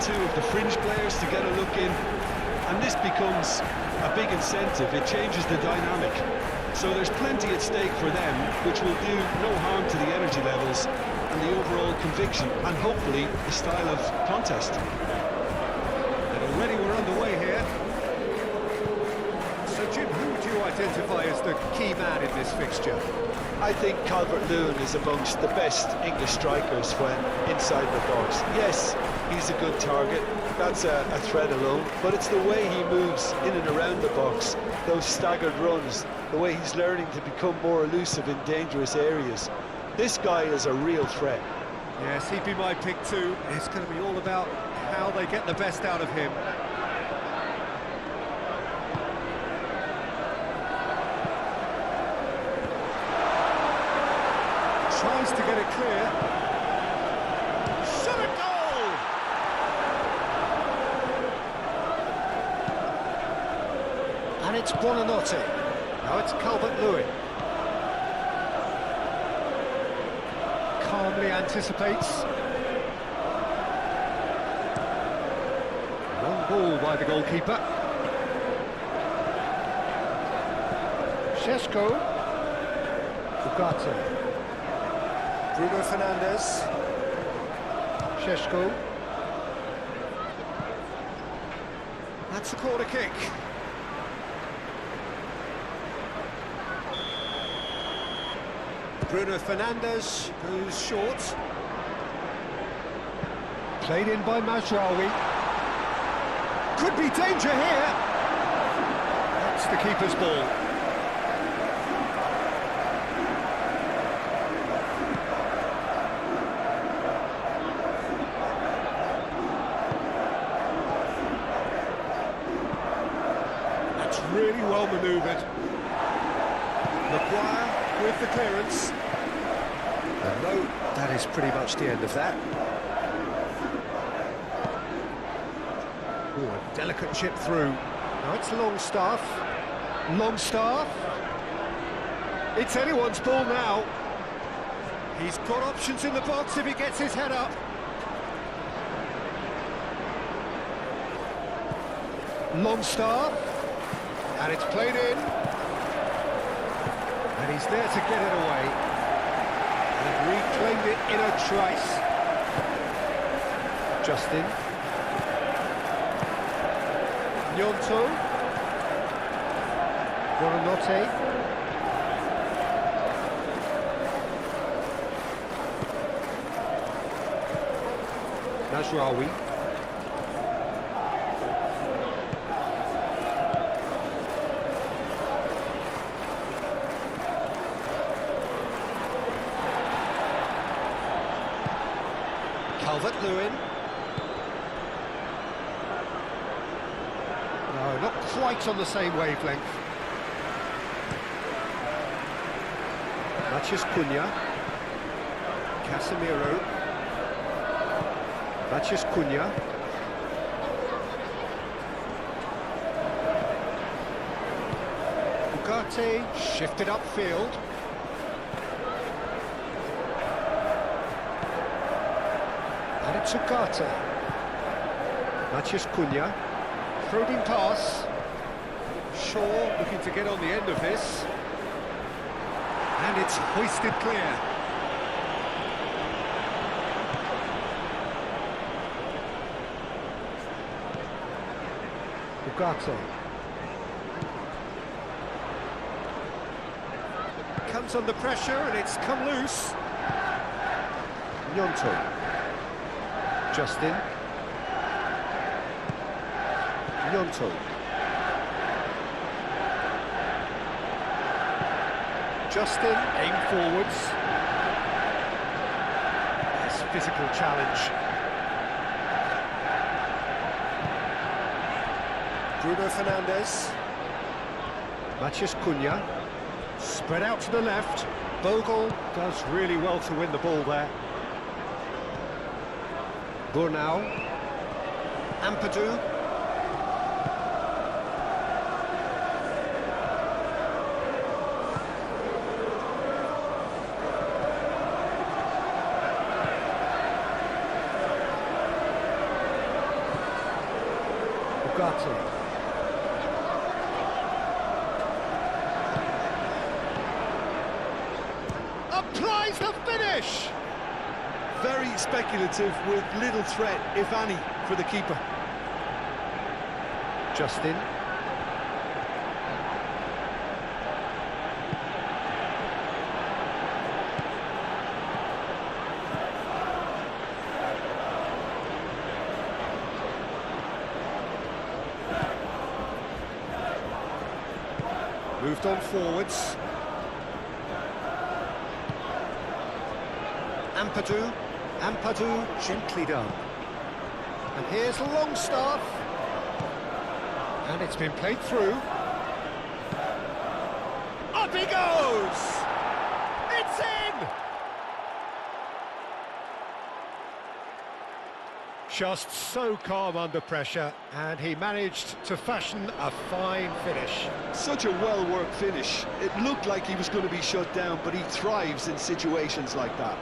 two of the fringe players to get a look in, and this becomes a big incentive. It changes the dynamic. So there's plenty at stake for them, which will do no harm to the energy levels and the overall conviction, and hopefully the style of contest. And already we're underway here. So Jim, who would you identify as the key man in this fixture? I think Calvert-Lewin is amongst the best English strikers when inside the box. Yes, he's a good target, that's a threat alone, but it's the way he moves in and around the box, those staggered runs, the way he's learning to become more elusive in dangerous areas. This guy is a real threat. Yes, he'd be my pick too. It's going to be all about how they get the best out of him. Tries to get it clear. Shot a goal! And it's Buonanotte. Now it's Calvert-Lewin. Calmly anticipates. Long ball by the goalkeeper. Šeško. Ugarte. Bruno Fernandes. Šeško. That's a corner kick. Bruno Fernandes goes short. Played in by Mazraoui. Could be danger here. That's the keeper's ball. Really well manoeuvred. Maguire with the clearance. And no, that is pretty much the end of that. Ooh, a delicate chip through. Now it's Longstaff. Longstaff. It's anyone's ball now. He's got options in the box if he gets his head up. Longstaff. And it's played in. And he's there to get it away. And reclaimed it in a trice. Justin. Gnonto. Buonanotte. Mazraoui. Calvert-Lewin. No, not quite on the same wavelength. Matheus Cunha. Casemiro. Matheus Cunha. Ugarte shifted upfield. And it's Ugarte. Matheus Cunha. Throw-in pass. Shaw looking to get on the end of this. And it's hoisted clear. Ugarte. Comes under pressure and it's come loose. Gnonto. Justin. Gnonto. Justin, aim forwards. Nice physical challenge. Bruno Fernandes. Matheus Cunha. Spread out to the left. Bogle does really well to win the ball there. Burnau. Ampadu. Ugarte. Applies the finish! Very speculative with little threat, if any, for the keeper. Justin. Moved on forwards. Ampadu, gently done. And here's Longstaff. And it's been played through. Up he goes! It's in! Just so calm under pressure, and he managed to fashion a fine finish. Such a well-worked finish. It looked like he was going to be shut down, but he thrives in situations like that.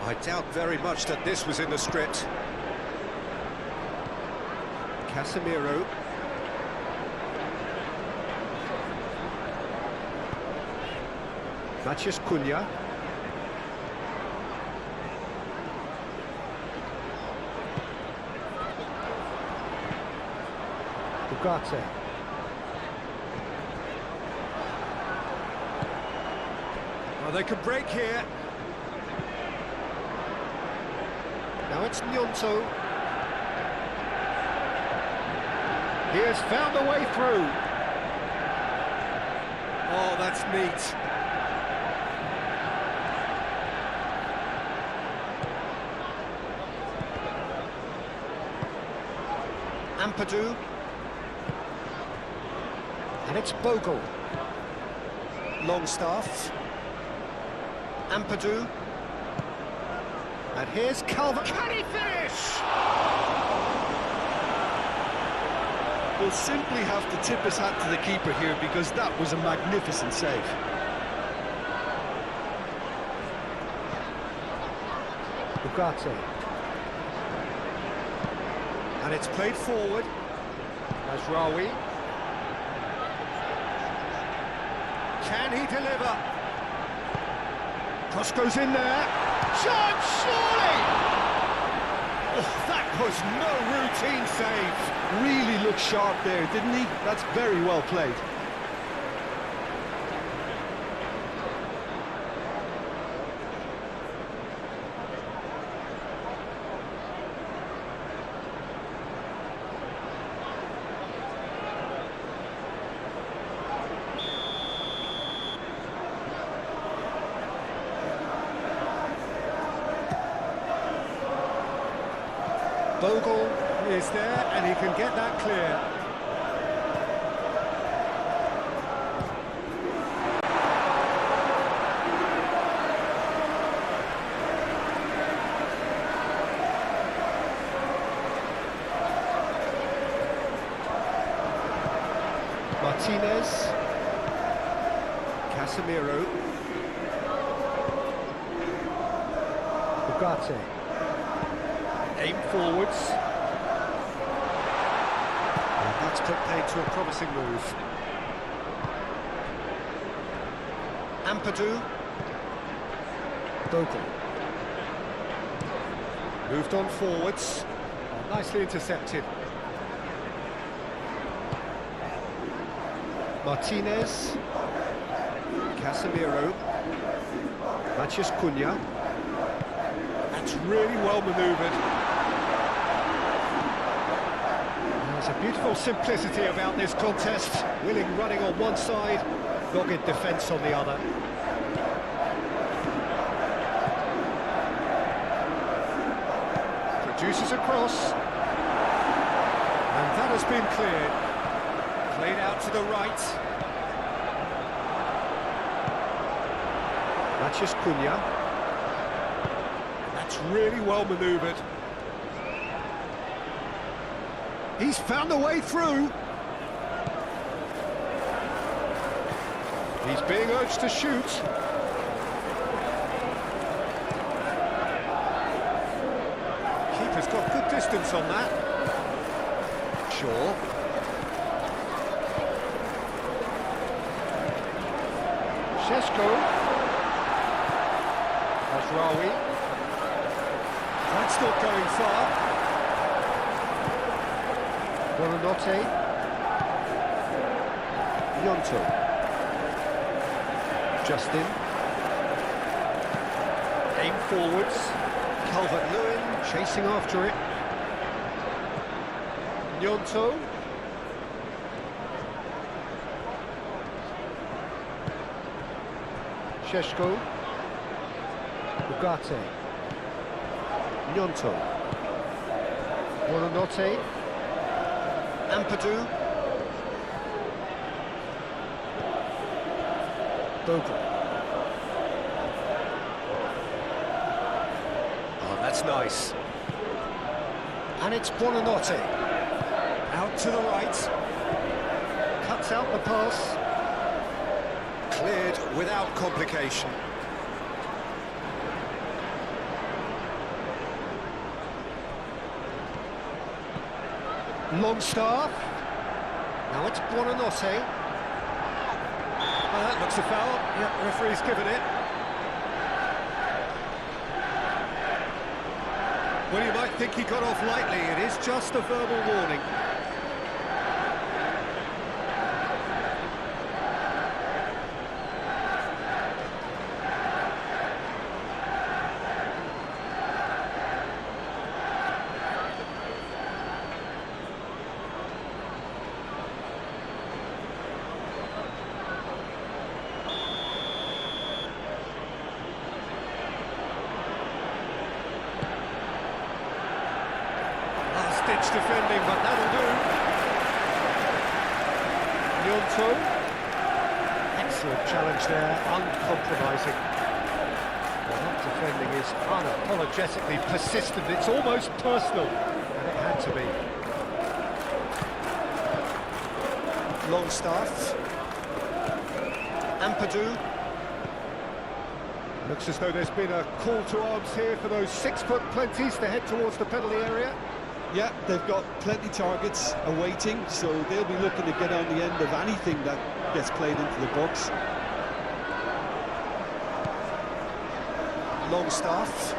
I doubt very much that this was in the script. Casemiro. Matheus Cunha. Ugarte. Well, they could break here. Now it's Gnonto. He has found a way through. Oh, that's neat. Ampadu. And it's Bogle. Longstaff. Ampadu. And here's Calvert. Can he finish? We'll simply have to tip his hat to the keeper here because that was a magnificent save. Ugarte. And it's played forward. Mazraoui. Can he deliver? Cross goes in there. Chance, surely! Oh, that was no routine save. Really looked sharp there, didn't he? That's very well played. Bogle is there, and he can get that clear. Martinez. Casemiro. Ugarte. Aim forwards. And that's put paid to a promising move. Ampadu. Bogle. Moved on forwards. Oh, nicely intercepted. Martinez. Casemiro. Matheus Cunha. That's really well manoeuvred. There's a beautiful simplicity about this contest. Willing running on one side, dogged defence on the other. Produces a cross. That has been cleared. Played out to the right. Mathias Cunha. That's really well manoeuvred. He's found a way through. He's being urged to shoot. Keeper's got good distance on that. Shaw. Šeško. Azraoui. That's not going far. Buonanotte. Gnonto. Justin. Aim forwards. Calvert-Lewin chasing after it. Gnonto. Šeško. Ugarte. Gnonto. Buonanotte. Ampadu. Bogle. Oh, that's nice. And it's Buonanotte. Out to the right. Cuts out the pass. Cleared without complication. Longstaff. Now it's Buonanotte. That looks a foul. Yeah, the referee's given it. Well, you might think he got off lightly. It is just a verbal warning. Ditch defending, but that'll do. Gnonto. Excellent challenge there, uncompromising. Well, that defending is unapologetically persistent. It's almost personal, and it had to be. Longstaff. Ampadu. Looks as though there's been a call to arms here for those 6-foot plenties to head towards the penalty area. Yeah, they've got plenty targets awaiting, so they'll be looking to get on the end of anything that gets played into the box. Longstaff.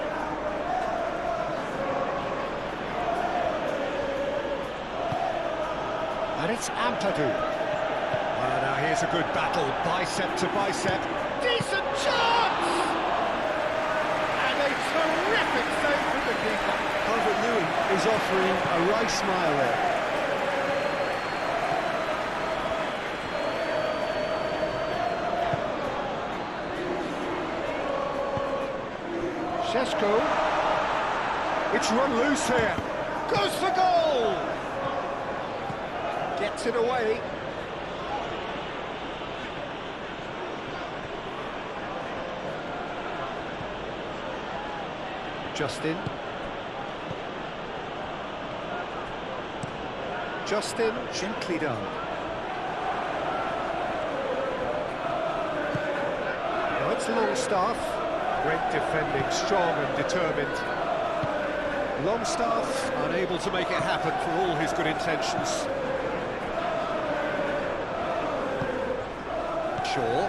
And it's Ampadu. Now here's a good battle, bicep to bicep. Decent chance! And a terrific save from the keeper. Calvert-Lewin is offering a right smile there. Šeško. It's run loose here. Goes for goal! Gets it away. Justin. Justin, gently done. Now it's Longstaff. Great defending, strong and determined. Longstaff unable to make it happen for all his good intentions. Shaw.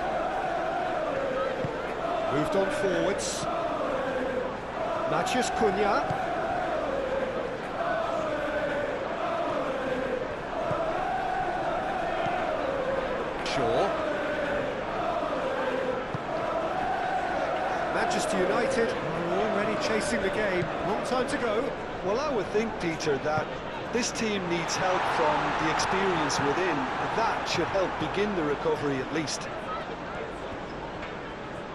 Moved on forwards. Mathias Cunha. Shaw. Manchester United are already chasing the game. Long time to go. Well, I would think, Peter, that this team needs help from the experience within. That should help begin the recovery at least.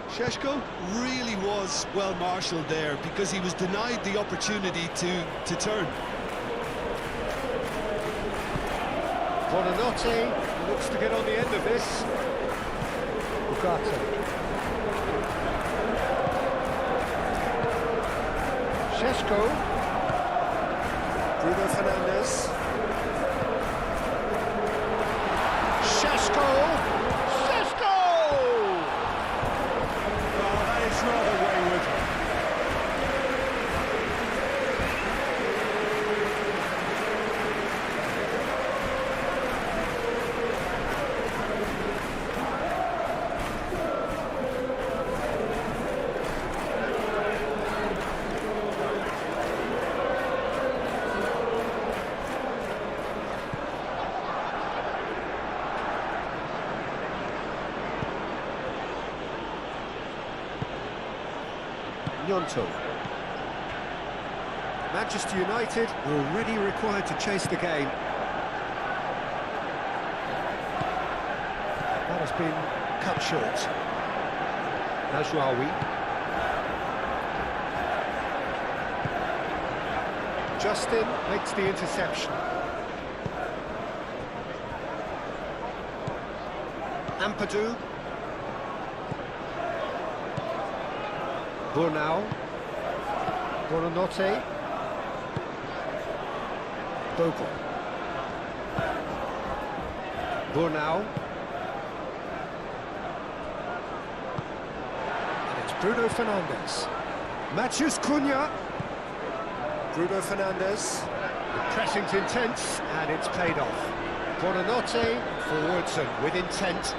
Šeško really was well marshalled there because he was denied the opportunity to turn. Buonanotte looks to get on the end of this. Ugarte. Šeško. Bruno Fernandes. Šeško! Šeško! Oh, that is rather wayward. Gnonto. Manchester United already required to chase the game. That has been cut short. Najraoui. Justin makes the interception. Ampadu. Burnau. Buonanotte. Bogle. Burnau. And it's Bruno Fernandes. Matheus Cunha. Bruno Fernandes. The pressing's intense and it's paid off. Buonanotte forwards and with intent.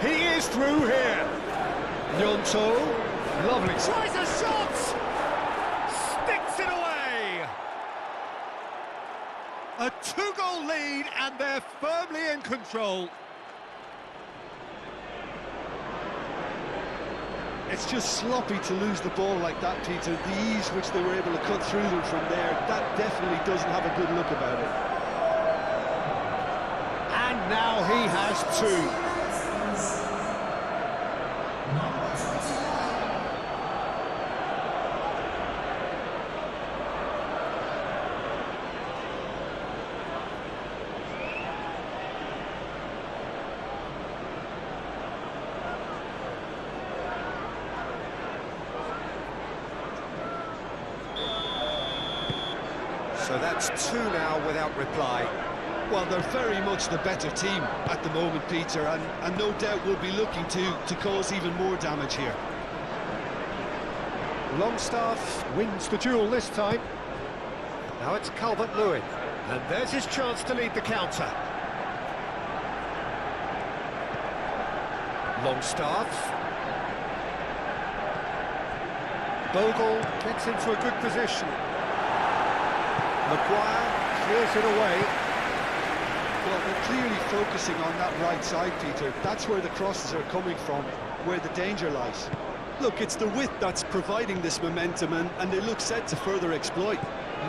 He is through here. Gnonto, lovely, tries a shot, sticks it away. A two-goal lead and they're firmly in control. It's just sloppy to lose the ball like that, Peter. The ease which they were able to cut through them from there, that definitely doesn't have a good look about it. And now he has two. So that's two now without reply. Well, they're very much the better team at the moment, Peter, and no doubt will be looking to cause even more damage here. Longstaff wins the duel this time. Now it's Calvert-Lewin, and there's his chance to lead the counter. Longstaff. Bogle gets into a good position. Maguire clears it away. Well, they're clearly focusing on that right side, Peter. That's where the crosses are coming from, where the danger lies. Look, it's the width that's providing this momentum, and they look set to further exploit.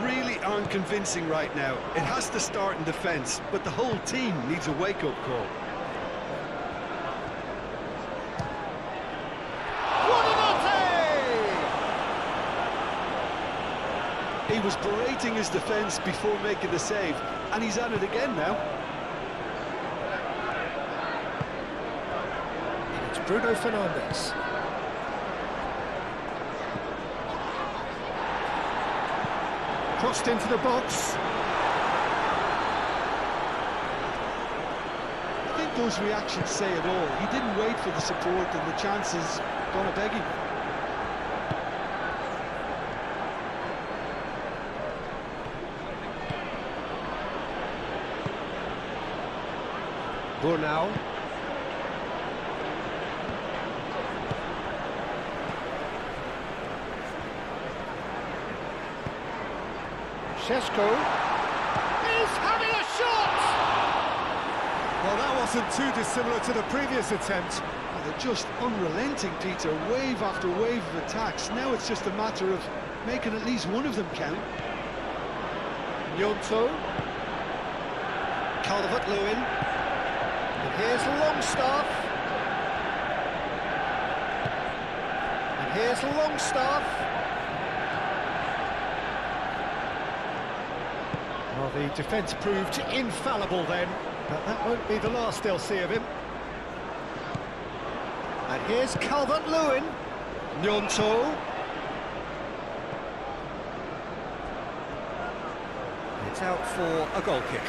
Really aren't convincing right now. It has to start in defence, but the whole team needs a wake-up call. He was berating his defence before making the save, and he's at it again now. And it's Bruno Fernandes. Crossed into the box. I think those reactions say it all. He didn't wait for the support, and the chances gonna beg him. Burnau. Šeško is having a shot! Well, that wasn't too dissimilar to the previous attempt. Well, they're just unrelenting, Peter. Wave after wave of attacks. Now it's just a matter of making at least one of them count. Gnonto. Calvert-Lewin. And here's Longstaff. And here's Longstaff. Oh, Well, the defence proved infallible then, but that won't be the last they'll see of him. And here's Calvert-Lewin. Gnonto. It's out for a goal kick.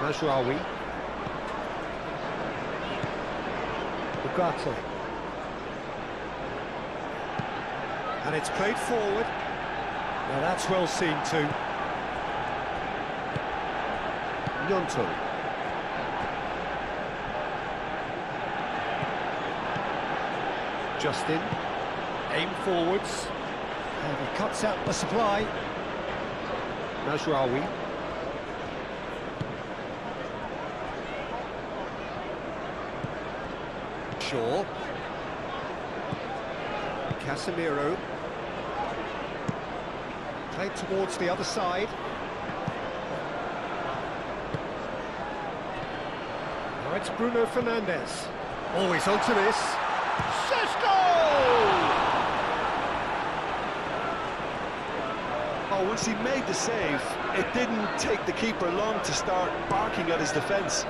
Mazraoui. Ugarte. And it's played forward. Now that's well seen too. Gnonto. Justin. Aim forwards. And he cuts out the supply. Mazraoui. Shaw. Casemiro. Played towards the other side. Now it's Bruno Fernandes. Always onto this. Sesko! Oh, once he made the save, it didn't take the keeper long to start barking at his defence.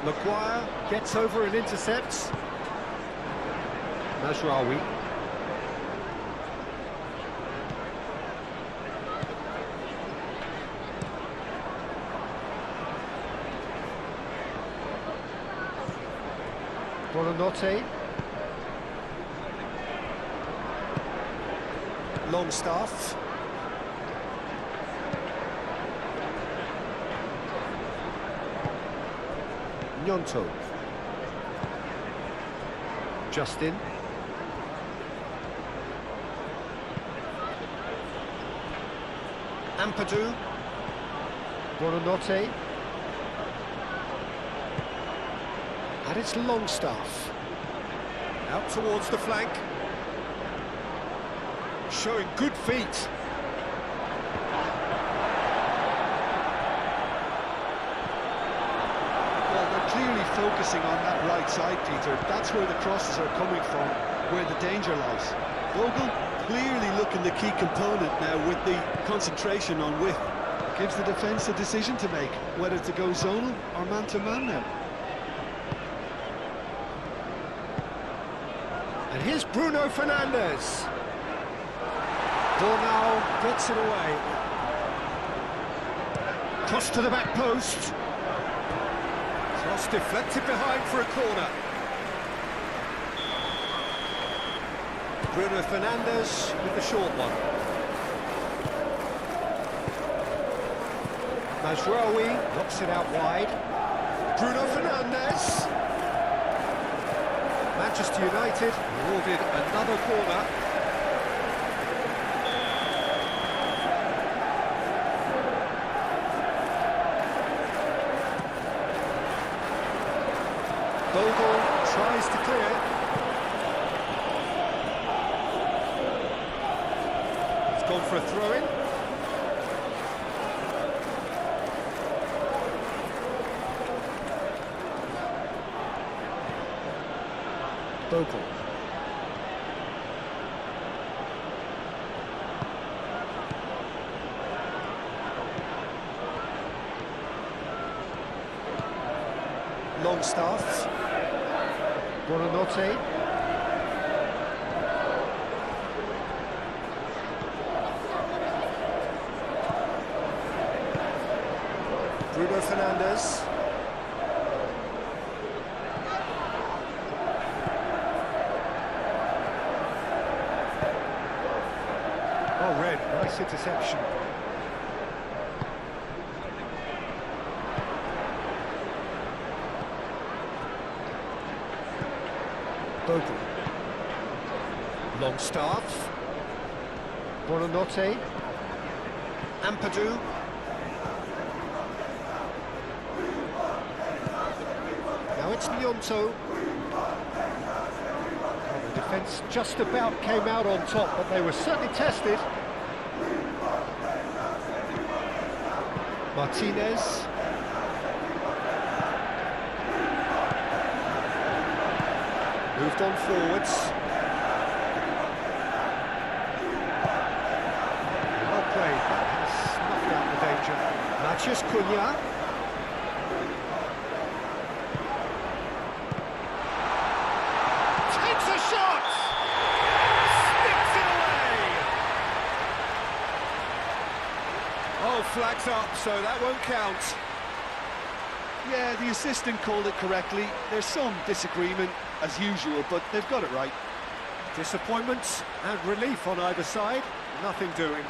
Maguire gets over and intercepts. Mazraoui. Buonanotte. Longstaff. Gnonto. Justin. Ampadu. Buonanotte. And it's Longstaff. Out towards the flank. Showing good feet. Clearly focusing on that right side, Peter. That's where the crosses are coming from, where the danger lies. Vogel clearly looking the key component now with the concentration on width. Gives the defence a decision to make, whether to go zonal or man-to-man now. And here's Bruno Fernandes. Bornau gets it away. Cross to the back post. Cross deflected behind for a corner. Bruno Fernandes with the short one. Mazraoui knocks it out wide. Bruno Fernandes. Manchester United awarded another corner. Vogel tries to clear. It's gone for a throw-in. Vogel. Longstaff. Buonanotte. Bruno Fernandes. Oh, red, nice interception. Vogel. Longstaff. Buonanotte. Ampadu. Now it's Gnonto. The defence just about came out on top, but they were certainly tested. Martinez. on forwards. Well played, that has snuffed out the danger. Matheus Cunha. Takes a shot! Sticks it away! Oh, flags up, so that won't count. Yeah, the assistant called it correctly. There's some disagreement, as usual, but they've got it right. Disappointment and relief on either side, nothing doing.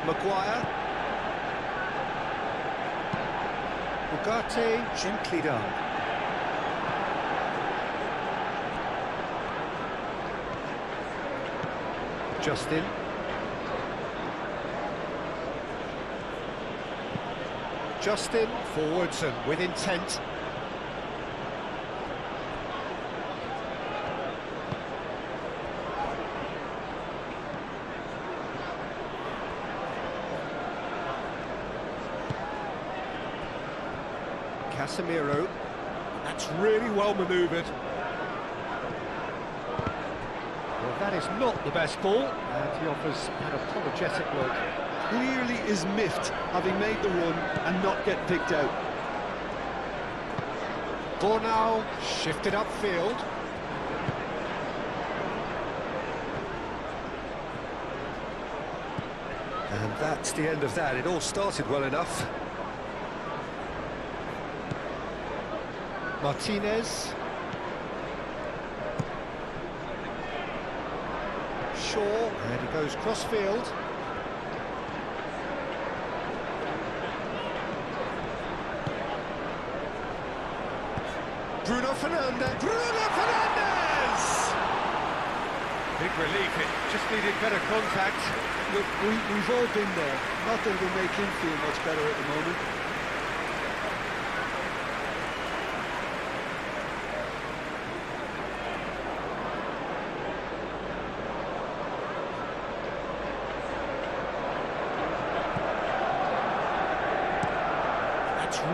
Maguire. Ugarte, gently done. Justin. Justin, forwards and with intent. Casemiro, that's really well manoeuvred. Well, that is not the best ball, and he offers an apologetic look. Clearly is miffed, having made the run and not get picked out. Bornau shifted upfield. And that's the end of that. It all started well enough. Martinez. Shaw, and he goes cross-field. Bruno Fernandes! Bruno Fernandes! Big relief, it just needed better contact. Look, we've all been there. Not that it'll make him feel much better at the moment.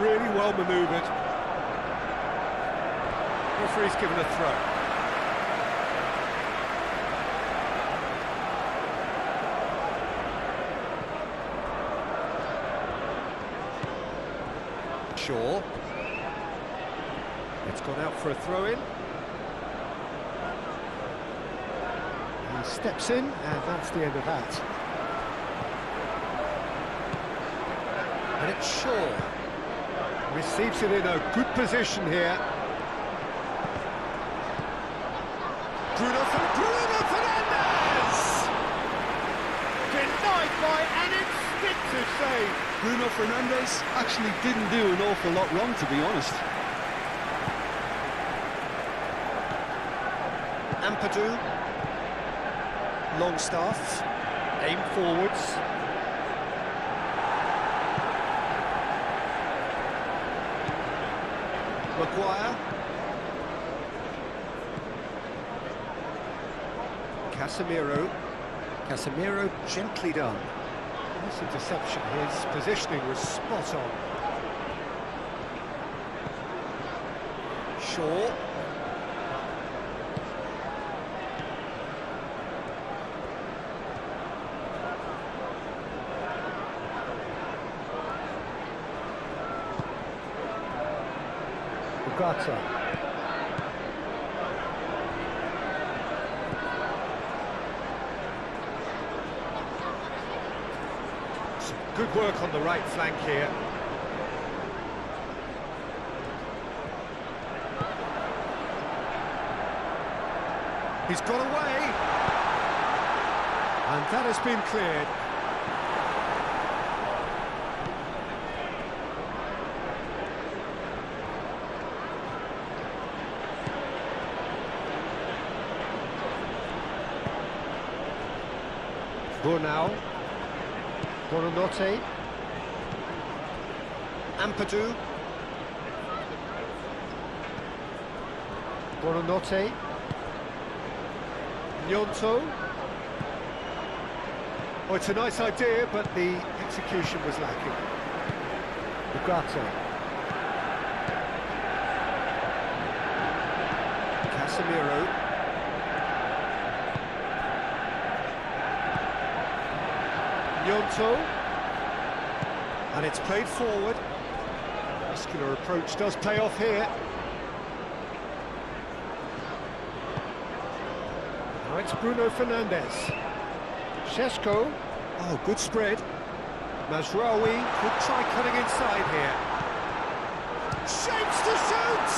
Really well manoeuvred. Referee's given a throw. Shaw. It's gone out for a throw-in. He steps in, and that's the end of that. And it's Shaw. Receives it in a good position here. Bruno Fernandes! Denied by an instinctive save. Bruno Fernandes actually didn't do an awful lot wrong, to be honest. Ampadu. Longstaff. Aim forwards. Maguire. Casemiro. Casemiro gently done. Nice interception. His positioning was spot on. Shaw. Ugarte. Some good work on the right flank here. He's got away. And that has been cleared. Brunau. Buonanotte. Ampadu. Buonanotte. Gnonto. Oh, it's a nice idea, but the execution was lacking. Ugarte. Casemiro. Gnonto. And it's played forward. Muscular approach does pay off here. Now it's Bruno Fernandes. Šeško. Oh, good spread. Mazraoui could try cutting inside here. Shapes to shoot!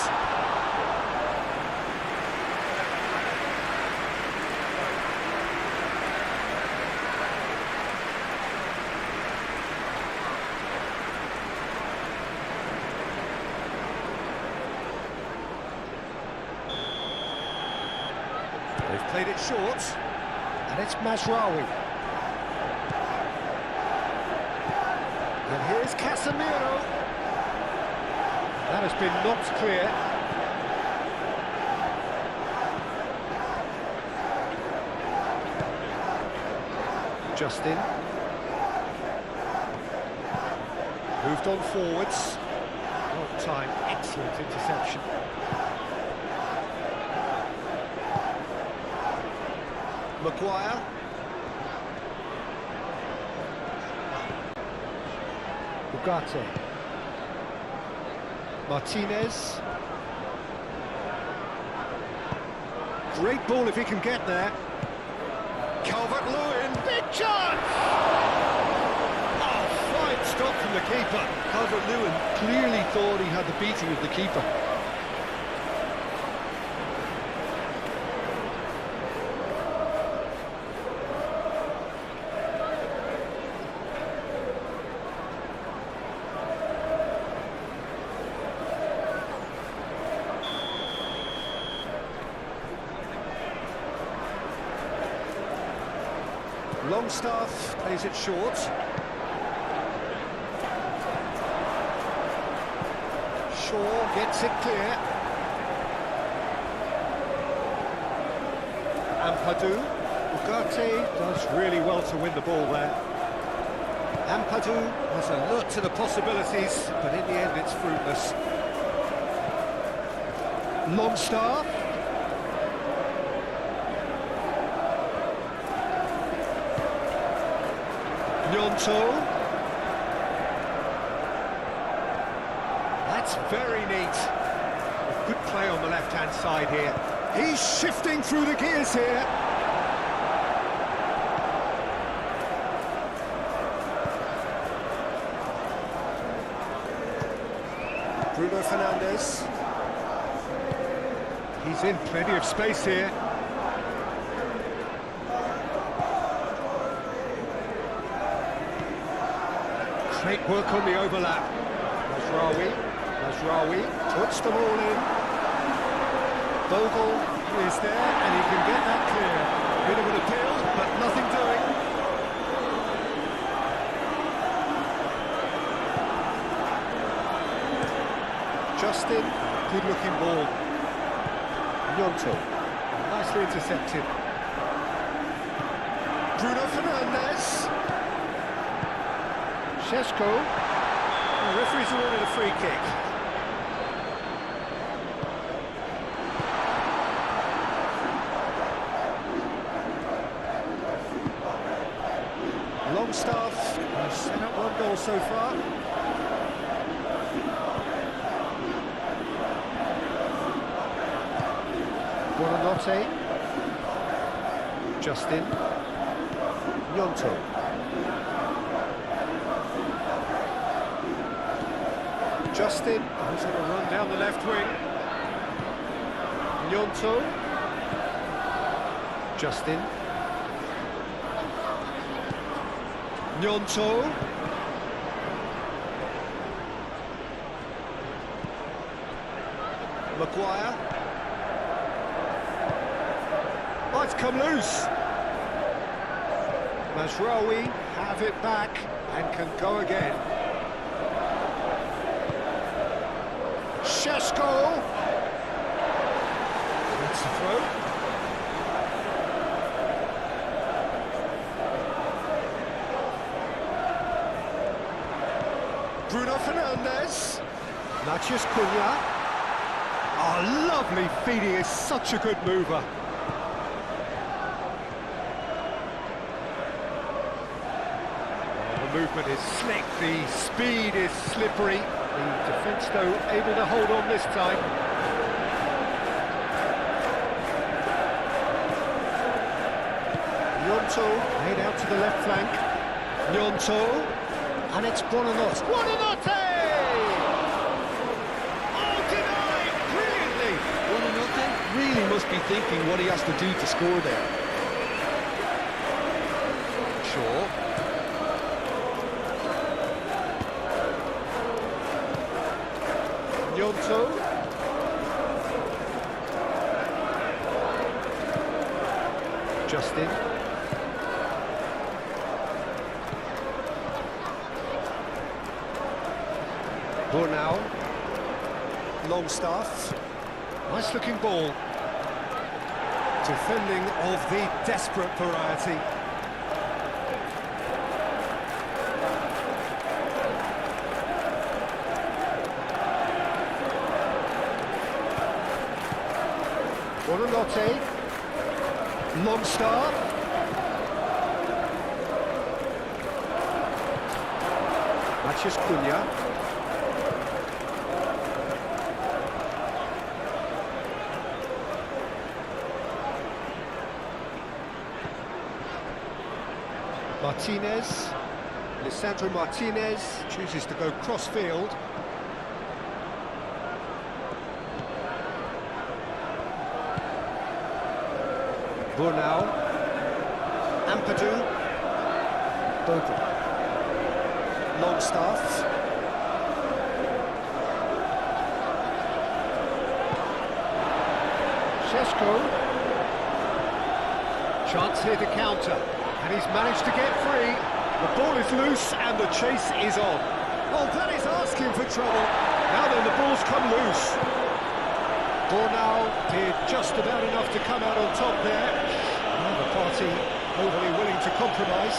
They've played it short, and it's Mazraoui. And here's Casemiro. That has been knocked clear. Justin. Moved on forwards. Long time, excellent interception. Maguire. Ugarte. Martinez. Great ball if he can get there. Calvert-Lewin, big chance! Oh, fine stop from the keeper. Calvert-Lewin clearly thought he had the beating of the keeper. Longstaff plays it short. Shaw gets it clear. Ampadu. Ugarte does really well to win the ball there. Ampadu was alert to the possibilities, but in the end it's fruitless. Longstaff. Gnonto. That's very neat. Good play on the left-hand side here. He's shifting through the gears here. Bruno Fernandes. He's in plenty of space here. Great work on the overlap. Mazraoui puts them all in. Bogle is there, and he can get that clear. Bit of an appeal, but nothing doing. Justin, good-looking ball. Gnonto, nicely intercepted. Bruno Fernandes. Šeško. The referee's awarded a free kick. Longstaff has set up one goal so far. Buonanotte. Justin. Gnonto. Justin, who's going to run down the left wing. Gnonto. Justin. Gnonto. Maguire. Oh, it's come loose. Mazraoui have it back and can go again. Šeško. That's the throw. Bruno Fernandes. Matheus Cunha. Oh, lovely feed, he is such a good mover. The movement is slick, the speed is slippery. The defence, though, able to hold on this time. Gnonto made out to the left flank. Gnonto, and it's Buonanotte. Buonanotte! Oh, denied brilliantly. Buonanotte really must be thinking what he has to do to score there. Sure. Gnonto. Justin. Bornau. Longstaff. Nice looking ball. Defending of the desperate variety. Buonanotte. Longstaff. Matheus Cunha. Martinez. Lisandro Martinez chooses to go cross-field. Bornau. Ampadu. Bogle. Longstaff. Šeško. Chance here to counter. And he's managed to get free. The ball is loose and the chase is on. Oh, that is asking for trouble. Now then, the ball's come loose. Bornau did just about enough to come out on top there. Neither party overly willing to compromise.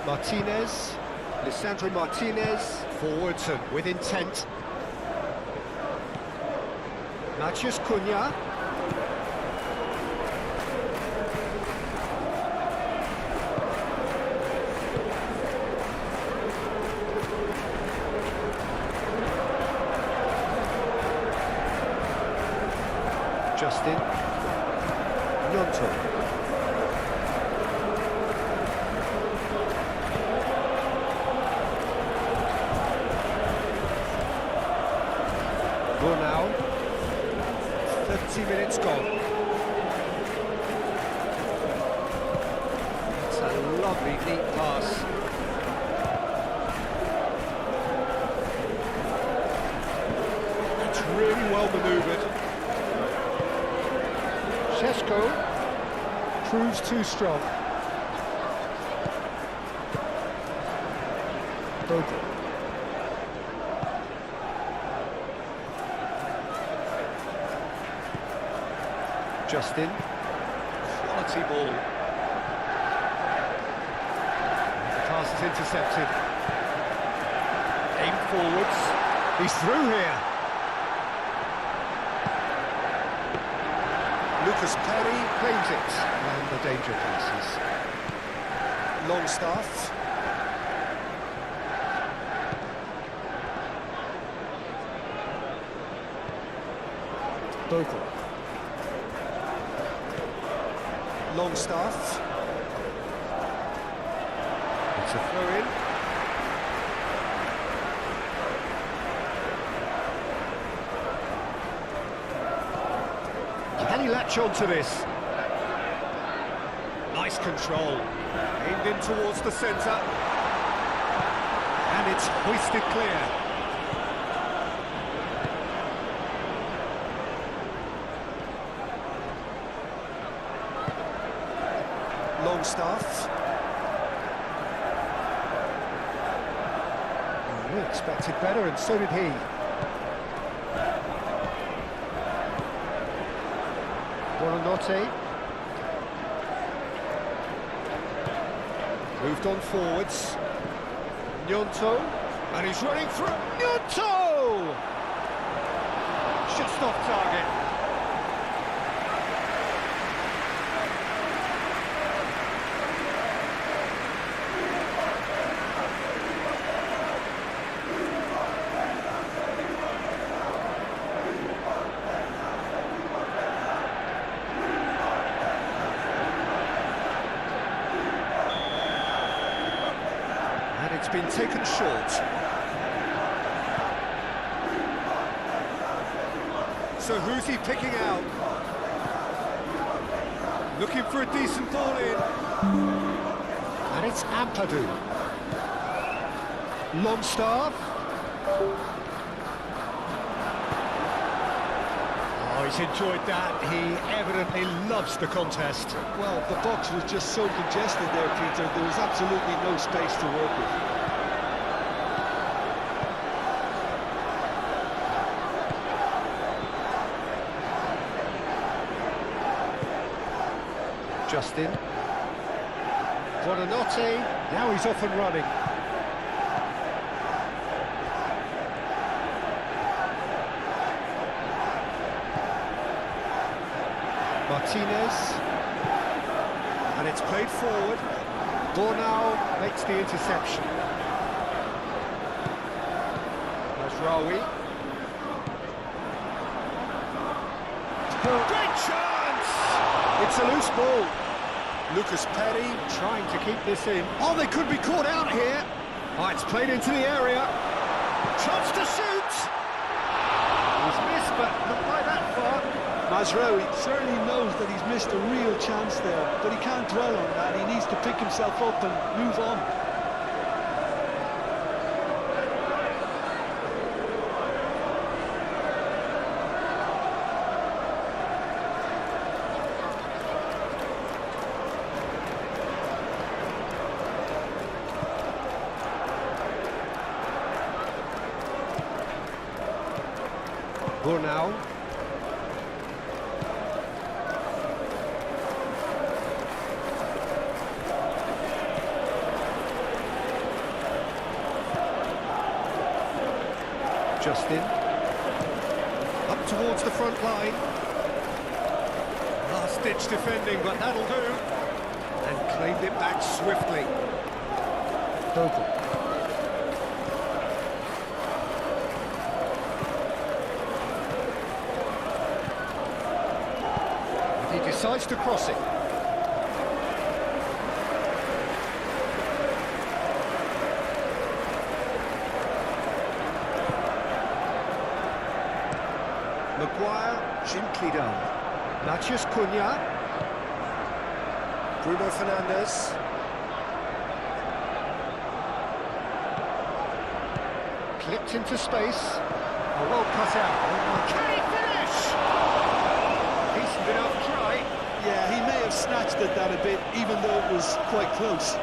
Martinez. Lisandro Martinez, forwards and with intent. Matheus Cunha. Justin. Gnonto. Now, 30 minutes gone. It's a lovely deep pass. It's really well manoeuvred. Šeško proves too strong. Bogle. Justin. Quality ball. The pass is intercepted. Aim forwards. He's through here. Lucas Perry claims it. And the danger passes. Longstaff. Bogle. Longstaff. It's a throw-in. Can he latch on to this? Nice control. Aimed in towards the centre. And it's hoisted clear. Longstaff. Oh, we expected better, and so did he. Buonanotte. Moved on forwards. Gnonto. And he's running through. Gnonto! Just off target. And it's been taken short. So who's he picking out? Looking for a decent ball in. And it's Ampadu. Longstaff. Oh, he's enjoyed that. He evidently loves the contest. Well, the box was just so congested there, Peter. There was absolutely no space to work with. Justin. Buonanotte. Now he's off and running. Martinez. And it's played forward. Bornau makes the interception. Mazraoui. Great chance! It's a loose ball. Lucas Perry trying to keep this in. Oh, they could be caught out here. Oh, it's played into the area. Chance to shoot. He's missed, but not by that far. Mazraoui certainly knows that he's missed a real chance there, but he can't dwell on that. He needs to pick himself up and move on. Bornau. Justin. Up towards the front line. Last-ditch defending, but that'll do. And claimed it back swiftly. Vogel. He decides to cross it. Maguire, gently done. Matheus Cunha. Bruno Fernandes. Clipped into space. Oh, well cut out. Can he finish? Decent enough try. Yeah, he may have snatched at that a bit, even though it was quite close.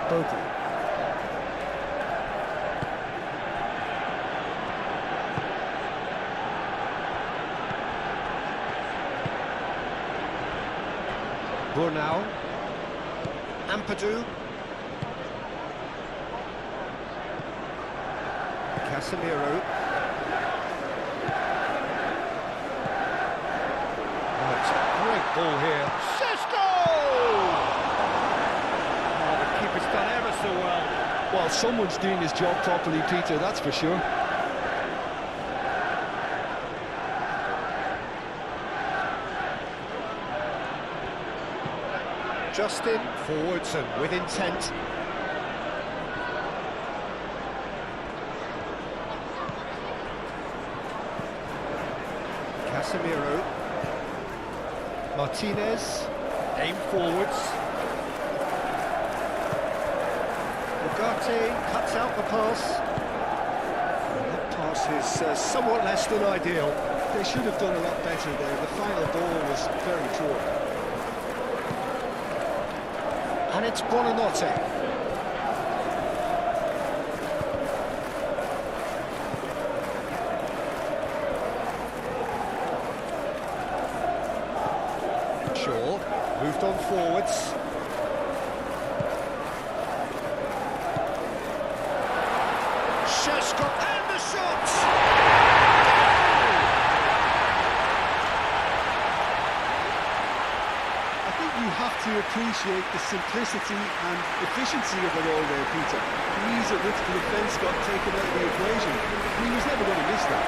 Vogel. Bornau. Ampadu. Casemiro. Oh, it's a great ball here. Sesko! Oh, the keeper's done ever so well. Well, someone's doing his job properly, Peter, that's for sure. adjusting forwards and with intent. Casemiro. Martinez. Aim forwards. Ugarte cuts out the pass. That pass is somewhat less than ideal. They should have done a lot better there. The final ball was very poor. And it's Buonanotte. Shaw moved on forwards. Shesko and the shot! You have to appreciate the simplicity and efficiency of it all there, Peter. The ease at which the defence got taken out of the equation. He was never going to miss that.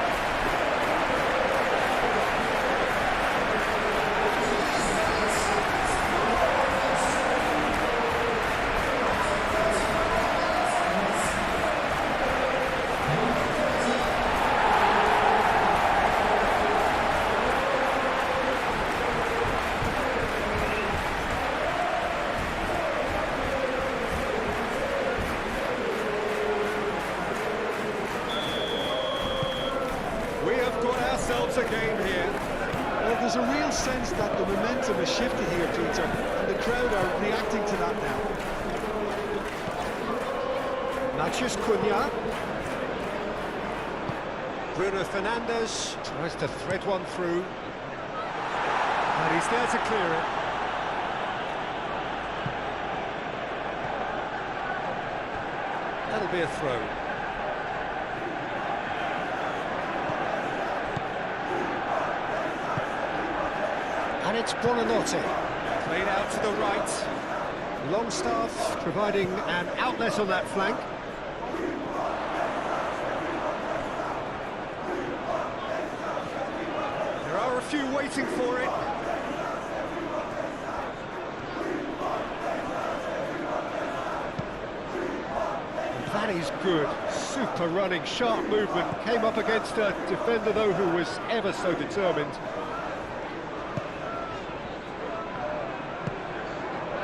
A game here. Well, there's a real sense that the momentum has shifted here, Peter, and the crowd are reacting to that now. Matheus Cunha. Bruno Fernandes tries to thread one through. And he's there to clear it. That'll be a throw. And it's Buonanotte, played out to the right. Longstaff providing an outlet on that flank. There are a few waiting for it. That is good, super running, sharp movement. Came up against a defender though who was ever so determined.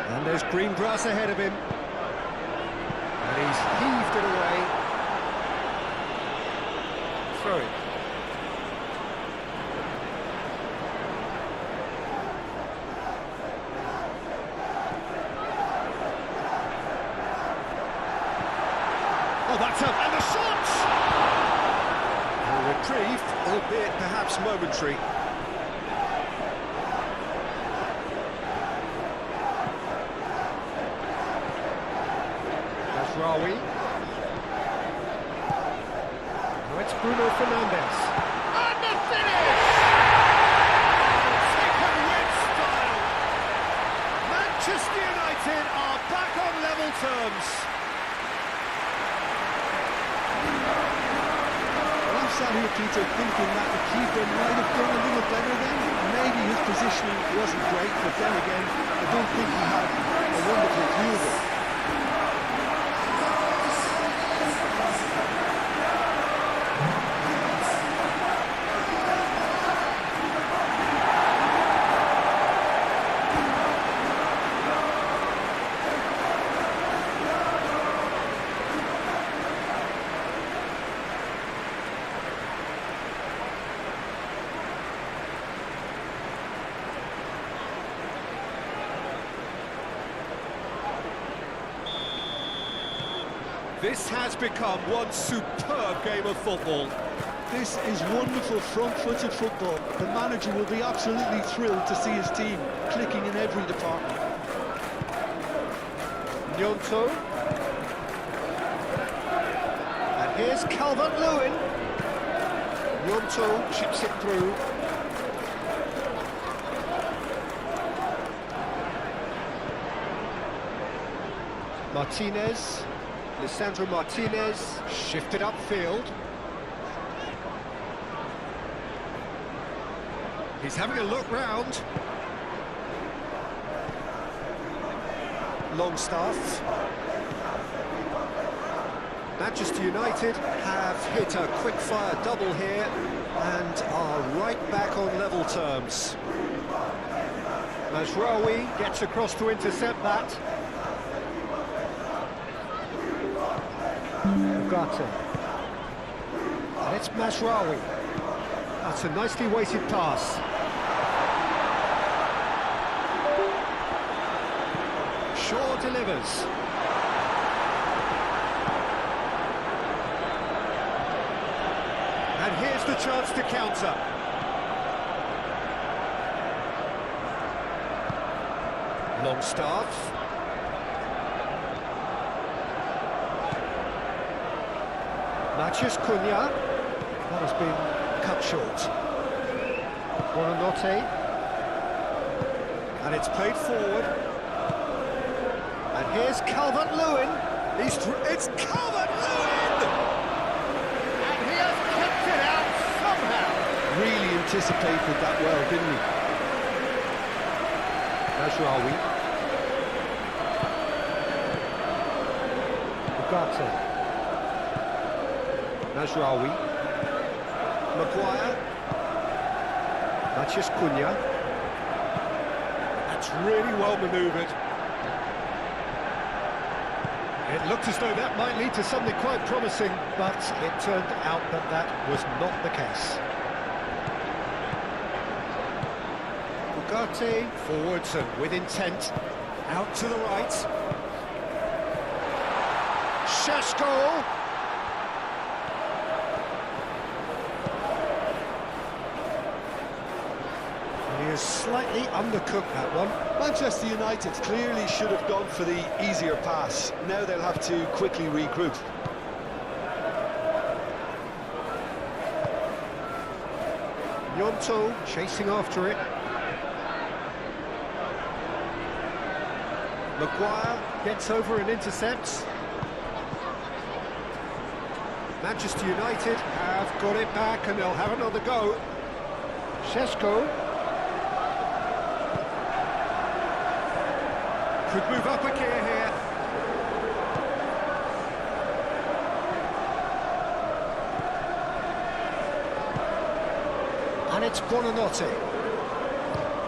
And there's green grass ahead of him. And he's heaved it away. Throw it. Oh, that's up. And the shot! A reprieve, albeit perhaps momentary. Rawi. Now it's Bruno Fernandes. And the finish! Second win style! Manchester United are back on level terms. Well, I'm sat here, Peter, thinking that the keeper might have done a little better then. Maybe his positioning wasn't great, but then again, I don't think he had a wonderful view of it. This has become one superb game of football. This is wonderful front-footed football. The manager will be absolutely thrilled to see his team clicking in every department. Gnonto. And here's Calvert-Lewin. Gnonto chips it through. Martinez. Lisandro Martinez shifted upfield. He's having a look round. Longstaff. Manchester United have hit a quick-fire double here and are right back on level terms. Mazraoui gets across to intercept that. Ugarte. And it's Mazraoui. That's a nicely weighted pass. Shaw delivers. And here's the chance to counter. Longstaff. Matheus Cunha. That has been cut short. Buonanotte. And it's played forward. And here's Calvert-Lewin. It's Calvert-Lewin! And he has kept it out somehow. Really anticipated that well, didn't he? Mazraoui. Ugarte. Mazraoui. Maguire. Matheus Cunha. That's really well manoeuvred. It looked as though that might lead to something quite promising, but it turned out that that was not the case. Ugarte forwards and with intent. Out to the right. Šeško. He has slightly undercooked that one. Manchester United clearly should have gone for the easier pass. Now they'll have to quickly regroup. Gnonto chasing after it. Maguire gets over and intercepts. Manchester United have got it back and they'll have another go. Šeško could move up a gear here. And it's Buonanotte.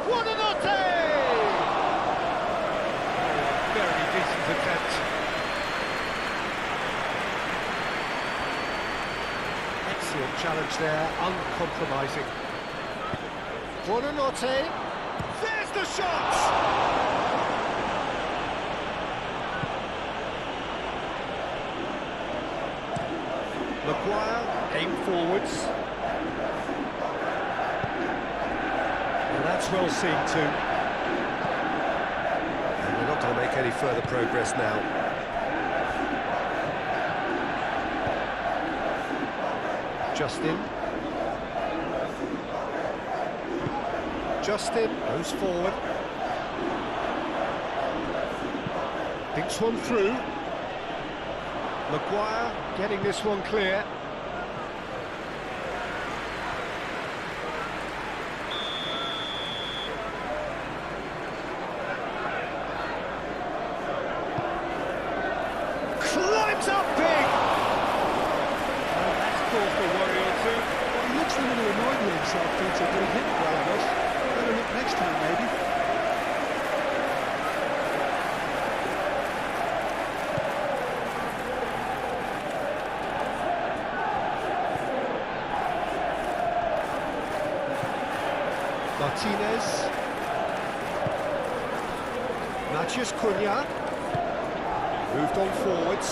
Buonanotte! Very decent attempt. Excellent challenge there, uncompromising. Buonanotte. There's the shot! Maguire, aim forwards. Well, that's well seen too. And we're not going to make any further progress now. Justin. Justin goes forward. Thinks one through. Maguire getting this one clear. Climbs up big! Well, that's cause for worry or two. Well, he looks a little annoyed with himself, Peter, but he hit it well enough. Better look next time, maybe. Martinez. Matheus Cunha. Moved on forwards.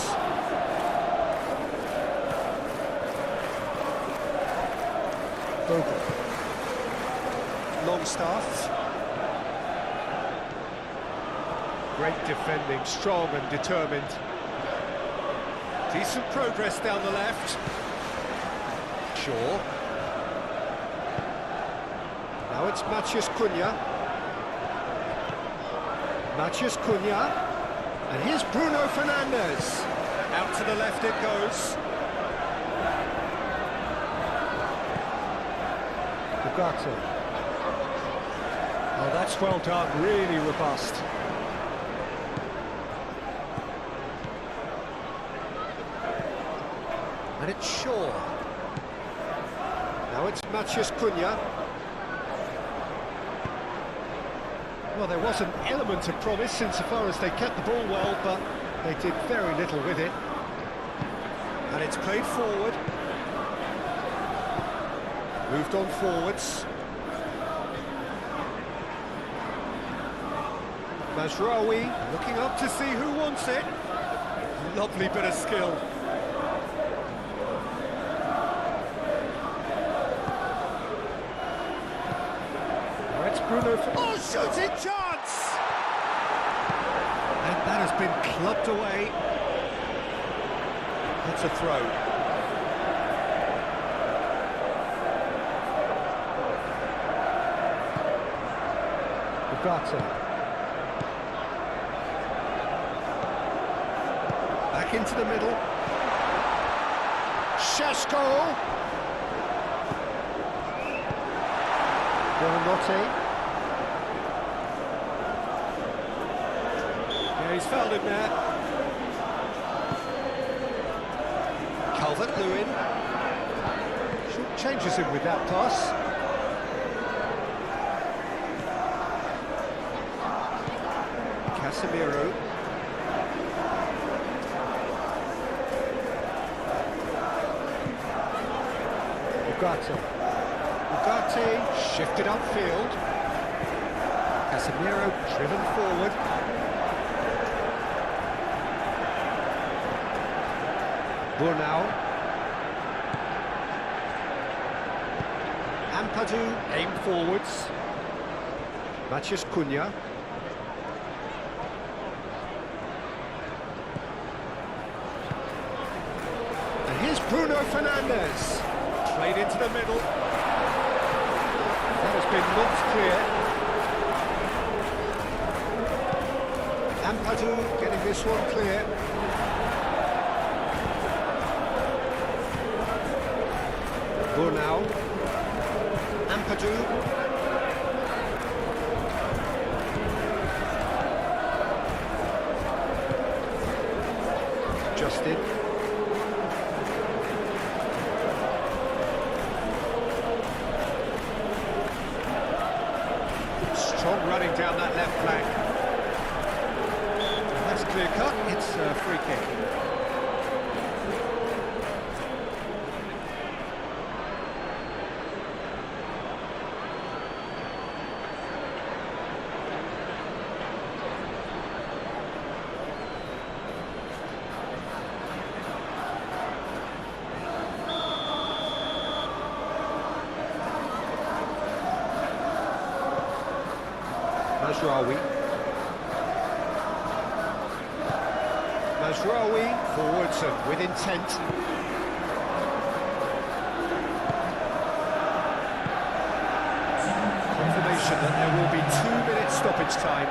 Bogle. Longstaff. Great defending, strong and determined. Decent progress down the left. Shaw. Now it's Matheus Cunha. Matheus Cunha. And here's Bruno Fernandes. Out to the left it goes. Ugarte. Oh, that's well done, really robust. And it's Shaw. Now it's Matheus Cunha. Well, there was an element of promise insofar as they kept the ball well, but they did very little with it. And it's played forward. Moved on forwards. Mazraoui looking up to see who wants it. Lovely bit of skill. Now it's Bruno. Oh, shooting chance! And that has been clubbed away. That's a throw. Ugarte. Back into the middle. Šaško. Buonanotte. Yeah, he's fouled him there. Calvert-Lewin. Changes him with that pass. Casemiro. Ugarte shifted upfield. Casemiro driven forward. Burnau. Ampadu aimed forwards. Matheus Cunha. And here's Bruno Fernandes. Played into the middle. That has been knocked clear. Ampadu getting this one clear. Burnau. Ampadu. Justin. Strong running down that left flank. That's clear cut, it's a free kick. Mazraoui forwards and with intent. Confirmation that there will be 2 minutes stoppage time.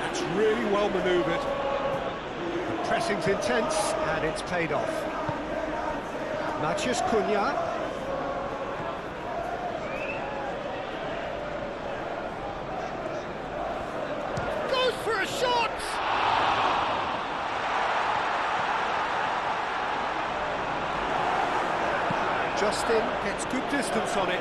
That's really well manoeuvred. The pressing's intense and it's paid off. Matheus Cunha. Goes for a shot! Justin gets good distance on it.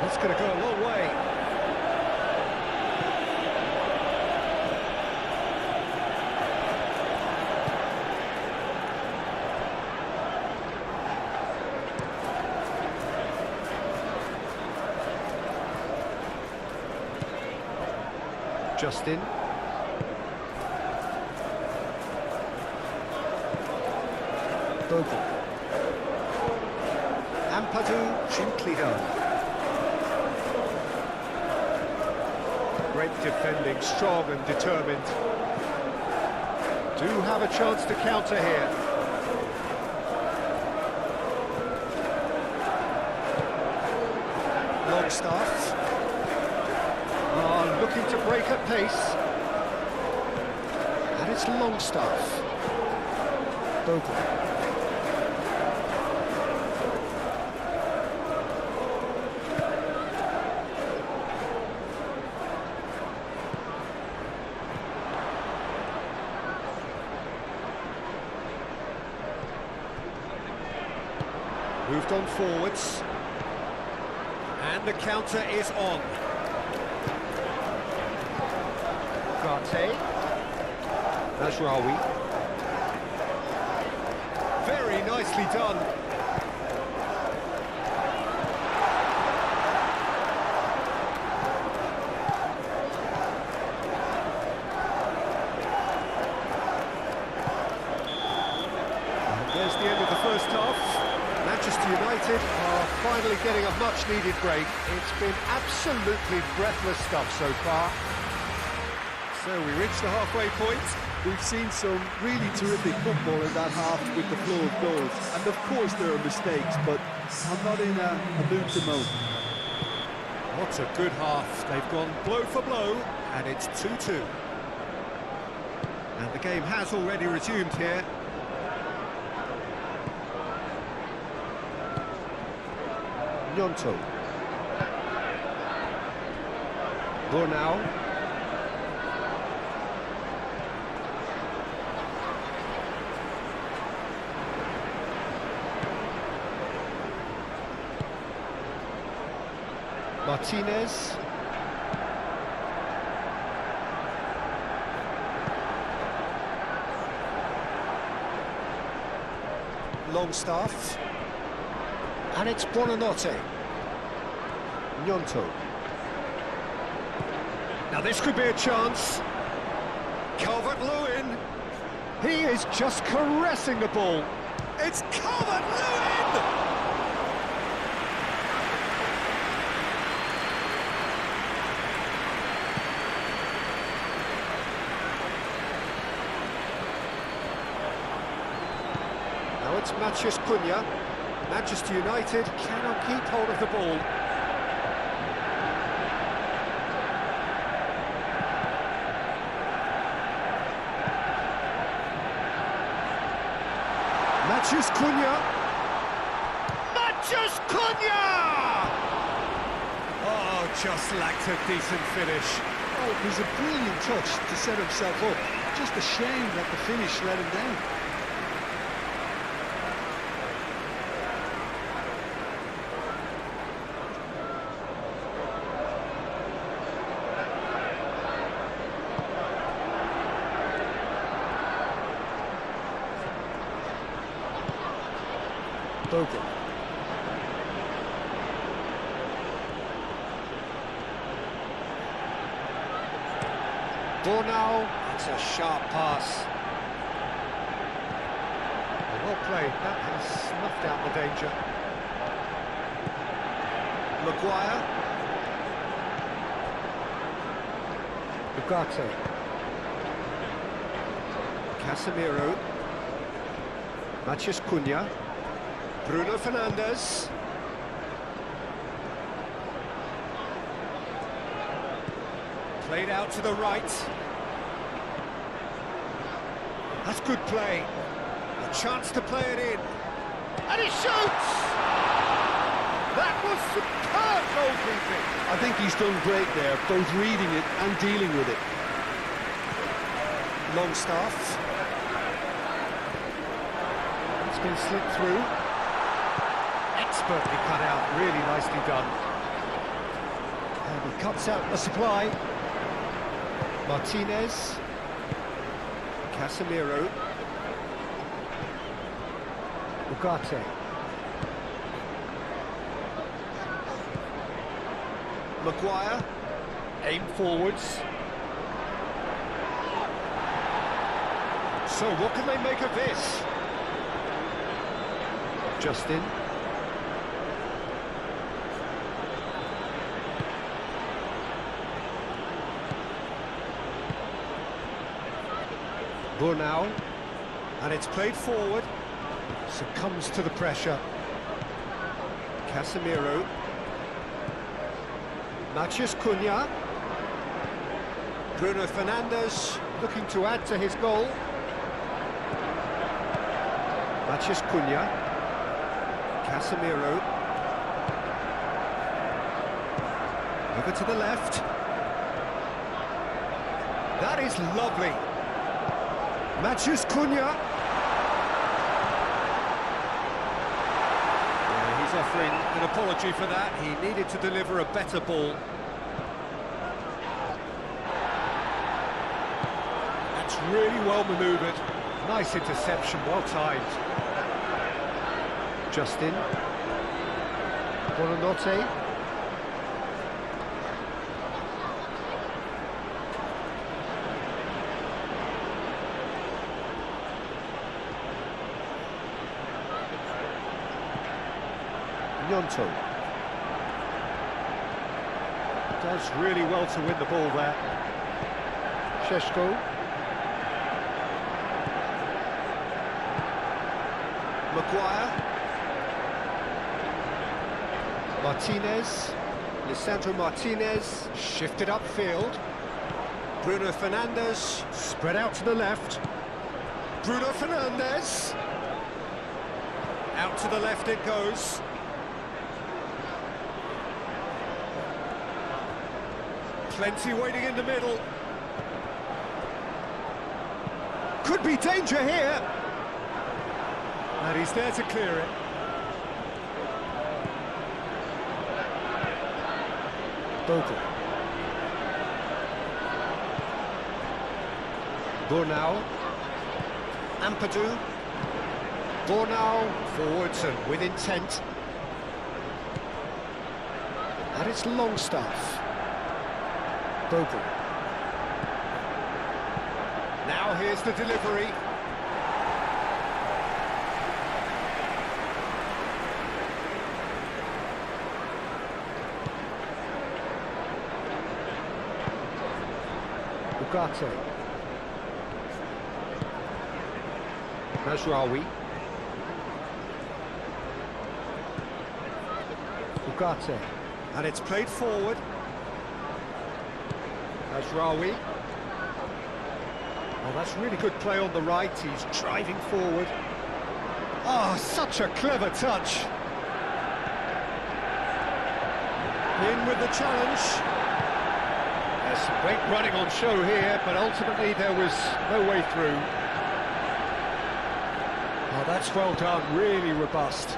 That's going to go a long way. Justin. Bogle. Ampadu gently done. Great defending, strong and determined. Do have a chance to counter here. Longstaff. Oh, looking to break at pace. And it's Longstaff. Bogle. Moved on forwards. And the counter is on. Garte. Najraoui. Very nicely done. And there's the end of the first half. Manchester United are finally getting a much-needed break. It's been absolutely breathless stuff so far. So we reach the halfway point. We've seen some really terrific football in that half with the flow of goals. And of course there are mistakes, but I'm not in a mood to moan. What a good half. They've gone blow for blow, and it's 2-2. And the game has already resumed here. Gnonto. Bornau. Martinez. Longstaff. And it's Buonanotte. Gnonto. Now this could be a chance. Calvert-Lewin. He is just caressing the ball. It's Calvert-Lewin! Now it's Matheus Cunha. Manchester United cannot keep hold of the ball. Matheus Cunha! Matheus Cunha! Oh, just lacked a decent finish. Oh, it was a brilliant touch to set himself up. Just a shame that the finish let him down. Bogle. Bornau, it's a sharp pass. Well played, that has snuffed out the danger. Maguire. Ugarte. Casemiro. Matheus Cunha. Bruno Fernandes. Played out to the right. That's good play. A chance to play it in. And he shoots! That was superb goalkeeping. I think he's done great there, both reading it and dealing with it. Longstaff. It's been slipped through. Expertly cut out, really nicely done. And he cuts out the supply. Martinez. Casemiro. Ugarte. Maguire. Aim forwards. So what can they make of this? Justin. Bornau, and it's played forward, succumbs to the pressure. Casemiro. Matheus Cunha. Bruno Fernandes looking to add to his goal. Matheus Cunha. Casemiro. Over to the left. That is lovely. Matheus Cunha. Yeah, he's offering an apology for that. He needed to deliver a better ball. That's really well manoeuvred. Nice interception, well timed. Justin. Buonanotte. Gnonto. Does really well to win the ball there. Šeško. Maguire. Martinez. Lisandro Martinez. Shifted upfield. Bruno Fernandes. Spread out to the left. Bruno Fernandes. Out to the left it goes. Plenty waiting in the middle. Could be danger here. And he's there to clear it. Bogle. Bornau. Ampadu. Bornau forwards and with intent. And it's Longstaff. Bogle. Now here's the delivery. Ugarte. Mazraoui. Ugarte. And it's played forward. Mazraoui. Oh, that's really good play on the right. He's driving forward. Oh, such a clever touch. In with the challenge. There's some great running on show here, but ultimately there was no way through. Oh, that's well done, really robust.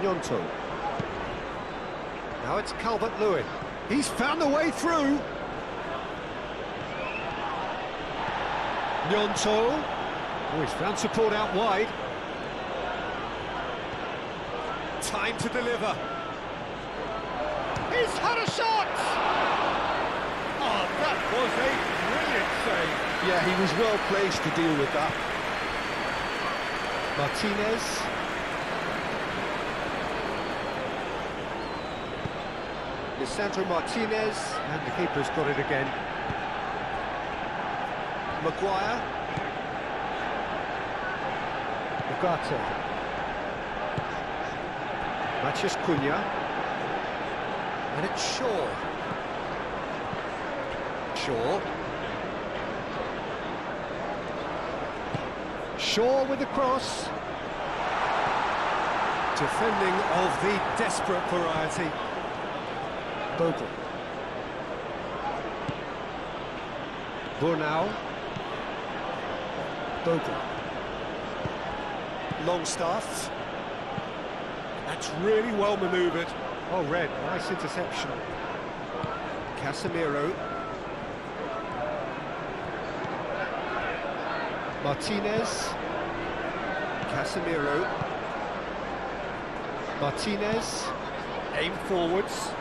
Gnonto. Now it's Calvert-Lewin. He's found the way through. Gnonto. Oh, he's found support out wide. Time to deliver. He's had a shot! Oh, that was a brilliant save. Yeah, he was well placed to deal with that. Martinez. Lisandro Martinez, and the keeper's got it again. Maguire. Ugarte. Matheus Cunha. And it's Shaw. Shaw. Shaw with the cross. Defending of the desperate variety. Bogle. Bornau. Bogle. Longstaff. That's really well manoeuvred. Oh, Red, nice interception. Casemiro. Martinez. Casemiro. Martinez. Aim forwards.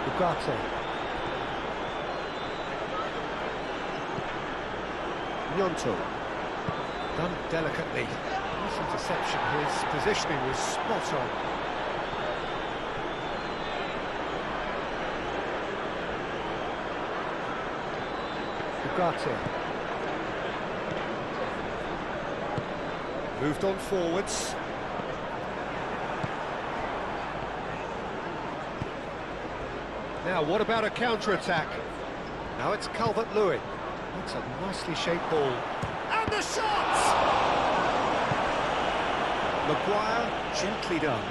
Ugarte. Gnonto. Done delicately. Nice interception. His positioning was spot on. Ugarte. Moved on forwards. Now, what about a counter-attack? Now it's Calvert-Lewin. That's a nicely shaped ball. And the shot! Maguire, gently done.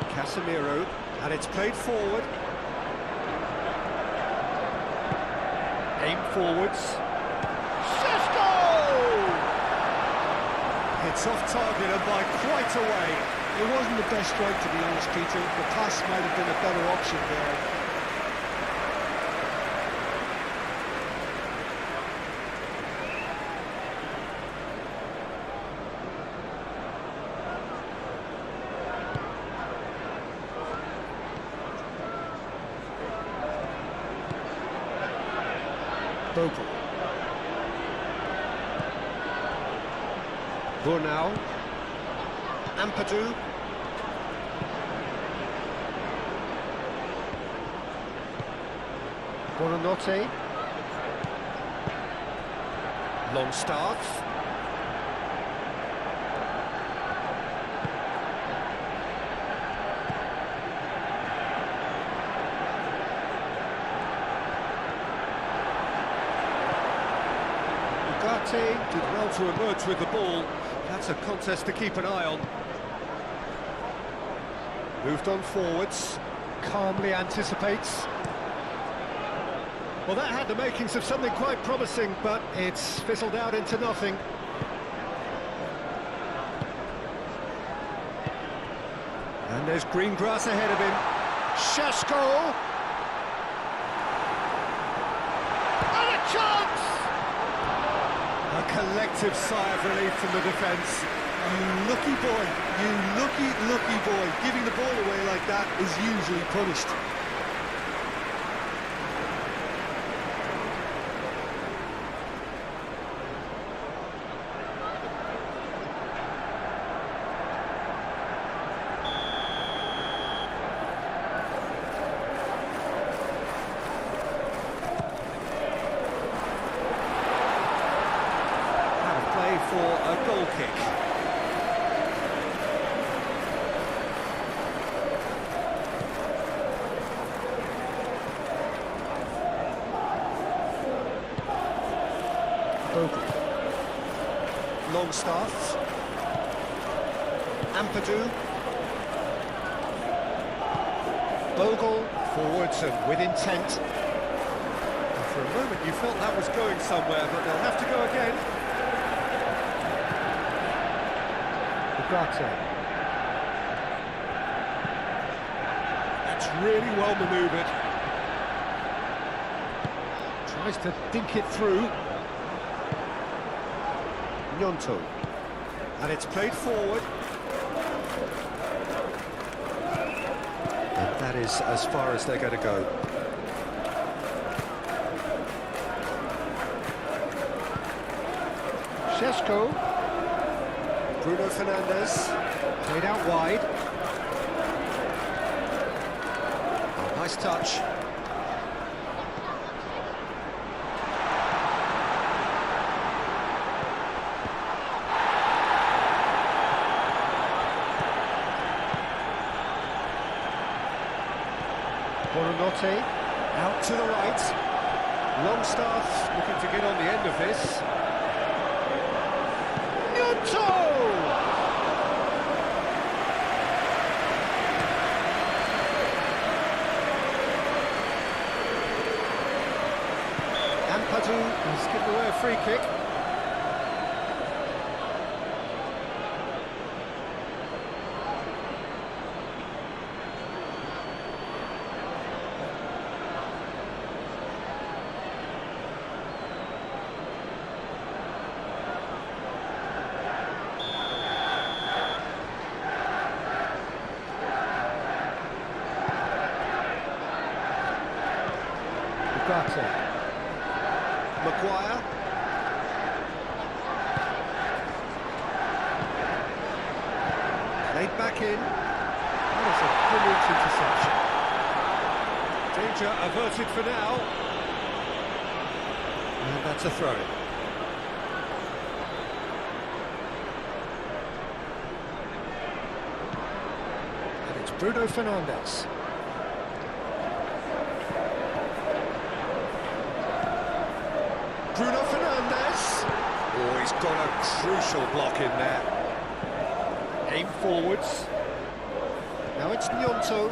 Casemiro, and it's played forward. Aim forwards. It's off target and by quite a way. It wasn't the best strike, to be honest, Peter. The pass might have been a better option there. Bogle. Burnau. Ampadu. Buonanotte. Longstaff. Ugarte did well to emerge with the ball. That's a contest to keep an eye on. Moved on forwards, calmly anticipates. Well, that had the makings of something quite promising, but it's fizzled out into nothing. And there's green grass ahead of him. Šeško! And a chance! A collective sigh of relief from the defence. You lucky boy, you lucky boy. Giving the ball away like that is usually punished. For a goal kick. Bogle. Longstaff. Ampadu. Bogle forwards and with intent. And for a moment you felt that was going somewhere, but they'll have to go again. That's really well manoeuvred. Tries to dink it through. Gnonto. And it's played forward. And that is as far as they're going to go. Šeško. Bruno Fernandes, played out wide. Oh, nice touch. Buonanotte, out to the right. Longstaff looking to get on the end of this. Ampadu has given away a free kick. Ugarte. Maguire. Played back in. That is a brilliant interception. Danger averted for now. And that's a throw. And it's Bruno Fernandes. Bruno Fernandes. Oh, he's got a crucial block in there. Aim forwards. Now it's Gnonto.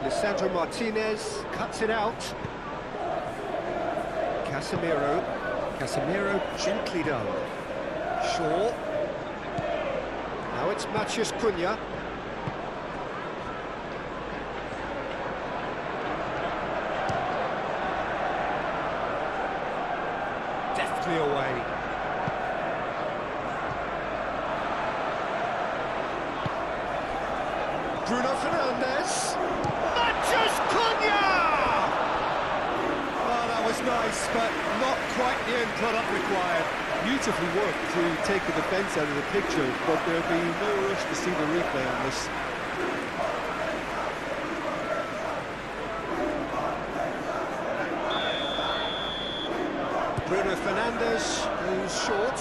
Lisandro Martinez cuts it out. Casemiro. Casemiro gently done. Shaw. Now it's Matheus Cunha. Deftly away. Bruno Fernandes. Matheus Cunha! Oh, that was nice, but not quite the end product required. Beautifully worked to take the defence out of the picture, but there'll be no rush to see the replay on this. Bruno Fernandes goes short.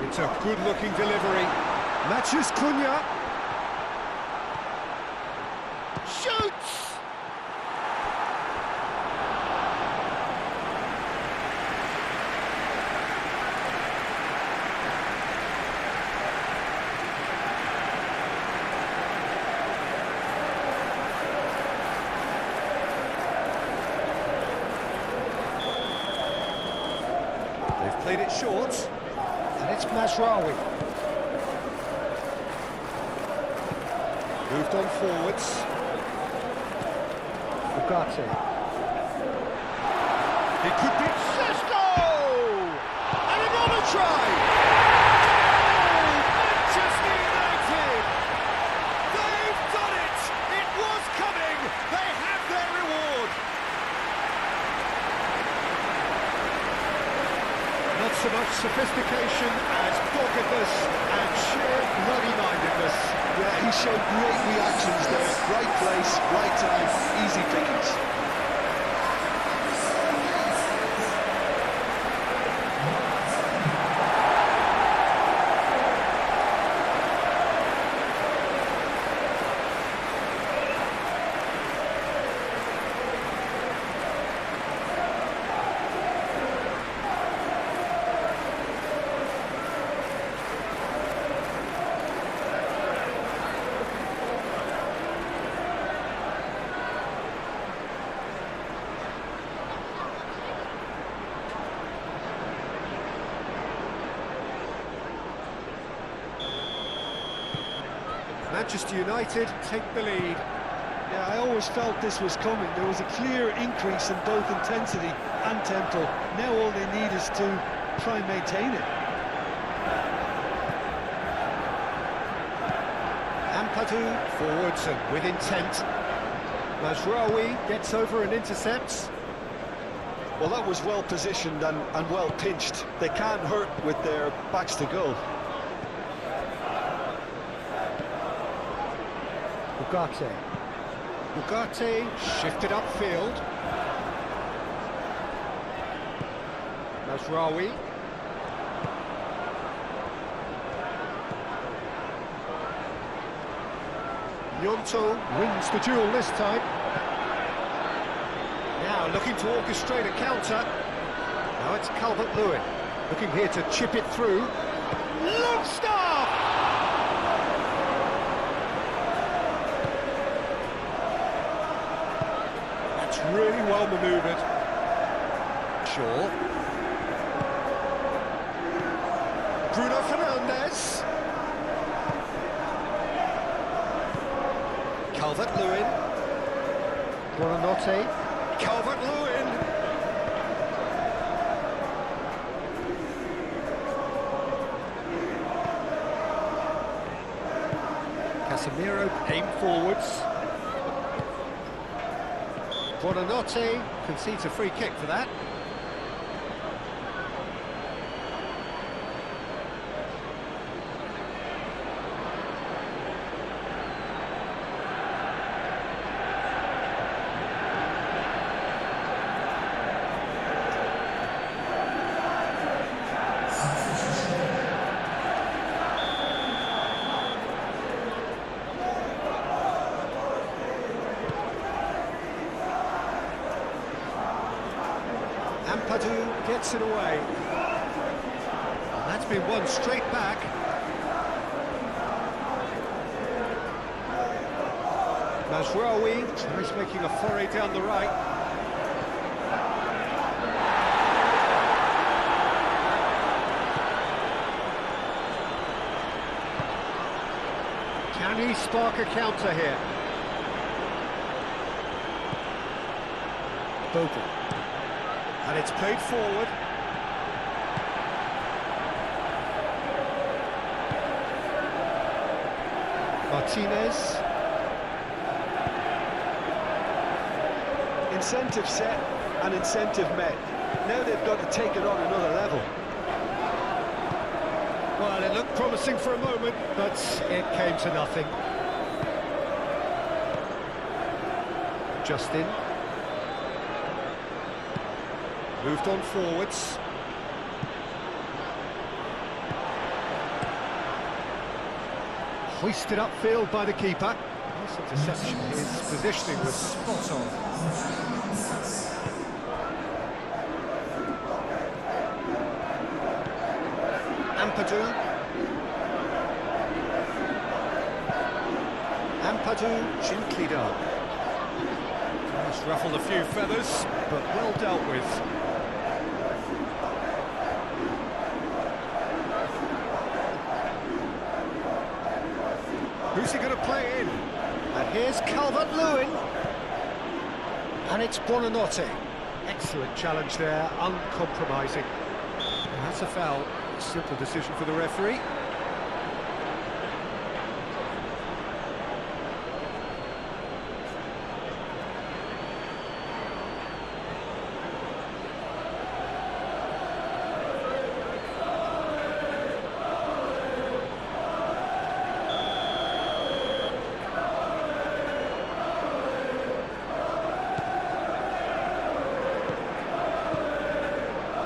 It's a good-looking delivery. Matheus Cunha. Shoots! They've played it short, and it's Mazraoui. Moved on forwards. Ugarte. It could be Sesto! And another try! Oh, Manchester United! They've done it! It was coming! They have their reward! Not so much sophistication as doggedness and sheer bloody-mindedness. Yeah, he showed great reactions there. Right place, right time, easy pickings. Manchester United take the lead. Yeah, I always felt this was coming. There was a clear increase in both intensity and tempo. Now all they need is to try and maintain it. Ampadu forwards and with intent. Mazraoui gets over and intercepts. Well, that was well positioned and well pinched. They can't hurt with their backs to goal. Ugarte. Ugarte shifted upfield. Mazraoui. Gnonto wins the duel this time. Now looking to orchestrate a counter. Now it's Calvert-Lewin looking here to chip it through. Longstaff! That's really well manoeuvred. Shaw. Bruno Fernandes. Calvert-Lewin. Buonanotte. Calvert-Lewin. Casemiro aim forwards. Buonanotte concedes a free kick for that. gets it away. And that's been won straight back. Mazraoui tries making a foray down the right. Can he spark a counter here? Bogle. And it's played forward. Martinez. Incentive set and incentive met. Now they've got to take it on another level. Well, it looked promising for a moment, but it came to nothing. Justin. Moved on forwards. Hoisted upfield by the keeper. Nice interception. His positioning was spot on. Ampadu gently done. Just ruffled a few feathers, but well dealt with. Who's he going to play in? And here's Calvert-Lewin. And it's Buonanotte. Excellent challenge there, uncompromising. And that's a foul. Simple decision for the referee.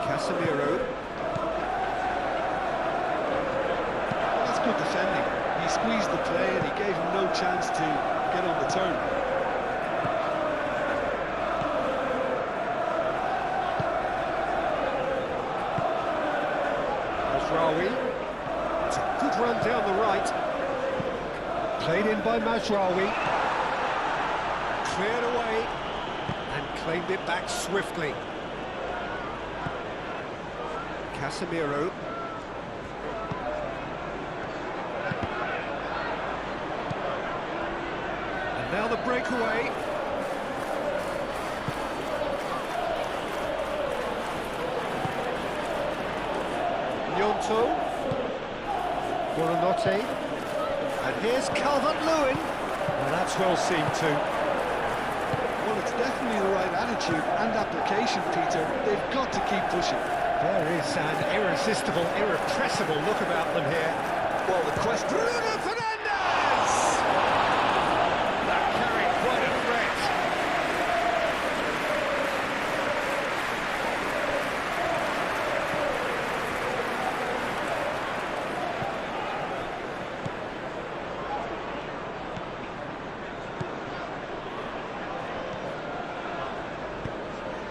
Casemiro. That's good defending. He squeezed the play and he gave him no chance to get on the turn. Mazraoui. It's a good run down the right. Played in by Mazraoui. Cleared away and claimed it back swiftly. Casemiro. And now the breakaway. Gnonto. Buonanotte. And here's Calvert-Lewin. Well, that's well seen too. Well, it's definitely the right attitude and application, Peter. They've got to keep pushing. There is an irresistible, irrepressible look about them here. Well, the question... Bruno Fernandes! That carried quite a threat.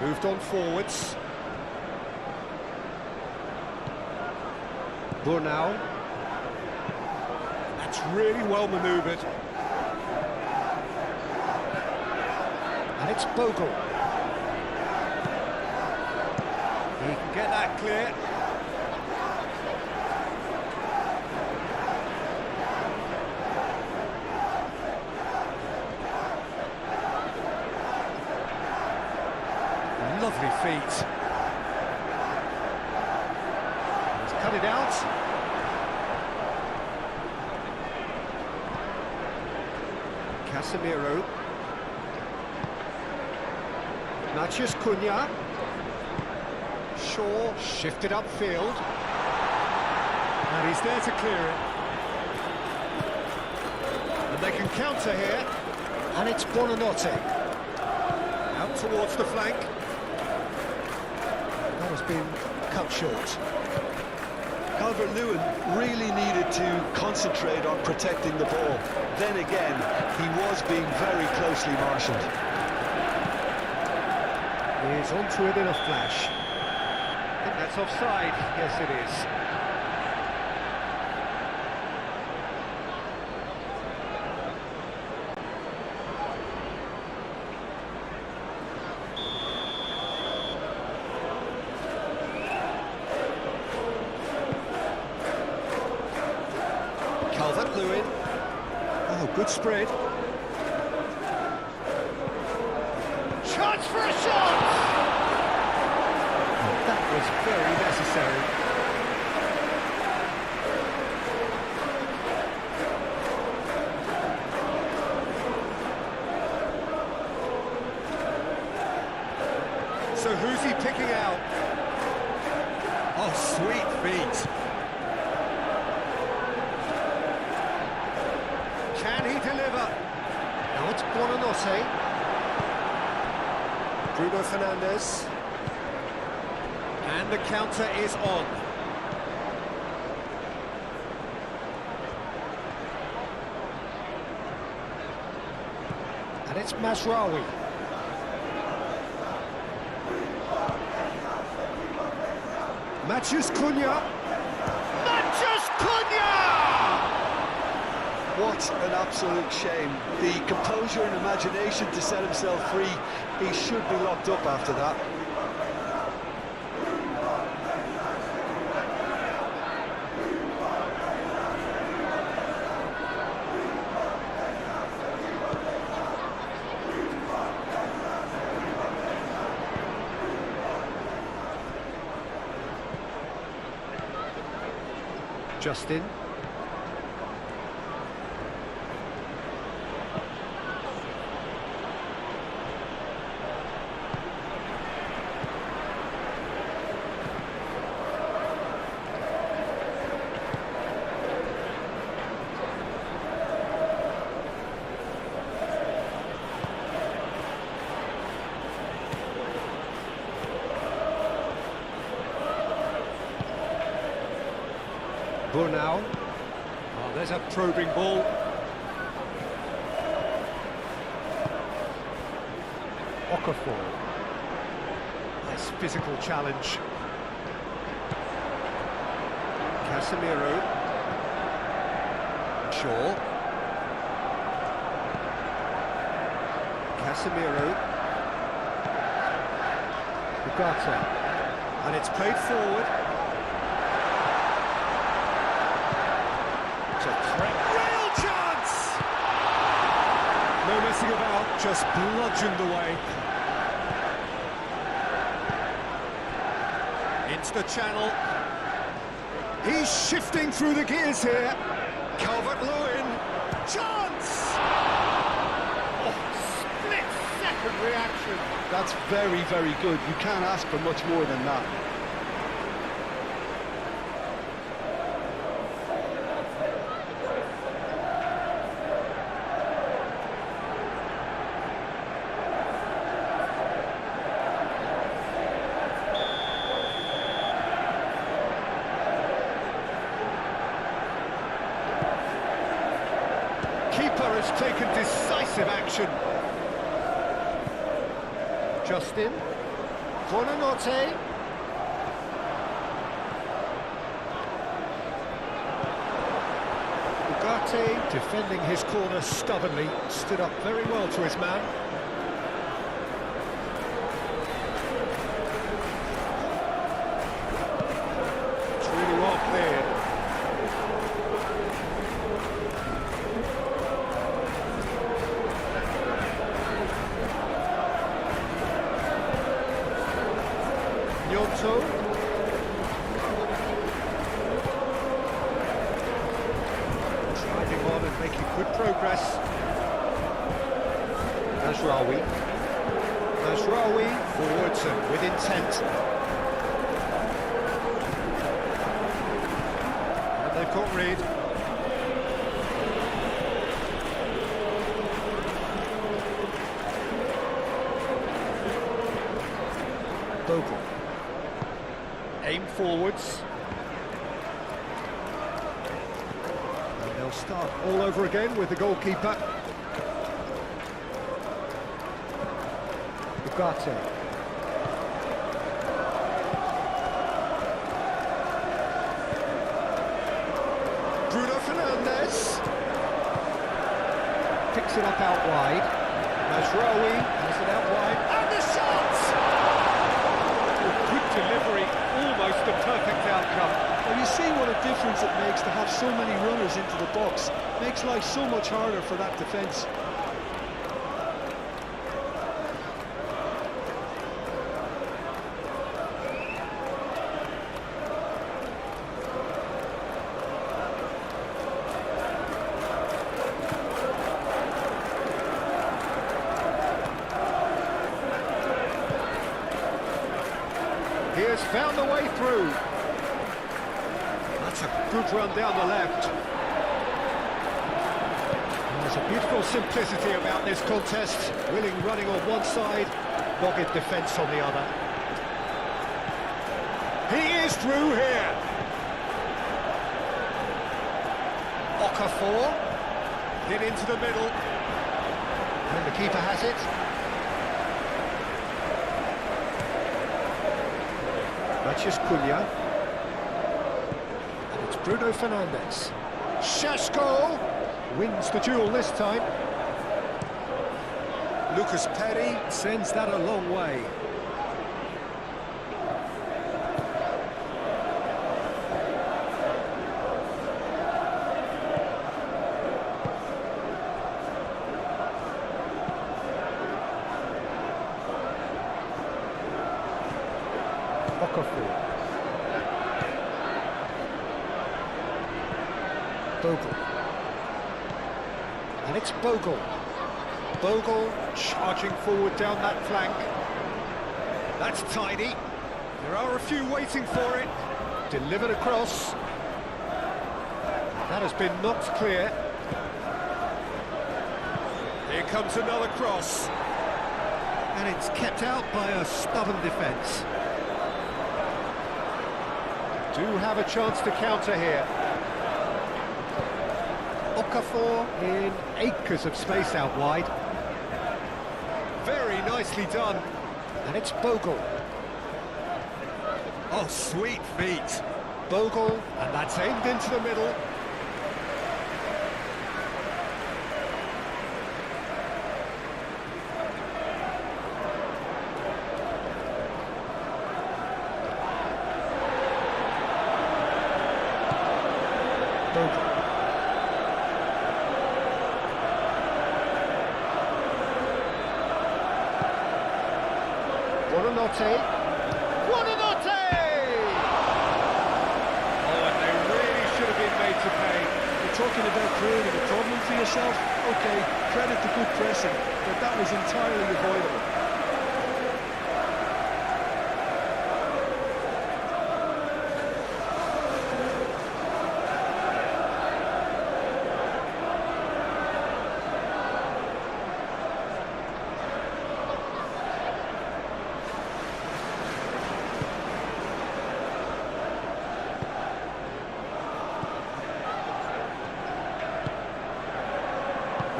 Moved on forwards. Brunau. That's really well manoeuvred. And it's Bogle. He can get that clear. Lovely feet. He's cut it out. Casemiro. Matheus Cunha. Shaw shifted upfield. And he's there to clear it. And they can counter here. And it's Buonanotte. Out towards the flank. That has been cut short. Calvert-Lewin really needed to concentrate on protecting the ball. Then again, he was being very closely marshalled. He's onto it in a flash. that's offside. Yes, it is. Calvert-Lewin. Oh, good spread. Chance for a shot! That was very necessary. So who's he picking out? Oh, sweet feet. Can he deliver? Now it's Buonanotte. Bruno Fernandes. And the counter is on. And it's Mazraoui. Mathias Cunha. Mathias Cunha! What an absolute shame. The composure and imagination to set himself free. He should be locked up after that. Justin. Burnau. Oh, there's a probing ball. Okafor. Nice physical challenge. Casemiro. Shaw. Casemiro. Ugarte. And it's played forward. Real chance! No messing about, just bludgeoned away. Into the channel. He's shifting through the gears here. Calvert-Lewin. Chance! Oh, split-second reaction. That's very, very good. You can't ask for much more than that. Keeper has taken decisive action. Justin. Buonanotte. Ugarte, defending his corner stubbornly, stood up very well to his man. It's really well cleared. Gnonto. Driving on and making good progress. Mazraoui. Mazraoui forwards and with intent. And they've got rid. Bogle. Aim forwards. And they'll start all over again with the goalkeeper. Ugarte. Leeds. Picks it up out wide. Mazraoui has it out wide. And the shot! Oh, good delivery, almost the perfect outcome. Well, you see what a difference it makes to have so many runners into the box. Makes life so much harder for that defence. He has found a way through. That's a good run down the left. There's a beautiful simplicity about this contest. Willing running on one side, dogged defence on the other. He is through here. Okafor. Hit into the middle. And the keeper has it. Cunha. And it's Bruno Fernandes. Šeško wins the duel this time. Lucas Perry sends that a long way. Bogle. And it's Bogle. Bogle charging forward down that flank. That's tidy. There are a few waiting for it. Delivered across. That has been knocked clear. Here comes another cross. And it's kept out by a stubborn defence. Do have a chance to counter here. Okafor in acres of space out wide. Very nicely done. And it's Bogle. Oh, sweet feet. Bogle, and that's aimed into the middle. Bogle. Buonanotte! Oh, and they really should have been made to pay. You're talking about creating a problem for yourself? OK, credit to good pressing, but that was entirely avoidable.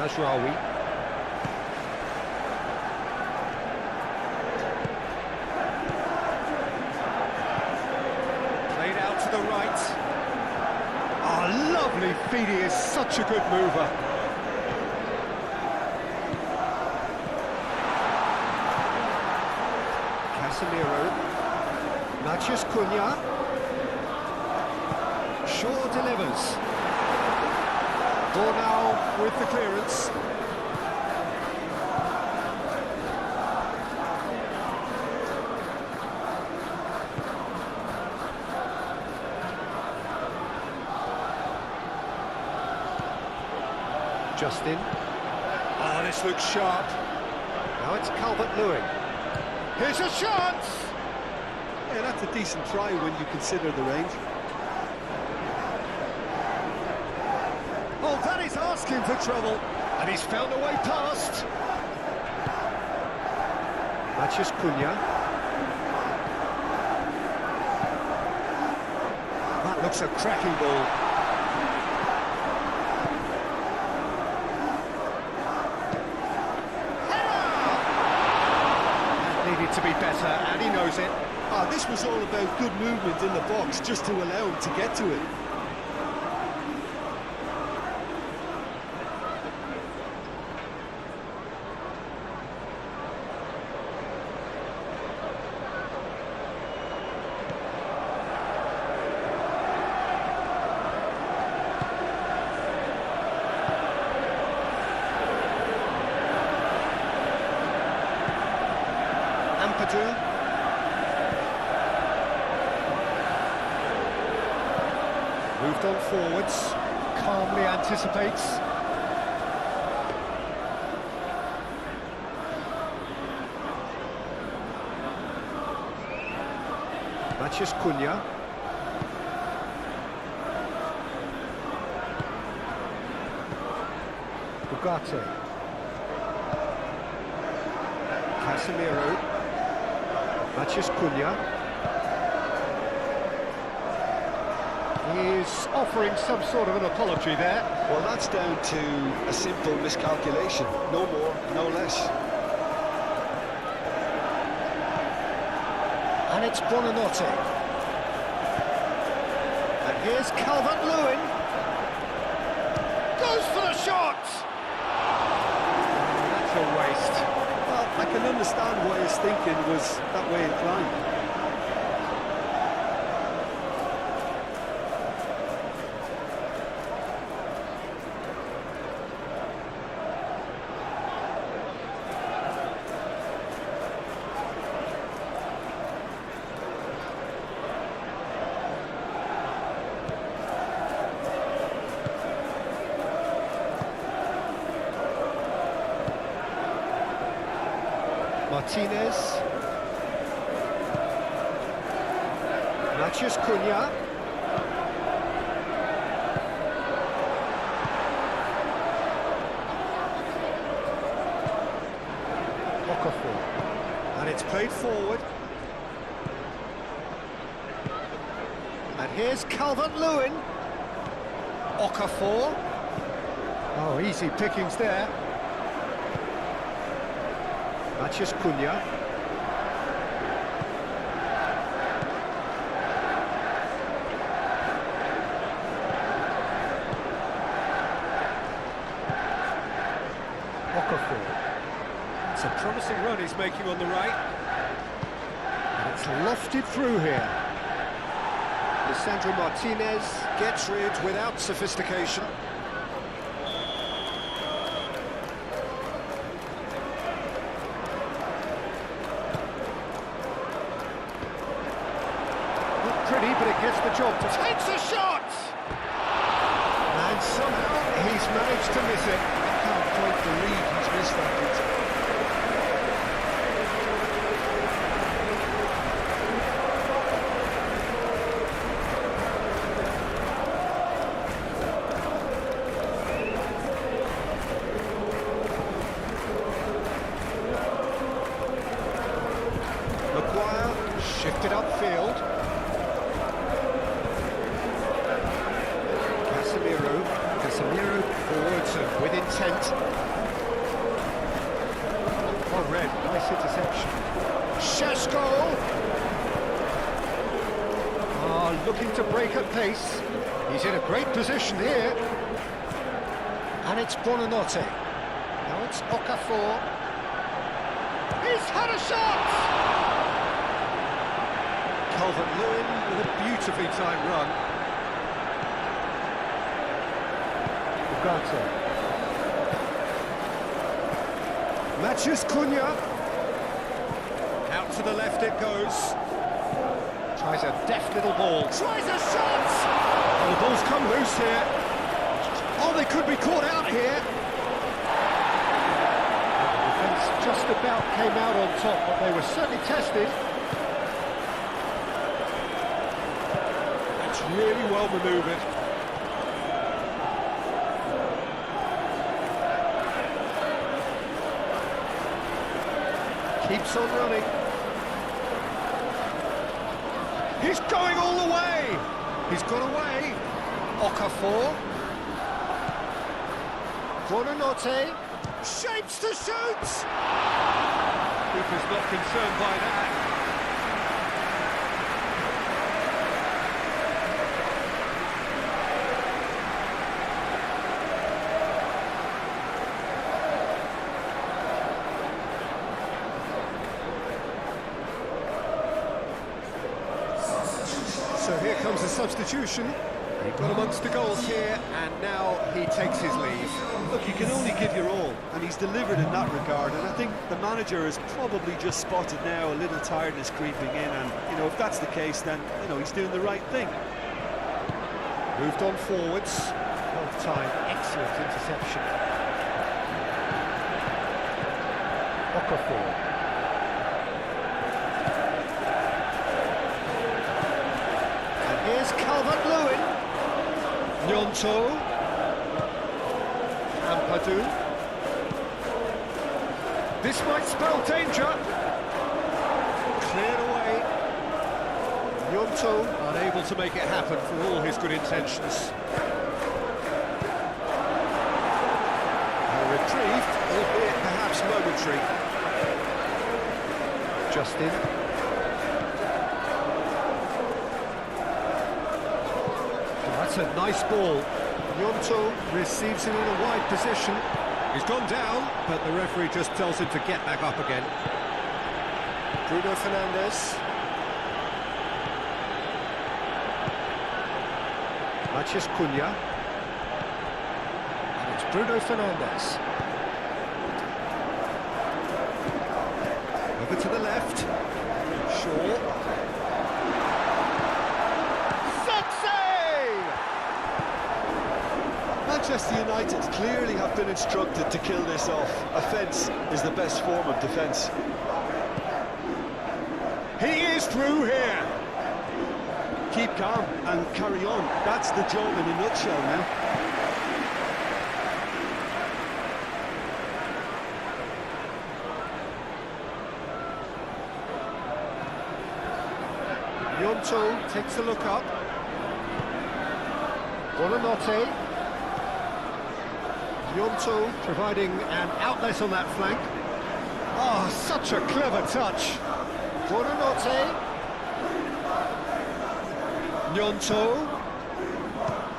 Mazraoui. Played out to the right. Oh, lovely feet, he is such a good mover. Casemiro. Matheus Cunha. Shaw delivers. Bornau with the clearance. Justin. Oh, this looks sharp. Now it's Calvert-Lewin. Here's a chance! Yeah, that's a decent try when you consider the range. Oh, that is asking for trouble. And he's found a way past. Matheus Cunha. That looks a cracking ball. That needed to be better, and he knows it. Ah, this was all about good movement in the box, just to allow him to get to it. Moved on forwards, calmly anticipates. Matches Cunha. Ugarte. Casemiro. Matches Cunha. He's offering some sort of an apology there. Well, that's down to a simple miscalculation. No more, no less. And it's Buonanotte. And here's Calvert-Lewin. Goes for the shot! That's a waste. Well, I can understand why his thinking was that way inclined. Martinez. Matches Cunha. Okafor. And it's played forward. And here's Calvert-Lewin. Okafor. Oh, easy pickings there. Matches Cunha. Okafor. It's a promising run he's making on the right. And it's lofted through here. Lisandro Martinez gets rid without sophistication. Pretty, but it gets the job. Takes a shot! And somehow he's managed to miss it. I can't quite believe he's missed that. Maguire shifted upfield. Casemiro forwards and with intent. Oh, red, nice interception. Šeško! Looking to break at pace. He's in a great position here. And it's Buonanotte. Now it's Okafor. He's had a shot! Calvert-Lewin with a beautifully timed run. Ugarte. Matches Cunha. Out to the left it goes. Tries a deft little ball. Tries a shot! Oh, the ball's come loose here. Oh, they could be caught out here. The defence just about came out on top, but they were certainly tested. It's really well manoeuvred. Keeps on running. He's going all the way. He's got away. Okafor. Buonanotte. Shapes to shoot. Keeper's not concerned by that. So here comes the substitution. He got amongst the goals here, and now he takes his leave. Look, you can only give your all, and he's delivered in that regard, and I think the manager has probably just spotted now a little tiredness creeping in, and, you know, if that's the case, then, you know, he's doing the right thing. Moved on forwards. Well timed, excellent interception. Okafor. And here's Calvert-Lewin. Gnonto. Ampadu. This might spell danger. Cleared away. Gnonto unable to make it happen for all his good intentions. Retrieved, albeit perhaps momentary. Justin. Oh, that's a nice ball. Gnonto receives it in a wide position. He's gone down, but the referee just tells him to get back up again. Bruno Fernandes. Matheus Cunha. And it's Bruno Fernandes. Over to the left. Shaw. Manchester United clearly have been instructed to kill this off. Offence is the best form of defence. He is through here. Keep calm and carry on. That's the job in a nutshell now. Gnonto takes a look up. Buonanotte. Gnonto providing an outlet on that flank. Oh, such a clever touch. Buonanotte. Gnonto.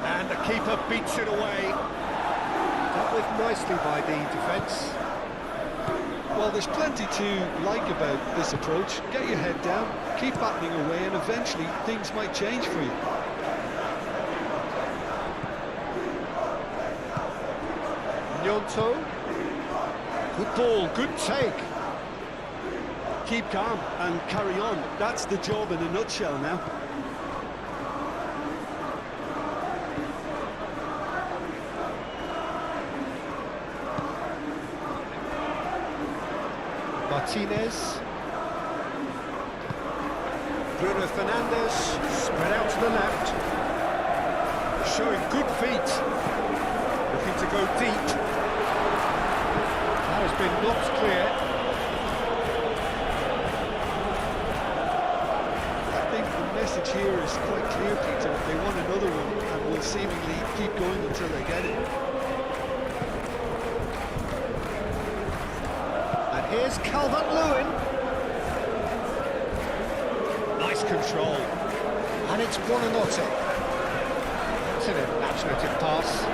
And the keeper beats it away. Dealt with nicely by the defence. Well, there's plenty to like about this approach. Get your head down, keep battling away, and eventually things might change for you. Gnonto. Good ball, good take. Keep calm and carry on. That's the job in a nutshell now. Martinez. Bruno Fernandes, spread out to the left. Showing good feet. Looking to go deep. That has been knocked clear. I think the message here is quite clear, Peter. They want another one and will seemingly keep going until they get it. And here's Calvert-Lewin. Nice control. And it's Buonanotte. That's an imaginative pass.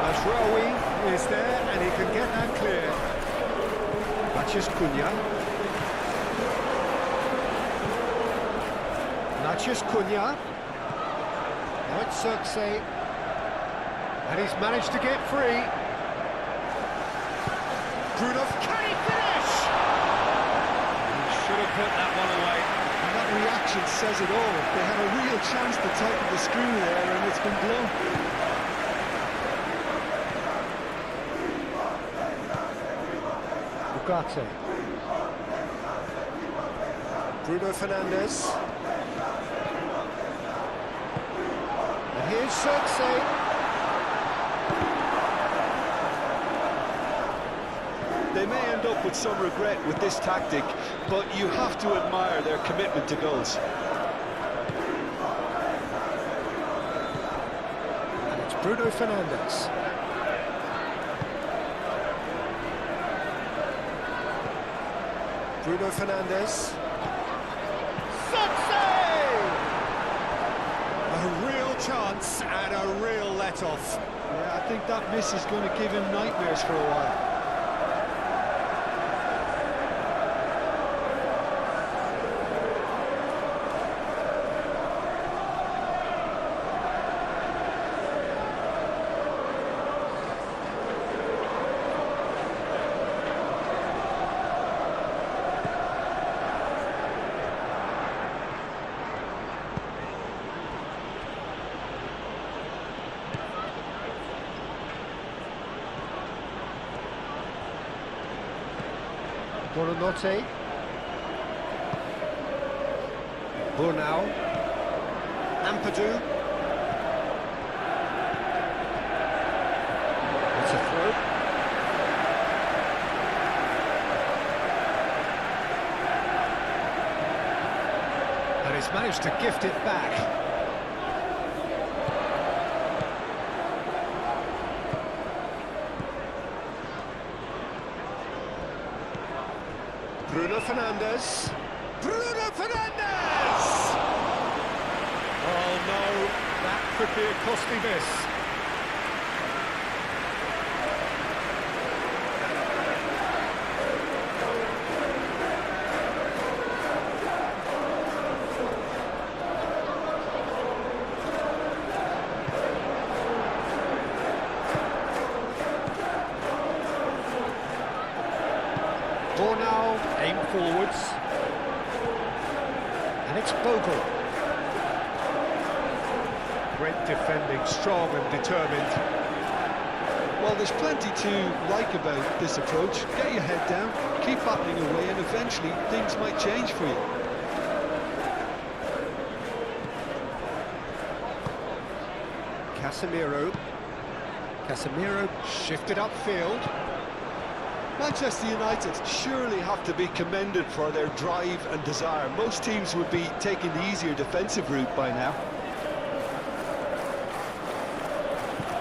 Ashraoui is there and he can get that clear. Matheus Cunha. Matheus Cunha. Now it's Circe. And he's managed to get free. Bruno, can he finish? He should have put that one away. And that reaction says it all. They had a real chance to tighten the screw there, and it's been blown. Ugarte. Bruno Fernandes. And here's Circe. They may end up with some regret with this tactic, but you have to admire their commitment to goals. And it's Bruno Fernandes. Bruno Fernandes. A real chance and a real let-off. Yeah, I think that miss is going to give him nightmares for a while. Buonanotte. Burnau. Ampadu. It's a throw. And he's managed to gift it back. Bruno Fernandes. Bruno Fernandes! Oh no, that could be a costly miss. Bornau, aim forwards. And it's Bogle. Great defending, strong and determined. Well, there's plenty to like about this approach. Get your head down, keep battling away, and eventually things might change for you. Casemiro. Casemiro shifted upfield. Manchester United surely have to be commended for their drive and desire. Most teams would be taking the easier defensive route by now.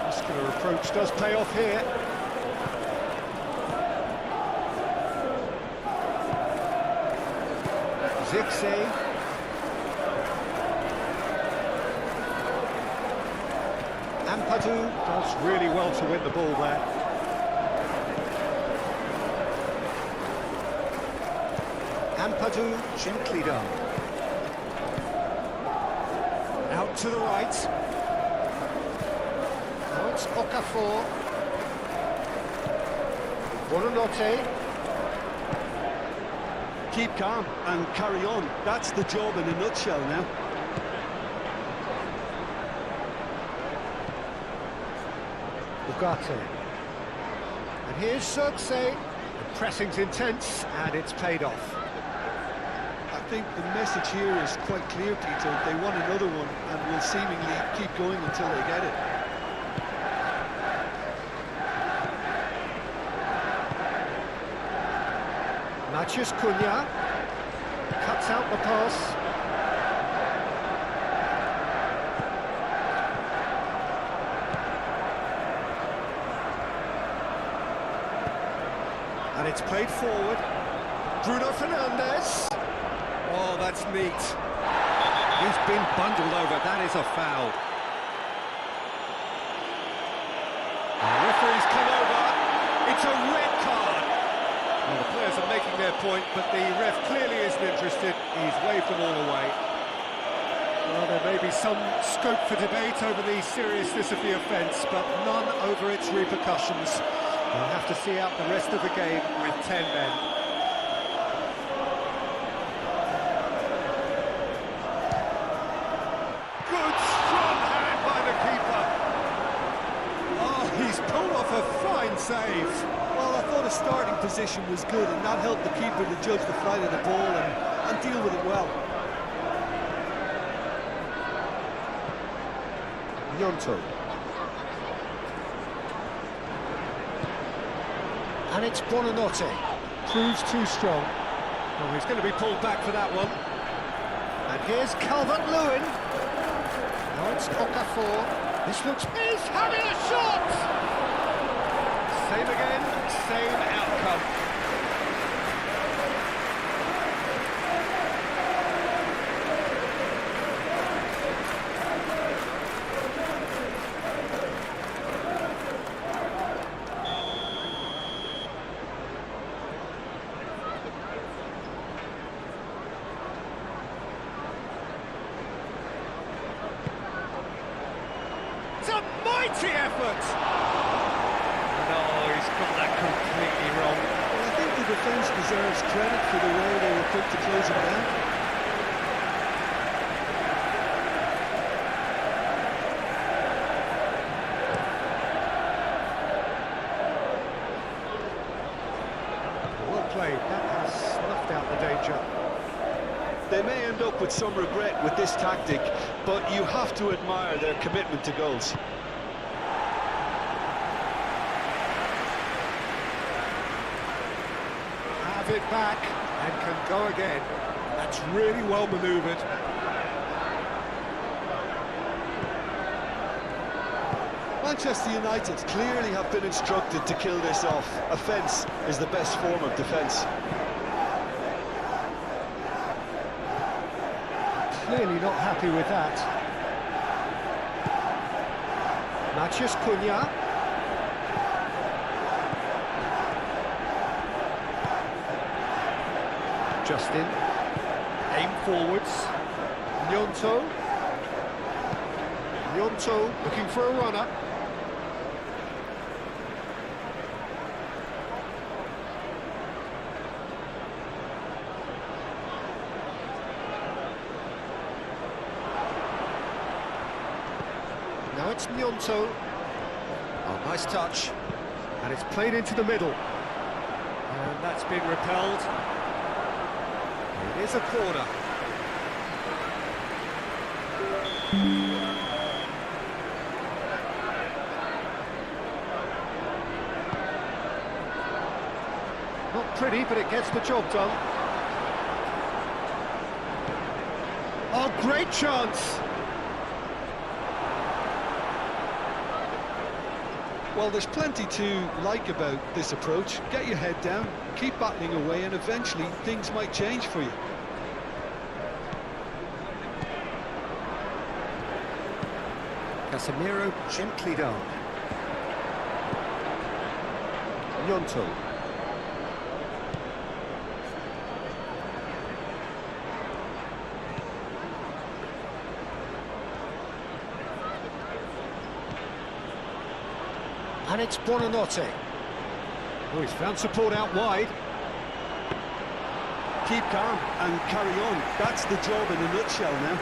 Muscular approach does pay off here. Zirkzee. Ampadu does really well to win the ball there. Ampadu, gently done. Out to the right. Now it's Okafor. Buonanotte. Keep calm and carry on. That's the job in a nutshell now. Ugarte. And here's Zirkzee. The pressing's intense and it's paid off. I think the message here is quite clear, Peter. They want another one and will seemingly keep going until they get it. Matheus Cunha cuts out the pass. And it's played forward. Bruno Fernandes. Oh, that's neat. He's been bundled over. That is a foul. The referee's come over. It's a red card. Well, the players are making their point, but the ref clearly isn't interested. He's waved them all away. Well, there may be some scope for debate over the seriousness of the offence, but none over its repercussions. We'll have to see out the rest of the game with 10 men. Good strong hand by the keeper. Oh, he's pulled off a fine save. Well, I thought his starting position was good, and that helped the keeper to judge the flight of the ball and deal with it well. Gnonto. And it's Buonanotte. Proves too strong. Well, he's going to be pulled back for that one. And here's Calvert-Lewin. Now it's Okafor. This looks... He's having a shot! Same again, same outcome. It's a mighty effort! No, he's got that completely wrong. Well, I think the defence deserves credit for the way they were quick to close it down. Well played, that has with some regret with this tactic, but you have to admire their commitment to goals. Have it back and can go again. That's really well manoeuvred. Manchester United clearly have been instructed to kill this off. Offence is the best form of defence. Clearly not happy with that. Matheus Cunha. Justin. Aim forwards. Gnonto. Gnonto looking for a runner. Now it's Gnonto. Oh, nice touch. And it's played into the middle. And that's been repelled. It is a corner. Not pretty, but it gets the job done. Oh, great chance! Well, there's plenty to like about this approach. Get your head down, keep battling away, and eventually things might change for you. Casemiro gently down. Gnonto. And it's Buonanotte. Oh, he's found support out wide. Keep calm and carry on. That's the job in a nutshell now.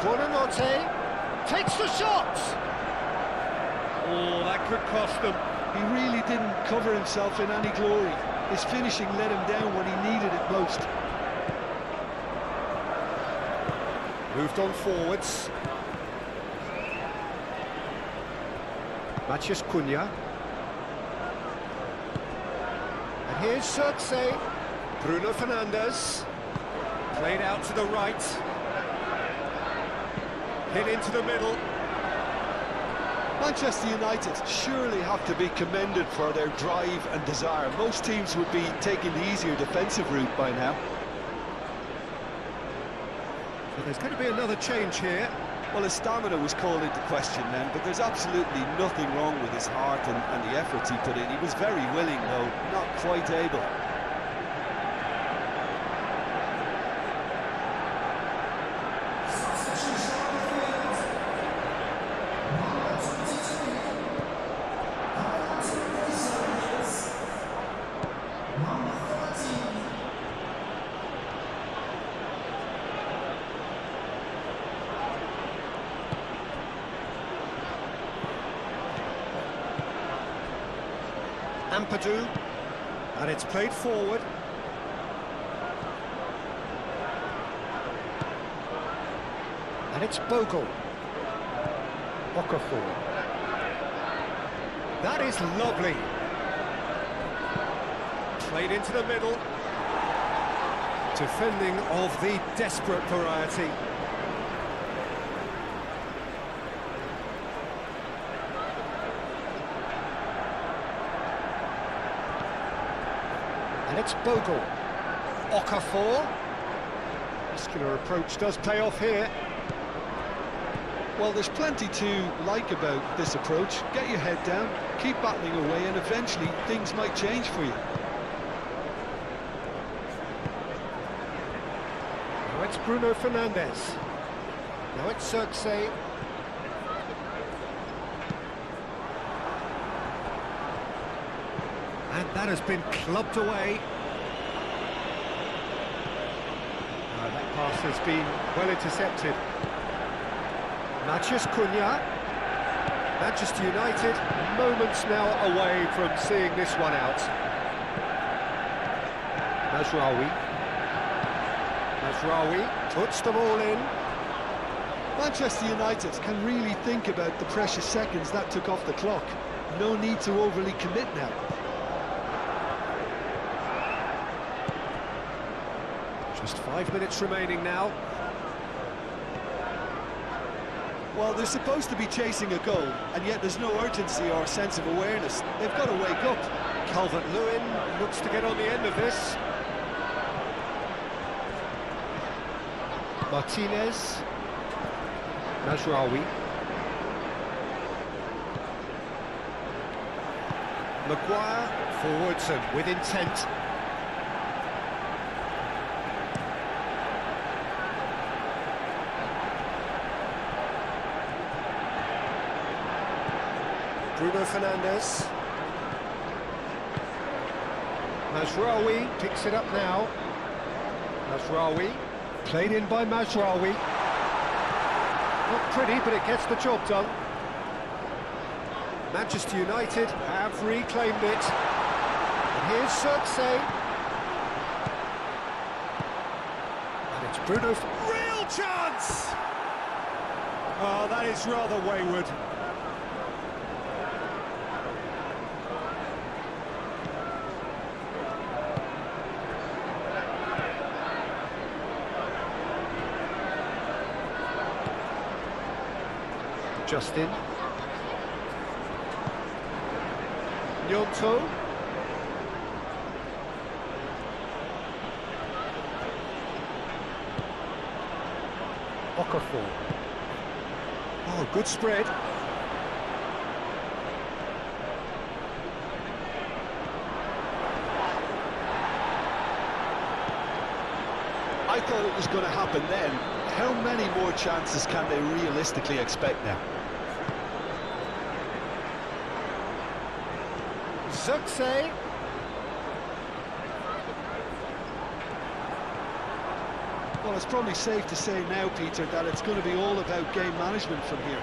Buonanotte takes the shot. Oh, that could cost them. He really didn't cover himself in any glory. His finishing let him down when he needed it most. Moved on forwards. Matheus Cunha. And here's Xerxes. Bruno Fernandes. Played out to the right. Hit into the middle. Manchester United surely have to be commended for their drive and desire. Most teams would be taking the easier defensive route by now. So there's going to be another change here. Well, his stamina was called into question then, but there's absolutely nothing wrong with his heart and the efforts he put in. He was very willing, though, not quite able. Ampadu, and it's played forward. And it's Bogle. Okafor. That is lovely. Played into the middle. Defending of the desperate variety. And it's Bogle. Okafor. Muscular approach does pay off here. Well, there's plenty to like about this approach. Get your head down, keep battling away, and eventually things might change for you. Now it's Bruno Fernandes. Now it's Xerxes. And that has been clubbed away. That pass has been well intercepted. Matheus Cunha. Manchester United, moments now away from seeing this one out. Mazraoui puts the ball in. Manchester United can really think about the precious seconds that took off the clock. No need to overly commit now. Just 5 minutes remaining now. Well, they're supposed to be chasing a goal, and yet there's no urgency or sense of awareness. They've got to wake up. Calvert-Lewin looks to get on the end of this. Martinez. Mazraoui. Maguire forwards and with intent. Bruno Fernandes. Mazraoui picks it up now. Mazraoui, played in by Mazraoui. Not pretty, but it gets the job done. Manchester United have reclaimed it. And here's Zirkzee. And it's Bruno. Real chance! Oh, that is rather wayward. Justin. Gnonto. Okafor. Oh, good spread. I thought it was going to happen then. How many more chances can they realistically expect now? Zirkzee. Well, it's probably safe to say now, Peter, that it's going to be all about game management from here.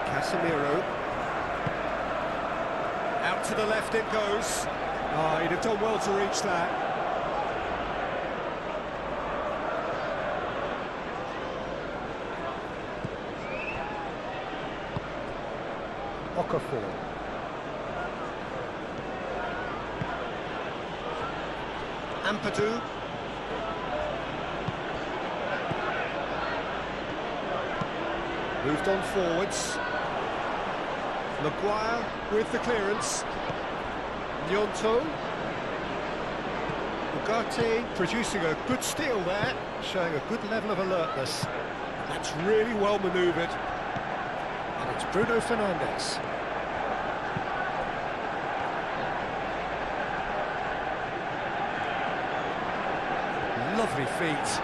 Casemiro. Out to the left it goes. Oh, he'd have done well to reach that. Okafor. Ampadu. Moved on forwards. Maguire with the clearance. Gnonto. Ugarte producing a good steal there, showing a good level of alertness. That's really well manoeuvred. And it's Bruno Fernandes. Lovely feet.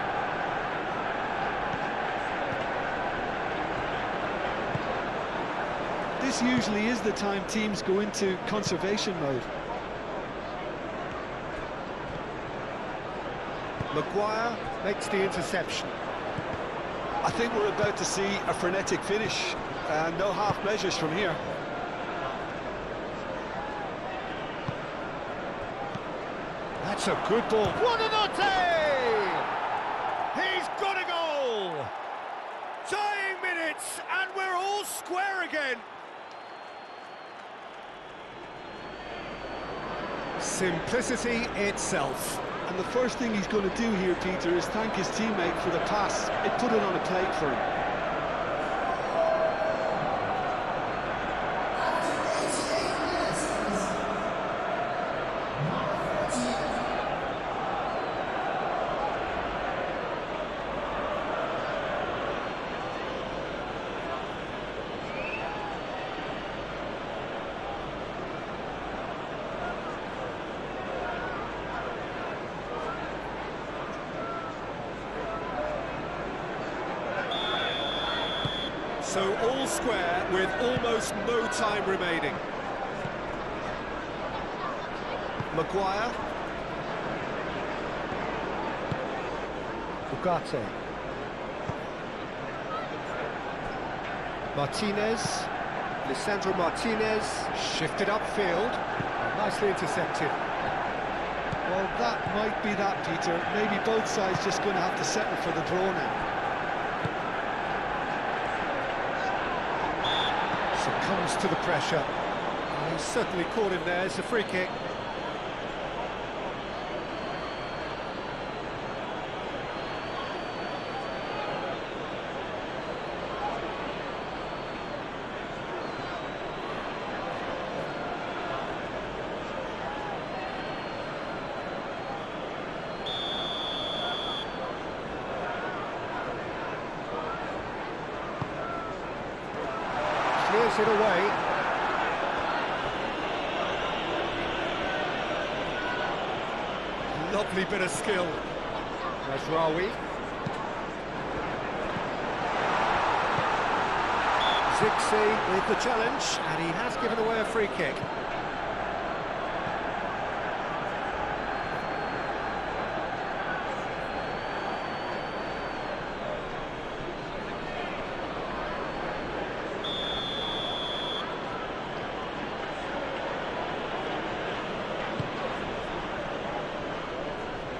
This usually is the time teams go into conservation mode. Maguire makes the interception. I think we're about to see a frenetic finish, and no half measures from here. That's a good ball. Buonanotte! He's got a goal! Dying minutes, and we're all square again. Simplicity itself. And the first thing he's going to do here, Peter, is thank his teammate for the pass. It put it on a plate for him. So all square with almost no time remaining. Maguire. Ugarte. Martinez. Lisandro Martinez. Shifted upfield. Nicely intercepted. Well, that might be that, Peter. Maybe both sides just going to have to settle for the draw now. Succumbs to the pressure. He's certainly caught him there. It's a free kick. Clears it away. Lovely bit of skill. Mazraoui. Zixi with the challenge, and he has given away a free kick.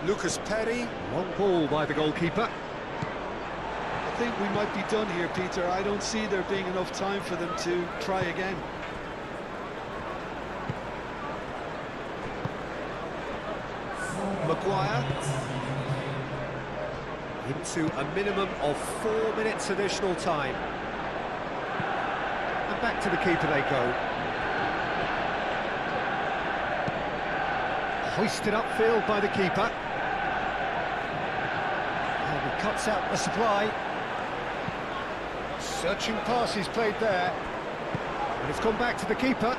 Lucas Perry, long ball by the goalkeeper. I think we might be done here, Peter. I don't see there being enough time for them to try again. Maguire. Into a minimum of 4 minutes additional time. And back to the keeper they go. Hoisted upfield by the keeper. And he cuts out the supply. Searching pass he's played there. And it's gone back to the keeper.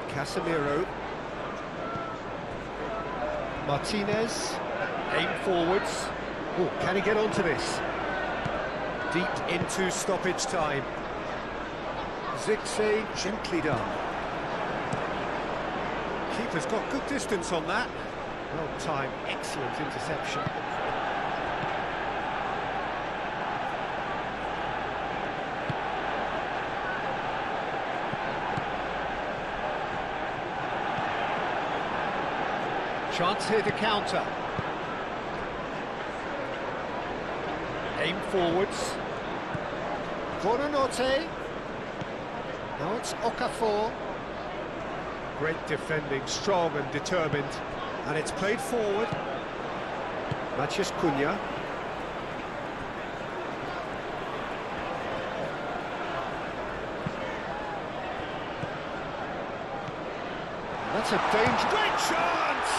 Casemiro. Martinez. Aim forwards. Oh, can he get onto this? Deep into stoppage time. Zixi, gently done. Keeper's got good distance on that. Well timed, excellent interception. Chance here to counter. Aim forwards. Buonanotte. Now it's Okafor. Great defending, strong and determined. And it's played forward. Matheus Cunha. That's a dangerous... Great chance!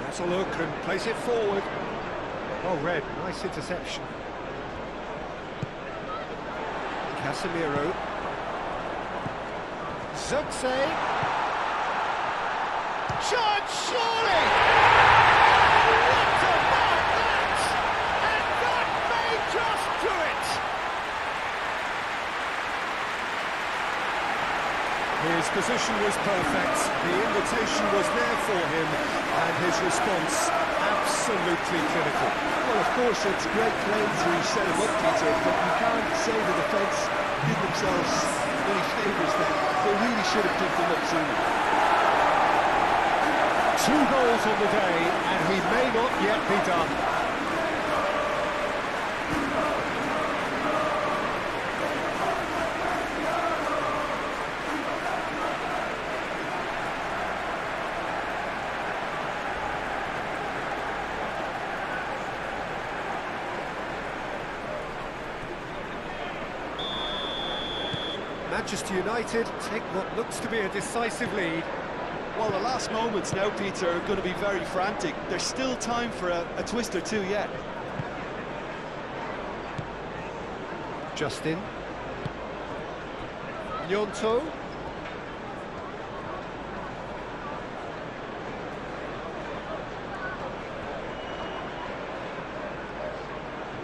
That's a look and plays it forward. Well read, nice interception. Casemiro. Zugse. Shot, surely! What about that? And that may just do it! His position was perfect, the invitation was there for him, and his response absolutely clinical. Well, of course, it's great play to set him up, Peter, but you can't say the defence did themselves any favours there. They really should have picked him up sooner. 2 goals on the day, and he may not yet be done. Manchester United take what looks to be a decisive lead. Well, the last moments now, Peter, are going to be very frantic. There's still time for a twist or two yet. Justin. Gnonto.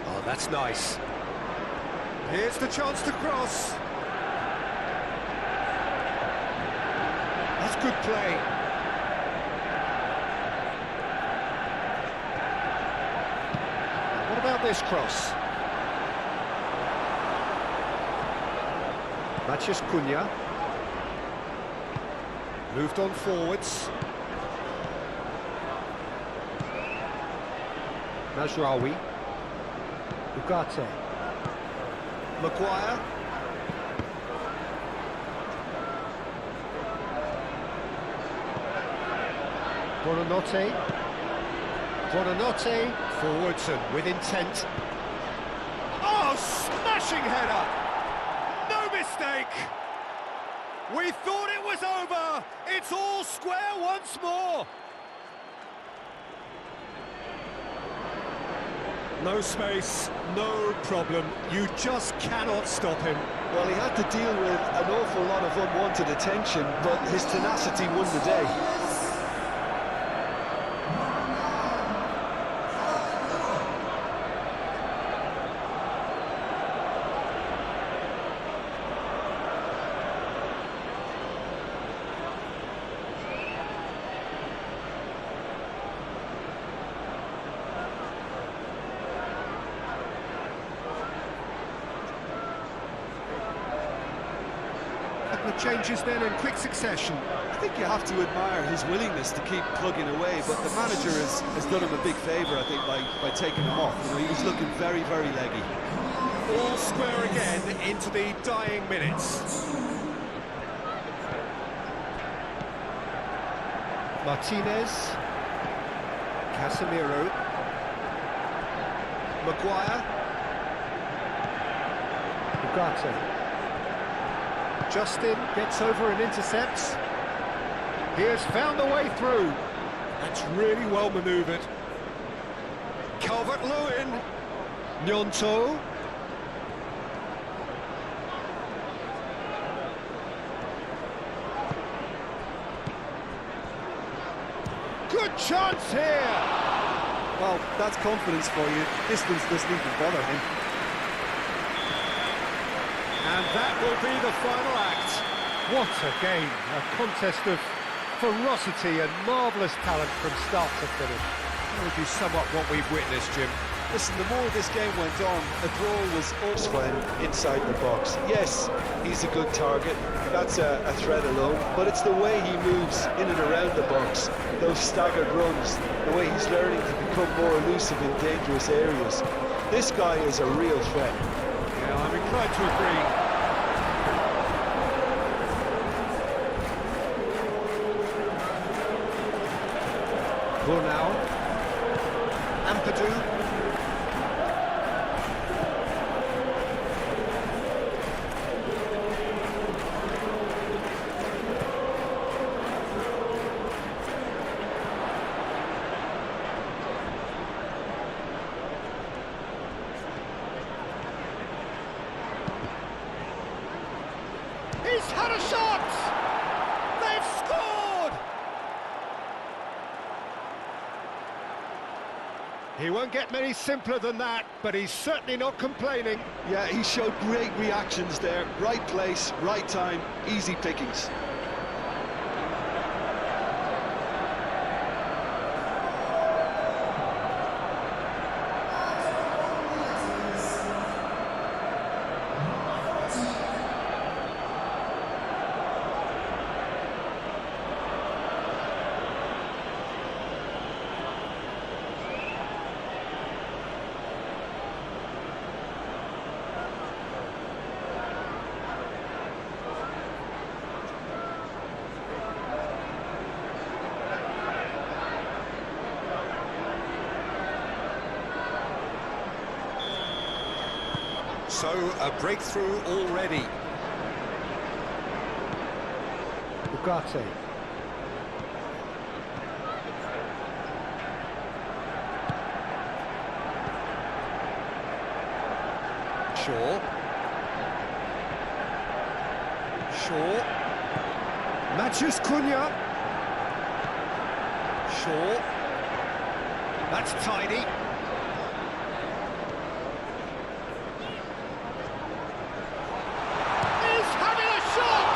Oh, that's nice. Here's the chance to cross. That's good play. What about this cross? Mathias Cunha. Moved on forwards. Mazraoui. Ugarte. Maguire. Buonanotte. Buonanotte. Forwards and with intent. Oh, smashing header! No mistake! We thought it was over! It's all square once more! No space, no problem. You just cannot stop him. Well, he had to deal with an awful lot of unwanted attention, but his tenacity won the day. Changes then in quick succession. I think you have to admire his willingness to keep plugging away, but the manager has done him a big favour, I think, by taking him off. You know, he was looking very, very leggy. All square again into the dying minutes. Martinez. Casemiro. Maguire. Ugarte. Justin gets over and intercepts. He has found the way through. That's really well manoeuvred. Calvert-Lewin. Gnonto. Good chance here. Well, that's confidence for you. Distance doesn't even bother him. And that will be the final act. What a game, a contest of ferocity and marvellous talent from start to finish. How would you sum up what we've witnessed, Jim? Listen, the more this game went on, a draw was also When inside the box. Yes, he's a good target. That's a threat alone. But it's the way he moves in and around the box. Those staggered runs. The way he's learning to become more elusive in dangerous areas. This guy is a real threat. Yeah, I'm inclined to agree. Now, Ampadu. He's had a shot! They've scored! He won't get many simpler than that, but he's certainly not complaining. Yeah, he showed great reactions there. Right place, right time, easy pickings. So, a breakthrough already. Ugarte. Shaw. Matthews Cunha. Shaw. That's tidy. He's having a shot!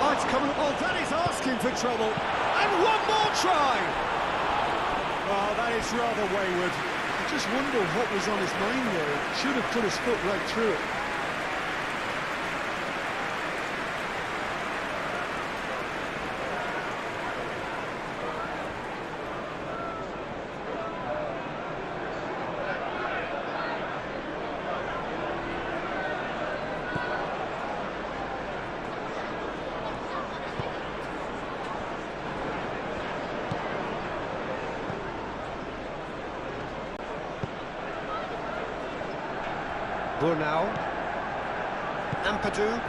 Oh, it's coming. Oh, that is asking for trouble. And one more try! Oh, that is rather wayward. I just wonder what was on his mind there. Should have put his foot right through it. Bornau. Ampadu.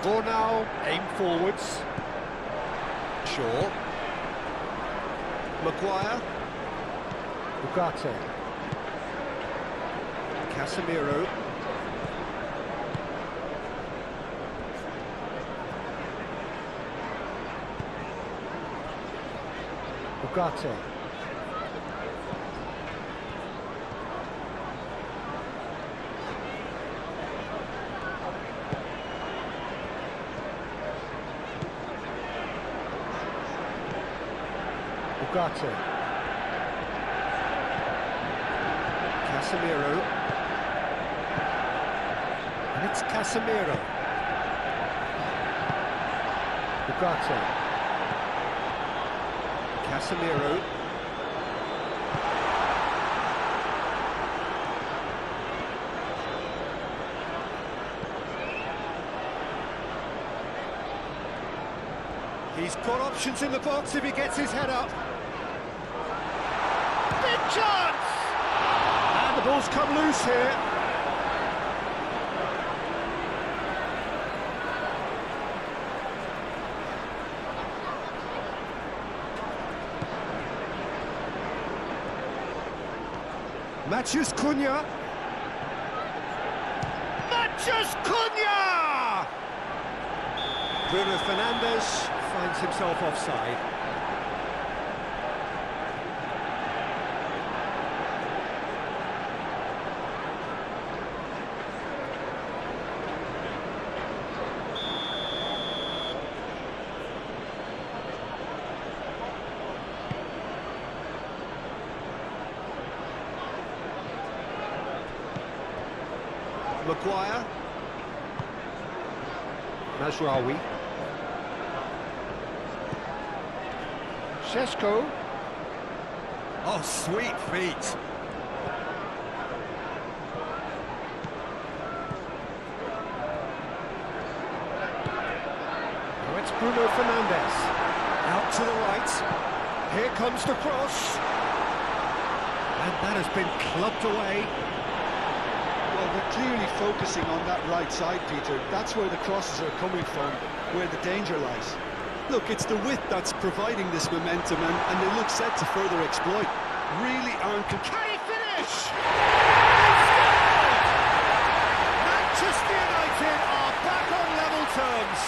Bornau, aim forwards. Shaw. Maguire. Ugarte. Casemiro. Ugarte. Ugarte. Casemiro. And it's Casemiro. Ugarte. Casemiro. He's got options in the box if he gets his head up. Big chance! And the ball's come loose here. Matthews Cunha. Matthews Cunha! Bruno Fernandes finds himself offside. Maguire. Mazraoui. Šeško. Oh, sweet feet. Now it's Bruno Fernandes. Out to the right. Here comes the cross. And that has been clubbed away. Well, they're clearly focusing on that right side, Peter. That's where the crosses are coming from, where the danger lies. Look, it's the width that's providing this momentum, and they look set to further exploit. Really aren't... Can he finish? Manchester United are back on level terms.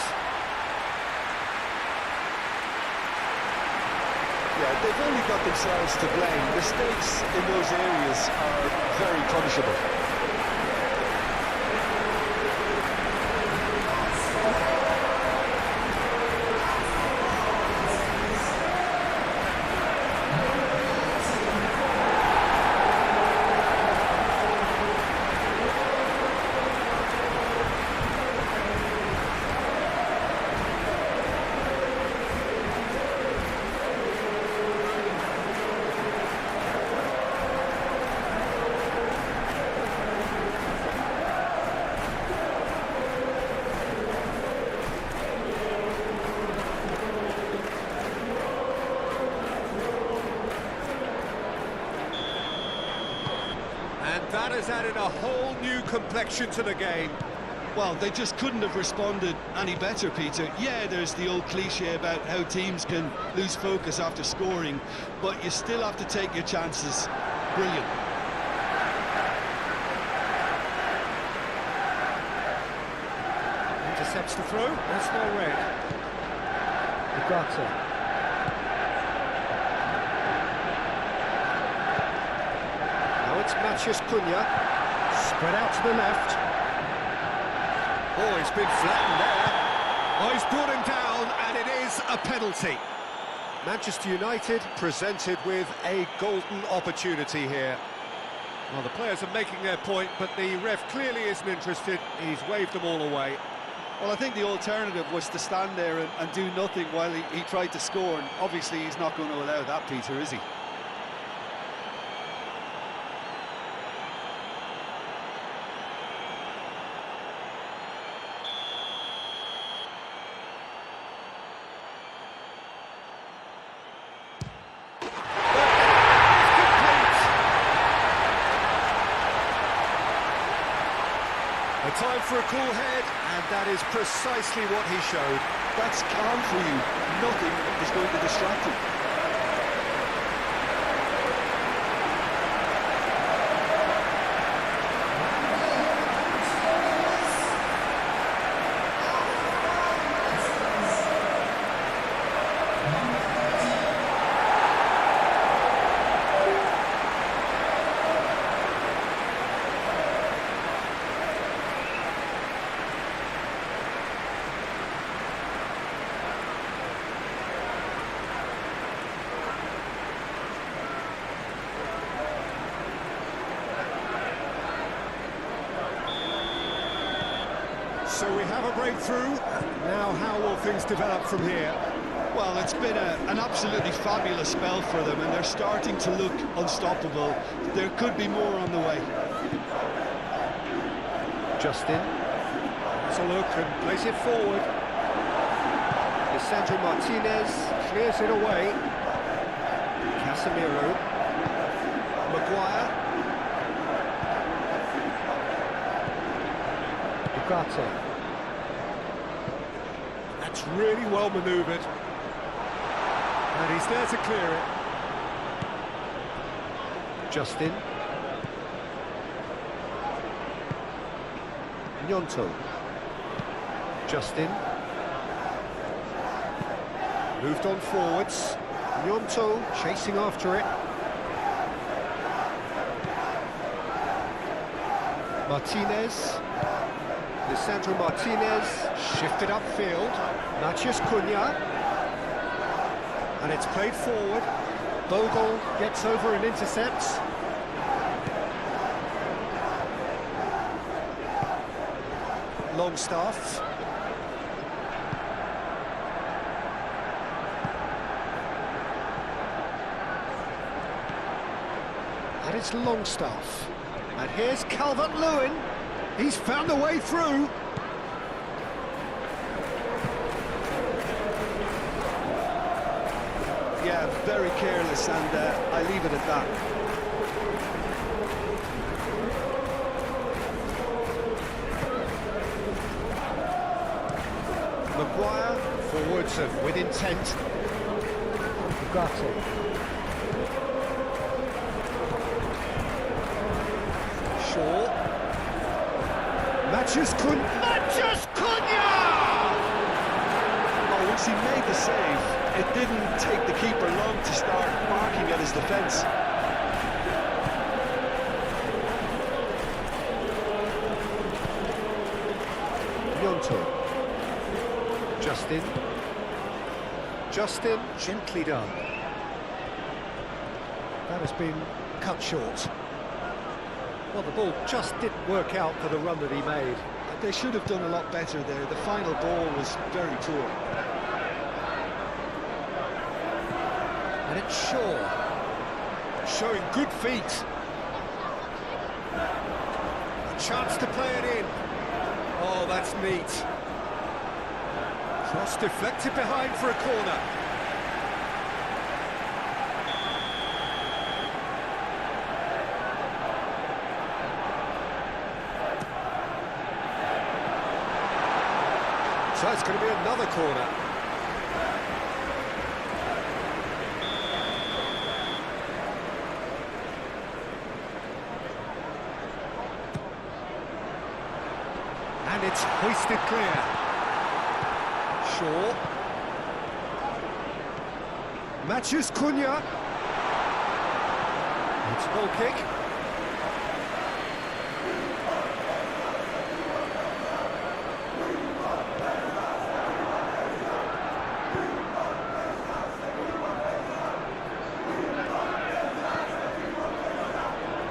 Yeah, they've only got themselves to blame. Mistakes in those areas are very punishable. And that has added a whole new complexion to the game. Well, they just couldn't have responded any better, Peter. Yeah, there's the old cliche about how teams can lose focus after scoring, but you still have to take your chances. Brilliant. Intercepts the throw, that's no red. Ugarte. Now it's Matheus Cunha, spread out to the left. Oh, he's been flattened there. Oh, he's brought him down, and it is a penalty. Manchester United presented with a golden opportunity here. Well, the players are making their point, but the ref clearly isn't interested. He's waved them all away. Well, I think the alternative was to stand there and do nothing while he tried to score, and obviously he's not going to allow that, Peter, is he? A time for a cool head, and that is precisely what he showed. That's calm for you. Nothing is going to distract him. So we have a breakthrough. Now how will things develop from here? Well, it's been an absolutely fabulous spell for them, and they're starting to look unstoppable. There could be more on the way. Justin has a look and plays it forward. Lisandro Martinez clears it away. Casemiro. Maguire. Ugarte. That's really well manoeuvred. And he's there to clear it. Justin. Gnonto. Justin. Moved on forwards. Gnonto chasing after it. Martinez. Lisandro Martinez shifted upfield. Matheus Cunha. And it's played forward. Bogle gets over and intercepts. Longstaff. And it's Longstaff. And here's Calvert-Lewin. He's found a way through. Yeah, very careless, and I leave it at that. Maguire, forwards and with intent. Ugarte. Shaw. Matheus Cunha! Matheus Cunha! Oh, once he made the save, it didn't take the keeper long to start marking at his defence. Gnonto. Justin. Justin, gently done. That has been cut short. Well, the ball just didn't work out for the run that he made. They should have done a lot better there. The final ball was very poor. And it's Shaw. Showing good feet. A chance to play it in. Oh, that's neat. Cross deflected behind for a corner. So it's going to be another corner. And it's hoisted clear. Shaw. Matthews Cunha. It's a goal kick.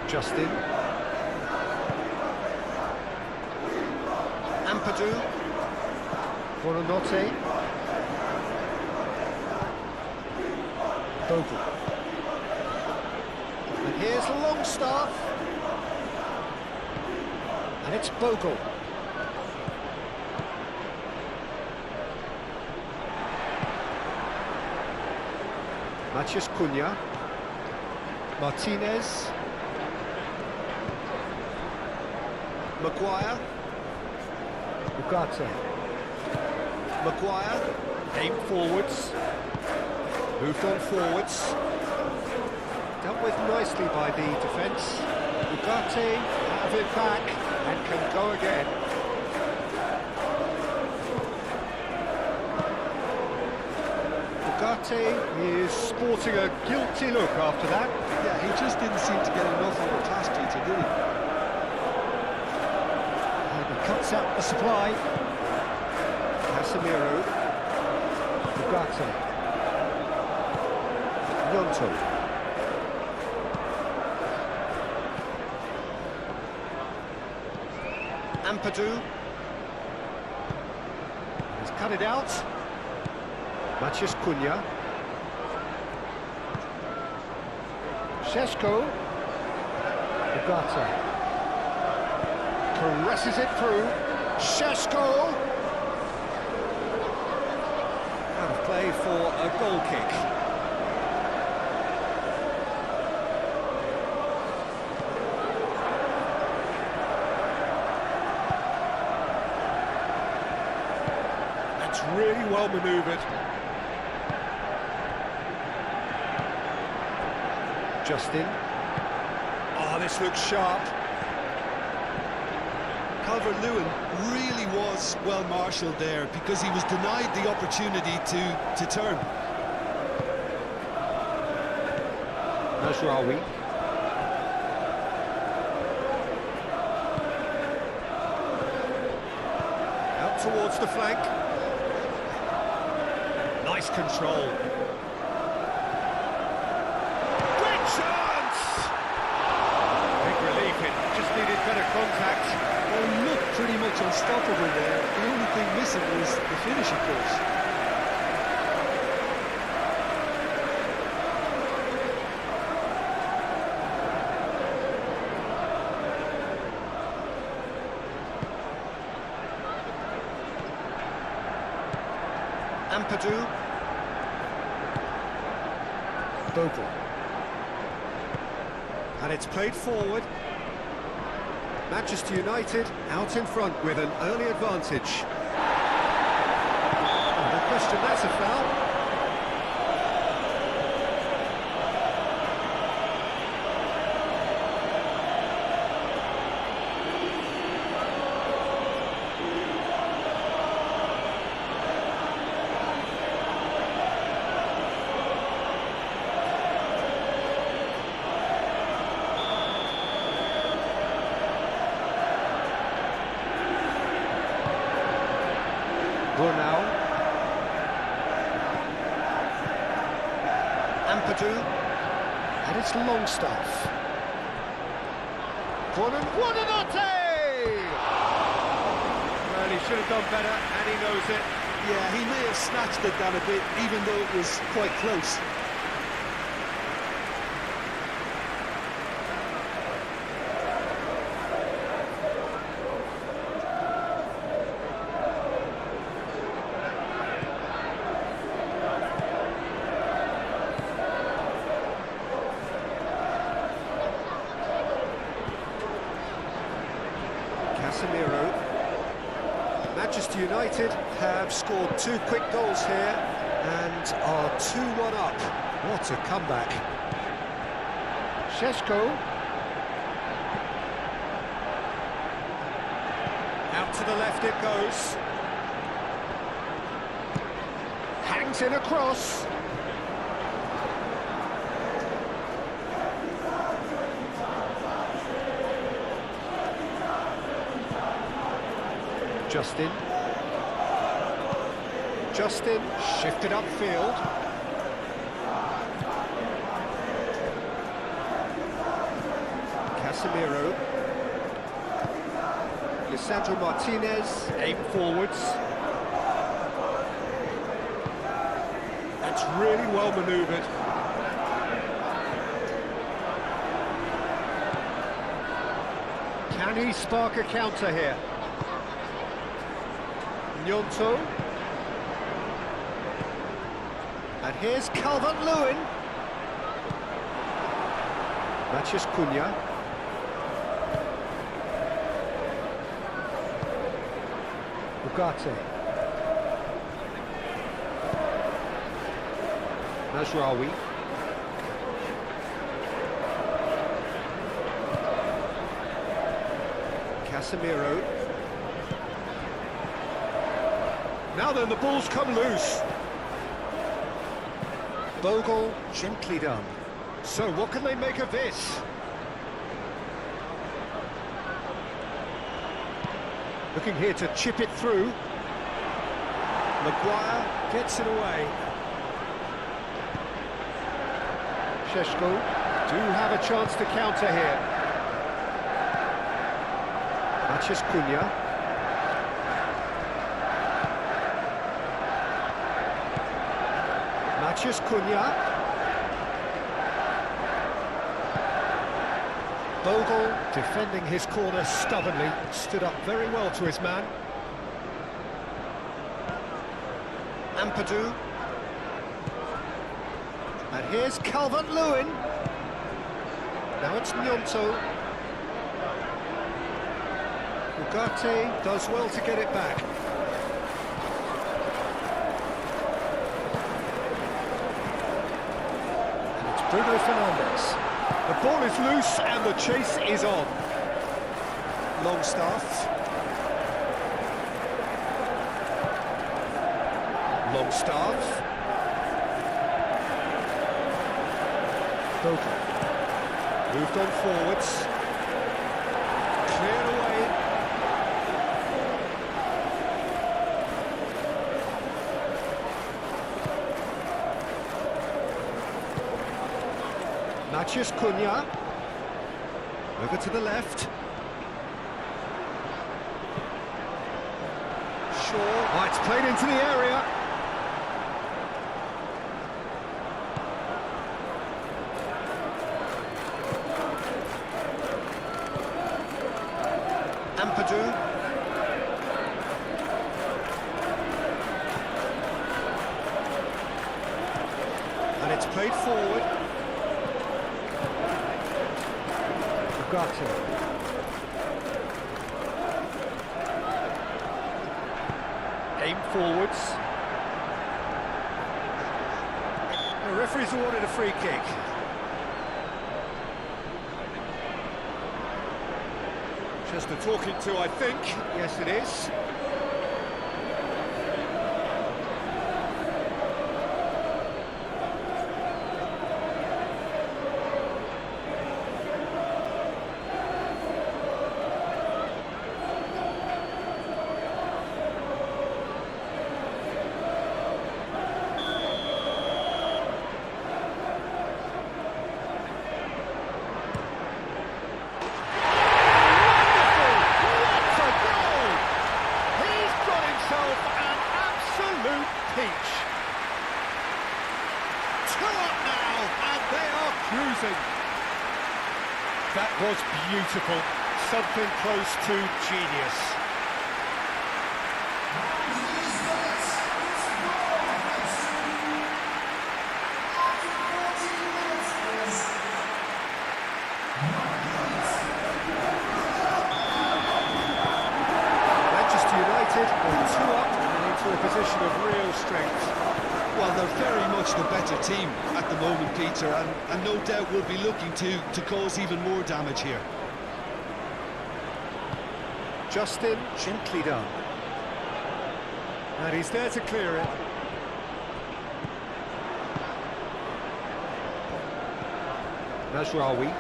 Justin. Ampadu. Buonanotte. Bogle. And here's Longstaff. And it's Bogle. Mathias Cunha. Martinez. Maguire. Ugarte. Maguire. Aimed forwards. Moved on forwards. Dealt with nicely by the defence. Ugarte out of it back and can go again. Ugarte is sporting a guilty look after that. Yeah, he just didn't seem to get enough on the task did he? Cuts out the supply. Casemiro. Ugarte. Gnonto. Ampadu. He's cut it out. Mathias Cunha. Šeško. Ugarte. Caresses it through. Šeško! Out of play for a goal kick. That's really well manoeuvred. Justin. Oh, this looks sharp. Calvert-Lewin really was well marshalled there because he was denied the opportunity to turn. Mazraoui. Out towards the flank. Nice control. Great chance! Big relief, it just needed better contact. Well, he looked pretty much unstoppable there. The only thing missing was the finish, of course. Ampadu. Bogle. And it's played forward. Manchester United out in front with an early advantage. No question, that's a foul. Brunel. Ampadu. And it's Longstaff. Buonanotte! Well, he should have done better, and he knows it. Yeah, he may have snatched it down a bit, even though it was quite close. Casemiro. Manchester United have scored 2 quick goals here and are 2-1 up. What a comeback. Šeško. Out to the left it goes. Hangs in a cross. Justin shifted upfield. Casemiro. Lisandro Martinez, aim forwards. That's really well manoeuvred. Can he spark a counter here? Gnonto. And here's Calvert-Lewin. Matheus Cunha. Ugarte. Mazraoui. Casemiro. Now then, the ball's come loose. Bogle, gently done. So, what can they make of this? Looking here to chip it through. Maguire gets it away. Šeško do have a chance to counter here. Matheus Cunha. Matheus Cunha. Bogle defending his corner stubbornly, stood up very well to his man. Ampadu. And here's Calvert-Lewin. Now it's Gnonto. Ugarte does well to get it back. And it's Bruno Fernandes. The ball is loose and the chase is on. Longstaff. Longstaff. Bogle. Moved on forwards. Cleared away. Matheus Cunha. Over to the left. Shaw. Oh, it's played into the area. Ampadu. And it's played forward. Ugarte. Aim forwards. The referee's awarded a free kick. Just a talking to, I think. Yes, it is. That was beautiful, something close to genius. Manchester United they're very much the better team at the moment, Peter, and no doubt will be looking to cause even more damage here. Justin, gently done. And he's there to clear it. Nasraoui.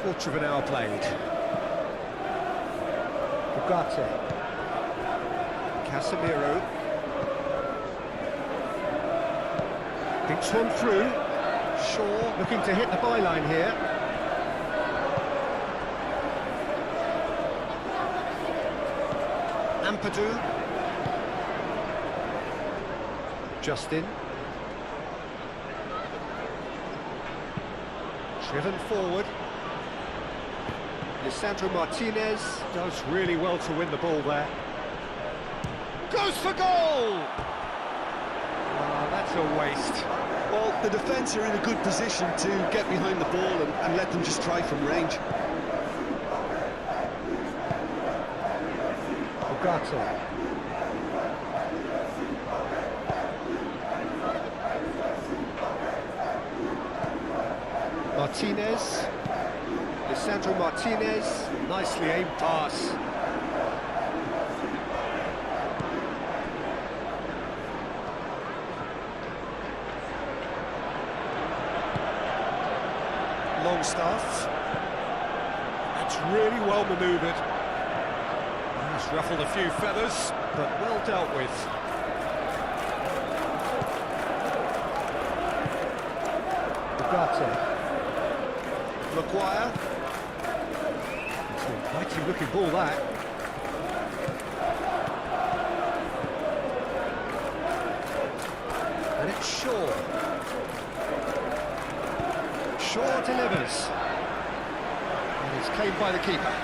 Quarter of an hour played. Ugarte. Casemiro. Thinks one through. Shaw looking to hit the byline here. Ampadu. Justin. Driven forward. Lisandro Martinez does really well to win the ball there. Goes for goal! Oh, that's a waste. Well, the defence are in a good position to get behind the ball and let them just try from range. Ugarte. Martinez. Lisandro Martinez. Nicely aimed pass. Longstaff. That's really well manoeuvred. It's ruffled a few feathers, but well dealt with. Ugarte. Maguire. It's a mighty looking ball, that. And it's Shaw. Shaw delivers. And it's claimed by the keeper.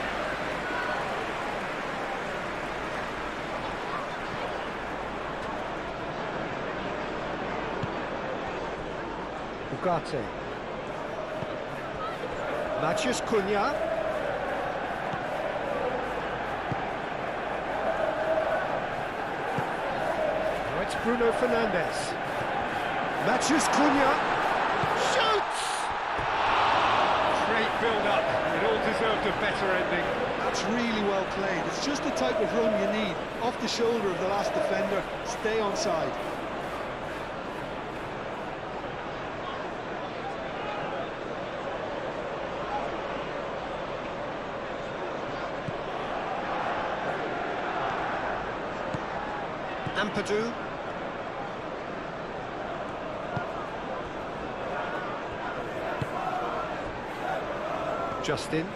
Ugarte. Matheus Cunha. Now it's Bruno Fernandes. Matheus Cunha shoots! Great build-up. It all deserved a better ending. That's really well played. It's just the type of run you need. Off the shoulder of the last defender, stay onside. Ampadu. Justin.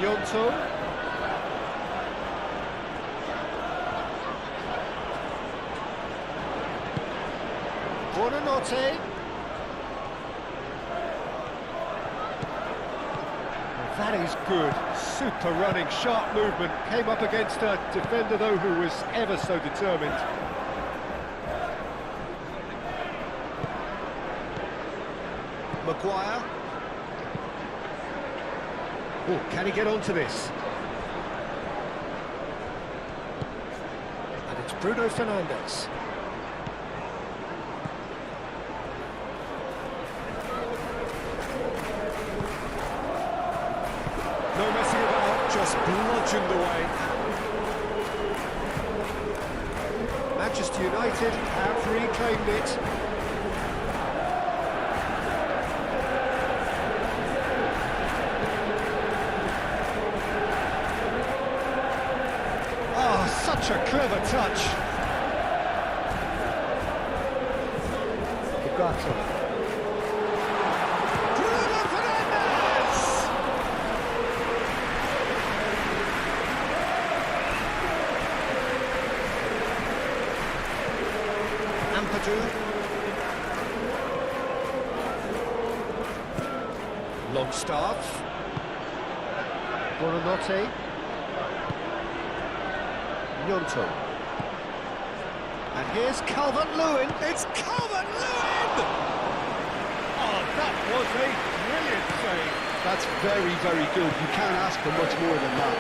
Gnonto. Buonanotte. That is good. Super running, sharp movement. Came up against a defender, though, who was ever so determined. Maguire. Oh, can he get onto this? And it's Bruno Fernandes. No messing about, just bludgeoned away. Manchester United have reclaimed it. Oh, such a clever touch. Ugarte. Longstaff. Buonanotte. Gnonto. And here's Calvert-Lewin. It's Calvert-Lewin! Oh, that was a brilliant save. That's very, very good. You can't ask for much more than that.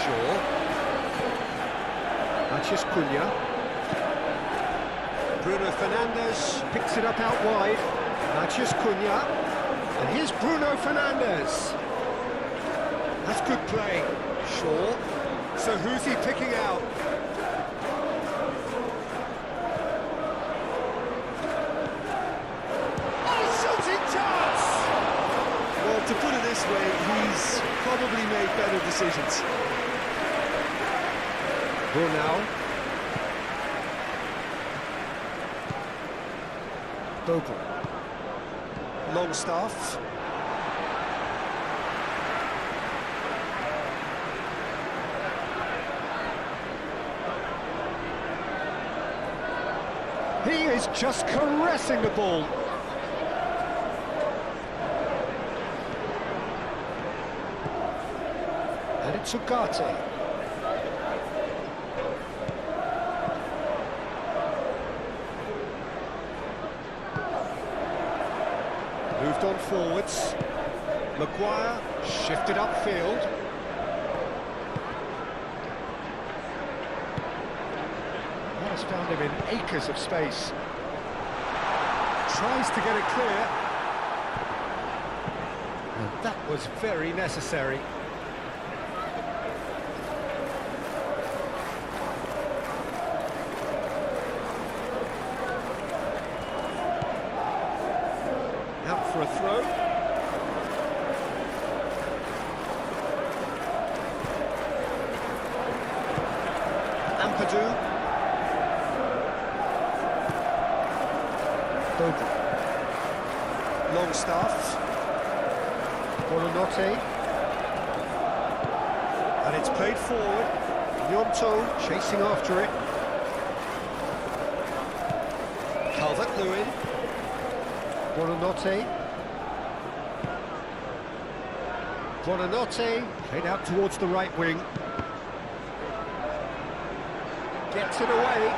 Shaw. Mathias Cunha. Bruno Fernandes picks it up out wide. Mathias Cunha. And here's Bruno Fernandes. That's good play. Shaw. So who's he picking out? To put it this way, he's probably made better decisions. Brunel. Bogle. Longstaff. He is just caressing the ball. And it's Ugarte. Moved on forwards. Maguire shifted upfield. That has found him in acres of space. Tries to get it clear. And that was very necessary. Out for a throw. Ampadu. Bogle. Longstaff. Buonanotte. And it's played forward. Gnonto chasing after it. Calvert-Lewin. Buonanotte. Buonanotte played out towards the right wing. Gets it away.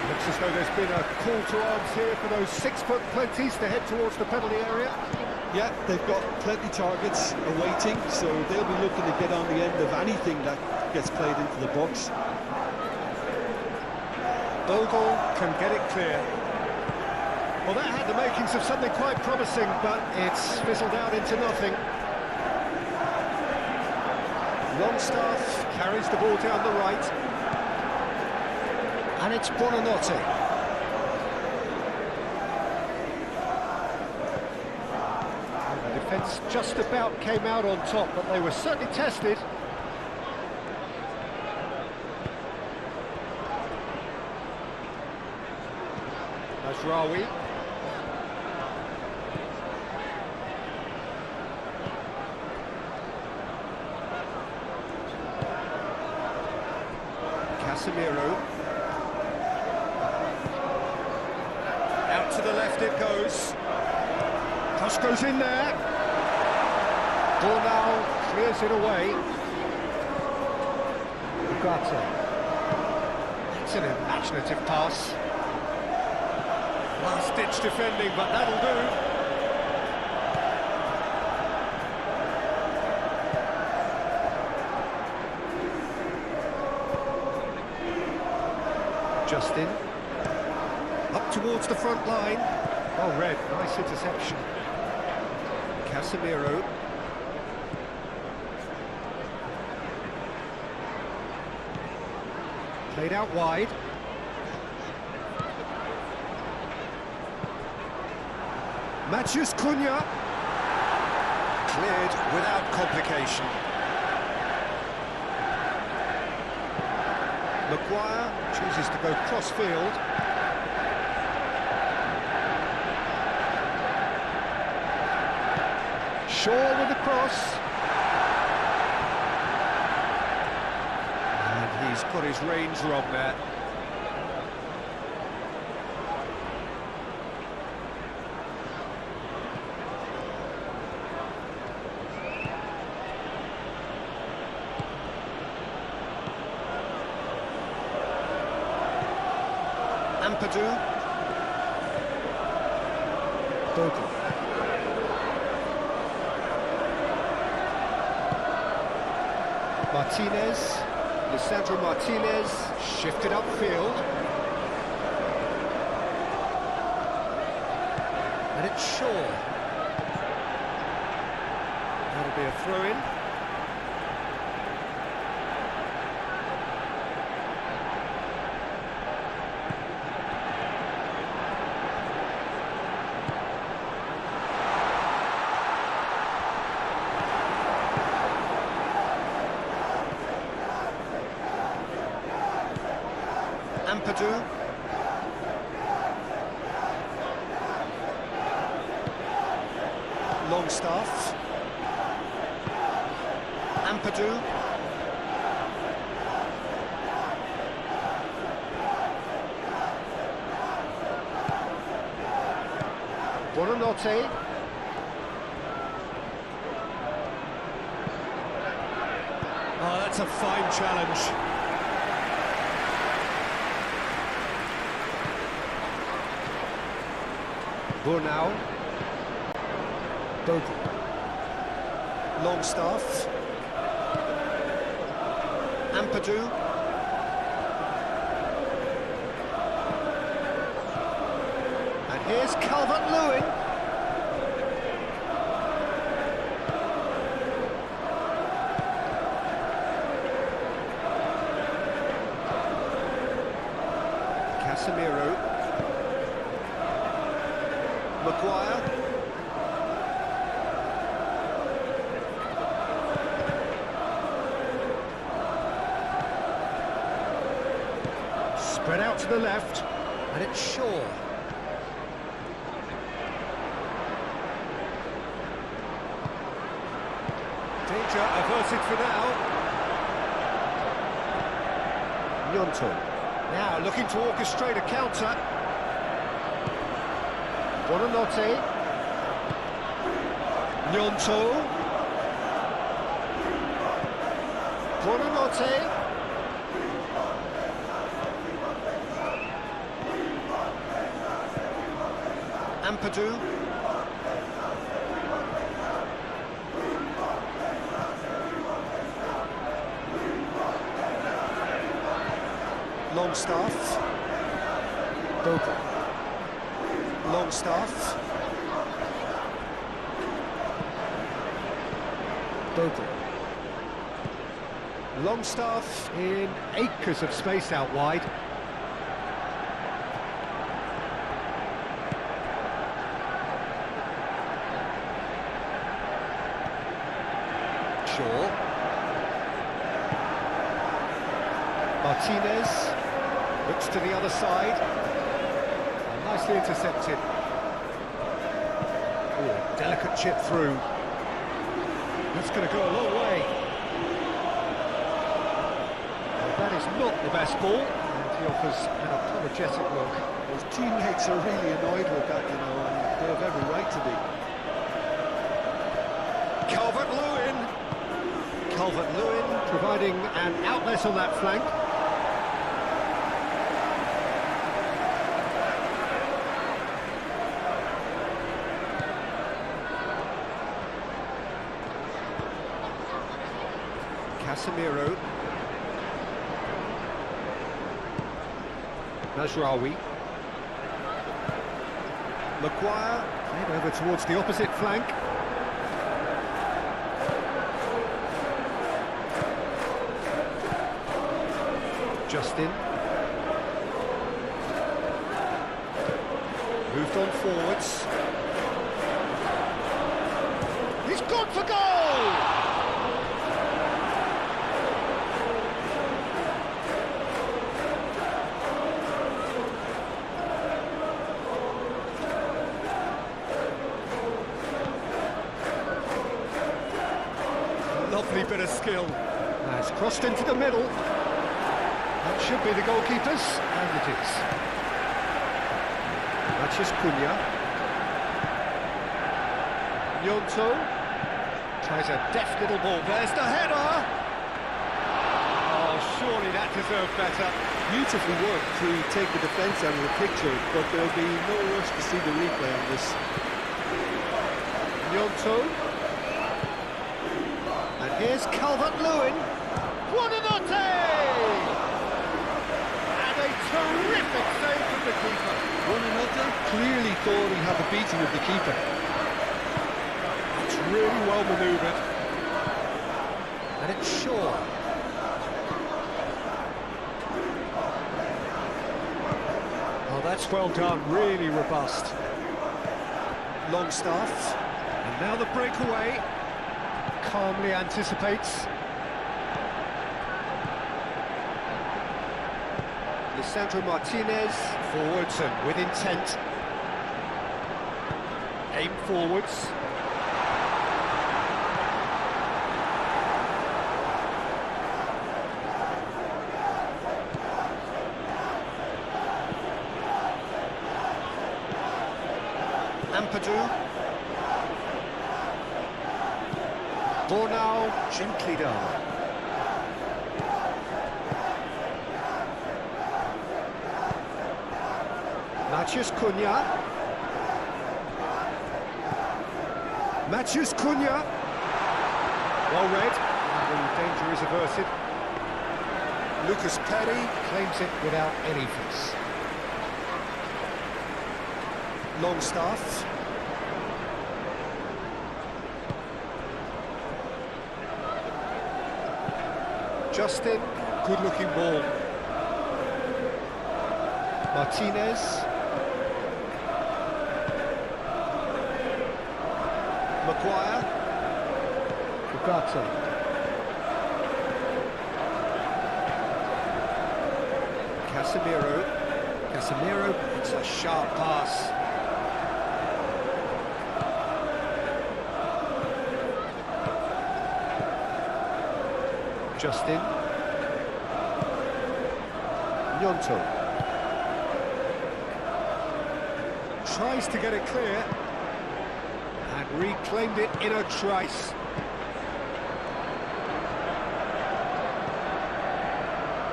Looks as though there's been a call to arms here for those 6-foot plenties to head towards the penalty area. Yeah, they've got plenty targets awaiting, so they'll be looking to get on the end of anything that gets played into the box. Bogle can get it clear. Well, that had the makings of something quite promising, but it's fizzled out into nothing. Longstaff carries the ball down the right. And it's Buonanotte. The defence just about came out on top, but they were certainly tested. Rawi. Casemiro. Out to the left it goes. Cross goes in there. Brunel clears it away. Ugarte. It's an imaginative pass. Last-ditch defending, but that'll do. Justin. Up towards the front line. Well read, nice interception. Casemiro. Played out wide. Mathias Cunha. Cleared without complication. Maguire chooses to go cross-field. Shaw with the cross. And he's got his range wrong there. Ampadu. Bogle. Martinez, Lisandro Martinez, shifted upfield. And it's Shaw. That'll be a throw-in. Ampadu. Longstaff. Ampadu. Buonanotte. Oh, that's a fine challenge. Burnau. Bogle. Longstaff. Ampadu. And here's Calvert-Lewin. Casemiro. Maguire. Spread out to the left, and it's Shaw. Danger averted for now. Gnonto. Now looking to orchestrate a counter. Buonanotte. Gnonto. Buonanotte. Ampadu. Longstaff. Bogle. Longstaff. Bogle. Longstaff in acres of space out wide. Shaw. Martinez looks to the other side. And nicely intercepted. Ooh, delicate chip through. That's going to go a long way. Well, that is not the best ball. And he offers an apologetic look. His teammates are really annoyed with that, you know, and they have every right to be. Calvert-Lewin. Calvert-Lewin providing an outlet on that flank. Casemiro. Mazraoui. Maguire played over towards the opposite flank. Justin. Moved on forwards. He's gone for goal! Lovely bit of skill. Has crossed into the middle. That should be the goalkeeper's, and it is. Cunha. Gnonto tries a deft little ball. There's the header. Oh, surely that deserved better. Beautifully worked to take the defence out of the picture, but there'll be no rush to see the replay on this. Gnonto. And here's Calvert-Lewin. Buonanotte! And a terrific save from the keeper. Buonanotte clearly thought he'd have a beating of the keeper. It's really well manoeuvred. And it's Shaw. Oh, that's well done, really robust. Longstaff. And now the breakaway. Calmly anticipates. Lisandro Martinez. Forwards and with intent. Aim forwards. Ampadu. Bornau gently down. Matheus Cunha. Matheus Cunha. Well read. The danger is averted. Lucas Perry claims it without any fuss. Longstaff. Justin, good-looking ball. Martinez. Maguire. Ugarte. Casemiro, it's a sharp pass. Justin. Gnonto. Tries to get it clear. And reclaimed it in a trice.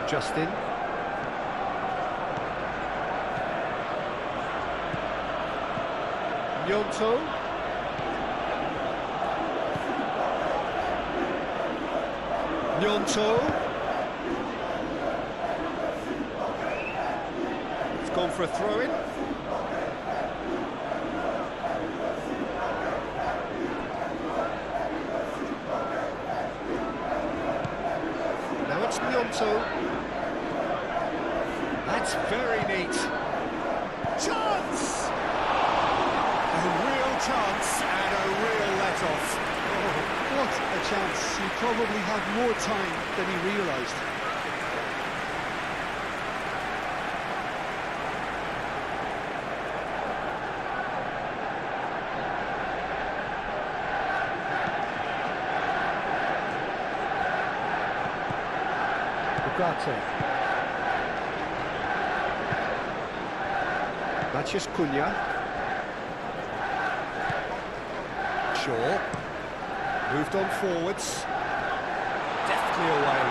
Justin. Gnonto. Gnonto. It's gone for a throw-in. Now it's Gnonto. That's very neat. Chance! A real chance and a real let-off. What a chance. He probably had more time than he realised. Ugarte. Matheus Cunha. Shaw. Moved on forwards. Deftly away.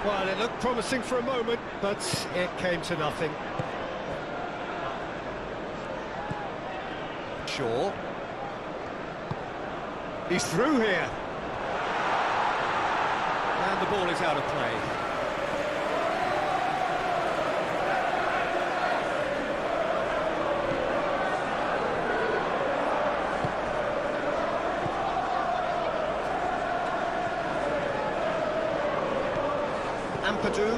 Well, it looked promising for a moment, but it came to nothing. Shaw. He's through here. And the ball is out of play. Ampadu.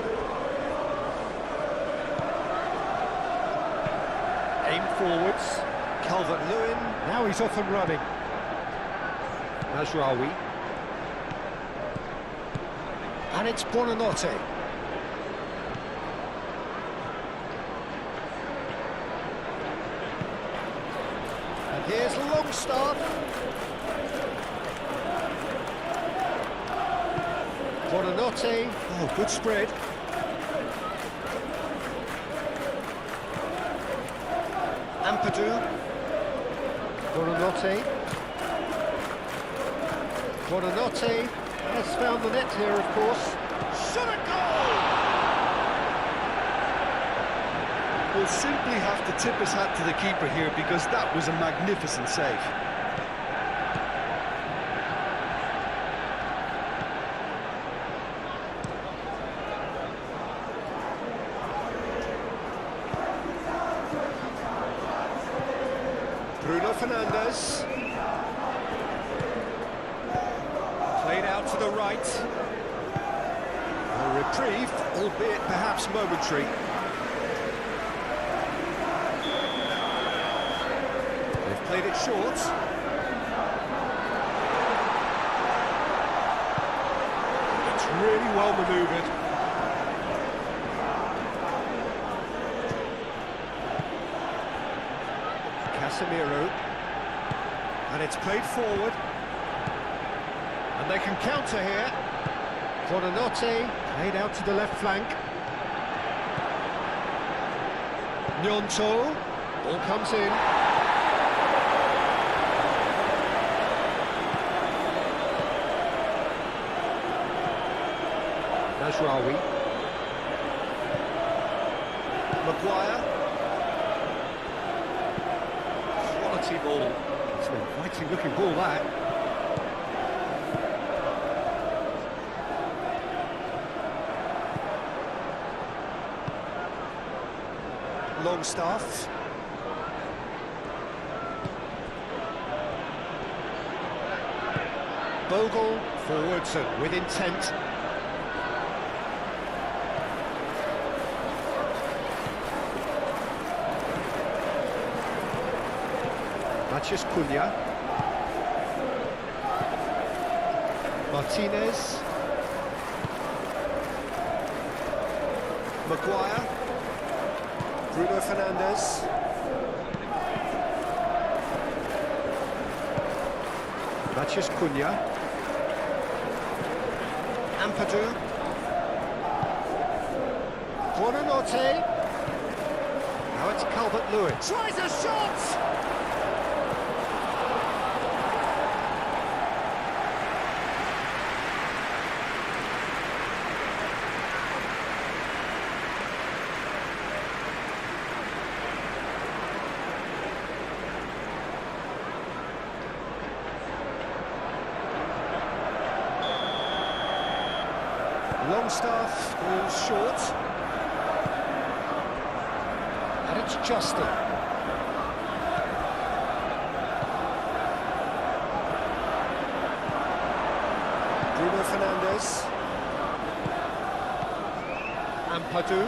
Aim forwards. Calvert-Lewin. Now he's off and running. Mazraoui. And it's Buonanotte. And here's Longstaff. Buonanotte. Oh, good spread. Ampadu. Buonanotte. Buonanotte has found the net here, of course. Shot a goal! We'll simply have to tip his hat to the keeper here because that was a magnificent save. Bruno Fernandes. Played out to the right. A reprieve, albeit perhaps momentary. They've played it short. It's really well manoeuvred. Casemiro. And it's played forward. And they can counter here. Buonanotte, played out to the left flank. Gnonto, ball comes in. Mazraoui. Maguire. Quality ball. It's an inviting looking ball, that. Longstaff. Bogle forwards and with intent. Matheus Cunha. Martinez. Maguire. Bruno Fernandes. Matheus Cunha. Ampadu. Buonanotte. Now it's Calvert-Lewin. Tries a shot! Longstaff falls short. And it's Justin. Bruno Fernandes. Ampadu.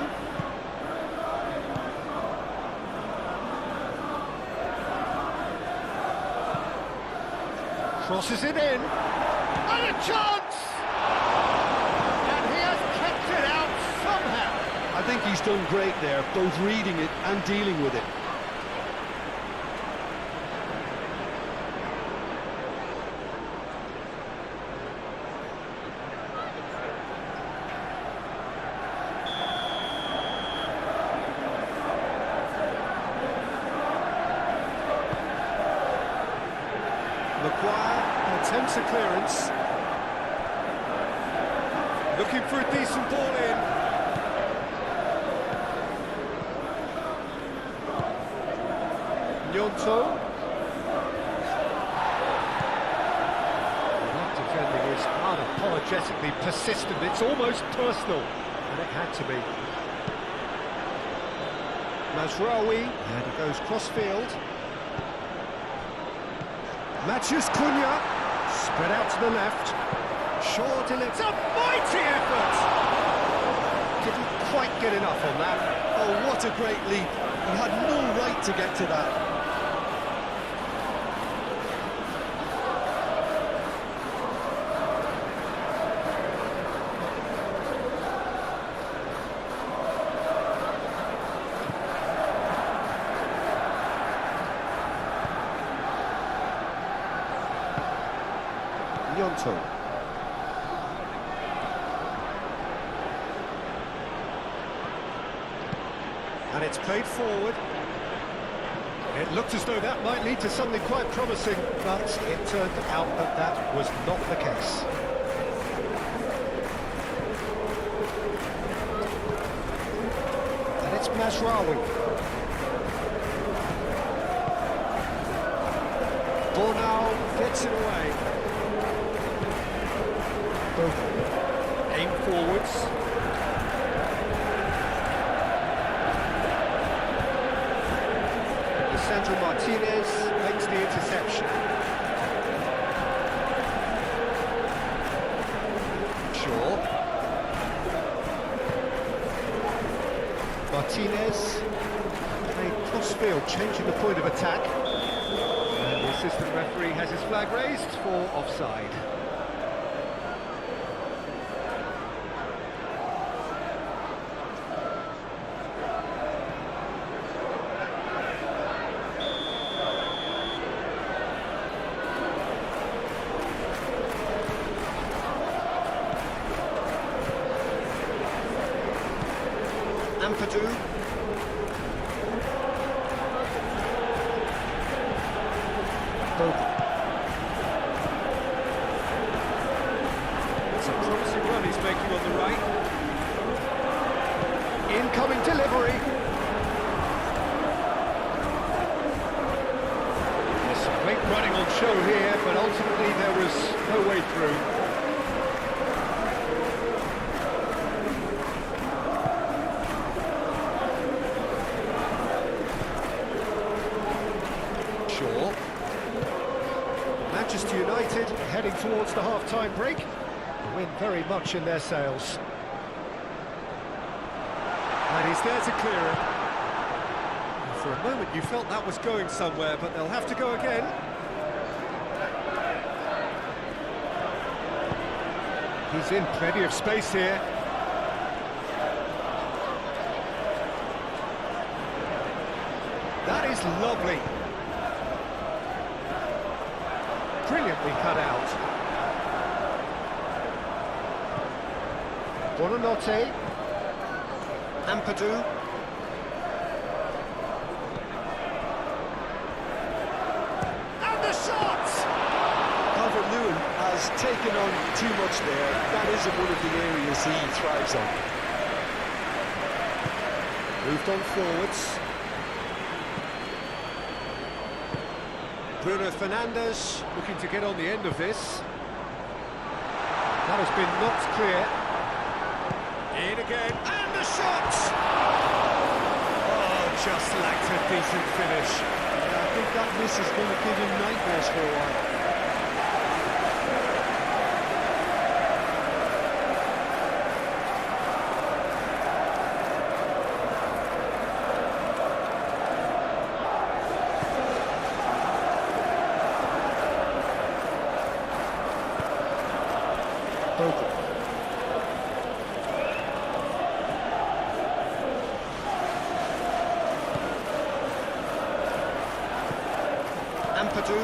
Crosses it in. And a chance! I think he's done great there, both reading it and dealing with it. Maguire attempts a clearance. Looking for a decent ball in. Gnonto. That defending is unapologetically persistent. It's almost personal, and it had to be. Mazraoui, and he goes cross-field. Matheus Cunha, spread out to the left. Shaw delivers a mighty effort! Didn't quite get enough on that. Oh, what a great leap. He had no right to get to that. Gnonto. And it's played forward. It looked as though that might lead to something quite promising, but it turned out that that was not the case. And it's Mazraoui. Bornau gets it away. Both aim forwards. Sandro Martinez makes gets the interception. Shaw. Martinez. A crossfield, changing the point of attack. And the assistant referee has his flag raised for offside. Ampadu. Bogle. It's a promising run he's making on the right. Incoming delivery. There's some great running on show here, but ultimately there was no way through. Manchester United heading towards the half-time break. The wind very much in their sails. And he's there to clear it. And for a moment you felt that was going somewhere, but they'll have to go again. He's in plenty of space here. That is lovely. Brilliantly cut out. Buonanotte. Ampadu. And the shot! Calvert-Lewin has taken on too much there. That isn't one of the areas he thrives on. Moved on forwards. Bruno Fernandes looking to get on the end of this. That has been knocked clear. In again, and the shot! Oh, just lacked a decent finish. Yeah, I think that miss is going to give him nightmares for a while. Ampadu.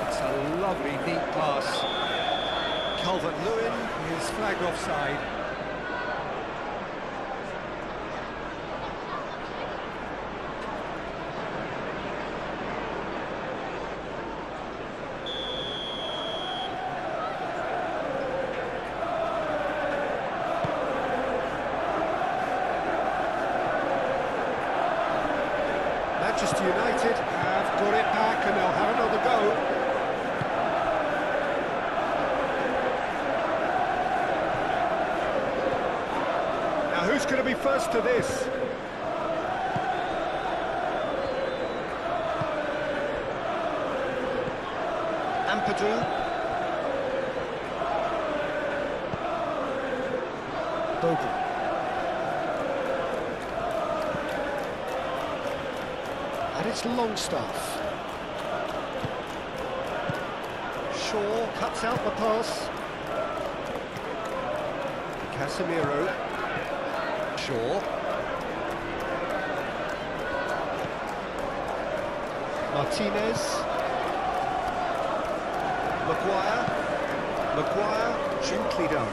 It's a lovely neat pass. Calvert-Lewin is flagged offside. Manchester United have got it back and they'll have another go. Now who's going to be first to this? Ampadu. Bogle. And it's Longstaff. Shaw cuts out the pass. Casemiro. Shaw. Martinez. Maguire. Gently done.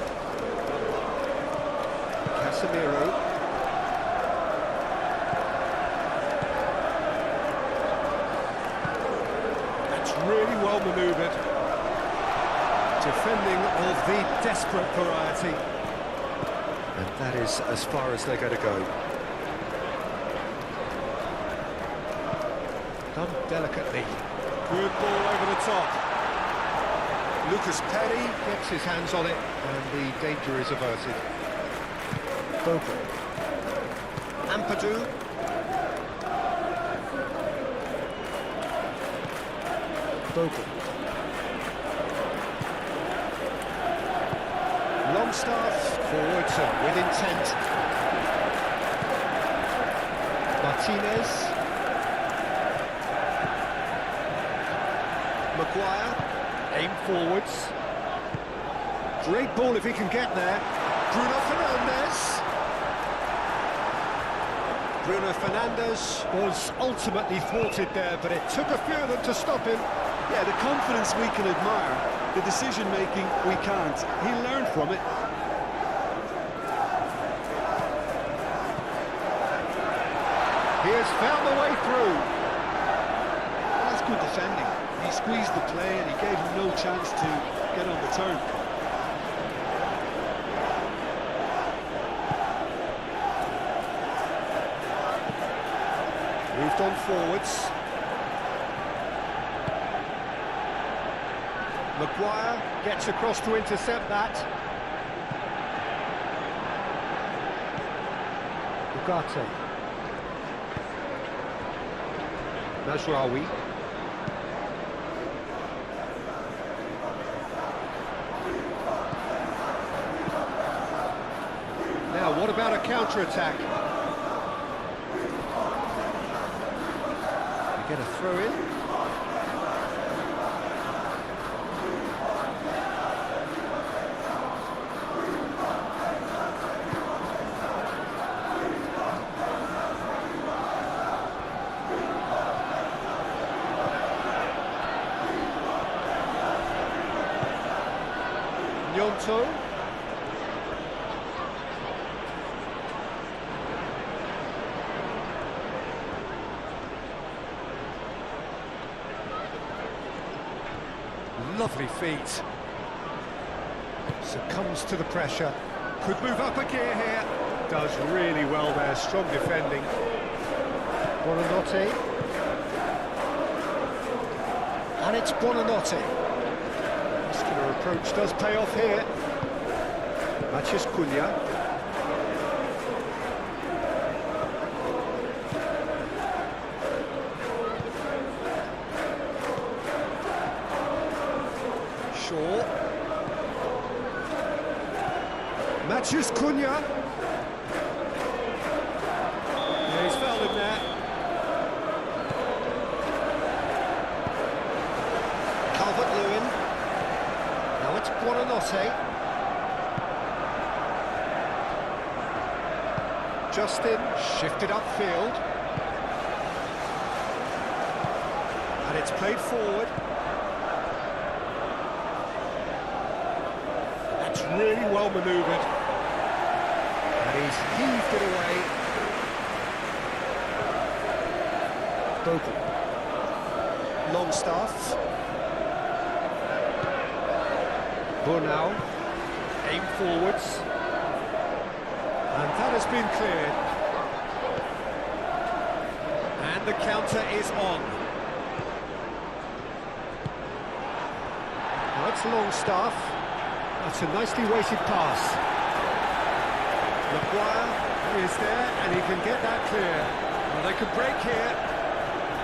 Casemiro. Really well manoeuvred. Defending of the desperate variety. And that is as far as they're going to go. Done delicately. Good ball over the top. Lucas Perry gets his hands on it, and the danger is averted. Bogle. Ampadu. Longstaff forward with intent. Martinez. Maguire. Aim forwards. Great ball if he can get there. Bruno Fernandes. Bruno Fernandes was ultimately thwarted there, but it took a few of them to stop him. Yeah, the confidence we can admire, the decision-making we can't. He'll learn from it. He has found the way through. Well, that's good defending. He squeezed the play and he gave him no chance to get on the turn. Moved on forwards. Maguire gets across to intercept that. Ugarte. Mazraoui. Now, what about a counter-attack? Get a throw in. Gnonto. Lovely feet. Succumbs to the pressure. Could move up a gear here. Does really well there. Strong defending. Buonanotte. And it's Buonanotte. Muscular approach does pay off here. Mathias Cunha. Shaw. Mathias Cunha. Yeah, he's fouled him there. Calvert-Lewin. Now it's Buonanotte. Justin shifted upfield. And it's played forward. That's really well manoeuvred. And he's heaved it away. Bogle. Longstaff. Burnau. Aim forwards. And that has been cleared. And the counter is on. Now it's Longstaff. That's a nicely weighted pass. Maguire is there, and he can get that clear. Well, they can break here.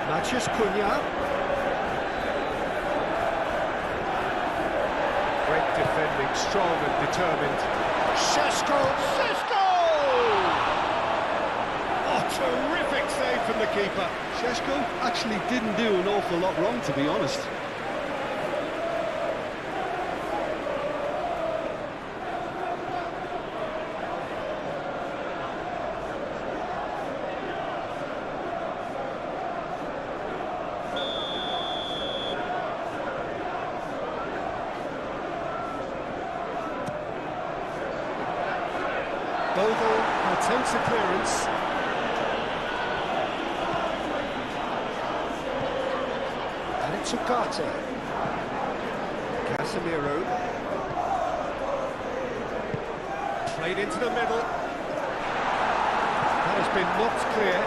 Mathias Cunha. Great defending, strong and determined. Šeško! Oh, terrific save from the keeper. Šeško actually didn't do an awful lot wrong, to be honest. Bogle attempts a clearance. And it's Ugarte. Casemiro. Played into the middle. That has been knocked clear.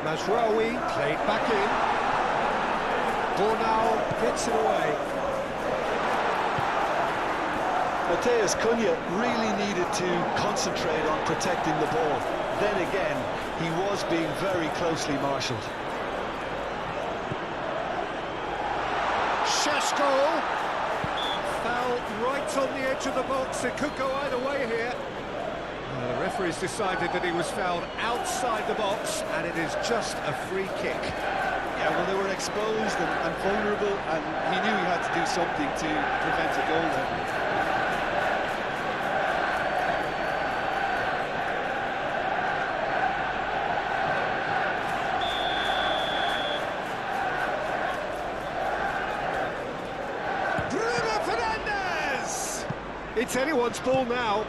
Mazraoui played back in. Burnau gets it away. Mathias Cunha really needed to concentrate on protecting the ball. Then again, he was being very closely marshalled. Šeško. Foul right on the edge of the box. It could go either way here. The referee's decided that he was fouled outside the box, and it is just a free kick. Yeah, well, they were exposed and vulnerable, and he knew he had to do something to prevent a goal there. It's anyone's ball now.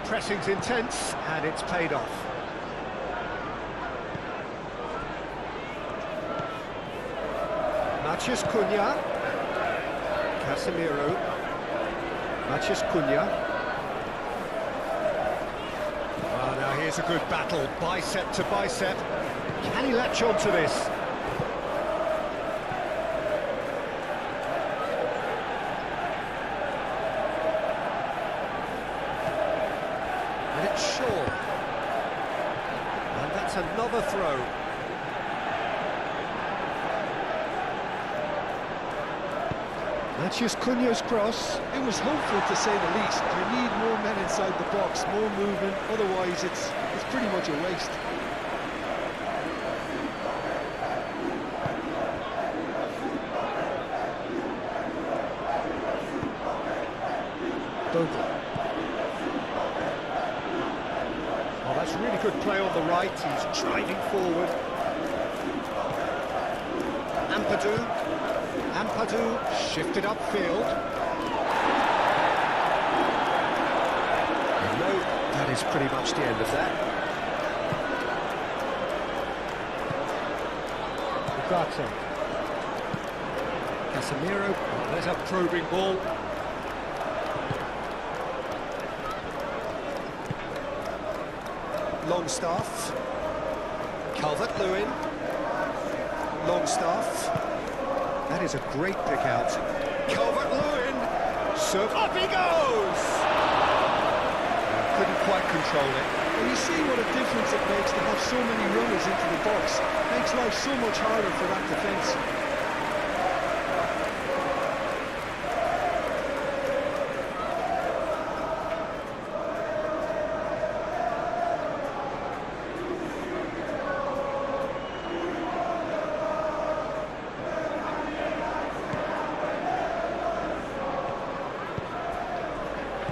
The pressing's intense, and it's paid off. Maciej Cunha. Casemiro. Maciej Cunha. Oh, now here's a good battle, bicep to bicep. Can he latch on to this? It's Shaw. And that's another throw. Maciej Cunha's cross. It was hopeful, to say the least. You need more men inside the box, more movement, otherwise it's pretty much a waste. Bogle. Oh, that's really good play on the right. He's driving forward. Ampadu shifted upfield. No, that is pretty much the end of that. Ugarte. Casemiro. Oh, there's a probing ball. Longstaff. Calvert-Lewin. Longstaff. That is a great pick out. Calvert-Lewin. Serve. Up he goes! Couldn't quite control it. Well, you see what a difference it makes to have so many runners into the box. Makes life so much harder for that defence.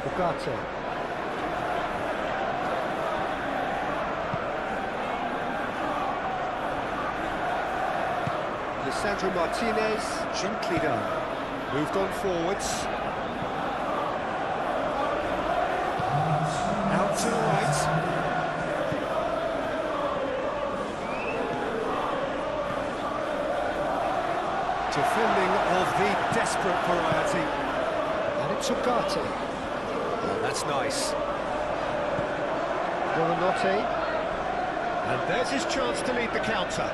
Ugarte. Lisandro Martinez, gently done. Moved on forwards. Out to the right. Defending of the desperate variety. And it's Ugarte. Oh, that's nice. Buonanotte. And there's his chance to lead the counter.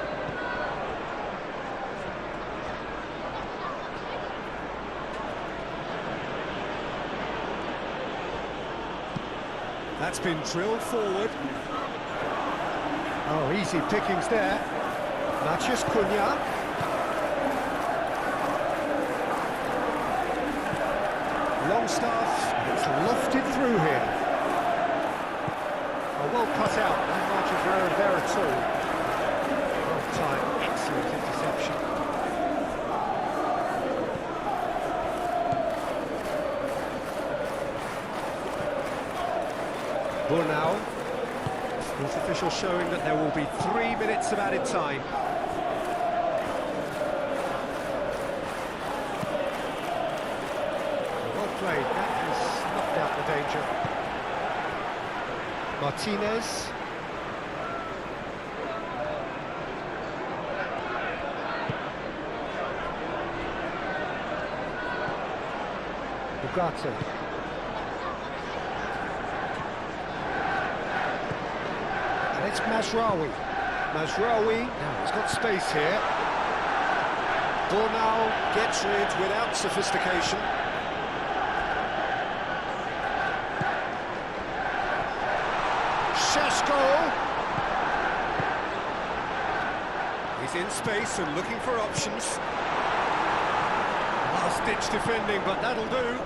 That's been drilled forward. Oh, easy pickings there. Maciej Cunha. Longstaff. It's lofted through here. Oh, well cut out. No margin for error there at all. Well timed. Excellent interception. Now, sports official showing that there will be 3 minutes of added time. Well played, that has knocked out the danger. Martinez. Ugarte. It's Mazraoui. Mazraoui, now he's got space here. Bornau gets rid without sophistication. Šeško. He's in space and looking for options. Last-ditch defending, but that'll do.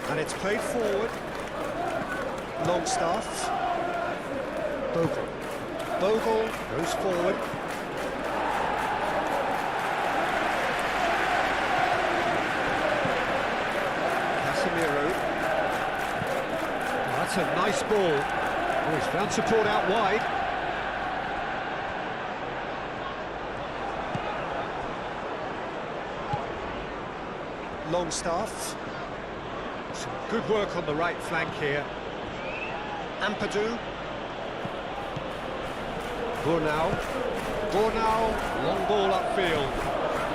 And it's played forward. Longstaff. Bogle. Bogle goes forward. Casemiro. Oh, that's a nice ball. Oh, he's found support out wide. Longstaff. Some good work on the right flank here. Ampadu. Bornau, long ball upfield.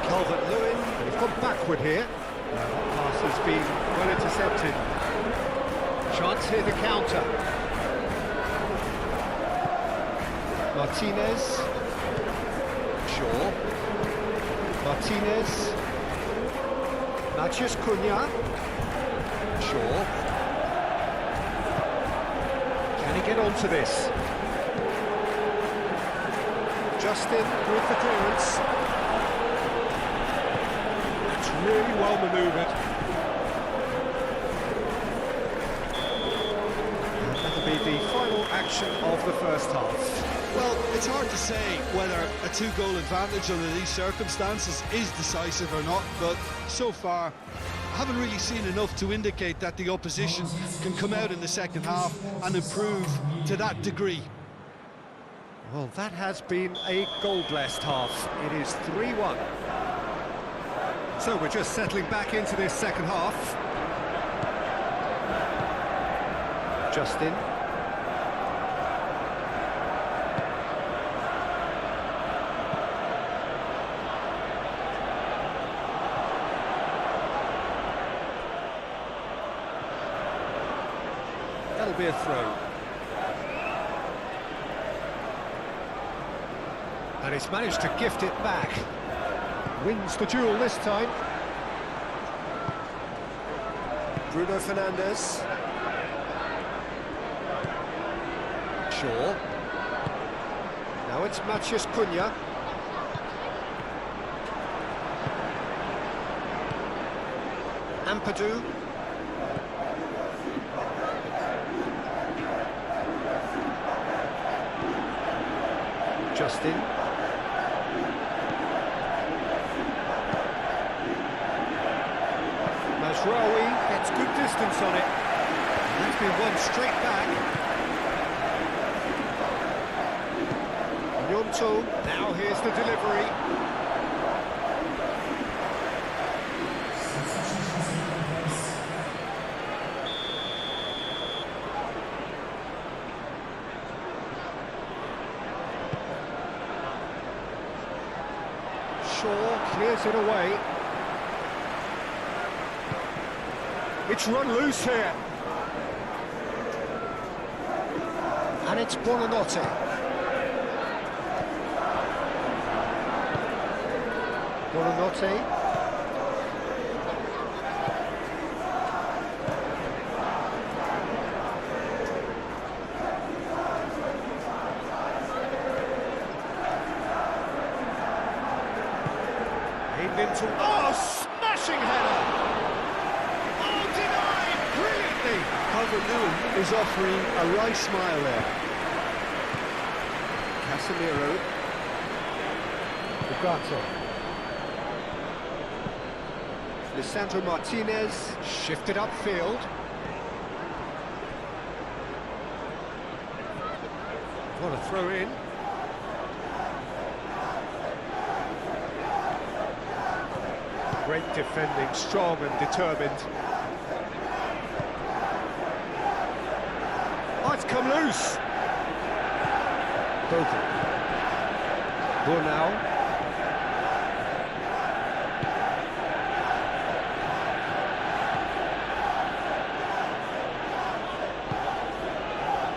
Calvert-Lewin, and he's gone backward here. That pass has been well intercepted. Chance here to counter. Martinez. Shaw. Martinez. Matheus Cunha. Shaw. Can he get onto this? Justin with the clearance. It's really well manoeuvred. That'll be the final action of the first half. Well, it's hard to say whether a two-goal advantage under these circumstances is decisive or not, but so far I haven't really seen enough to indicate that the opposition can come out in the second half and improve to that degree. Well, that has been a goal-blessed half. It is 3-1. So we're just settling back into this second half. Justin. That'll be a throw. And he's managed to gift it back. Wins the duel this time. Bruno Fernandes. Shaw. Now it's Matheus Cunha. Ampadu. Justin. Masraoui gets good distance on it. That's been won straight back. Nyonto, now here's the delivery. Shaw clears it away. It's run loose here. And it's Buonanotte. Buonanotte. Aimed into... Oh, smashing header! Calvert-Lewin is offering a wry smile there. Casemiro. Ugarte. Lisandro Martinez shifted upfield. What a throw in. Great defending, strong and determined. Oh, it's come loose. Bogle. Bornau.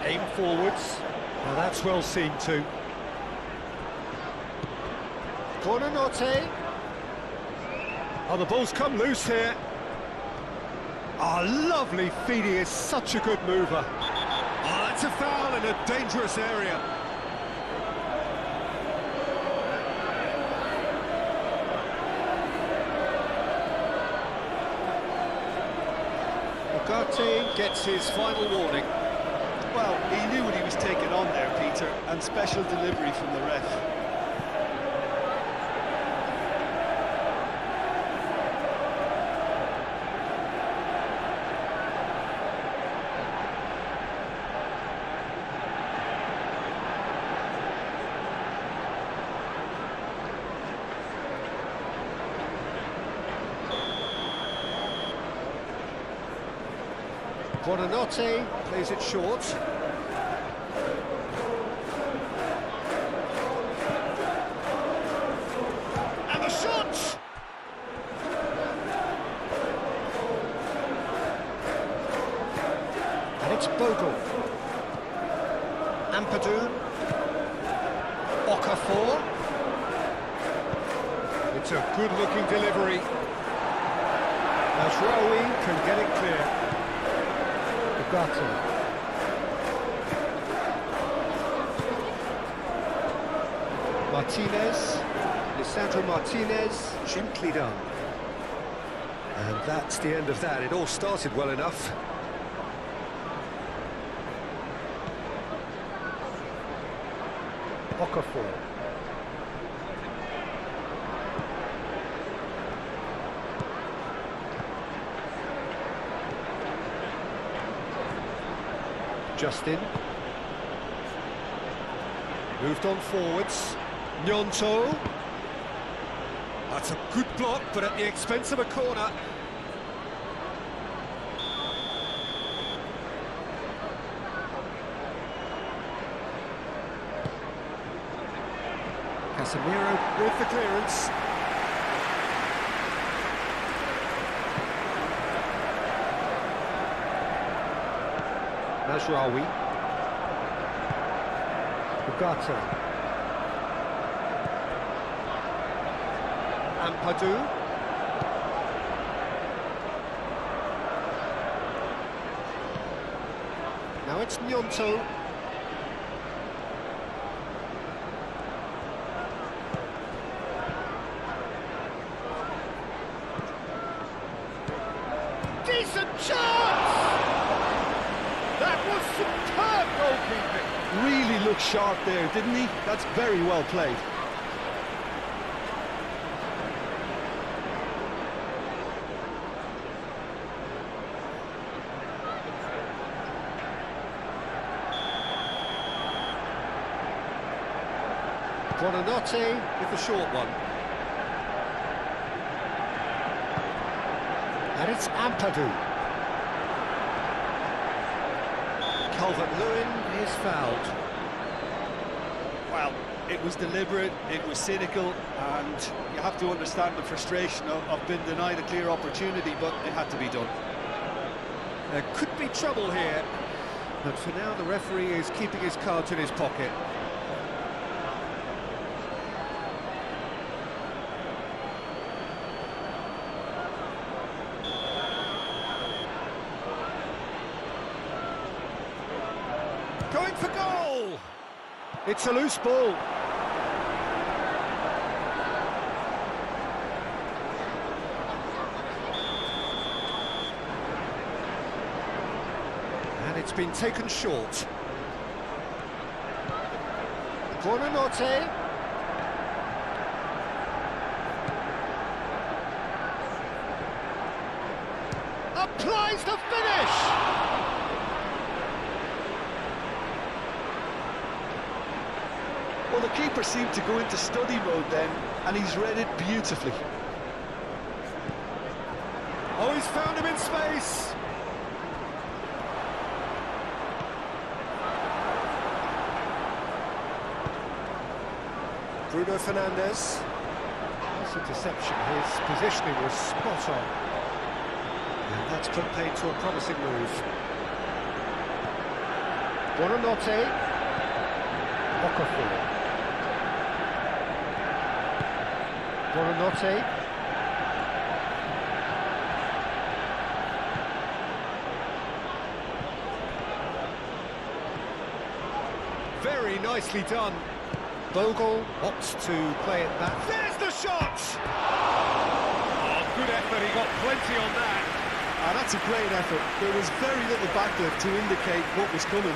Aim forwards. Well, that's well seen too. Buonanotte. Oh, the ball's come loose here. Oh, lovely feed, he is such a good mover. Oh, that's a foul in a dangerous area. Ugarte gets his final warning. Well, he knew what he was taking on there, Peter, and special delivery from the ref. Buonanotte plays it short. And the shot! And it's Bogle. Ampadu. Okafor. It's a good-looking delivery. Ashrawi can get it clear. Ugarte. Martinez, Lisandro Martinez, gently done. And that's the end of that. It all started well enough. Okafor. Justin. Moved on forwards. Gnonto. That's a good block, but at the expense of a corner. Casemiro with the clearance. Mazraoui. Ugarte. Ampadu. Now it's Gnonto. Decent chance! That was superb goalkeeping. Really looked sharp there, didn't he? That's very well played. Buonanotte with the short one. And it's Ampadu. Calvert-Lewin is fouled. Well, it was deliberate, it was cynical, and you have to understand the frustration of being denied a clear opportunity, but it had to be done. There could be trouble here, but for now the referee is keeping his cards in his pocket. Going for goal! It's a loose ball. And it's been taken short. Buonanotte. Applies the finish! Well, the keeper seemed to go into study mode then, and he's read it beautifully. Oh, he's found him in space! Bruno Fernandes. Nice interception, his positioning was spot on. And that's put paid to a promising move. Buonanotte. Okafor. Buonanotte. Very nicely done. Bogle opts to play it back. There's the shot! Oh, good effort, he got plenty on that. That's a great effort. There was very little backlift to indicate what was coming.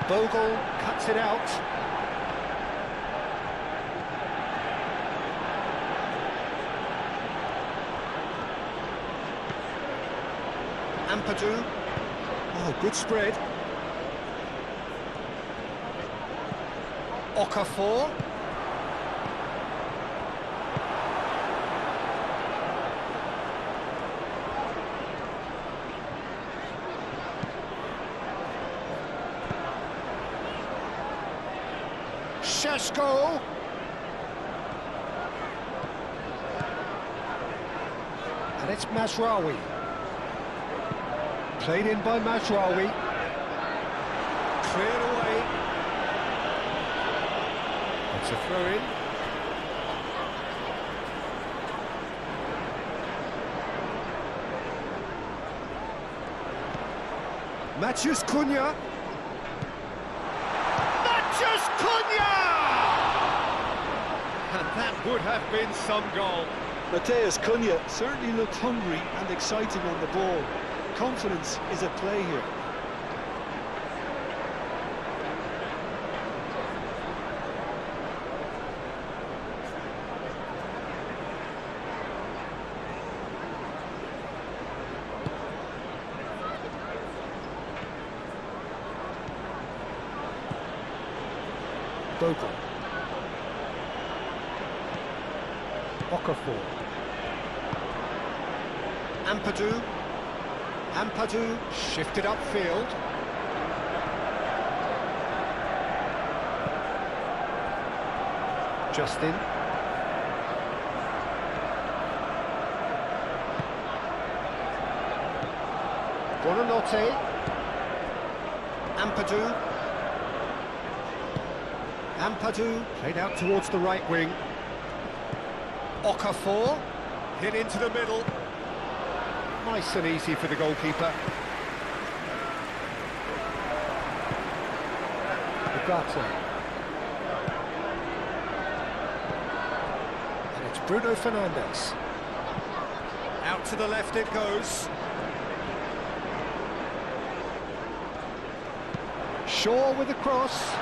Bogle cuts it out. Ampadu. Oh, good spread. Okafor. Sheshko. And it's Mazraoui. Played in by Mazraoui. Cleared away. It's a throw-in. Matheus Cunha. Matheus Cunha! And that would have been some goal. Matheus Cunha certainly looked hungry and exciting on the ball. Confidence is at play here. Bogle. Okafor. Ampadu. Ampadu shifted upfield. Justin. Buonanotte. Ampadu. Ampadu played out towards the right wing. Okafor hit into the middle. Nice and easy for the goalkeeper. Ugarte. And it's Bruno Fernandes. Out to the left it goes. Shaw with the cross.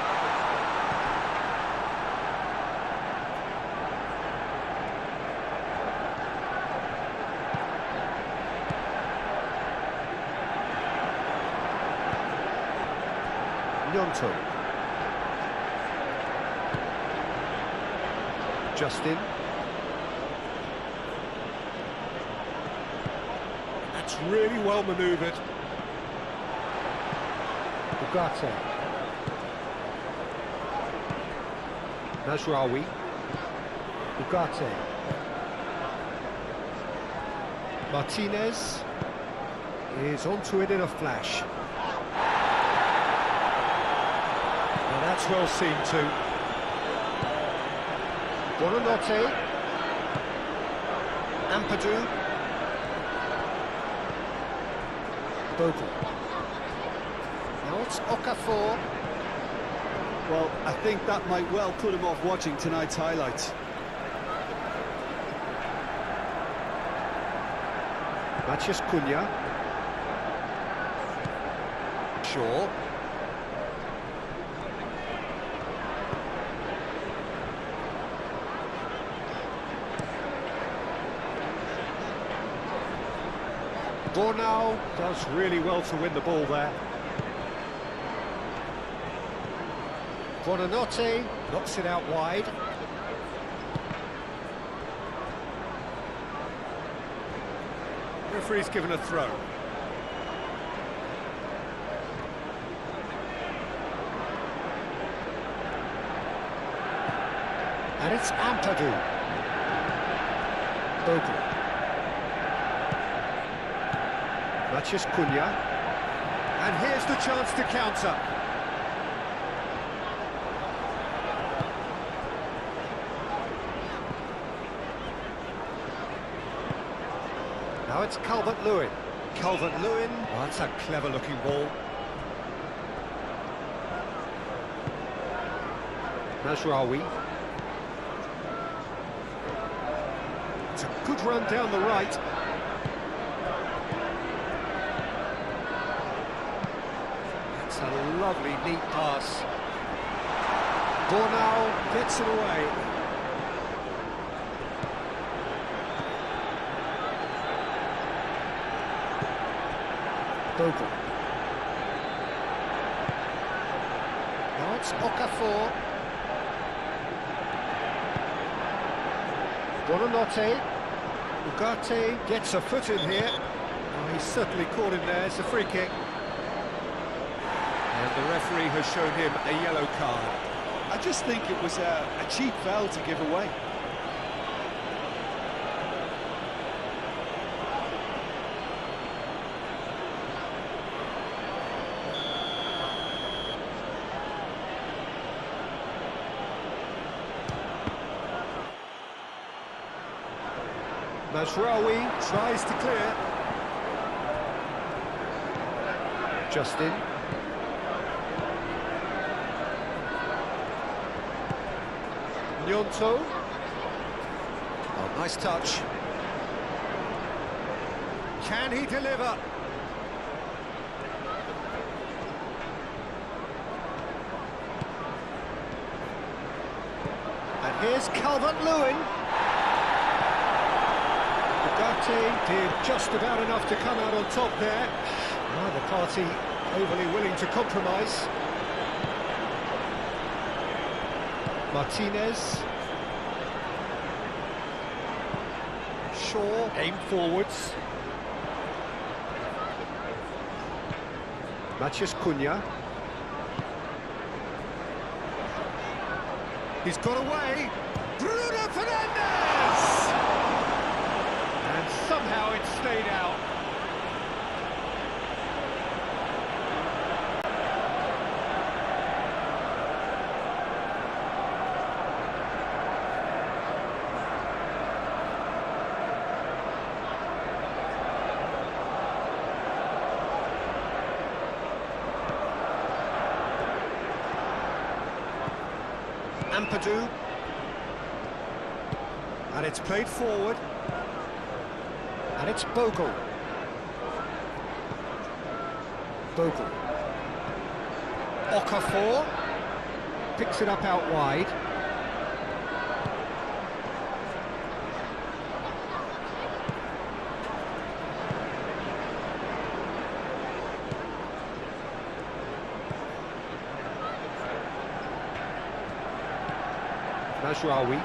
Gnonto. Justin. That's really well manoeuvred. Ugarte. Mazraoui. Ugarte. Martinez is onto it in a flash. That's well seen too. Buonanotte. Ampadu. Bogle. Now it's Okafor. Well, I think that might well put him off watching tonight's highlights. Matheus Cunha. Shaw. Bornau does really well to win the ball there. Buonanotte knocks it out wide. Referee's given a throw. And it's Ampadu. Bogle. Mathias Cunha. And here's the chance to counter. Now it's Calvert-Lewin. Calvert-Lewin. Oh, that's a clever-looking ball. Mazraoui. It's a good run down the right. That's a lovely, neat pass. Bornau gets it away. Bogle. Now it's Okafor. Buonanotte. Ugarte gets a foot in here. Oh, he's certainly caught him there. It's a free kick. And the referee has shown him a yellow card. I just think it was a cheap foul to give away. Mazraoui tries to clear. Justin. Gnonto. Oh, nice touch. Can he deliver? And here's Calvert-Lewin. Ugarte did just about enough to come out on top there. Neither party overly willing to compromise. Martinez. Shaw aim forwards. Mathias Cunha. He's got away. Bruno Fernandes! And somehow it stayed out. Ampadu. And it's played forward. And it's Bogle. Bogle. Okafor. Picks it up out wide. Mazraoui.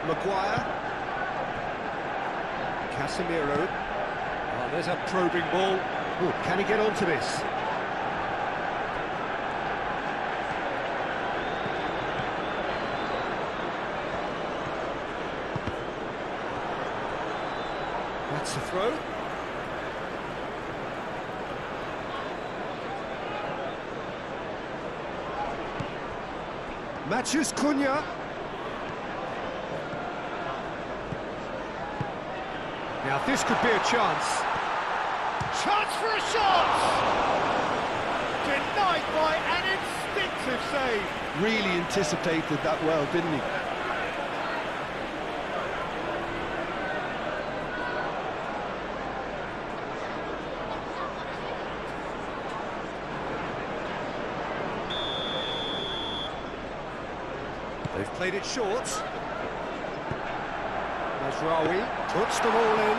Maguire. Casemiro. Oh, there's a probing ball. Ooh, can he get onto this? That's a throw. Mathias Cunha. Now this could be a chance. Chance for a shot! Denied by an instinctive save. Really anticipated that well, didn't he? They've played it short. Mazraoui puts them all in.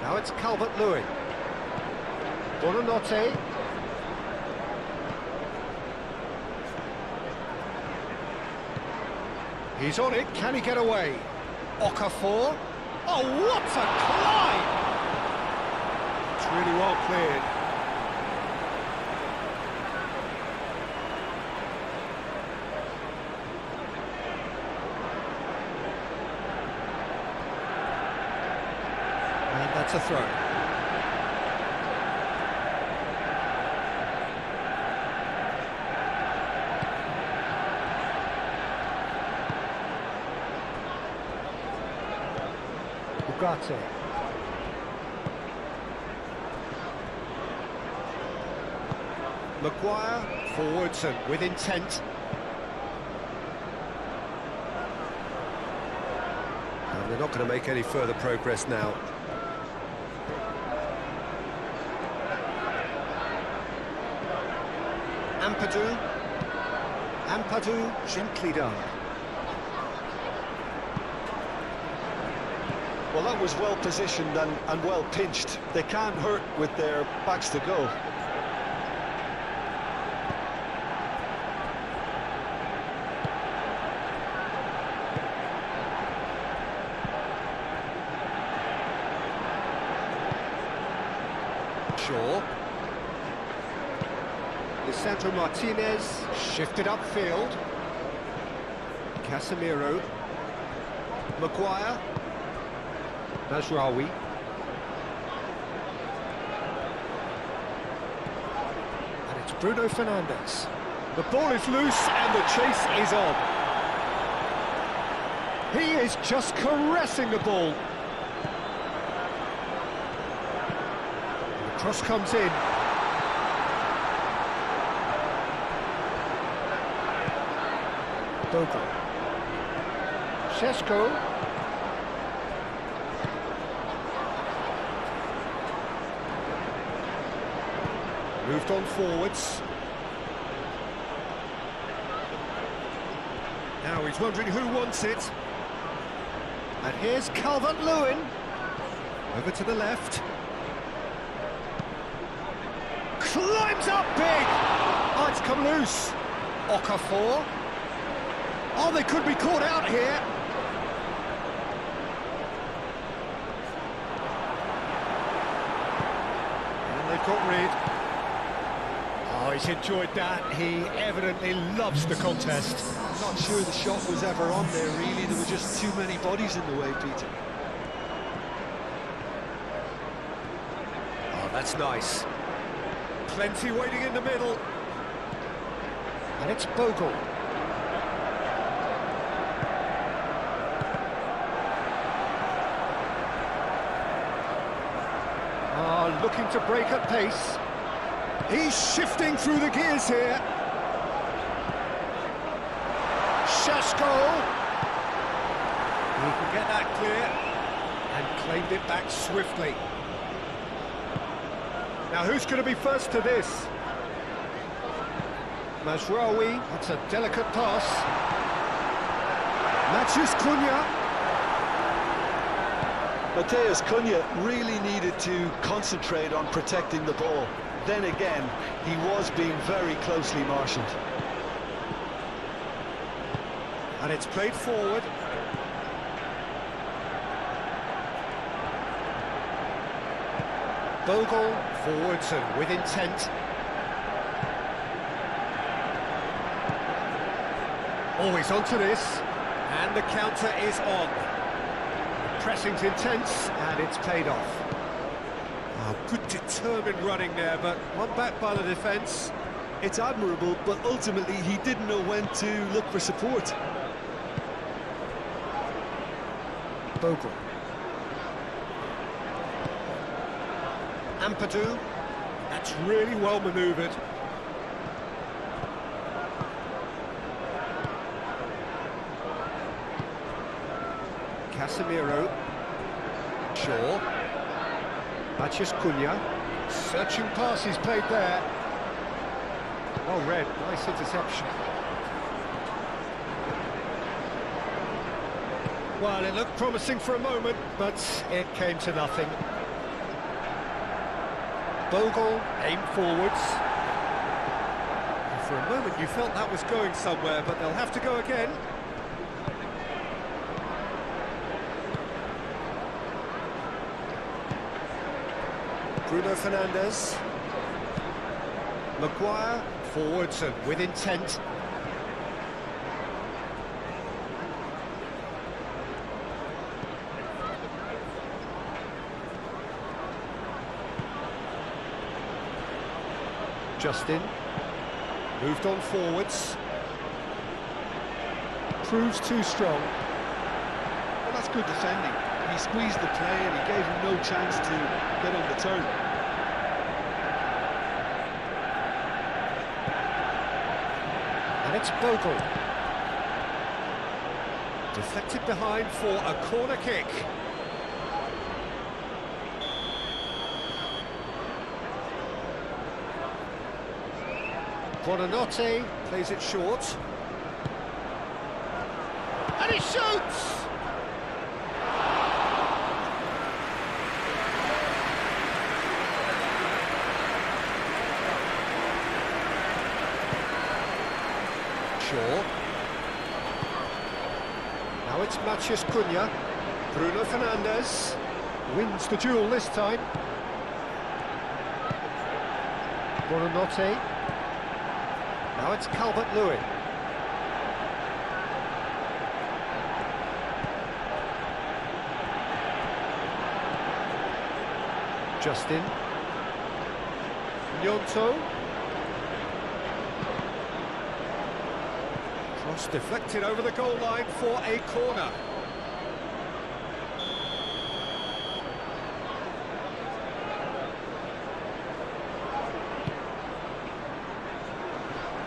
Now it's Calvert-Lewin. Buonanotte. He's on it. Can he get away? Okafor. Oh, what a climb! It's really well cleared. a throw. Ugarte. Maguire, forwards and with intent. And they're not going to make any further progress now. Ampadu, gently done. Well, that was well positioned and well pinched. They can't hurt with their backs to goal. Shaw. Lisandro Martinez shifted upfield. Casemiro. Maguire. Mazraoui. And it's Bruno Fernandes. The ball is loose and the chase is on. He is just caressing the ball. The cross comes in. Bogle. Šeško. Moved on forwards. Now he's wondering who wants it. And here's Calvert-Lewin. Over to the left. Climbs up big! Oh, it's come loose. Okafor. Oh, they could be caught out here. And they've got rid. Oh, he's enjoyed that. He evidently loves the contest. I'm not sure the shot was ever on there, really. There were just too many bodies in the way, Peter. Oh, that's nice. Plenty waiting in the middle. And it's Bogle. Oh, looking to break at pace. He's shifting through the gears here. Šeško. He can get that clear and claimed it back swiftly. Now who's going to be first to this? Mazraoui, that's a delicate pass. Matheus Cunha. Matheus Cunha really needed to concentrate on protecting the ball. Then again, he was being very closely marshalled. And it's played forward. Bogle, forwards and with intent. Always onto this, and the counter is on. The pressing's intense, and it's paid off. Oh, good determined running there, but one back by the defence. It's admirable, but ultimately he didn't know when to look for support. Bogle. Ampadu. That's really well manoeuvred. Casemiro. Shaw. Matheus Cunha. Searching pass he's played there. Well read, nice interception. Well, it looked promising for a moment, but it came to nothing. Bogle, aim forwards. For a moment you felt that was going somewhere, but they'll have to go again. Bruno Fernandes. Maguire, forwards and with intent. Justin. Moved on forwards. Proves too strong. Well, that's good defending. He squeezed the play and he gave him no chance to get on the turn. And it's Bogle. Deflected behind for a corner kick. Buonanotte plays it short. And he shoots! Shaw. Now it's Matheus Cunha. Bruno Fernandes wins the duel this time. Buonanotte. Now it's Calvert-Lewin. Justin. Gnonto. Cross deflected over the goal line for a corner.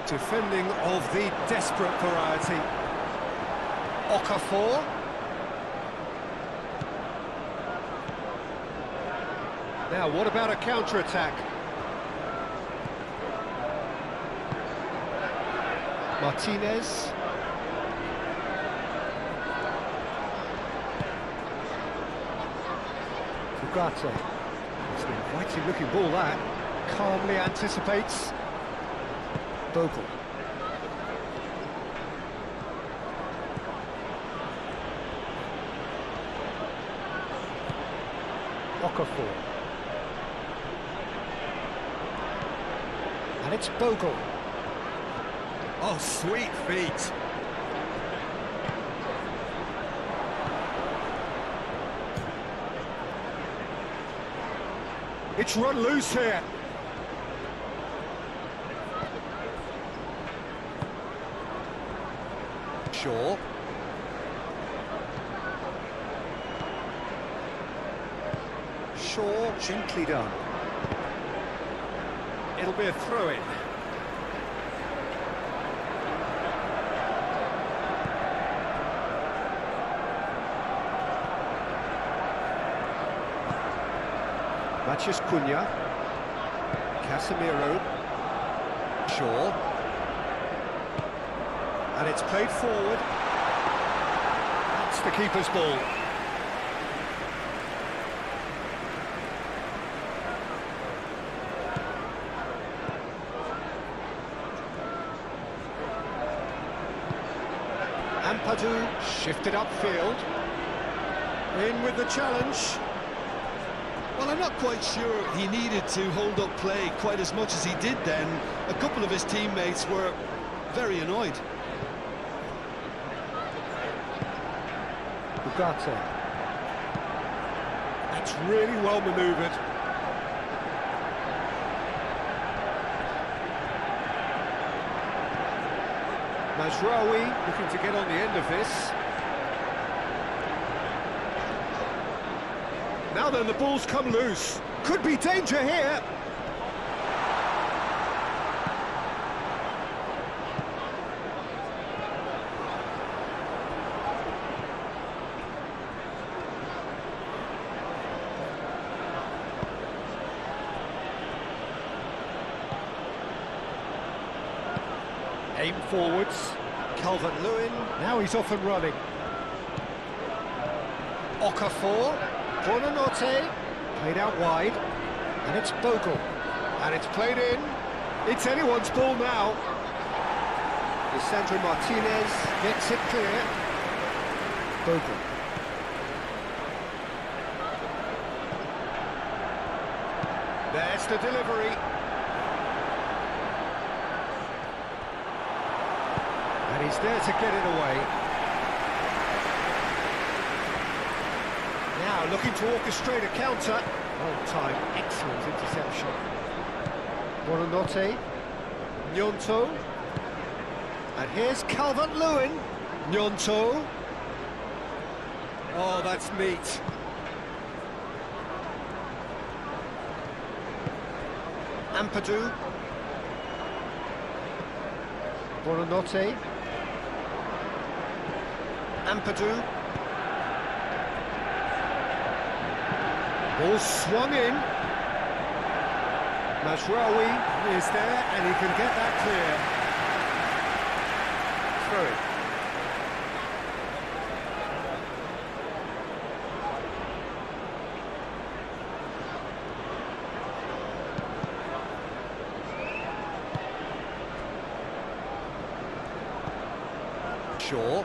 Defending of the desperate variety. Okafor. Now, what about a counter-attack? Martinez. Ugarte. It's an inviting-looking ball, that. Calmly anticipates. Bogle. Okafor. And it's Bogle. Oh, sweet feet. It's run loose here. Shaw. Shaw, gently done. It'll be a throw-in. Matheus Cunha. Casemiro. Shaw. And it's played forward. That's the keeper's ball. Ampadu shifted upfield. In with the challenge. Well, I'm not quite sure he needed to hold up play quite as much as he did then. A couple of his teammates were very annoyed. Ugarte. That's really well manoeuvred. Mazraoui looking to get on the end of this. Now then, the ball's come loose. Could be danger here. Aim forwards. Calvert-Lewin. Now he's off and running. Okafor. Buonanotte. Played out wide. And it's Bogle. And it's played in. It's anyone's ball now. Lisandro Martinez gets it clear. Bogle. There's the delivery. And he's there to get it away. Now looking to orchestrate a counter. On time, excellent interception. Buonanotte. Gnonto. And here's Calvert-Lewin. Gnonto. Oh, that's neat. Ampadu. Buonanotte. Ampadu. Ball swung in. Mazraoui is there and he can get that clear. Through it. Shaw.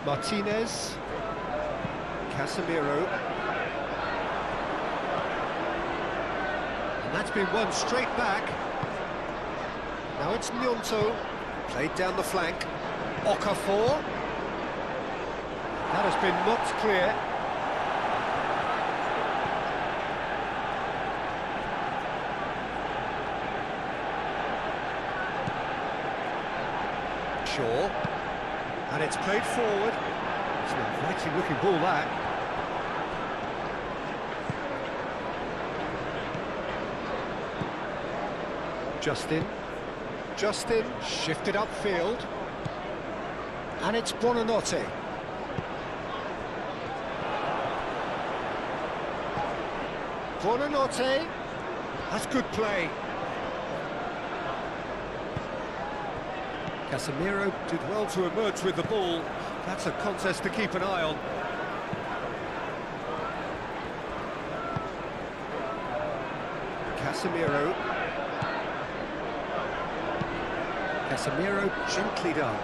Martinez. Casemiro. And that's been won straight back. Now it's Gnonto. Played down the flank. Okafor. That has been knocked clear. Shaw. And it's played forward. It's an inviting looking ball, that. Justin shifted upfield. And it's Buonanotte. Buonanotte. That's good play. Casemiro did well to emerge with the ball. That's a contest to keep an eye on. Casemiro gently done.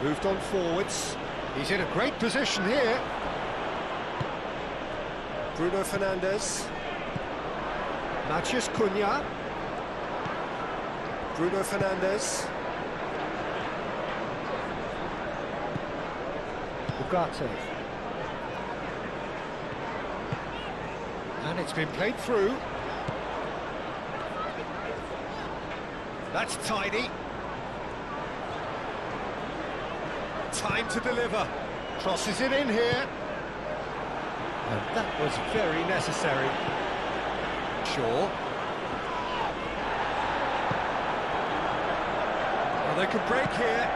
Moved on forwards. He's in a great position here. Bruno Fernandes. Matheus Cunha. Bruno Fernandes. Ugarte. And it's been played through. That's tidy. Time to deliver. Crosses it in here. And that was very necessary. Shaw. Well, they could break here.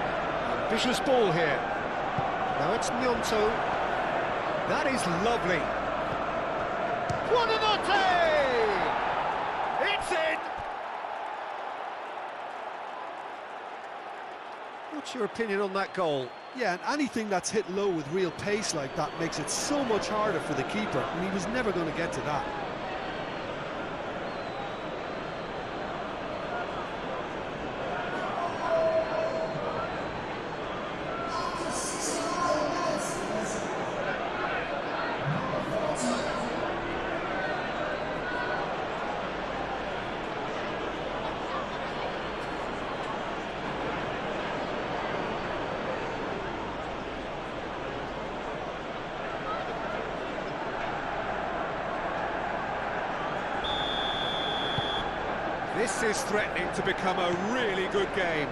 Ambitious ball here. Now it's Gnonto. That is lovely. Buonanotte! It's in! What's your opinion on that goal? Yeah, and anything that's hit low with real pace like that makes it so much harder for the keeper, and he was never going to get to that. This is threatening to become a really good game.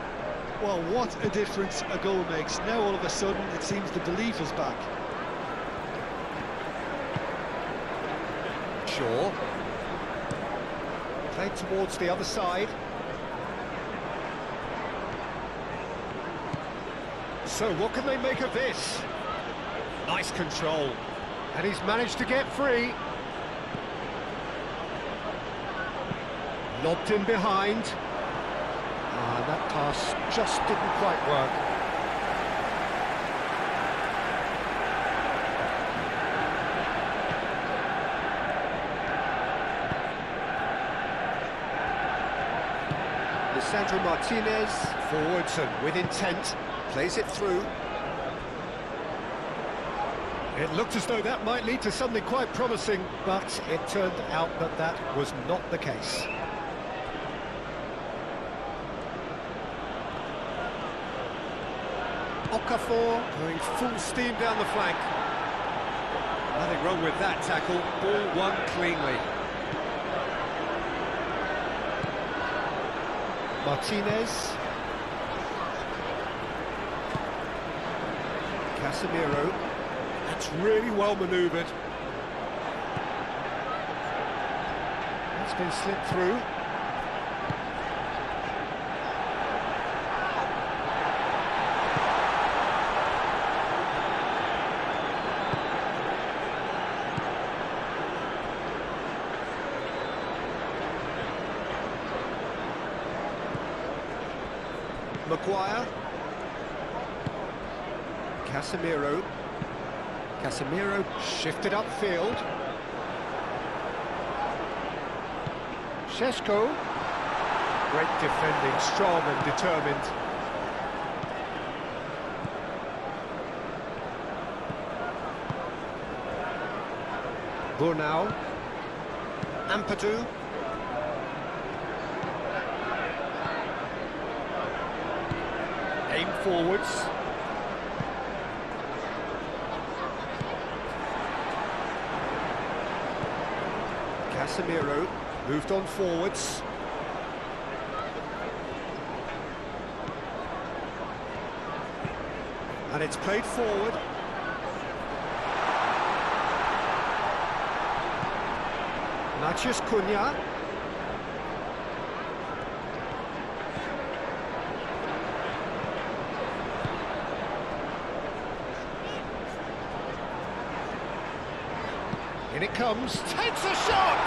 Well, what a difference a goal makes. Now all of a sudden it seems the belief is back. Shaw. Played towards the other side. So what can they make of this? Nice control. And he's managed to get free. Lobbed in behind. That pass just didn't quite work. Lisandro Martinez, forwards and with intent, plays it through. It looked as though that might lead to something quite promising, but it turned out that that was not the case. Okafor going full steam down the flank. Nothing wrong with that tackle, ball won cleanly. Martinez. Casemiro. That's really well manoeuvred. That's been slipped through. Maguire. Casemiro. Casemiro shifted upfield. Šeško. Great defending, strong and determined. Burnau. Ampadu. Aim forwards. Casemiro moved on forwards. And it's played forward. Matheus Cunha. In it comes, takes a shot!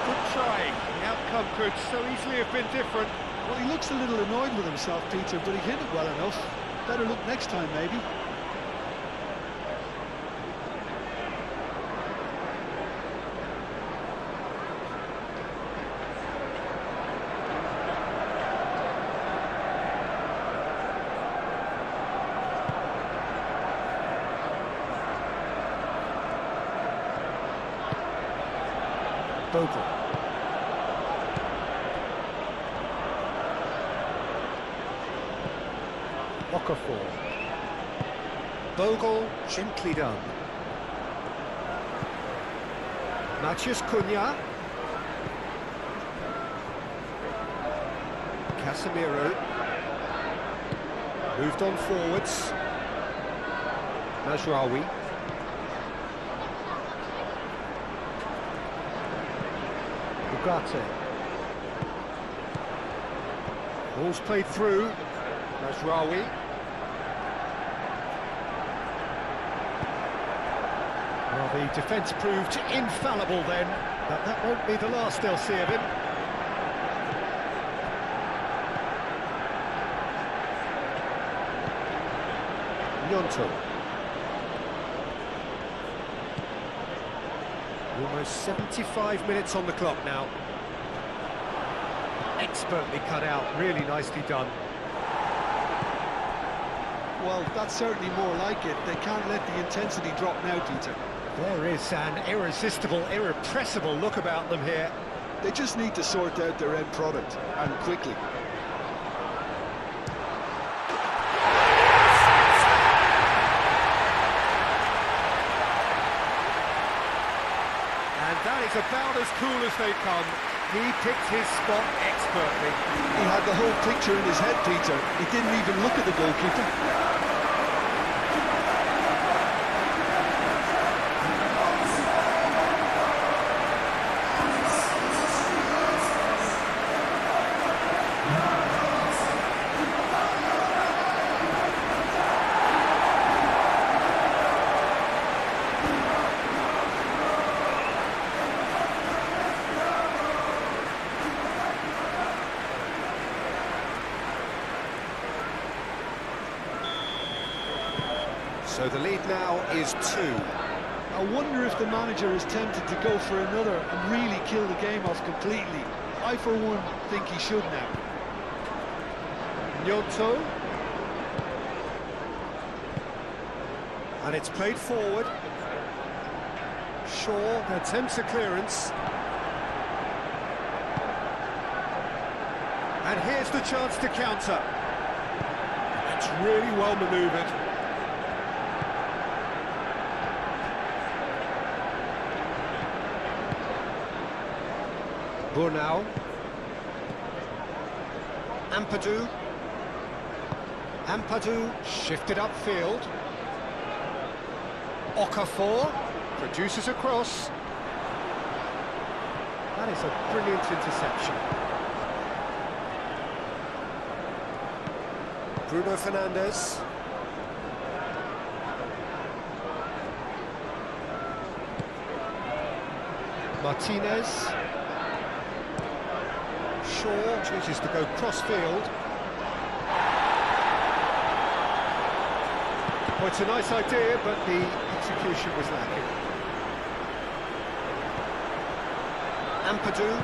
Good try, the outcome could so easily have been different. Well, he looks a little annoyed with himself, Peter, but he hit it well enough. Better look next time, maybe. Bogle. Okafor. Bogle, gently done. Matheus Cunha. Casemiro. Moved on forwards. Mazraoui. Ugarte. Ball's played through. Mazraoui. Well, the defence proved infallible then, but that won't be the last they'll see of him. Gnonto. Almost 75 minutes on the clock now. Expertly cut out, really nicely done. Well, that's certainly more like it. They can't let the intensity drop now, Peter. There is an irresistible, irrepressible look about them here. They just need to sort out their end product, and quickly. And that is about as cool as they come. He picked his spot expertly. He had the whole picture in his head, Peter. He didn't even look at the goalkeeper. So the lead now is 2. I wonder if the manager is tempted to go for another and really kill the game off completely. I, for one, think he should now. Gnonto. And it's played forward. Shaw attempts a clearance. And here's the chance to counter. It's really well manoeuvred. Burnau. Ampadu. Ampadu shifted upfield. Okafor produces a cross. That is a brilliant interception. Bruno Fernandes. Martinez. Shaw chooses to go cross-field. Well, it's a nice idea, but the execution was lacking. Ampadu.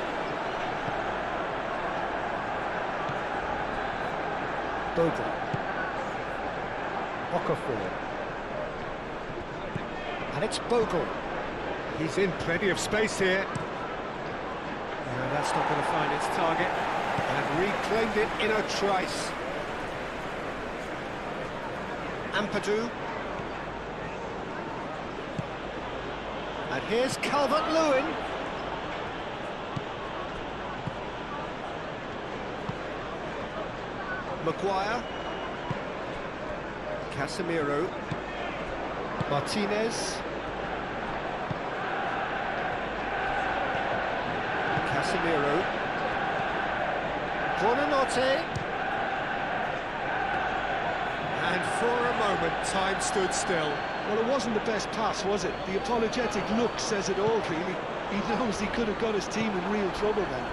Bogle. Okafor. And it's Bogle. He's in plenty of space here. No, that's not going to find its target. And reclaimed it in a trice. Ampadu. And here's Calvert-Lewin. Maguire. Casemiro. Martinez. Casemiro. Buonanotte. And for a moment, time stood still. Well, it wasn't the best pass, was it? The apologetic look says it all, really. He knows he could have got his team in real trouble then.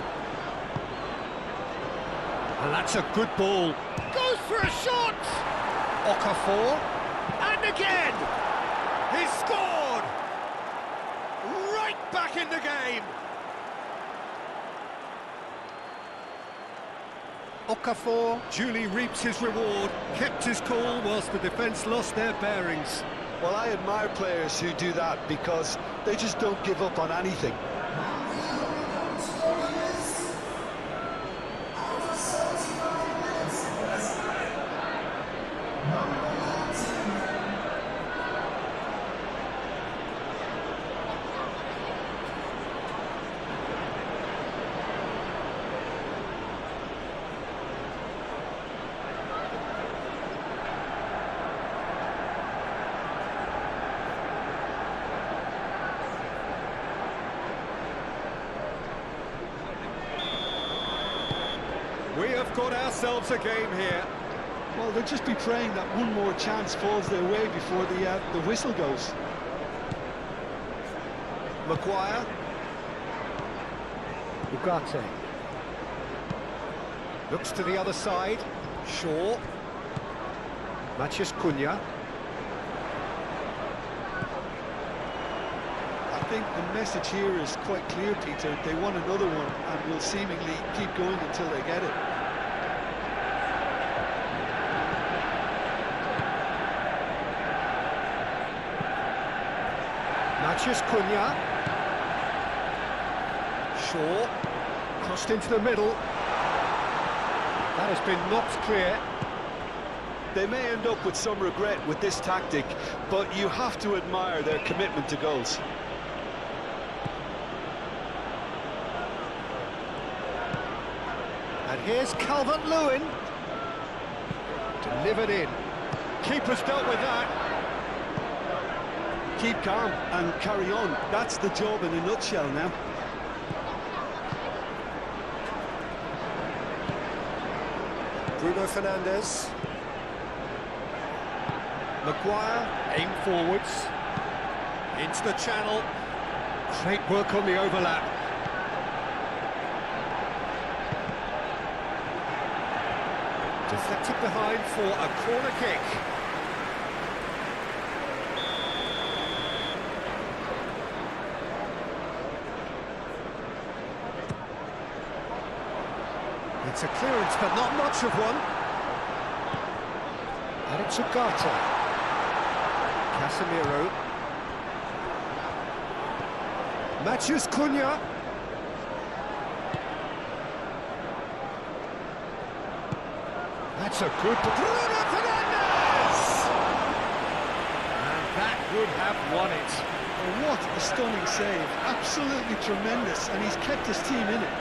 And that's a good ball. Goes for a shot! Okafor. And again! He's scored! Right back in the game! Okafor duly reaps his reward, kept his cool whilst the defence lost their bearings. Well, I admire players who do that because they just don't give up on anything. We have got ourselves a game here. Well, they'll just be praying that one more chance falls their way before the whistle goes. Maguire. Ugarte. Looks to the other side. Shaw. Matheus Cunha. I think the message here is quite clear, Peter. They want another one and will seemingly keep going until they get it. Matheus Cunha. Shaw. Crossed into the middle. That has been knocked clear. They may end up with some regret with this tactic, but you have to admire their commitment to goals. And here's Calvert-Lewin. Delivered in. Keeper's dealt with that. Keep calm and carry on. That's the job in a nutshell now. Bruno Fernandes. Maguire, aim forwards. Into the channel. Great work on the overlap. Deflected behind for a corner kick. It's a clearance, but not much of one. And it's Ugarte. Casemiro. Matthews Cunha. That's a good... Bruno Fernandes! And that would have won it. Oh, what a stunning save. Absolutely tremendous, and he's kept his team in it.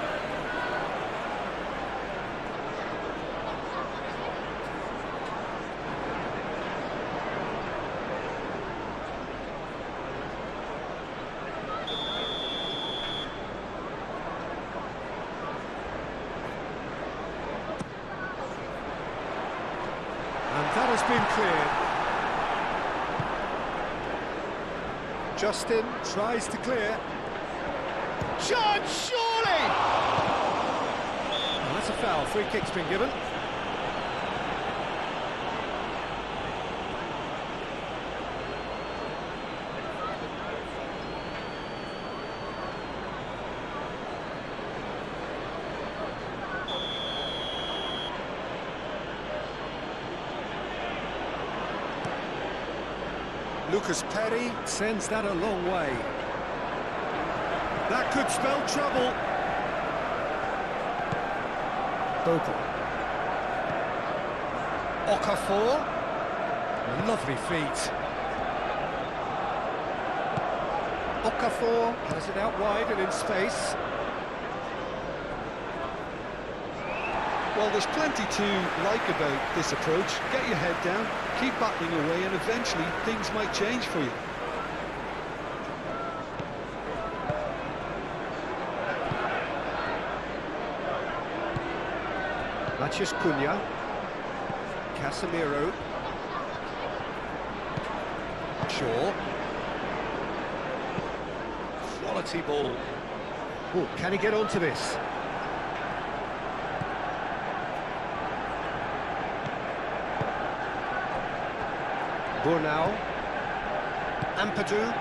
And that has been cleared. Justin tries to clear. Chance, surely! And that's a foul. Free kick's been given. Lucas Perry sends that a long way. That could spell trouble. Bogle. Okafor. Lovely feet. Okafor has it out wide and in space. Well, there's plenty to like about this approach. Get your head down, keep battling away, and eventually things might change for you. Matthews Cunha. Casemiro. Shaw. Quality ball. Oh, can he get onto this? Bornau. Ampadu.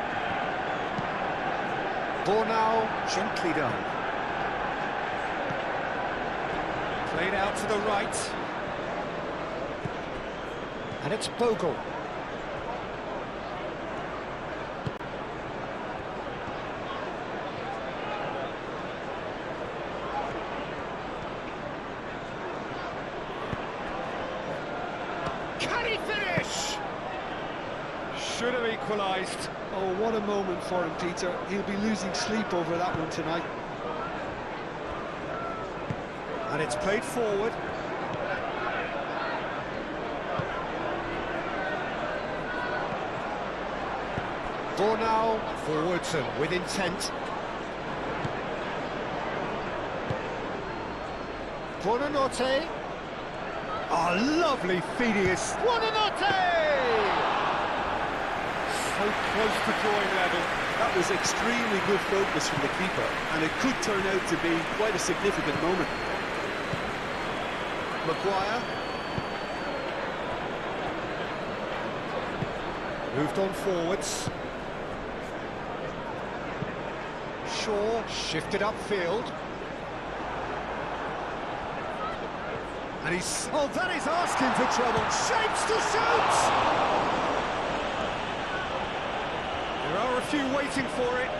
Bornau, gently done. Played out to the right. And it's Bogle. Can he finish? Should have equalised. Oh, what a moment for him, Peter. He'll be losing sleep over that one tonight. And it's played forward. Bornau forwards and with intent. Buonanotte. Oh, lovely feet he is. Buonanotte! So close to drawing level. That was extremely good focus from the keeper, and it could turn out to be quite a significant moment. Maguire. Moved on forwards. Shaw shifted upfield. And he's... Oh, that is asking for trouble. Shapes to shoot! There are a few waiting for it.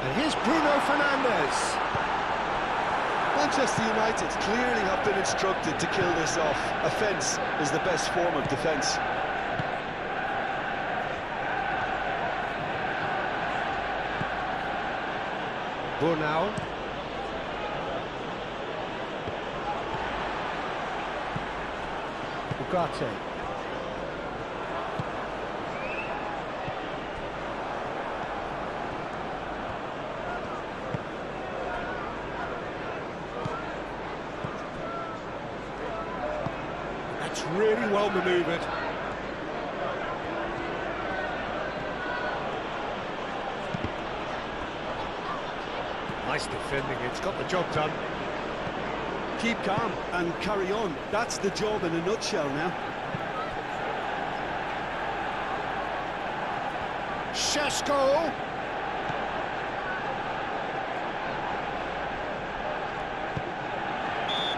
And here's Bruno Fernandes. Manchester United clearly have been instructed to kill this off. Offence is the best form of defence. Bornau. Ugarte. That's really well manoeuvred. Nice defending, it's got the job done. Keep calm and carry on. That's the job in a nutshell now. Šeško.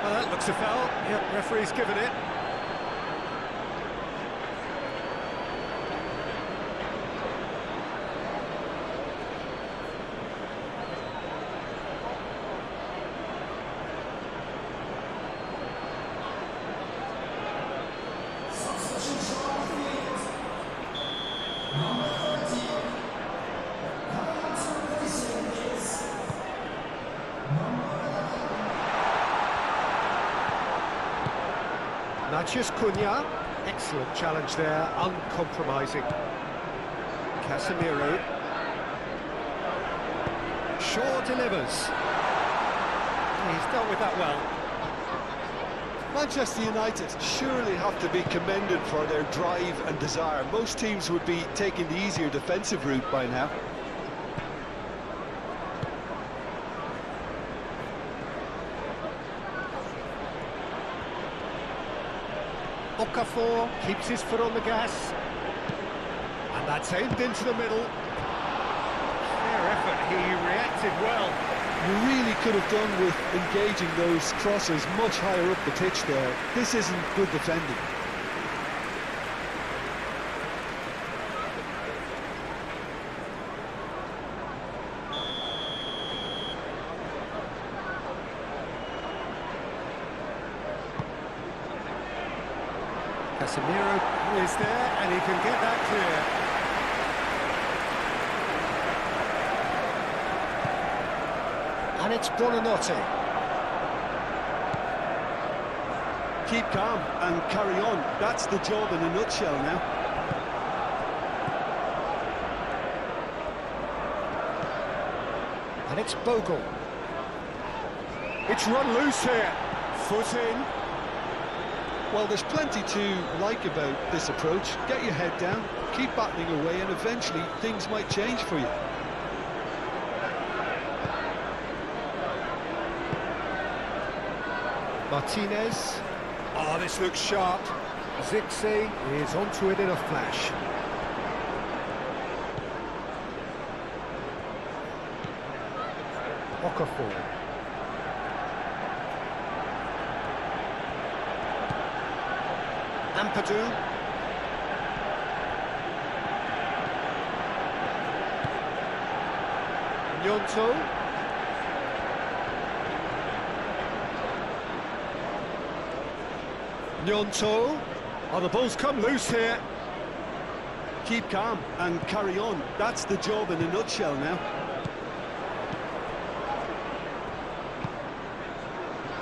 Well, that looks a foul. Yep, referee's given it. Matheus Cunha, excellent challenge there, uncompromising. Casemiro. Shaw delivers. He's dealt with that well. Manchester United surely have to be commended for their drive and desire. Most teams would be taking the easier defensive route by now. Okafor keeps his foot on the gas. And that's aimed into the middle. Fair effort, he reacted well. You really could have done with engaging those crosses much higher up the pitch there. This isn't good defending. Casemiro is there, and he can get that clear. And it's Buonanotte. Keep calm and carry on. That's the job in a nutshell now. And it's Bogle. It's run loose here. Foot in. Well, there's plenty to like about this approach. Get your head down, keep battling away, and eventually things might change for you. Martinez. Oh, this looks sharp. Zirkzee is onto it in a flash. Okafor. Ampadu. Gnonto. Gnonto. Oh, the ball's come loose here. Keep calm and carry on. That's the job in a nutshell now.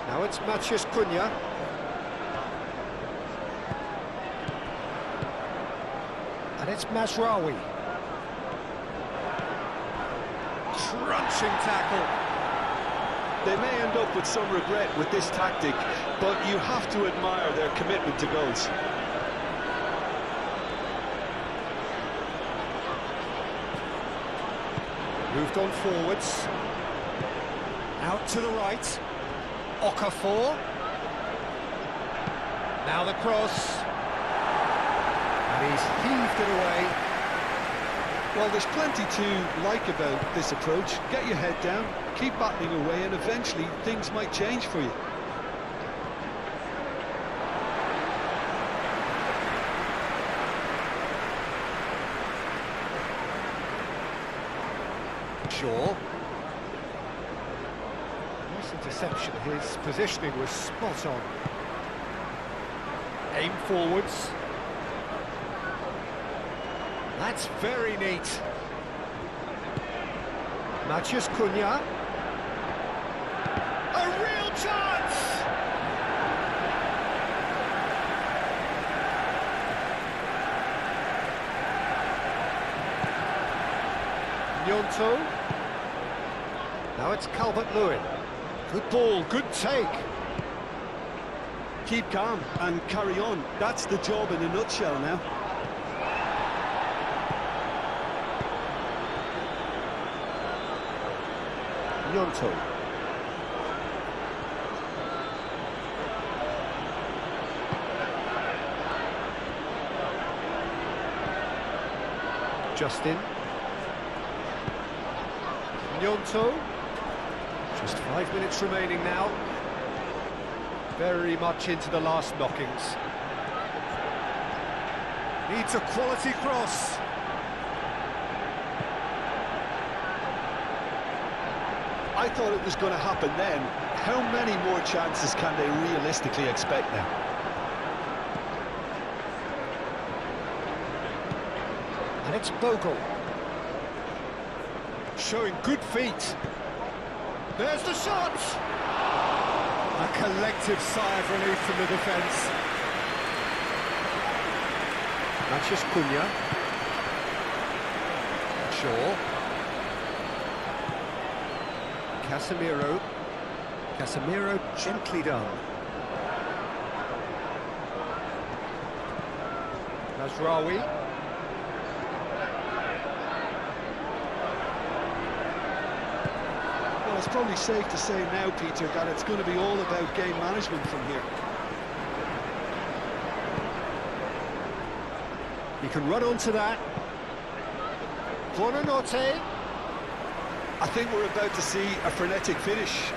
Now it's Matheus Cunha. And it's Mazraoui. Crunching tackle. They may end up with some regret with this tactic, but you have to admire their commitment to goals. Moved on forwards. Out to the right. Okafor. Now the cross. And he's heaved it away. Well, there's plenty to like about this approach. Get your head down, keep battling away, and eventually things might change for you. Shaw. Nice interception. His positioning was spot on. Aim forwards. That's very neat. Matheus Cunha. A real chance! Gnonto. Now it's Calvert-Lewin. Good ball, good take. Keep calm and carry on. That's the job in a nutshell now. Gnonto. Justin. Gnonto. Just 5 minutes remaining now. Very much into the last knockings. Needs a quality cross. I thought it was going to happen then. How many more chances can they realistically expect now? And it's Bogle. Showing good feet. There's the shot! A collective sigh of relief from the defence. Mathias Cunha. Shaw. Casemiro. Casemiro gently done. Nasraoui. Well, it's probably safe to say now, Peter, that it's going to be all about game management from here. He can run onto that. Buonanotte. I think we're about to see a frenetic finish.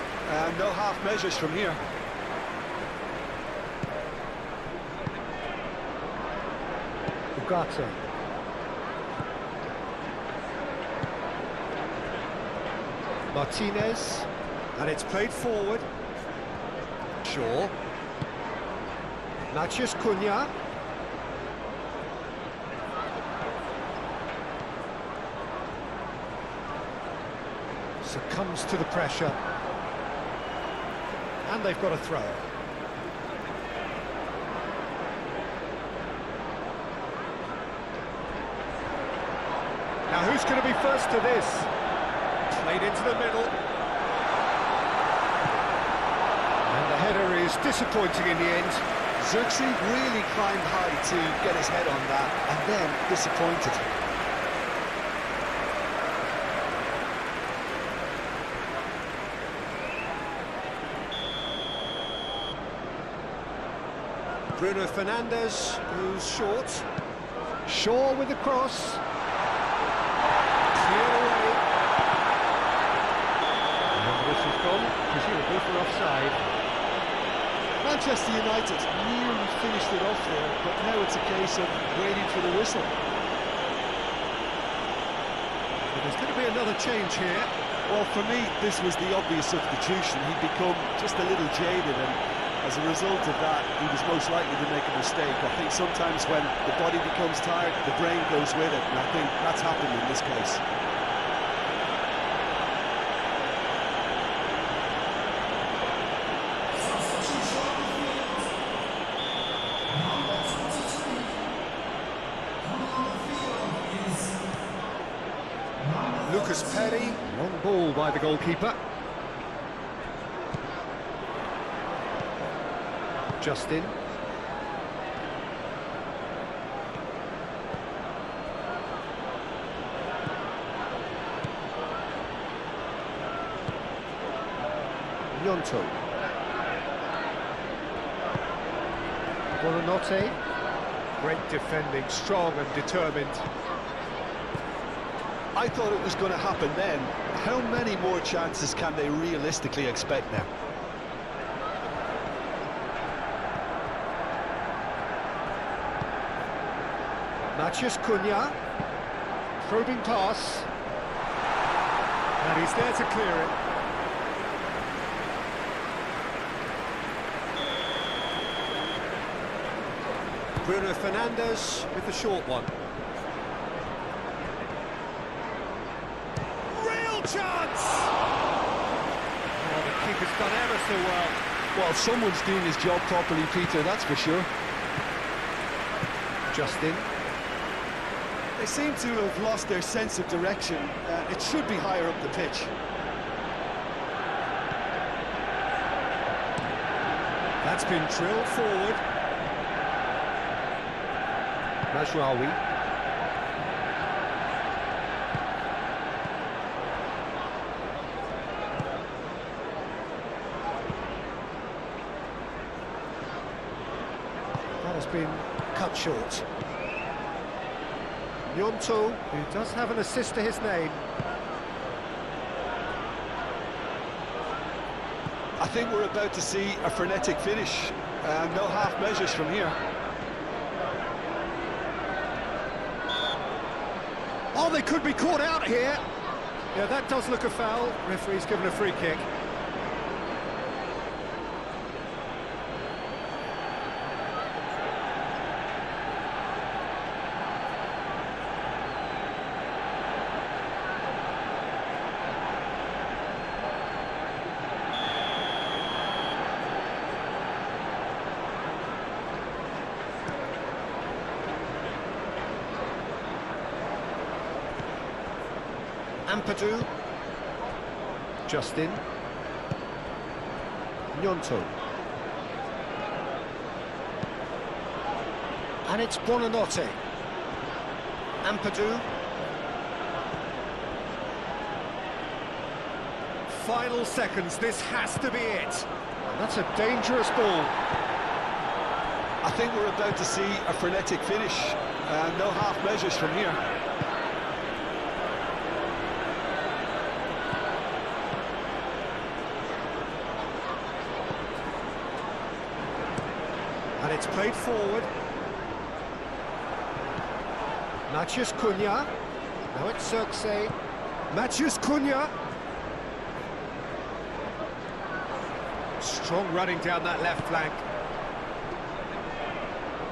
No half measures from here. Ugarte. Martinez. And it's played forward. Shaw. Mathias Cunha. Succumbs to the pressure. And they've got a throw. Now who's going to be first to this? Played into the middle. And the header is disappointing in the end. Xerxes really climbed high to get his head on that, and then disappointed. Bruno Fernandes, who's short. Shaw with the cross. Cleared away. And this has gone, presumably for offside. Manchester United nearly finished it off there, but now it's a case of waiting for the whistle. But there's going to be another change here. Well, for me, this was the obvious substitution. He'd become just a little jaded, and as a result of that, he was most likely to make a mistake. I think sometimes when the body becomes tired, the brain goes with it, and I think that's happened in this case. Lucas Perry, long ball by the goalkeeper. Justin. Gnonto. Buonanotte. Great defending, strong and determined. I thought it was going to happen then. How many more chances can they realistically expect now? Mathias Cunha. Probing pass. And he's there to clear it. Bruno Fernandes with the short one. Real chance! Oh, the keeper's done ever so well. Well, someone's doing his job properly, Peter, that's for sure. Justin. They seem to have lost their sense of direction. It should be higher up the pitch. That's been drilled forward. Nasraoui. That has been cut short. Gnonto, who does have an assist to his name. I think we're about to see a frenetic finish. No half measures from here. Oh, they could be caught out here. Yeah, that does look a foul. Referee's given a free kick. Ampadu. Justin. Gnonto. And it's Buonanotte. Ampadu. Final seconds, this has to be it. And that's a dangerous ball. I think we're about to see a frenetic finish. No half measures from here. And it's played forward. Matheus Cunha. Now it's Circe. Matheus Cunha. Strong running down that left flank.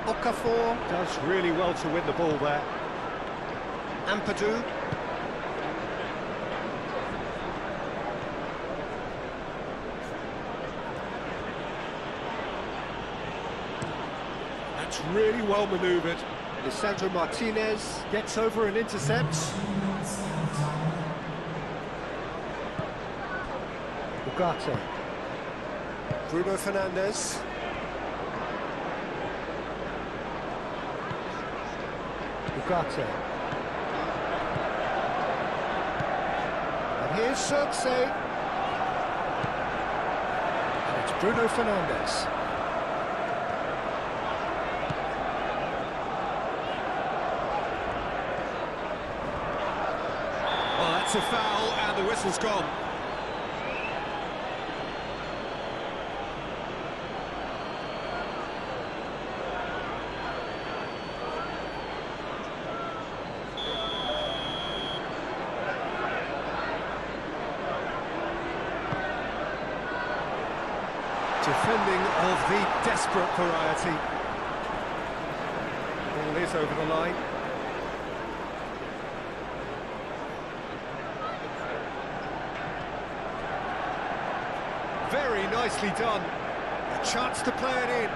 Okafor does really well to win the ball there. Ampadu. That's really well manoeuvred. Lisandro Martinez gets over and intercepts. Ugarte. Bruno Fernandes. Ugarte. And here's Circe. And it's Bruno Fernandes. Well, that's a foul, and the whistle's gone. Defending of the desperate variety. Ball is over the line. Very nicely done. A chance to play it in.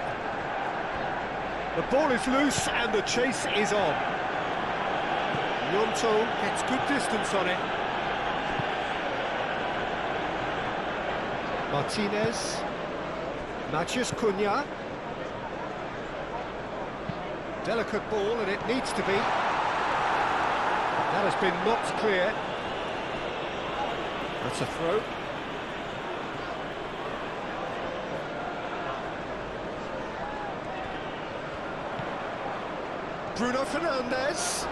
The ball is loose and the chase is on. Gnonto gets good distance on it. Martinez. Matheus Cunha. Delicate ball, and it needs to be. That has been knocked clear. That's a throw. Bruno Fernandes.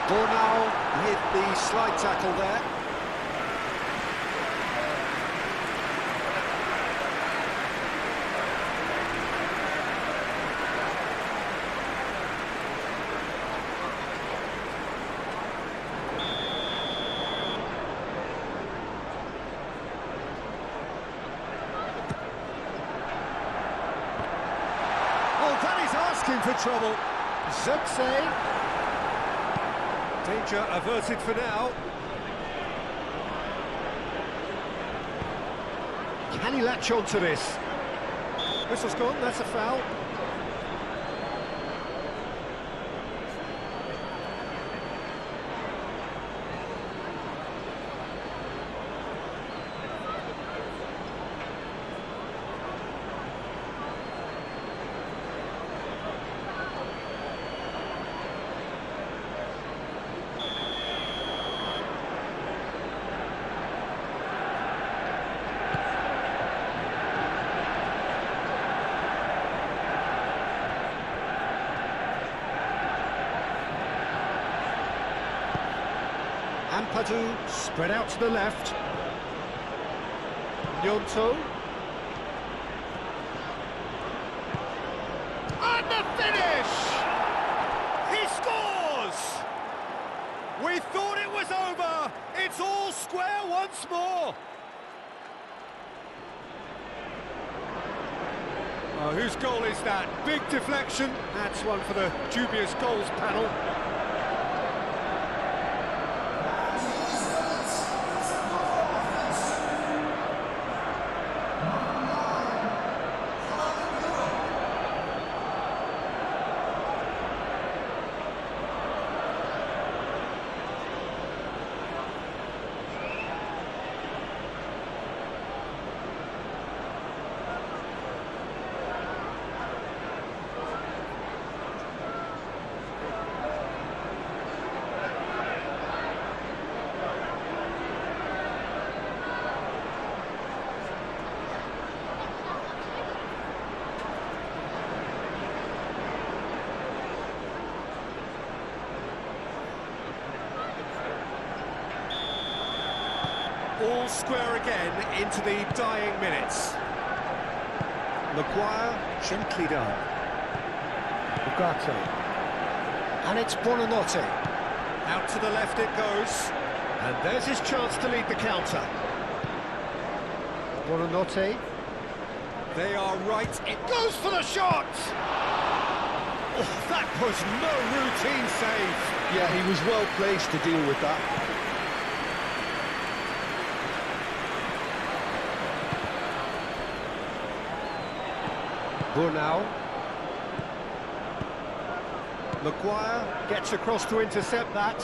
Bornau hit the slide tackle there. For trouble. Zirkzee. Danger averted for now. Can he latch on to this? Whistle's gone, that's a foul. Ampadu spread out to the left. Gnonto. And the finish! He scores! We thought it was over. It's all square once more. Whose goal is that? Big deflection. That's one for the dubious goals panel. square again into the dying minutes. Maguire, gently done. Ugarte. And it's Buonanotte. Out to the left it goes. And there's his chance to lead the counter. Buonanotte. They are right. It goes for the shot! Oh, that was no routine save. Yeah, he was well placed to deal with that. Burnau. Maguire gets across to intercept that.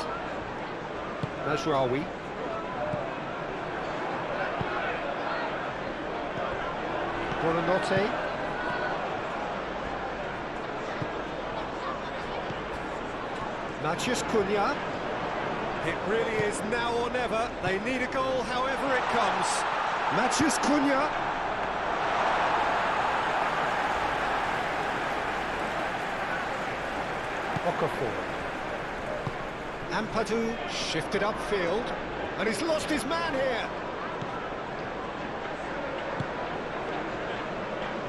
Mazraoui. Buonanotte. Matheus Cunha. It really is now or never. They need a goal however it comes. Matheus Cunha. Okafor. Ampadu shifted upfield, and he's lost his man here.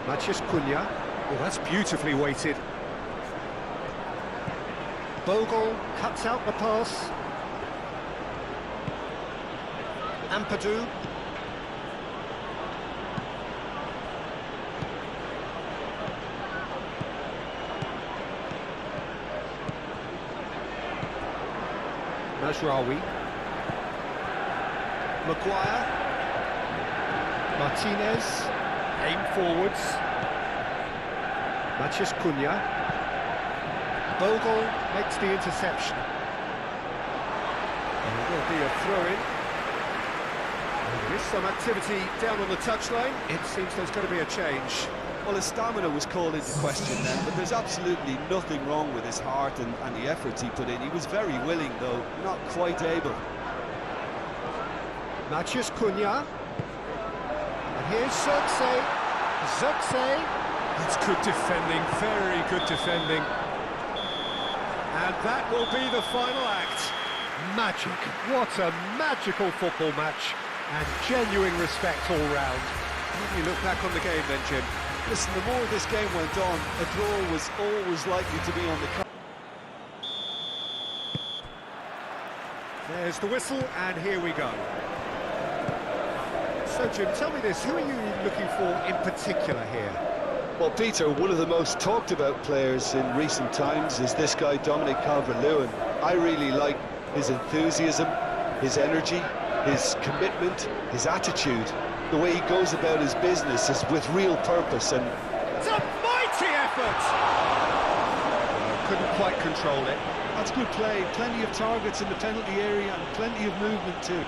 Matheus Cunha. Oh, that's beautifully weighted. Bogle cuts out the pass. Ampadu. Mazraoui. Maguire. Martinez. Aim forwards. Matheus Cunha. Bogle makes the interception. And it will be a throw-in. There is some activity down on the touchline. It seems there's going to be a change. Well, his stamina was called into question then, but there's absolutely nothing wrong with his heart and the efforts he put in. He was very willing, though, not quite able. Matheus Cunha. And here's Zirkzee. Zirkzee. That's good defending, very good defending. And that will be the final act. Magic. What a magical football match. And genuine respect all round. When you look back on the game then, Jim? Listen, the more this game went on, a draw was always likely to be on the card. There's the whistle, and here we go. So, Jim, tell me this, who are you looking for in particular here? Well, Peter, one of the most talked about players in recent times is this guy, Dominic Calvert-Lewin. I really like his enthusiasm, his energy, his commitment, his attitude. The way he goes about his business is with real purpose, and it's a mighty effort! Couldn't quite control it. That's good play, plenty of targets in the penalty area and plenty of movement too.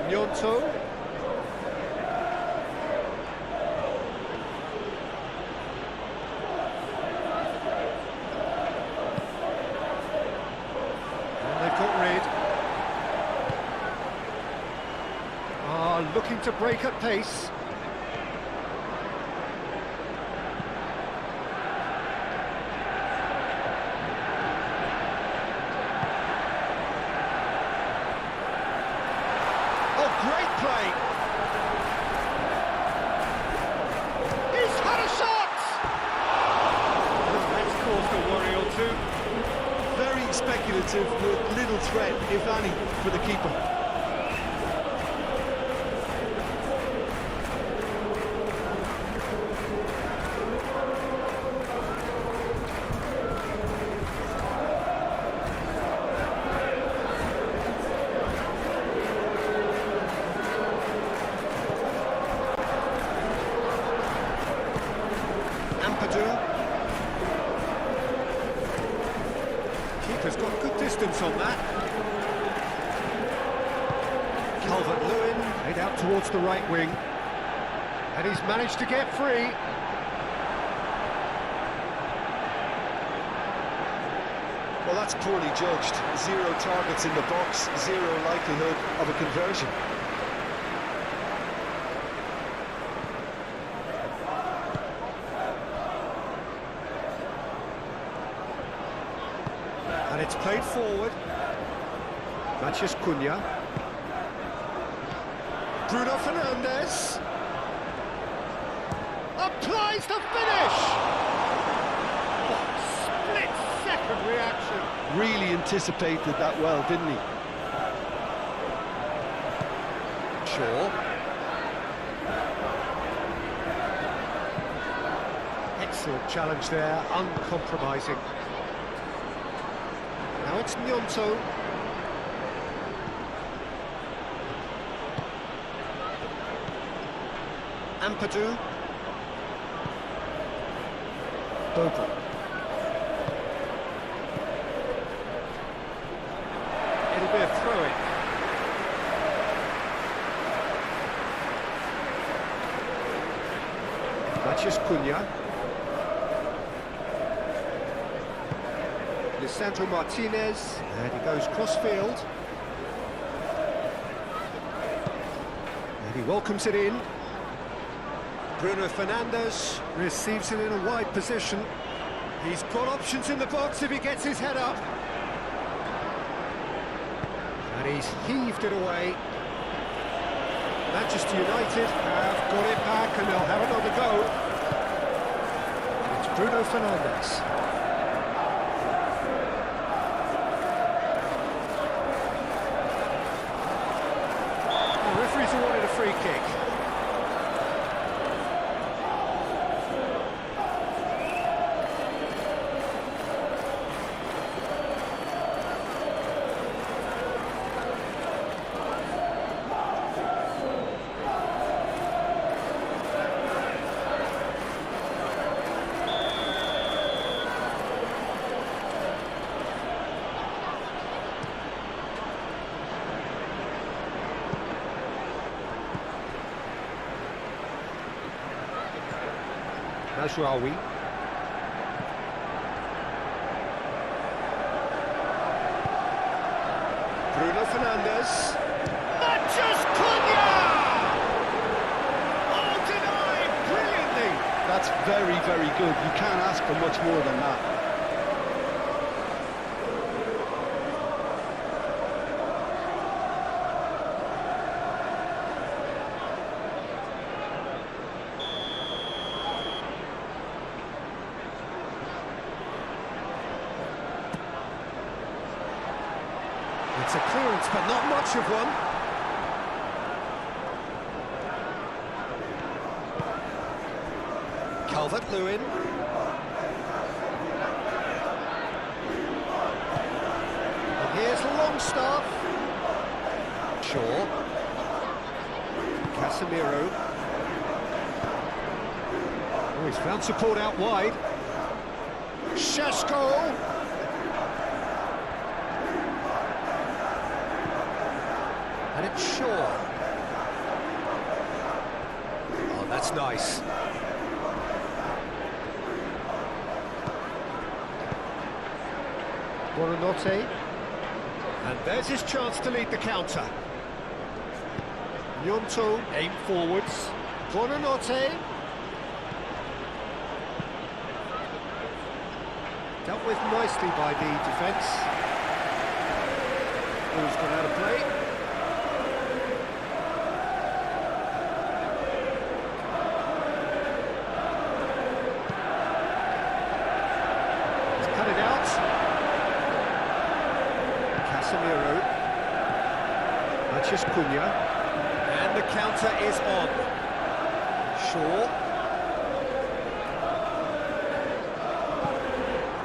Gnonto. And they've got rid. Looking to break at pace. Great play. He's had a shot! That's caused a worry or two. Very speculative with little threat, if any, for the keeper. Keeper's got good distance on that. Calvert-Lewin laid out towards the right wing. And he's managed to get free. Well, Well, that's poorly judged. 0 targets in the box, 0 likelihood of a conversion. And it's played forward. Mathias Cunha. Bruno Fernandes. Applies the finish! Split-second reaction. Really anticipated that well, didn't he? Shaw. Excellent challenge there, uncompromising. Now it's Gnonto. Ampadu. Bogle. It'll be a throw-in. Mathias Cunha. Lisandro Martinez. And he goes cross-field. And he welcomes it in. Bruno Fernandes receives it in a wide position. He's got options in the box if he gets his head up. And he's heaved it away. Manchester United have got it back and they'll have another go. It's Bruno Fernandes. The referee's awarded a free kick. Mazraoui. Bruno Fernandes. Mathias Cunha! Oh, denied brilliantly! That's very, very good. You can't ask for much more than that. It's a clearance, but not much of one. Calvert-Lewin. And here's Longstaff. Shaw. Casemiro. Oh, he's found support out wide. Šeško. And it's Shaw. Oh, that's nice. Buonanotte. And there's his chance to lead the counter. Gnonto aim forwards. Buonanotte. Dealt with nicely by the defence. Ball's gone out of play. Cut it out. Casemiro. Mathias Cunha. And the counter is on. Shaw.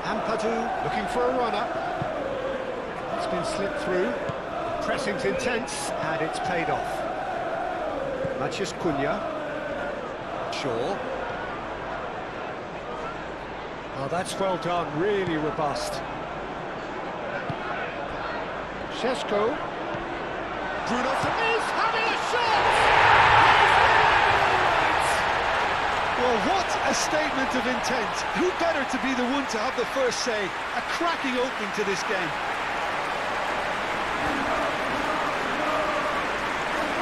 Ampadu looking for a runner. It's been slipped through. Pressing's intense and it's paid off. Mathias Cunha. Shaw. Oh, that's well done, really robust. Šeško. Bruno Fernandes having a shot! Well, what a statement of intent. Who better to be the one to have the first say? A cracking opening to this game.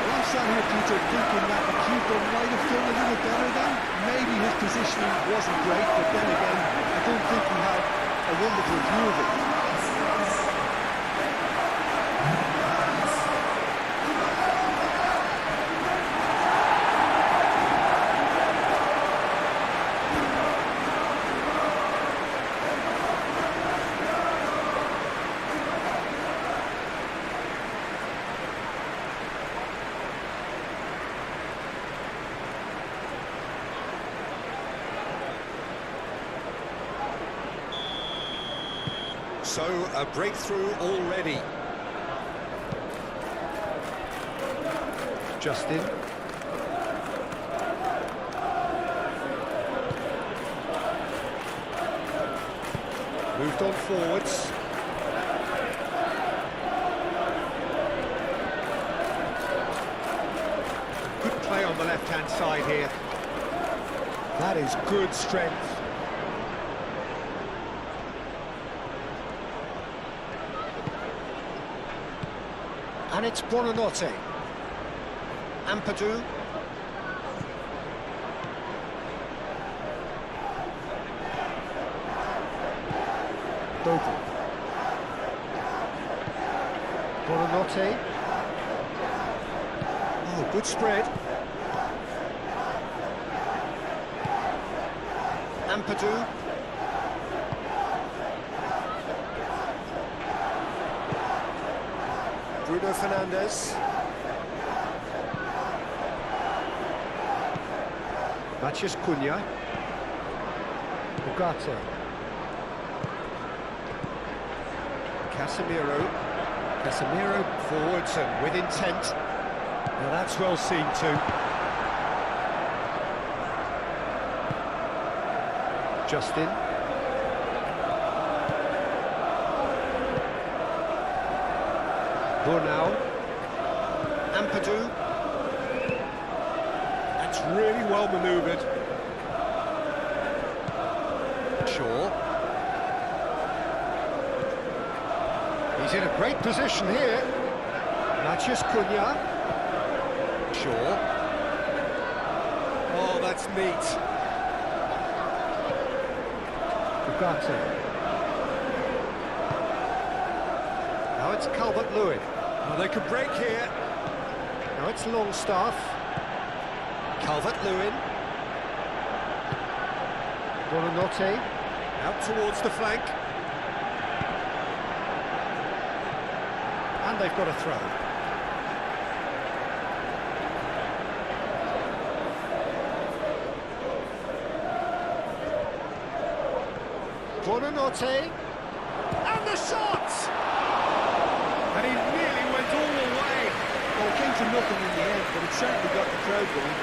Well, I'm sat here, Peter, thinking that the keeper might have done a little better then. Maybe his positioning wasn't great, but then again, I don't think he had a wonderful view of it. So, a breakthrough already. Justin. Moved on forwards. Good play on the left-hand side here. That is good strength. And it's Buonanotte. Ampadu. Bogle. Buonanotte. Oh, good spread. Ampadu. Bruno Fernandes. Matheus Cunha. Ugarte. Casemiro forwards and with intent. Now that's well seen too. Justin. Now, Ampadu. That's really well manoeuvred. Shaw. He's in a great position here. Matheus Cunha. Shaw. Oh, that's neat. Ugarte. Now it's Calvert-Lewin. Well, they could break here. Now it's Longstaff. Calvert-Lewin. Buonanotte. Out towards the flank. And they've got a throw. Buonanotte. And the shot! And he nearly went all the way. Well, it came to nothing in the end, but it certainly got the crowd going.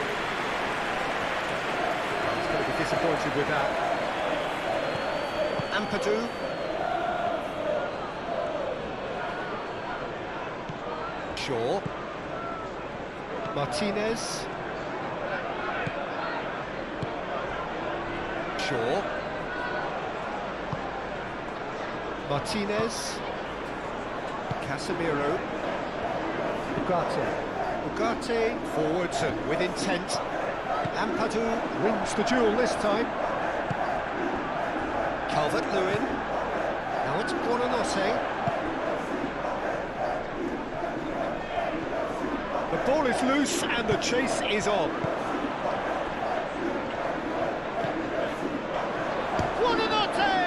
He's going to be disappointed with that. Ampadu. Shaw. Martinez. Shaw. Martinez. Casemiro. Ugarte forwards and with intent. Ampadu wins the duel this time. Calvert-Lewin. Now it's Buonanotte. The ball is loose and the chase is on. Buonanotte!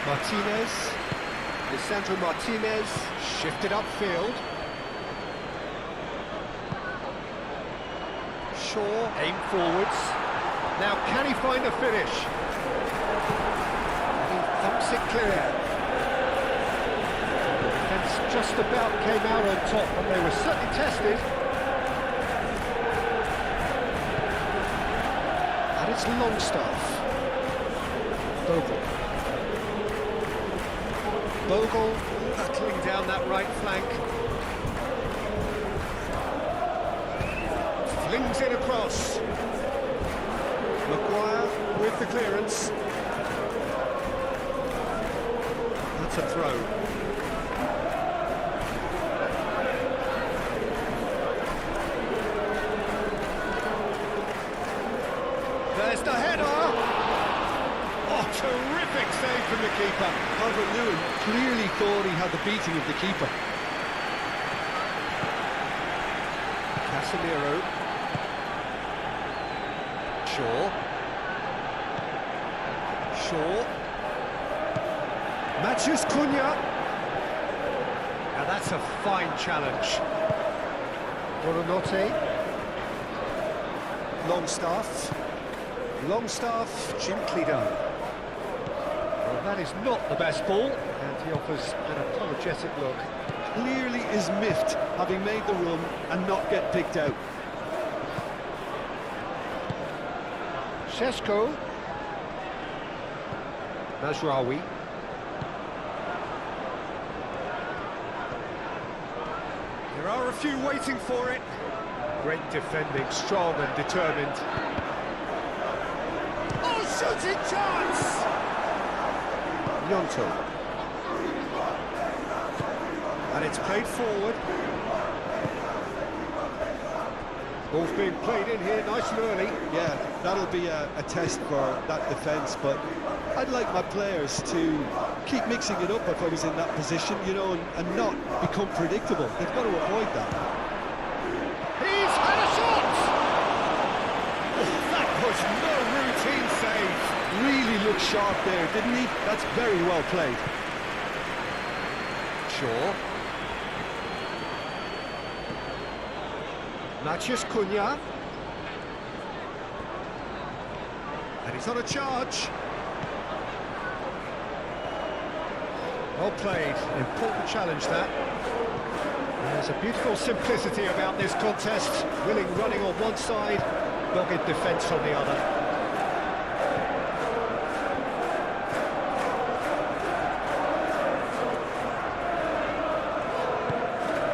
Martinez, Lisandro Martinez, shifted upfield. Shaw, aim forwards. Now can he find the finish? And he thumps it clear. The defence just about came out on top, and they were certainly tested. And it's Longstaff. Bogle. Battling down that right flank. Flings it across. Maguire with the clearance. That's a throw. There's the header! Oh, terrific save from the keeper. Calvert-Lewin clearly thought he had the beating of the keeper. Casemiro. Shaw. Matches Cunha. Now that's a fine challenge. Buonanotte. Longstaff, gently done. Well, that is not the best ball, and he offers an apologetic look. Clearly is miffed, having made the run and not get picked out. Sesko. Mazraoui. There are a few waiting for it. Great defending, strong and determined. Oh, shooting chance! Gnonto. And it's played forward. Ball's being played in here nice and early. Yeah, that'll be a test for that defence, but I'd like my players to keep mixing it up if I was in that position, you know, and not become predictable. They've got to avoid that. He's had a shot! Oh, that was no routine save. Really looked sharp there, didn't he? That's very well played. Shaw. Matches Cunha. And he's on a charge. Well played. Important challenge, that. There's a beautiful simplicity about this contest. Willing running on one side, dogged defence on the other.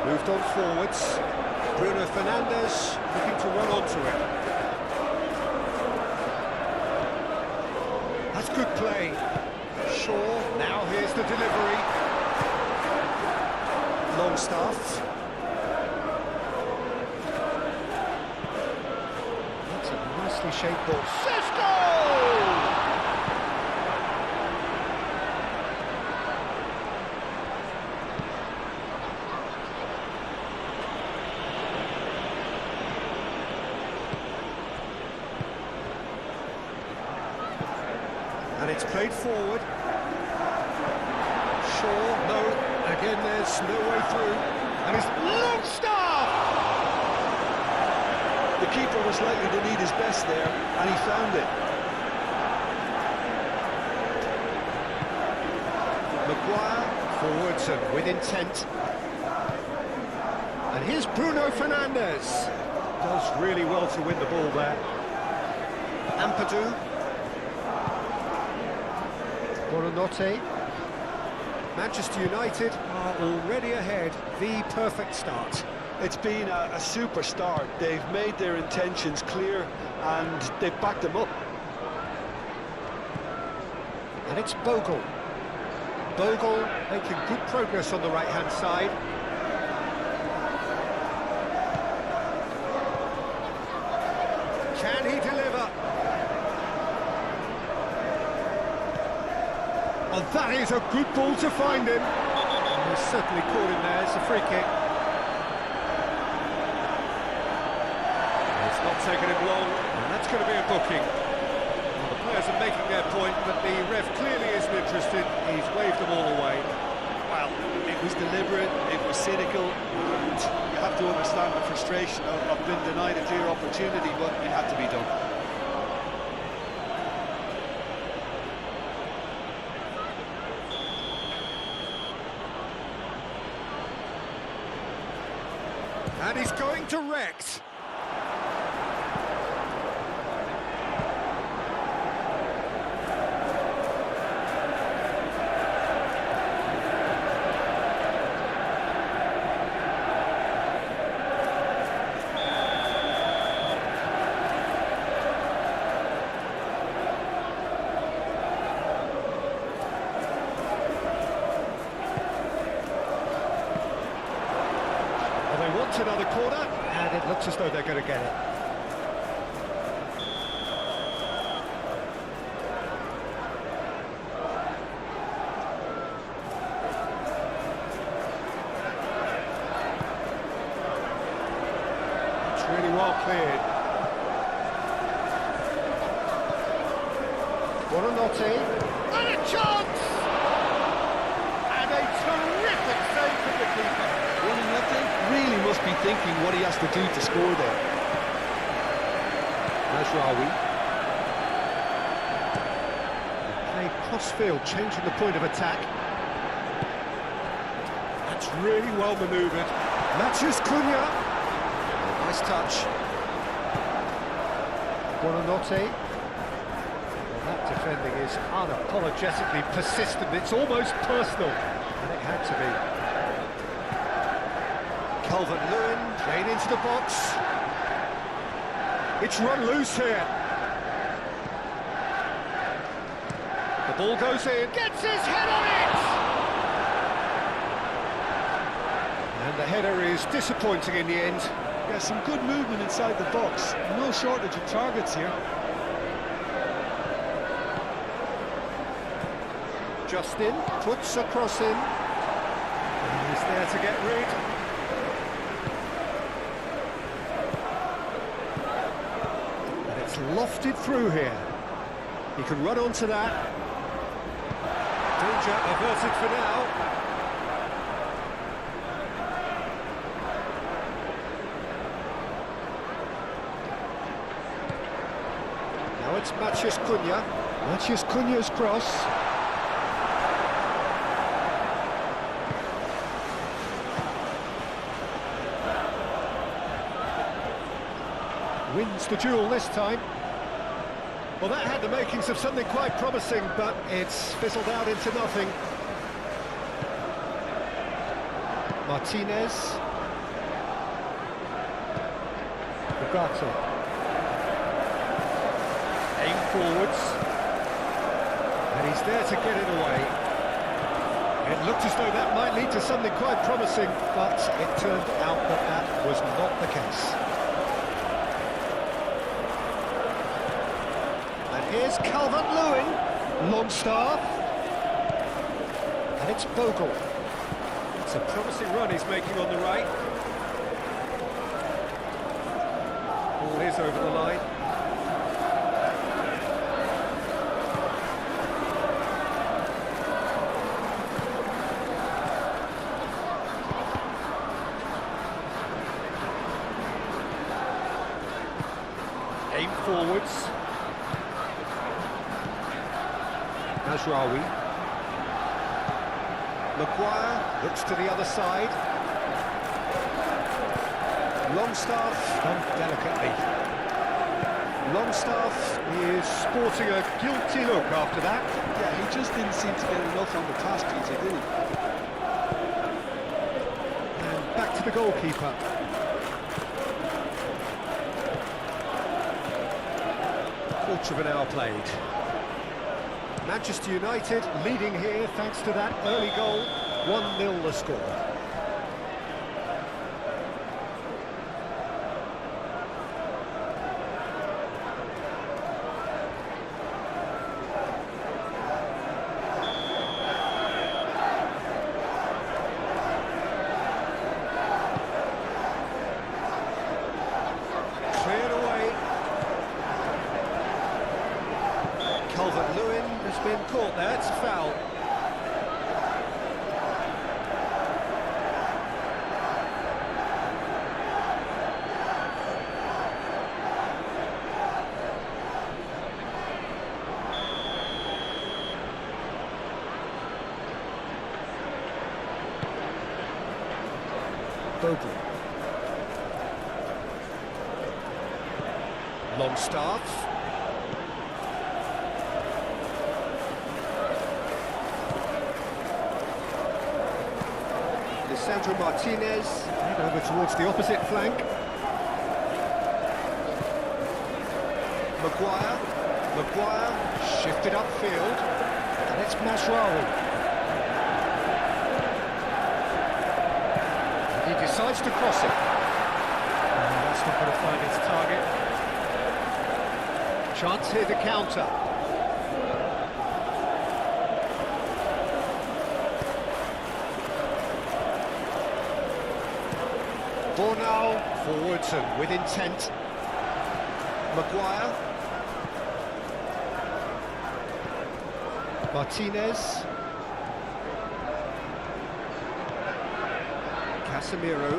Moved on forwards. Bruno Fernandes looking to run onto it. That's good play. Shaw, now here's the delivery. Longstaff. That's a nicely shaped ball. Sesko! And it's played forward. Shaw, no. Again, there's no way through. And it's Longstaff! The keeper was likely to need his best there, and he found it. Maguire, forwards and with intent. And here's Bruno Fernandes. Does really well to win the ball there. Ampadu. Buonanotte. Manchester United are already ahead. The perfect start. It's been a super start. They've made their intentions clear and they've backed them up. And it's Bogle. Bogle making good progress on the right-hand side. Can he deliver? Oh, that is a good ball to find him. He's certainly caught him there. It's a free kick. It's not taken him long, and that's going to be a booking. Well, the players are making their point, but the ref clearly isn't interested. He's waved them all away. Well, it was deliberate, it was cynical, and you have to understand the frustration of being denied a clear opportunity, but it had to be done. And he's going direct. attempt another corner, and it looks as though they're going to get it. It's really well cleared. Buonanotte, and a chance! And a terrific save from the keeper. Buonanotte really must be thinking what he has to do to score there. Mazraoui. Played cross-field, changing the point of attack. That's really well manoeuvred. Matches Cunha. Nice touch. Buonanotte. Well, that defending is unapologetically persistent. It's almost personal, and it had to be. Calvert-Lewin played into the box. It's run loose here. The ball goes in. Gets his head on it! And the header is disappointing in the end. Yeah, some good movement inside the box. No shortage of targets here. Justin puts a cross in. And he's there to get rid. And it's lofted through here. He can run onto that. Danger averted for now. Now it's Matheus Cunha. Matheus Cunha's cross. Wins the duel this time. Well, that had the makings of something quite promising, but it's fizzled out into nothing. Martinez. Ugarte. Aim forwards. And he's there to get it away. It looked as though that might lead to something quite promising, but it turned out that that was not the case. Here's Calvert-Lewin, Longstaff, and it's Bogle. It's a promising run he's making on the right. Ball is over the line. Aim forwards. Mazraoui. Maguire looks to the other side. Longstaff done delicately. Longstaff is sporting a guilty look after that. Yeah, he just didn't seem to get enough on the task, did he? And back to the goalkeeper. Quarter of an hour played. Manchester United leading here thanks to that early goal. 1-0 the score. Cleared away. Calvert-Lewin has been caught there, it's a foul. Bogle. Longstaff. Sandro Martinez, head over towards the opposite flank. Maguire, shifted upfield, and it's Mazraoui. He decides to cross it. That's not going to find its target. Chance here to counter. Bornau forwards and with intent. Maguire. Martinez. Casemiro.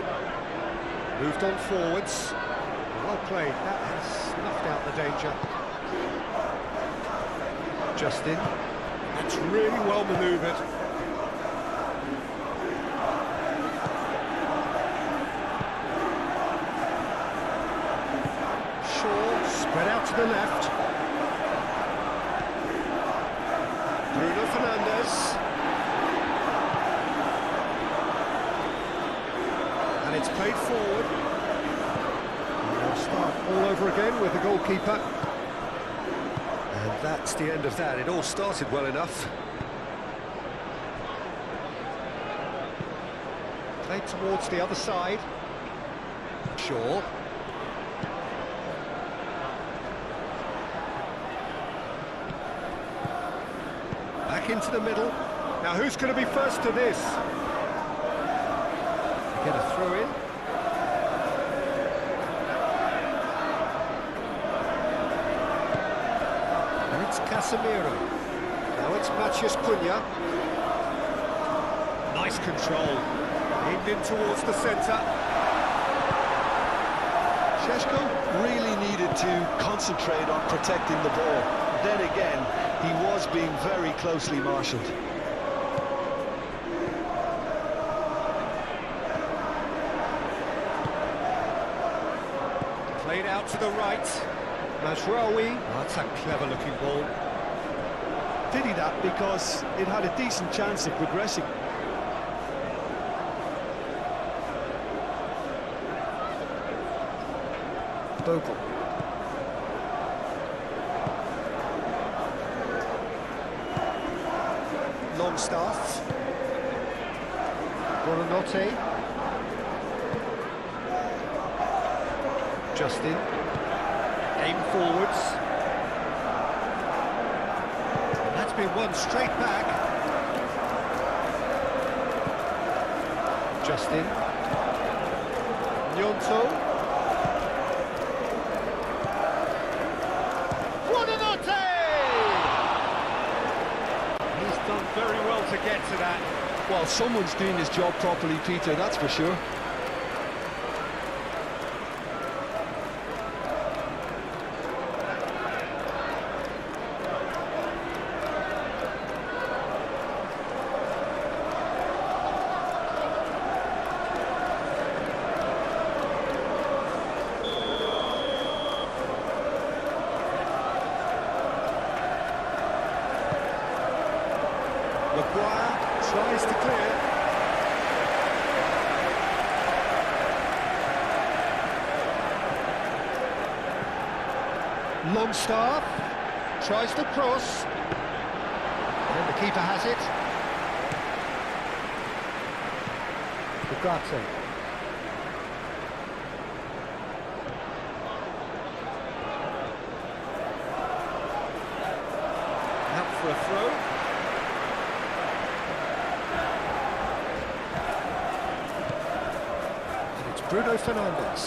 Moved on forwards. Well played. That has snuffed out the danger. Justin. That's really well manoeuvred. Spread out to the left. Bruno Fernandes. And it's played forward. And they'll start all over again with the goalkeeper. And that's the end of that. It all started well enough. Played towards the other side. Shaw. Back into the middle. Now who's going to be first to this? Get a throw in. And it's Casemiro. Now it's Matheus Cunha. Nice control. Aimed in towards the centre. Šeško really needed to concentrate on protecting the ball. Then again, he was being very closely marshalled. Played out to the right. Mazraoui. That's a clever-looking ball. Did he that because it had a decent chance of progressing? Bogle. Longstaff. Buonanotte. Justin. Aim forwards. And that's been won straight back. Justin. Gnonto. Buonanotte! He's done very well to get to that. Well, someone's doing his job properly, Peter, that's for sure. Maguire tries to clear. Longstaff tries to cross. And the keeper has it. Ugarte. Out for a throw. Bruno Fernandes.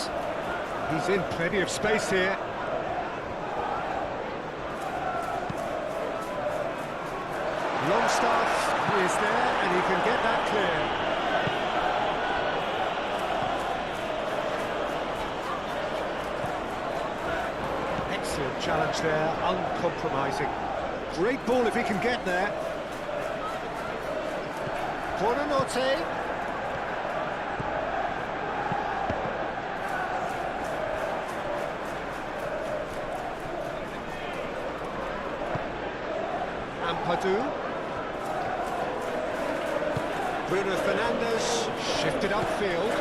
He's in plenty of space here. Longstaff is there and he can get that clear. Excellent challenge there, uncompromising. Great ball if he can get there. Buonanotte. Ampadu. Bruno Fernandes shifted upfield.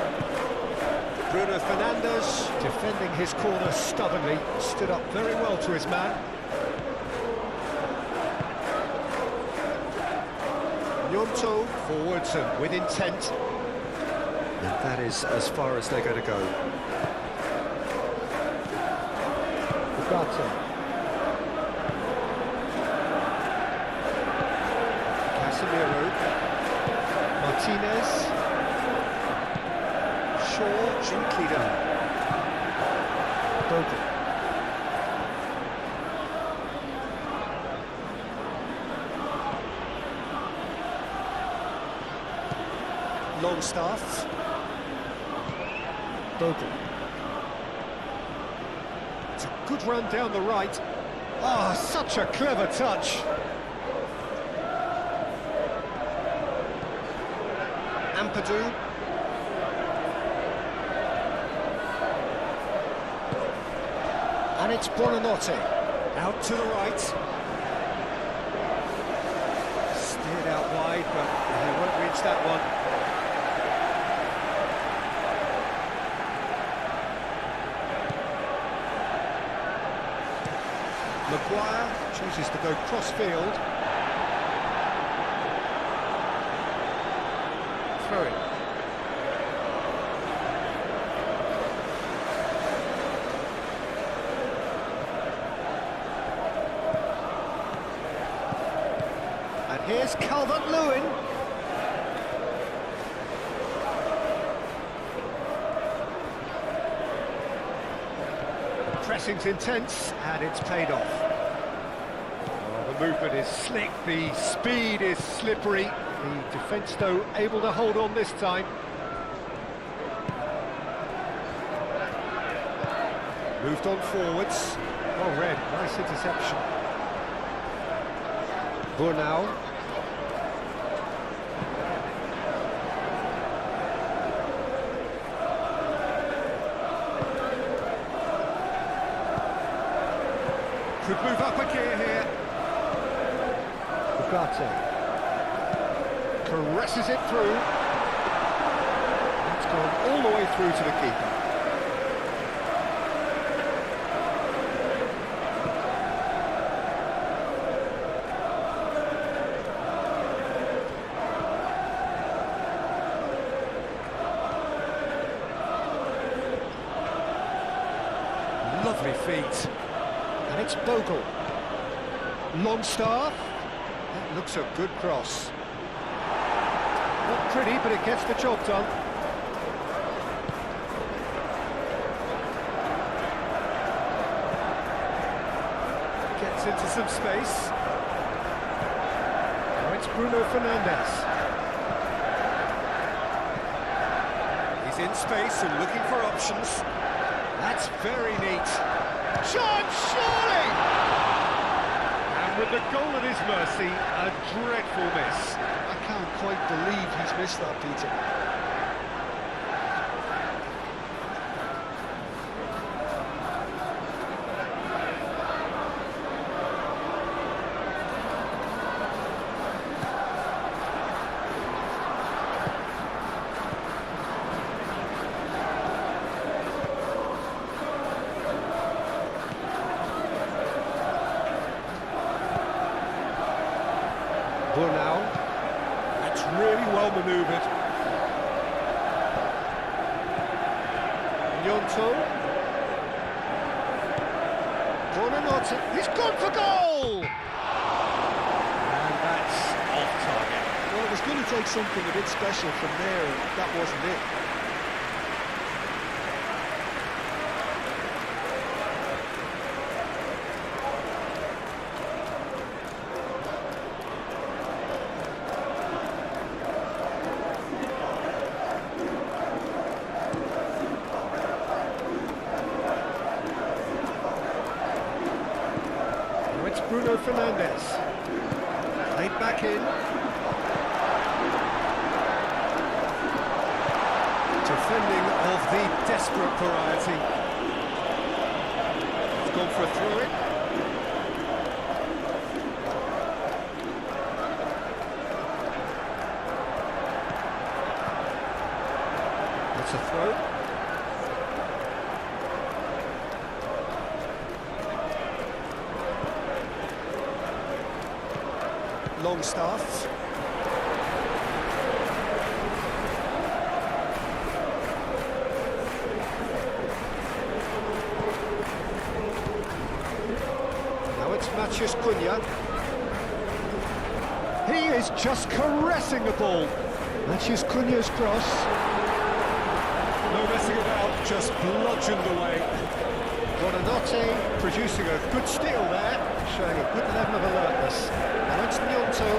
Bruno Fernandes defending his corner stubbornly, stood up very well to his man. Gnonto forwards and with intent. And that is as far as they're going to go. Ugarte. Casemiro. Martinez. Shaw, gently down. Bogle. Longstaff. Bogle. It's a good run down the right. Ah, such a clever touch. Ampadu. And it's Buonanotte. Out to the right. Steered out wide, but he won't reach that one. Maguire chooses to go cross-field. Throw it. And here's Calvert-Lewin. Pressing's intense, and it's paid off. Oh, the movement is slick, the speed is slippery. The defence, though, able to hold on this time. Moved on forwards. Well read, nice interception. Burnau. Could move up a gear here. Ugarte. Caresses it through. That's gone all the way through to the keeper. Lovely feet. And it's Bogle. Longstaff. That looks a good cross. Not pretty, but it gets the job done. Gets into some space. Now it's Bruno Fernandes. He's in space and looking for options. That's very neat. Shot, surely! And with the goal at his mercy, a dreadful miss. I can't quite believe he's missed that, Peter. Burnau. That's really well manoeuvred. Gnonto. Buonanotte. He's gone for goal! And that's off target. Well, it was going to take something a bit special from there, and that wasn't it. Bruno Fernandes. Played back in. Defending of the desperate variety. He's gone for a throw-in. That's a throw. Longstaff. Cunha. He is just caressing the ball. Matches Cunha's cross. No messing about, just bludgeoned away. Buonanotte producing a good steal there, showing a good level of alertness. Now it's Gnonto.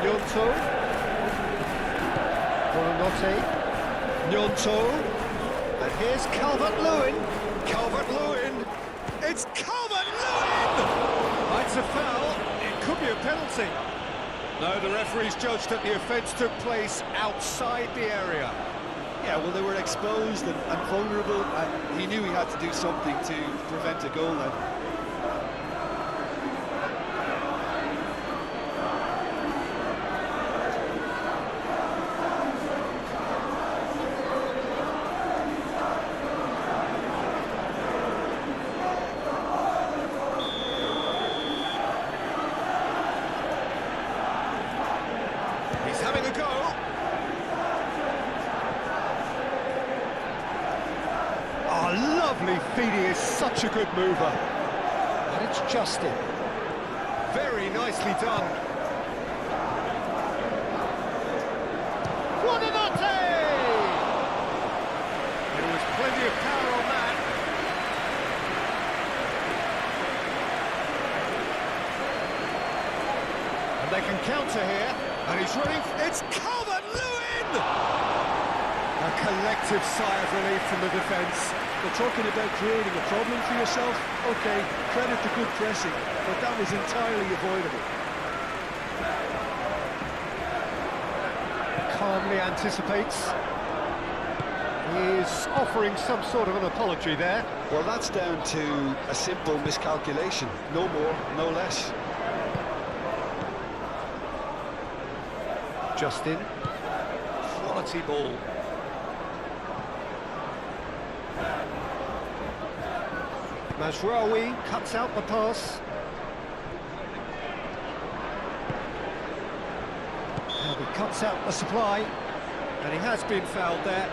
Gnonto. Buonanotte. Gnonto. And here's Calvert-Lewin. Calvert-Lewin. It's Calvert-Lewin! It's a foul. It could be a penalty. No, the referee's judged that the offence took place outside the area. Yeah, well, they were exposed and vulnerable, and he knew he had to do something to prevent a goal then. He's having a go. Oh, lovely feed, he is such a good mover. And it's Justin. Very nicely done. Buonanotte! There was plenty of power on that. And they can counter here. And he's running. It's Calvert-Lewin! A collective sigh of relief from the defence. We're talking about creating a problem for yourself. Okay, credit to good pressing, but that was entirely avoidable. Calmly anticipates. He is offering some sort of an apology there. Well, that's down to a simple miscalculation. No more, no less. Justin. Quality ball. Mazraoui cuts out the pass. And he cuts out the supply. And he has been fouled there.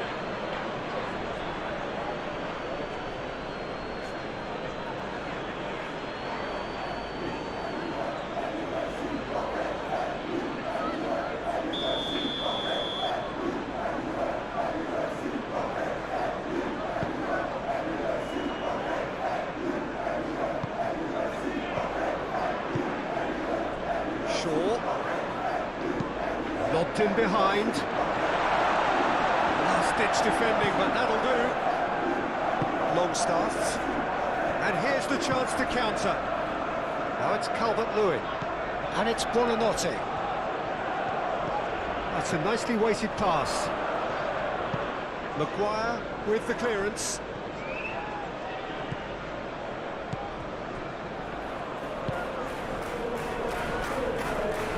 Lobbed in behind. Last-ditch defending, but that'll do. Longstaff. And here's the chance to counter. Now it's Calvert-Lewin. And it's Buonanotte. That's a nicely weighted pass. Maguire with the clearance.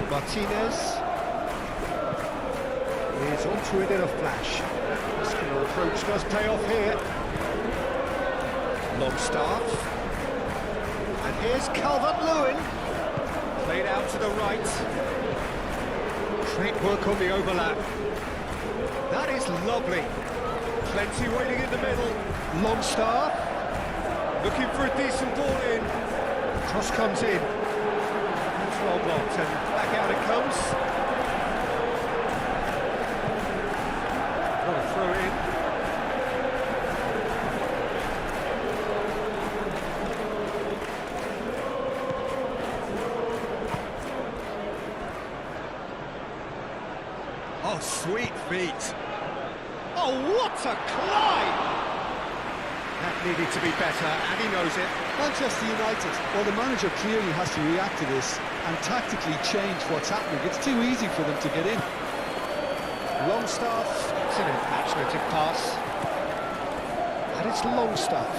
Martinez is onto it in a flash. Muscular approach does pay off here. Longstaff. And here's Calvert-Lewin. Played out to the right. Great work on the overlap. That is lovely. Plenty waiting in the middle. Longstaff. Looking for a decent ball in. Cross comes in. Well blocked, and back out it comes. What a throw in. Oh, sweet feet. Oh, what a climb! That needed to be better, and he knows it. Manchester United, well, the manager clearly has to react to this and tactically change what's happening. It's too easy for them to get in. Longstaff, it's an imaginative pass. And it's Longstaff.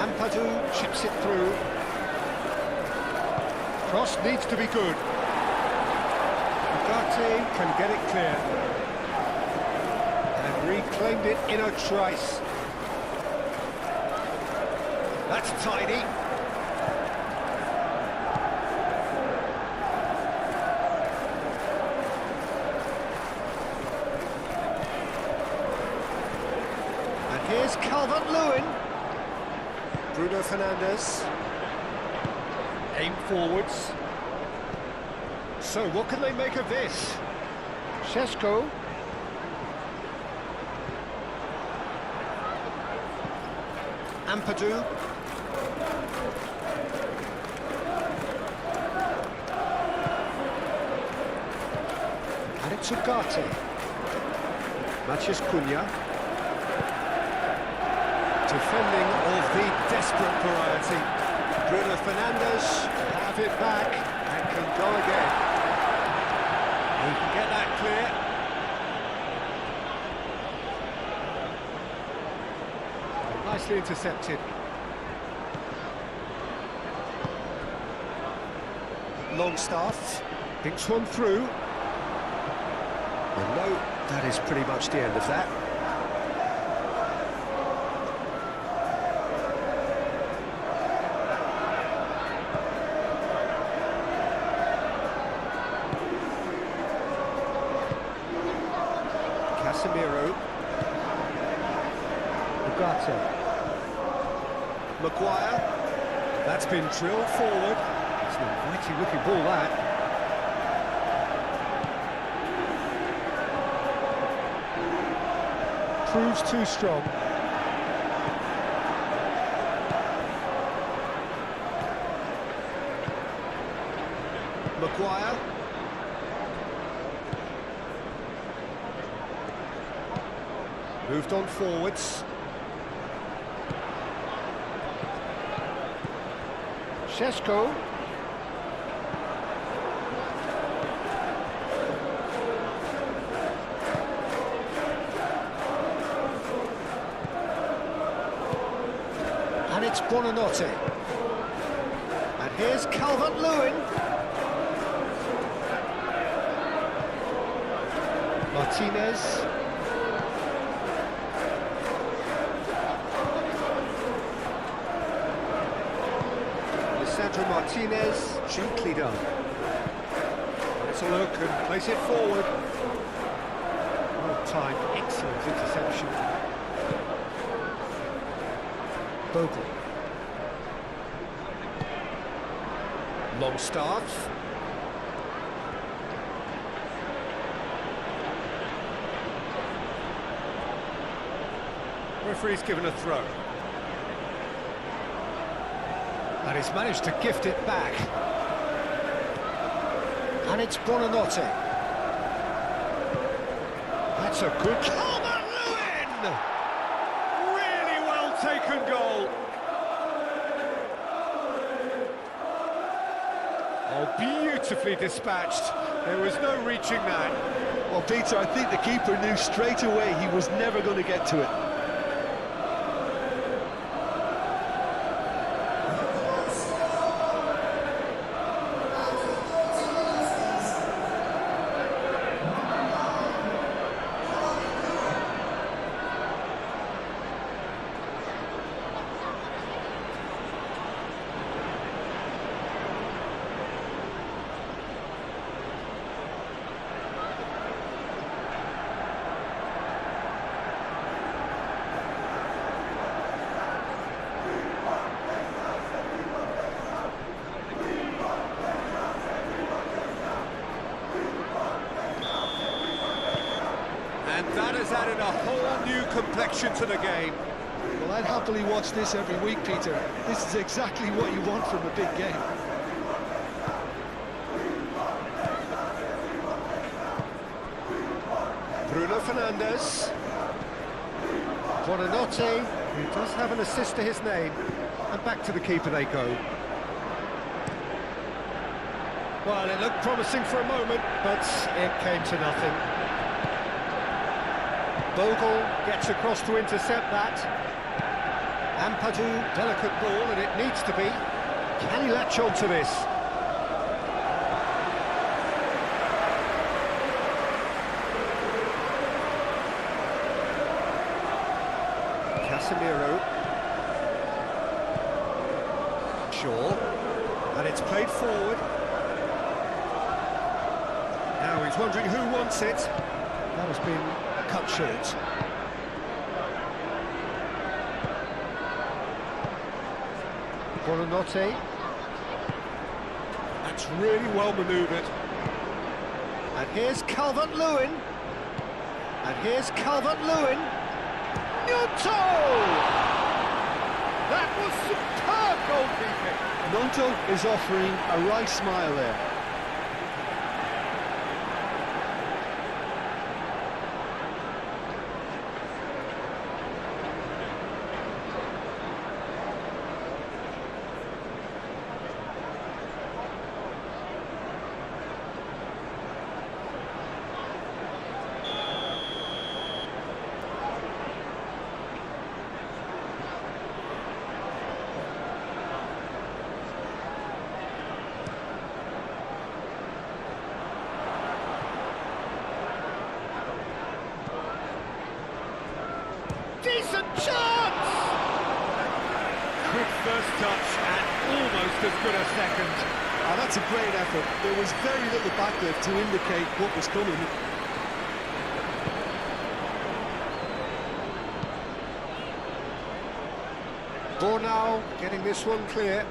Ampadu chips it through. Cross needs to be good. Ugarte can get it clear. And reclaimed it in a trice. That's tidy. Here's Calvert-Lewin. Bruno Fernandes. Aim forwards. So what can they make of this? Šeško. Ampadu. Aritsugate. Matías Cunha. Defending of the desperate variety. Bruno Fernandes have it back and can go again. He can get that clear. Nicely intercepted. Longstaff thinks one through. Well, no, that is pretty much the end of that. Casemiro. Ugarte. Maguire. That's been drilled forward. It's an inviting looking ball, that. Proves too strong. Maguire. Moved on forwards. Šeško. And it's Buonanotte. And here's Calvert-Lewin. Martinez. Martinez, gently done. Let's have a look and place it forward. Well timed, excellent interception. Bogle. Longstaff. Referee's given a throw. And he's managed to gift it back. And it's Buonanotte. That's a good... Calvert-Lewin! Really well taken goal. Oh, beautifully dispatched. There was no reaching that. Well, Peter, I think the keeper knew straight away he was never going to get to it. And that has added a whole new complexion to the game. Well, I'd happily watch this every week, Peter. This is exactly what you want from a big game. Bruno Fernandes. Buonanotte, who does have an assist to his name. And back to the keeper they go. Well, it looked promising for a moment, but it came to nothing. Bogle gets across to intercept that. Ampadu, delicate ball, and it needs to be. Can he latch on to this? Casemiro. Shaw. And it's played forward. Now he's wondering who wants it. That has been cut short. Buonanotte. That's really well manoeuvred. And here's Calvert-Lewin. And here's Calvert-Lewin. Gnonto! That was superb goalkeeping. Gnonto is offering a right smile there. Decent chance! Quick first touch and almost as good a second. Oh, that's a great effort. There was very little backlift to indicate what was coming. Bornau getting this one clear.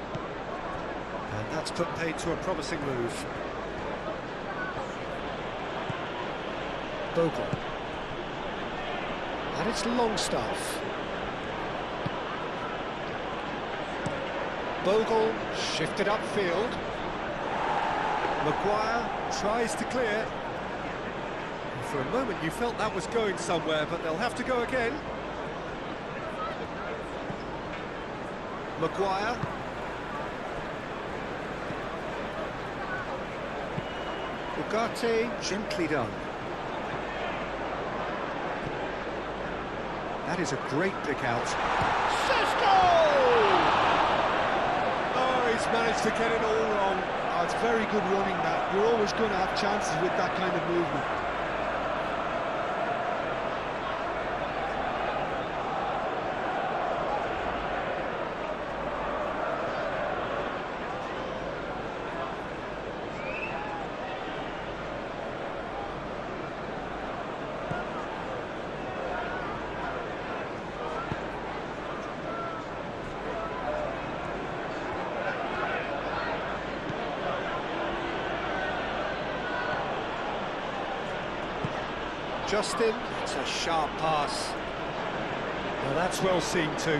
And that's put paid to a promising move. Bogle. And it's Longstaff. Bogle shifted upfield. Maguire tries to clear. And for a moment you felt that was going somewhere, but they'll have to go again. Maguire. Ugarte, gently done. That is a great pick out. Sesko! Oh, he's managed to get it all wrong. Oh, it's very good running, that. You're always going to have chances with that kind of movement. Justin, it's a sharp pass. Now that's well seen too.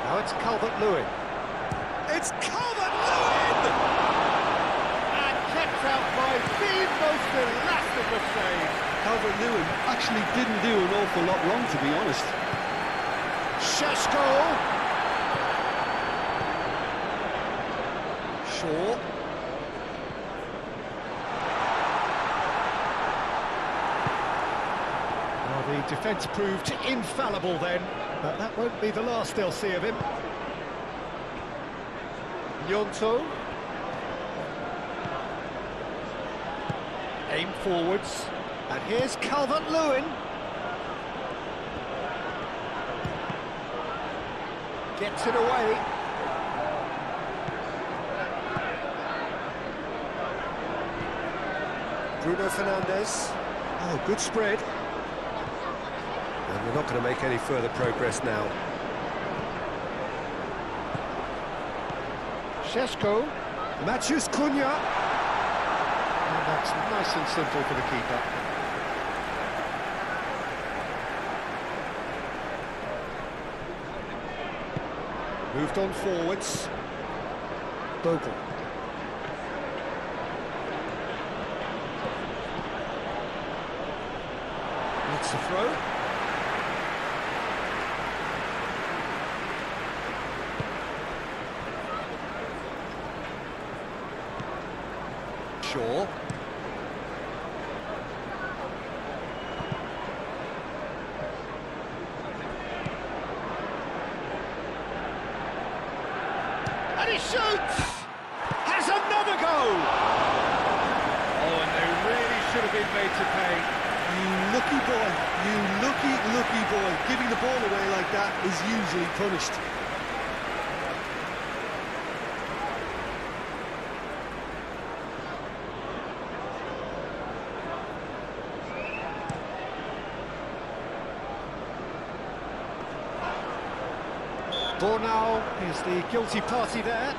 Now it's Calvert-Lewin. It's Calvert-Lewin! And kept out by the most elastic of saves. Calvert-Lewin actually didn't do an awful lot wrong, to be honest. Sesko! Shaw. The defence proved infallible then, but that won't be the last they'll see of him. Gnonto. Aim forwards. And here's Calvert-Lewin. Gets it away. Bruno Fernandes. Oh, good spread. And we're not going to make any further progress now. Sesko. Matthews Cunha. And that's nice and simple for the keeper. Moved on forwards. Bogle. That's the throw. Shaw. And he shoots! Has another goal! Oh, and they really should have been made to pay. You lucky boy, you lucky boy. Giving the ball away like that is usually punished. Bornau is the guilty party there.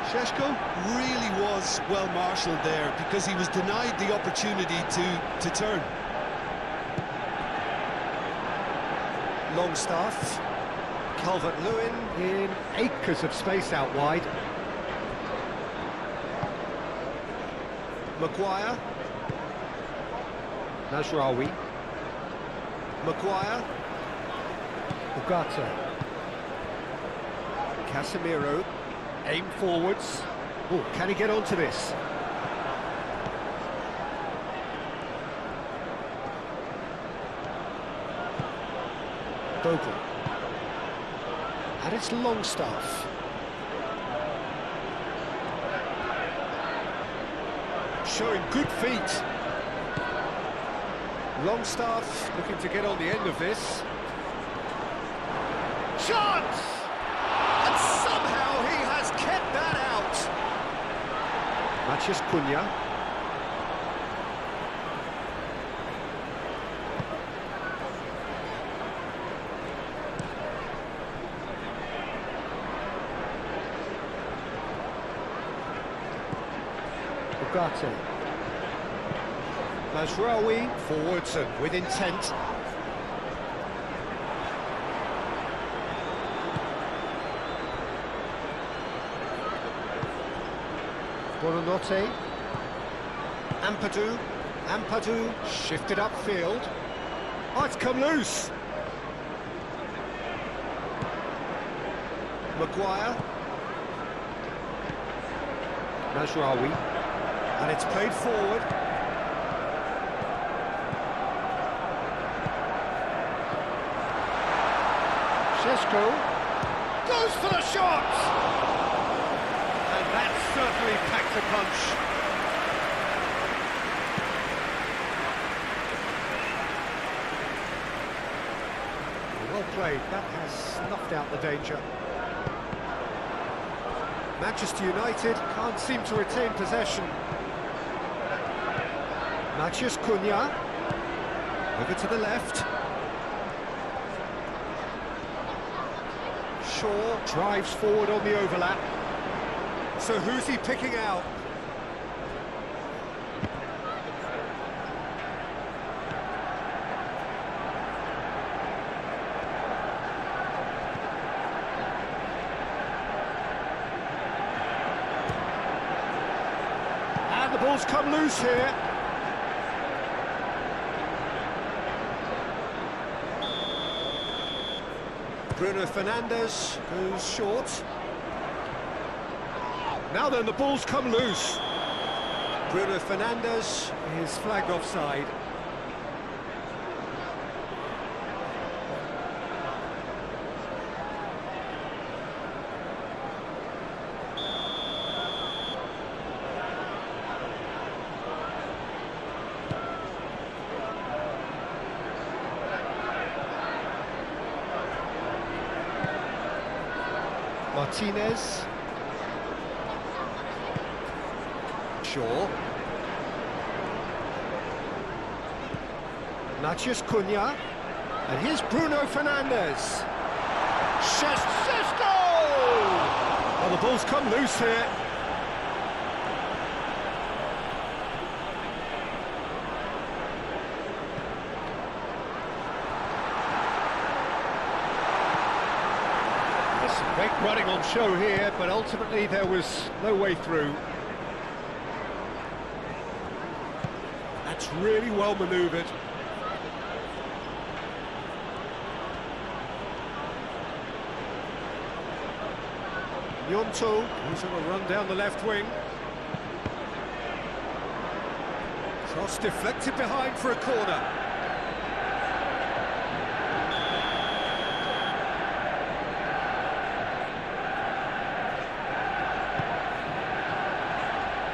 Šeško really was well marshalled there because he was denied the opportunity to turn. Longstaff, Calvert-Lewin in acres of space out wide. Maguire, Nasraoui, Maguire, Ugarte, Casemiro, aim forwards. Oh, can he get onto this? Bogle. And it's Longstaff. Showing good feet. Longstaff looking to get on the end of this. Chance! And somehow he has kept that out. Matheus Cunha. Ugarte. Nasraoui forwards and with intent. Buonanotte. Ampadu shifted upfield. Oh, it's come loose. Maguire. Nasraoui. And it's played forward. Šeško goes for the shot! And that certainly packs a punch. Well played, that has snuffed out the danger. Manchester United can't seem to retain possession. Matheus Cunha, over to the left. Shaw drives forward on the overlap. So who's he picking out? And the ball's come loose here. Bruno Fernandes goes short. Now then, the ball's come loose. Bruno Fernandes is flagged offside. Martinez. Shaw. Matheus Cunha. And here's Bruno Fernandes. Šeško! Well, the ball's come loose here. Great running on show here, but ultimately there was no way through. That's really well manoeuvred. Gnonto, who's on a run down the left wing. Cross deflected behind for a corner.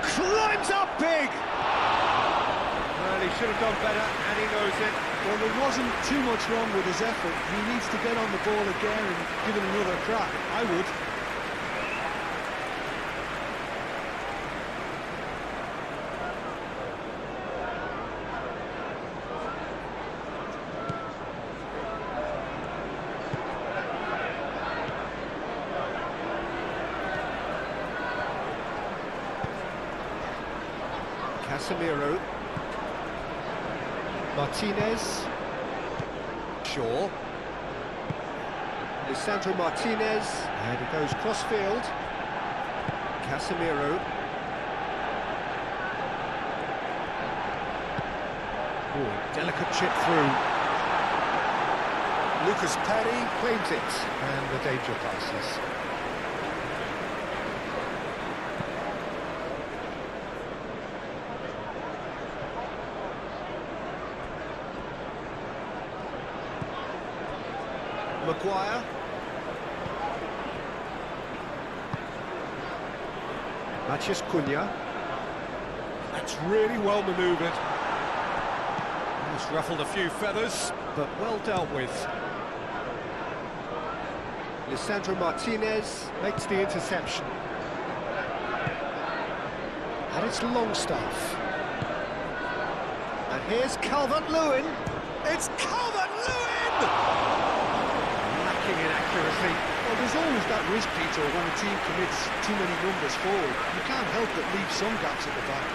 Climbs up big! Well, he should have done better, and he knows it. Well, there wasn't too much wrong with his effort. He needs to get on the ball again and give it another crack. I would. Casemiro. Martinez. Shaw. Lisandro Martinez. And it goes cross-field. Casemiro. Oh, delicate chip through. Lucas Perry claims it. And the danger passes. Maguire. Mathias Cunha. That's really well manoeuvred. Almost ruffled a few feathers, but well dealt with. Lisandro Martinez makes the interception. And it's Longstaff. And here's Calvert-Lewin. It's Calvert-Lewin! In accuracy. Well, there's always that risk, Peter, when a team commits too many numbers forward. You can't help but leave some gaps at the back.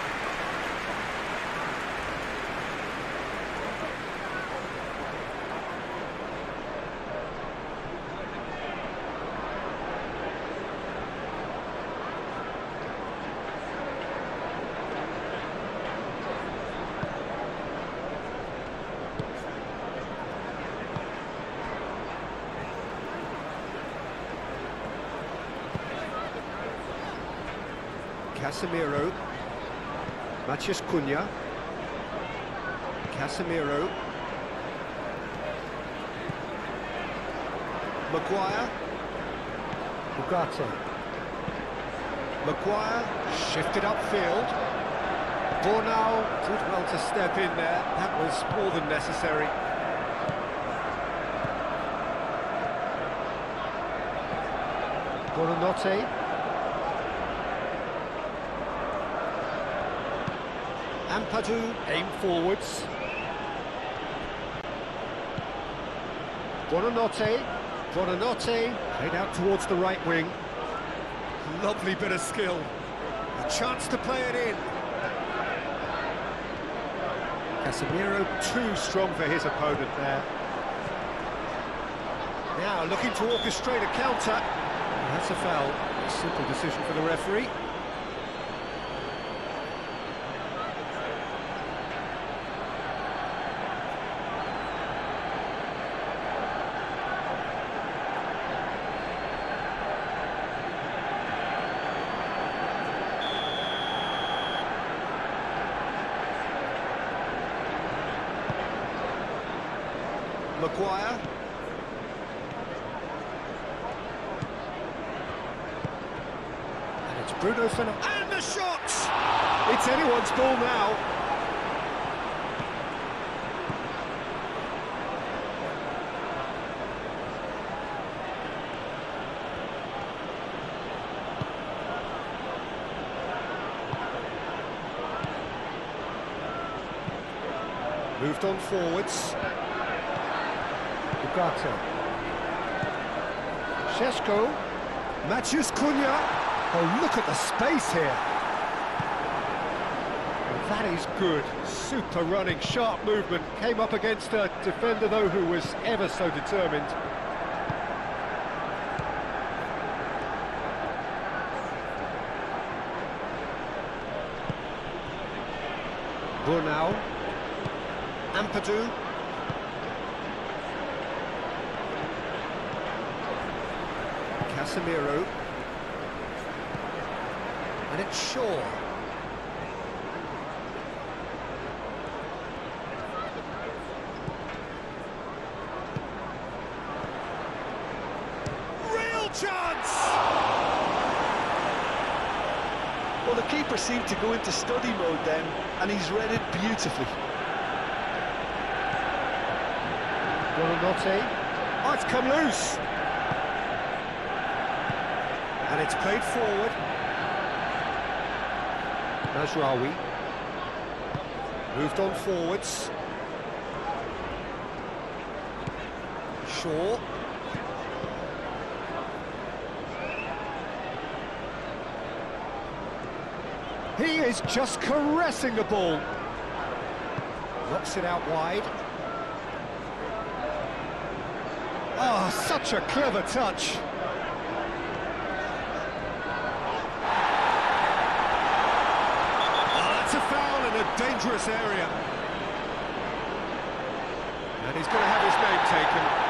Casemiro. Mathias Cunha. Casemiro. Maguire. Ugarte. Maguire shifted upfield. Bornau did well to step in there. That was more than necessary. Buonanotte. Ampadu aim forwards. Buonanotte. Buonanotte played out towards the right wing. Lovely bit of skill. A chance to play it in. Casemiro too strong for his opponent there. Now looking to orchestrate a counter. That's a foul. A simple decision for the referee. Maguire. And it's Bruno Fernandes. And the shot! It's anyone's ball now. Moved on forwards. Ugarte. Šeško. Mathias Cunha. Oh, look at the space here. Well, that is good. Super running, sharp movement. Came up against a defender, though, who was ever so determined. Bornau. Ampadu. Casemiro. And it's Shaw. Real chance! Well, the keeper seemed to go into study mode then, and he's read it beautifully. Buonanotte. Oh, it's come loose. And it's played forward. Mazraoui. Moved on forwards. Shaw. He is just caressing the ball. Knocks it out wide. Oh, such a clever touch. Oh, that's a foul in a dangerous area. And he's going to have his name taken.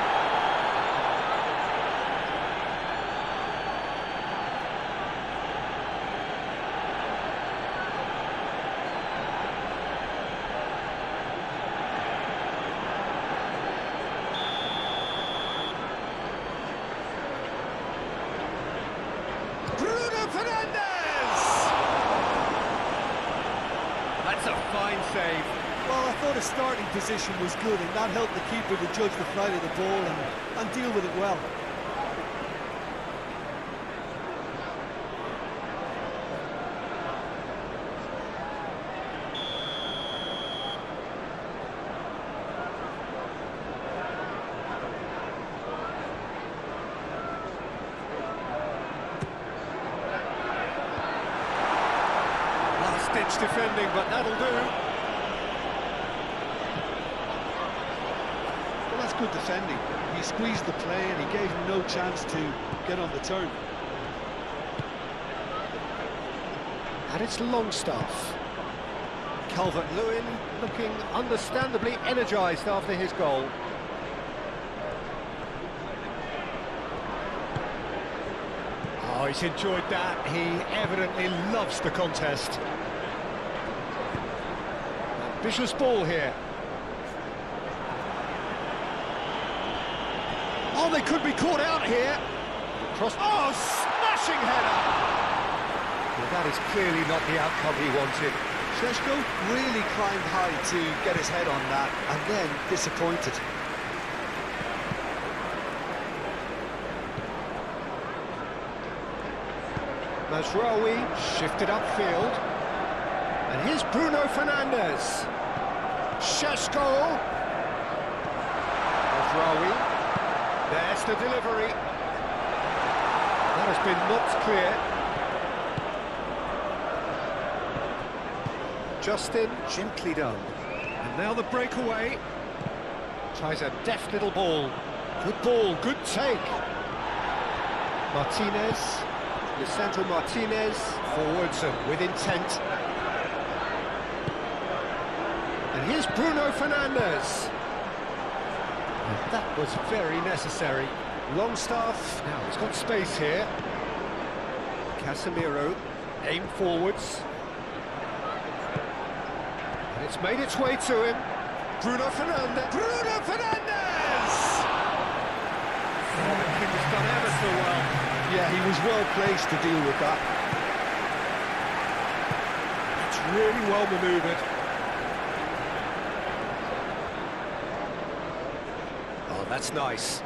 Fine save. Well, I thought his starting position was good, and that helped the keeper to judge the flight of the ball and deal with it well. Last-ditch defending, but that'll do. Well, that's good defending. He squeezed the play and he gave him no chance to get on the turn. And it's Longstaff. Calvert-Lewin looking understandably energised after his goal. Oh, he's enjoyed that. He evidently loves the contest. Ambitious ball here. Oh, they could be caught out here. Cross. Oh, smashing header! Well, that is clearly not the outcome he wanted. Šeško really climbed high to get his head on that, and then disappointed. Mazraoui shifted upfield. And here's Bruno Fernandes. Šeško. Mazraoui. There's the delivery. That has been knocked clear. Justin, gently done. And now the breakaway. Tries a deft little ball. Good ball, good take. Martinez. Lisandro Martinez, forwards and with intent. And here's Bruno Fernandes. And that was very necessary. Longstaff, now he's got space here. Casemiro, aim forwards. And it's made its way to him. Bruno Fernandes. Bruno Fernandes! Oh, the kid has done ever so well. Yeah, he was well placed to deal with that. It's really well manoeuvred. Oh, that's nice.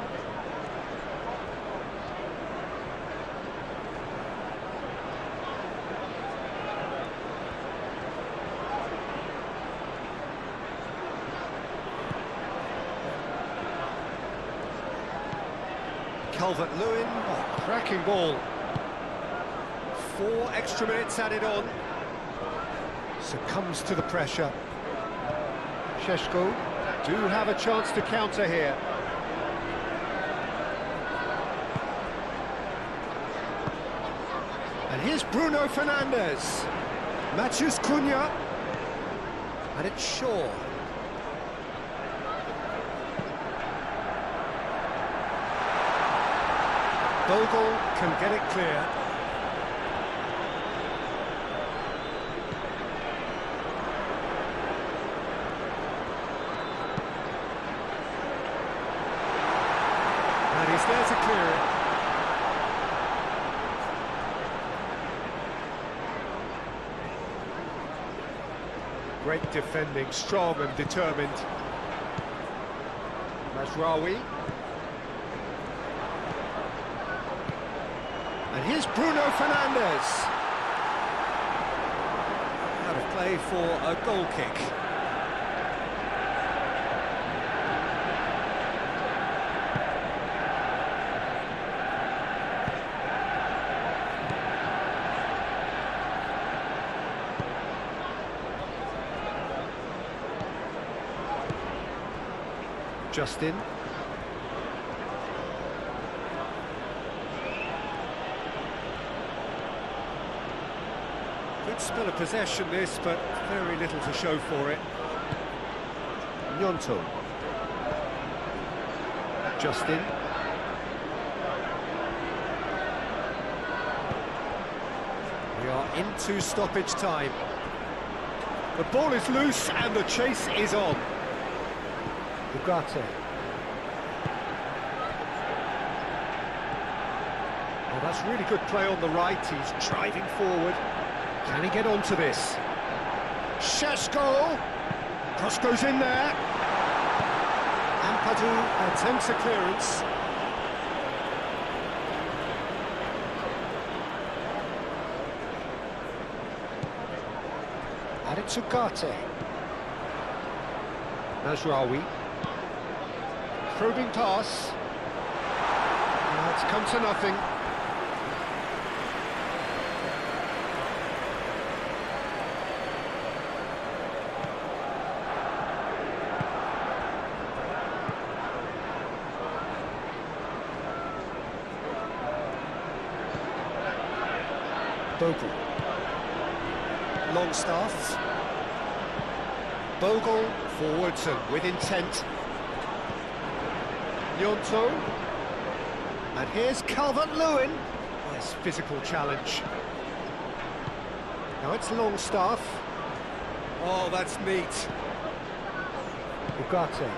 Calvert-Lewin, oh, cracking ball. 4 extra minutes added on. Succumbs to the pressure. Šeško do have a chance to counter here. And here's Bruno Fernandes. Matheus Cunha. And it's Shaw. Bogle can get it clear. And he's there to clear it. Great defending, strong and determined. Mazraoui. And here's Bruno Fernandes. Out of play for a goal kick. Justin. Good spell of possession this, but very little to show for it. Gnonto. Justin. We are into stoppage time. The ball is loose and the chase is on. Ugarte. Oh, that's really good play on the right. He's driving forward. Can he get onto this? Šeško! Cross goes in there. Ampadu attempts a clearance. And it's Ugarte. Mazraoui. Probing pass. It's come to nothing. Bogle. Longstaff. Bogle forwards and with intent. Gnonto. And here's Calvert-Lewin. Nice physical challenge. Now it's Longstaff. Oh, that's neat. Ugarte.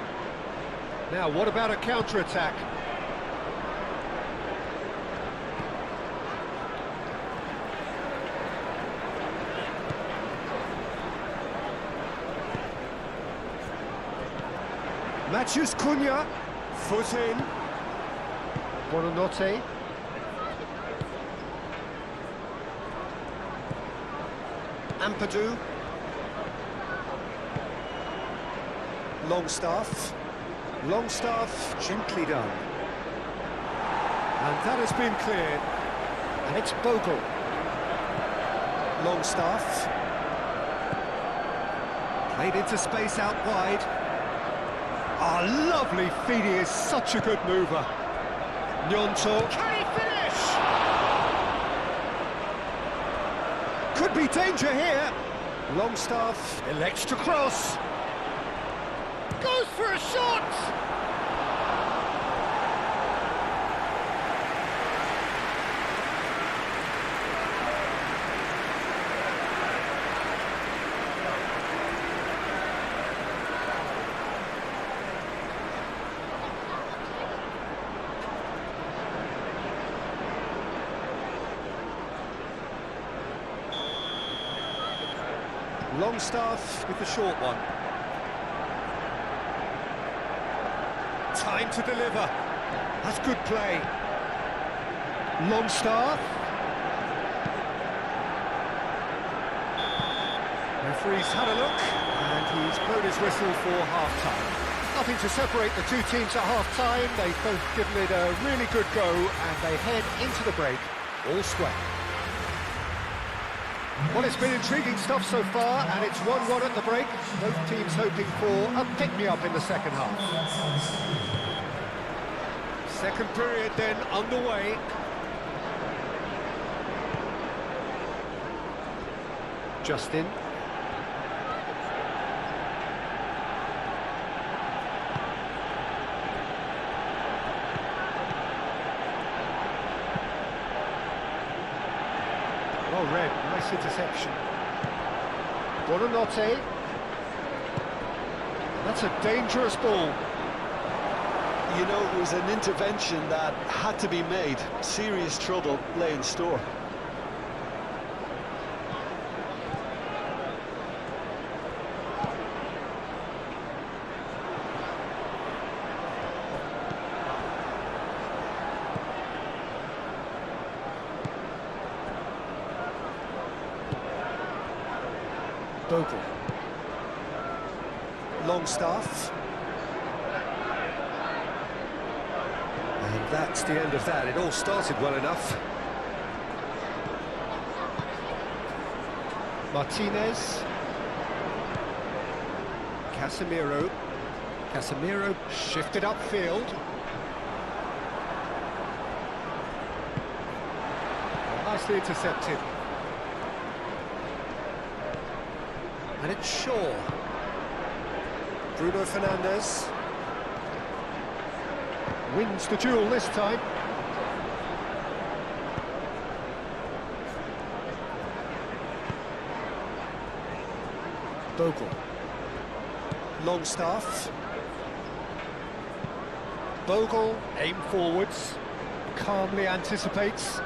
Now, what about a counter-attack? Matthews Cunha. Foot in. Buonanotte. Ampadu. Longstaff. Longstaff, gently done. And that has been cleared. And it's Bogle. Longstaff. Played into space out wide. Oh, lovely feed, he is such a good mover. Gnonto. Can he finish? Could be danger here. Longstaff elects to cross. Goes for a shot! Longstaff with the short one. Time to deliver. That's good play. Longstaff. Referee's had a look, and he's blown his whistle for half-time. Nothing to separate the two teams at half-time. They've both given it a really good go, and they head into the break all square. Well, it's been intriguing stuff so far, and it's 1-1 at the break. Both teams hoping for a pick-me-up in the second half. Second period then underway. Justin. Well read, nice interception. Buonanotte. That's a dangerous ball. You know, it was an intervention that had to be made. Serious trouble lay in store. Bogle. Longstaff. And that's the end of that. It all started well enough. Martinez. Casemiro. Casemiro shifted upfield. Nicely intercepted. And it's Shaw. Bruno Fernandes. Wins the duel this time. Bogle. Longstaff. Bogle, aim forwards, calmly anticipates.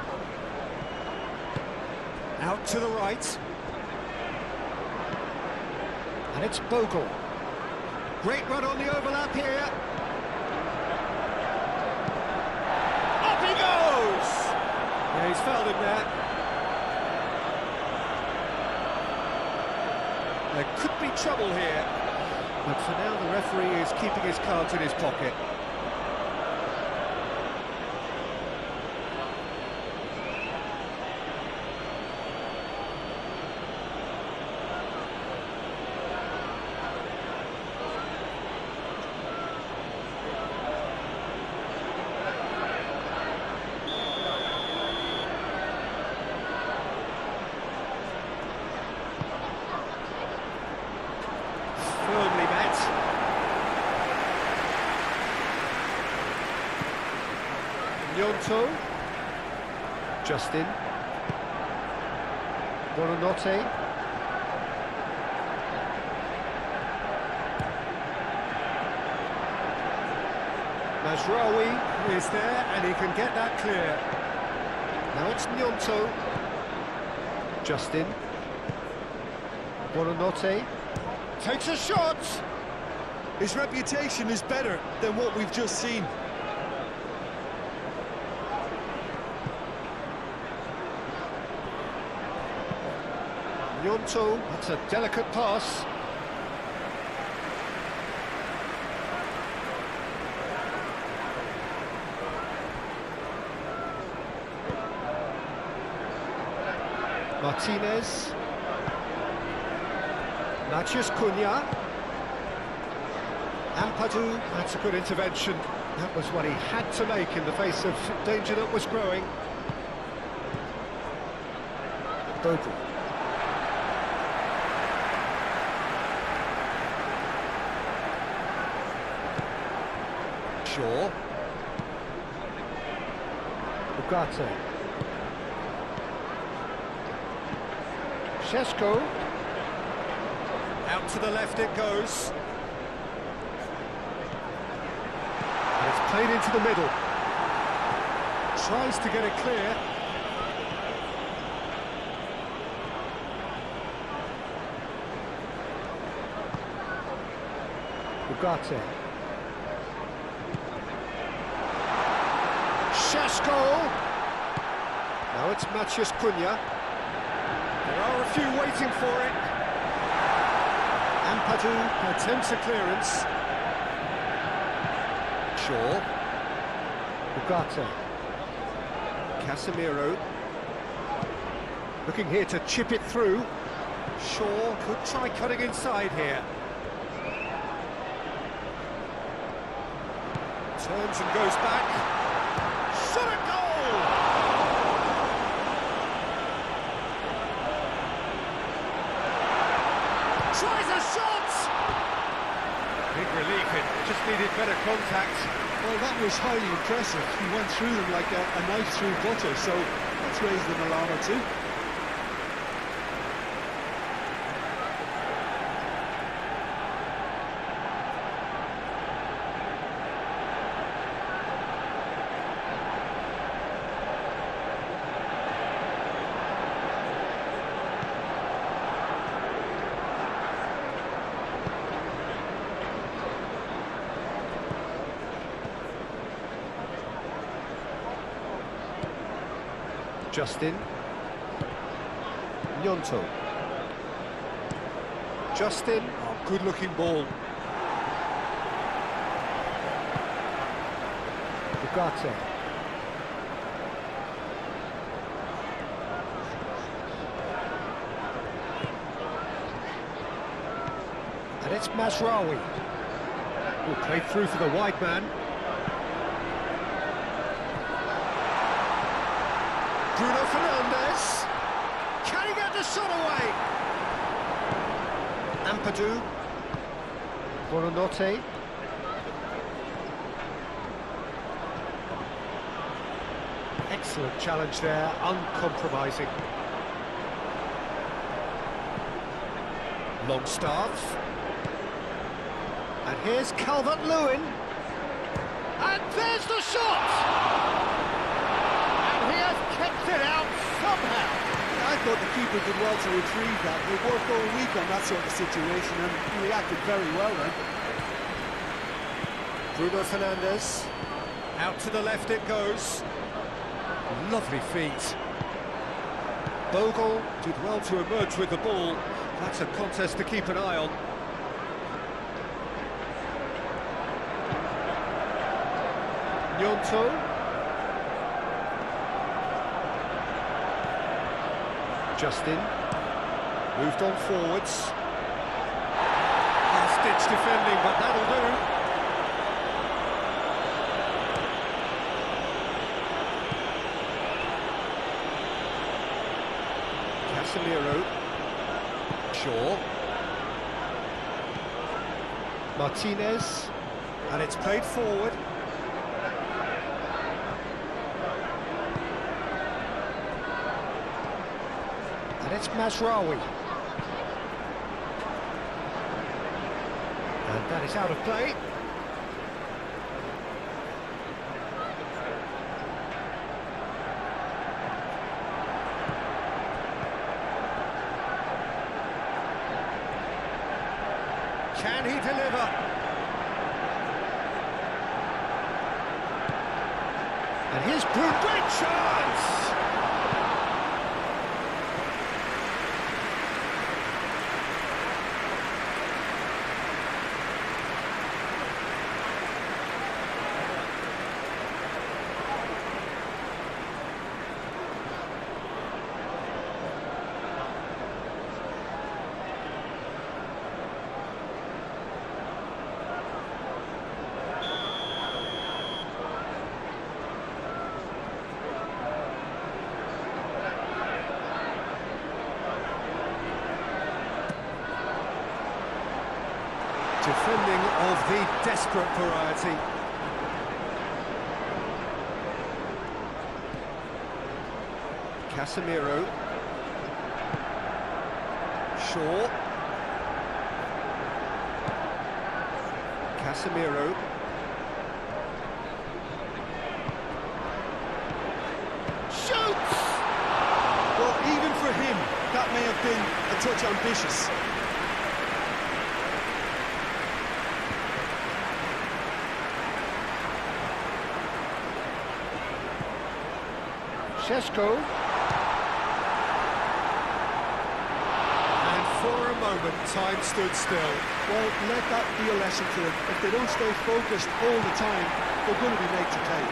Out to the right. And it's Bogle. Great run on the overlap here. Up he goes! Yeah, he's fouled him there. There could be trouble here. But for now, the referee is keeping his cards in his pocket. Firmly met. Gnonto. Justin. Buonanotte. Mazraoui is there and he can get that clear. Now it's Gnonto. Justin. Buonanotte. Takes a shot! His reputation is better than what we've just seen. Gnonto, that's a delicate pass. Martinez. Matheus Cunha. Ampadu, that's a good intervention. That was what he had to make in the face of danger that was growing. Bogle. Shaw. Ugarte. Šeško. Out to the left it goes. And it's played into the middle. Tries to get it clear. Ugarte. Šeško. Now it's Matheus Cunha. There are a few waiting for it. Ampadu attempts a clearance. Shaw. Ugarte. Casemiro. Looking here to chip it through. Shaw could try cutting inside here. Turns and goes back. Shot at goal! Tries a shot! Big relief, it just needed better contact. Well, that was highly impressive. He went through them like a knife through butter, so let's raise them an alarm or two. Justin. Gnonto. Justin, oh, good-looking ball. Ugarte. And it's Mazraoui, who played through for the wide man. Bruno Fernandes. Can he get the shot away? Ampadu. Buonanotte. Excellent challenge there, uncompromising. Longstaff. And here's Calvert-Lewin. And there's the shot! And he has kept it out somehow. I thought the keeper did well to retrieve that. They worked all week on that sort of situation and he reacted very well then. Bruno Fernandes. Out to the left it goes. Lovely feet. Bogle did well to emerge with the ball. That's a contest to keep an eye on. Gnonto. Justin. Moved on forwards. Last-ditch defending, but that'll do. Casemiro. Shaw. Martinez. And it's played forward. And it's Mazraoui. And that is out of play. Can he deliver? And here's Bruno. Great chance! Defending of the desperate variety. Casemiro. Shaw. Casemiro. Shoots! Well, even for him, that may have been a touch ambitious. Sesko. And for a moment, time stood still. Well, let that be a lesson to them. If they don't stay focused all the time, they're going to be made to pay.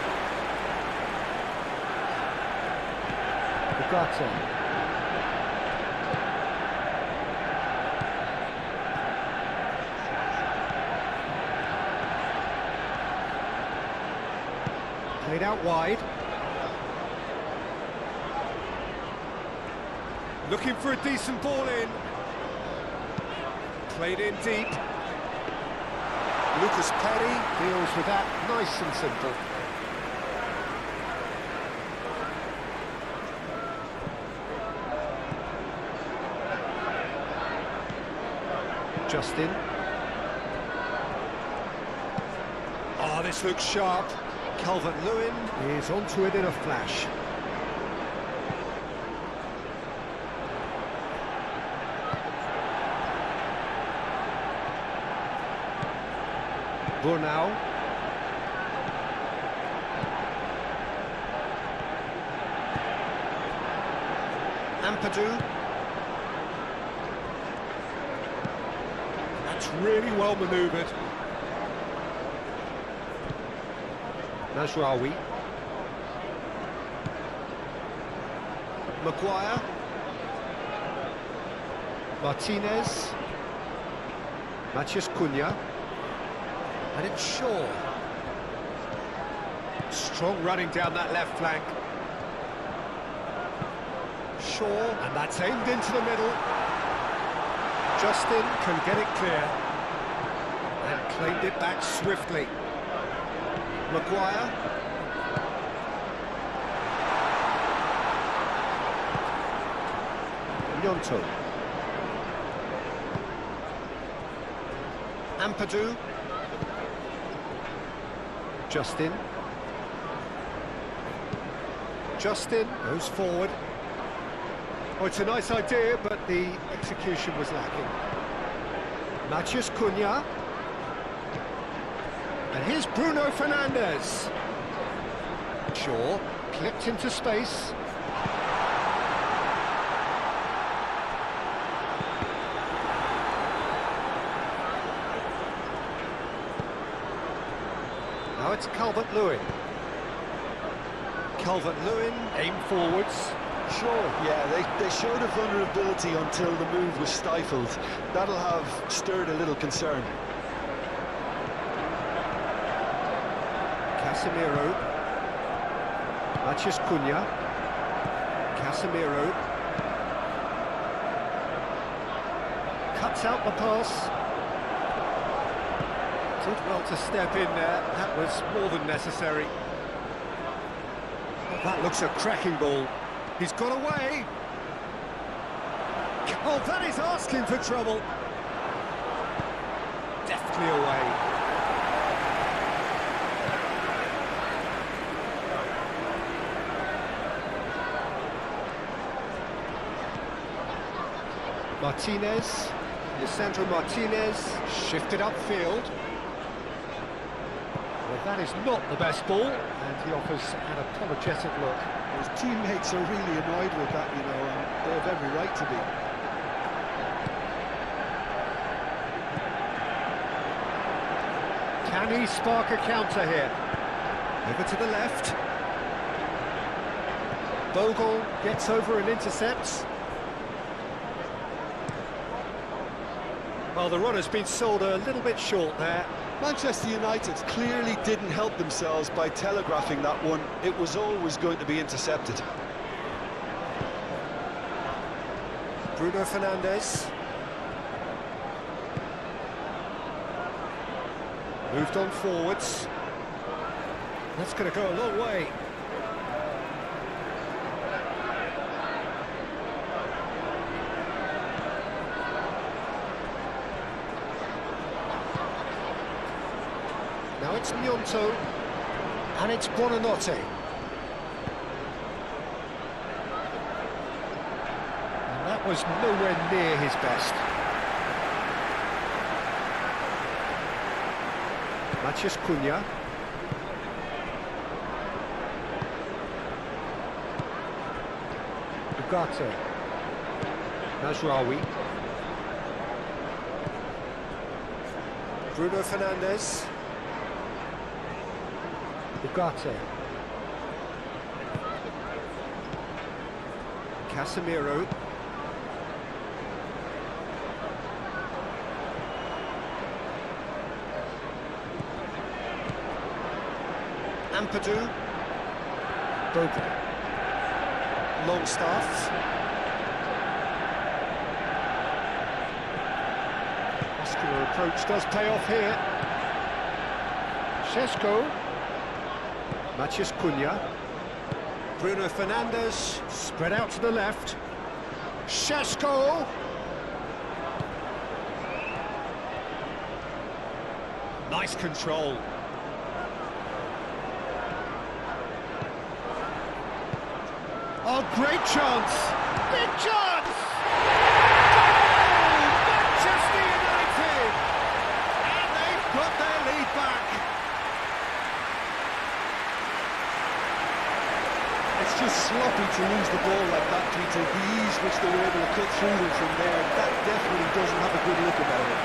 Ugarte. Played out wide. Looking for a decent ball in. Played in deep. Lucas Perry deals with that nice and simple. Justin. Oh, this looks sharp. Calvert-Lewin is onto it in a flash. Brunau. Ampadu. That's really well manoeuvred. Najraoui. Maguire. Martinez. Matheus Cunha. And it's Shaw. Strong running down that left flank. Shaw, and that's aimed into the middle. Justin can get it clear. And claimed it back swiftly. Maguire. Gnonto. Ampadu. Justin. Justin goes forward. Oh, it's a nice idea, but the execution was lacking. Matheus Cunha. And here's Bruno Fernandes. Shaw clipped into space. Now it's Calvert-Lewin. Calvert-Lewin, aim forwards. Sure, yeah, they showed a vulnerability until the move was stifled. That'll have stirred a little concern. Casemiro. Matheus Cunha. Casemiro. Cuts out the pass. Did well to step in there. That was more than necessary. Oh, that looks a cracking ball. He's got away. Oh, that is asking for trouble. Deftly away. Martinez. Lisandro Martinez shifted upfield. Well, that is not the best ball, and he offers an apologetic look. His teammates are really annoyed with that, you know, and they have every right to be. Can he spark a counter here? Over to the left. Bogle gets over and intercepts. Well, the run has been sold a little bit short there. Manchester United clearly didn't help themselves by telegraphing that one. It was always going to be intercepted. Bruno Fernandes. Moved on forwards. That's going to go a long way. Now it's Gnonto, and it's Buonanotte. And that was nowhere near his best. Matheus Cunha. Ugarte. Najraoui. Bruno Fernandes. Ugarte. Casemiro. Ampadu. Bogle. Longstaff. Muscular approach does pay off here. Šeško. Matheus Cunha. Bruno Fernandes, spread out to the left. Šeško. Nice control. Oh, great chance! Big chance! Goal! Manchester United! And they've got their lead back. It's just sloppy to lose the ball like that, Peter. The ease which they were able to cut through them from there, that definitely doesn't have a good look about it.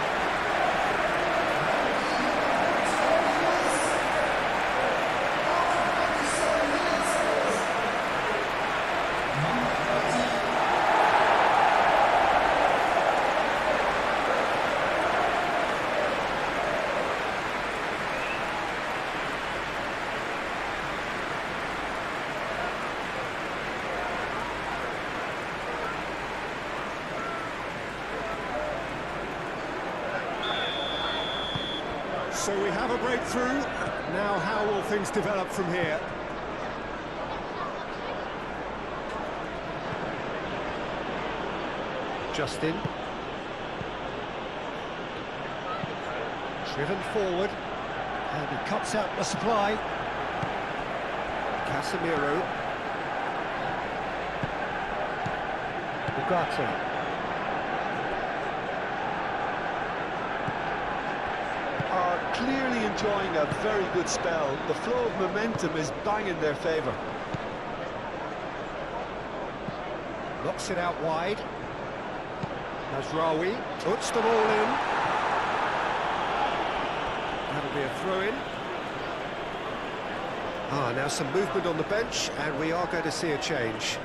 So we have a breakthrough. Now how will things develop from here? Justin. Driven forward. And he cuts out the supply. Casemiro. Ugarte. Are clearly enjoying a very good spell. The flow of momentum is bang in their favour. Knocks it out wide. Mazraoui puts them all in. That'll be a throw-in. Now some movement on the bench, and we are going to see a change.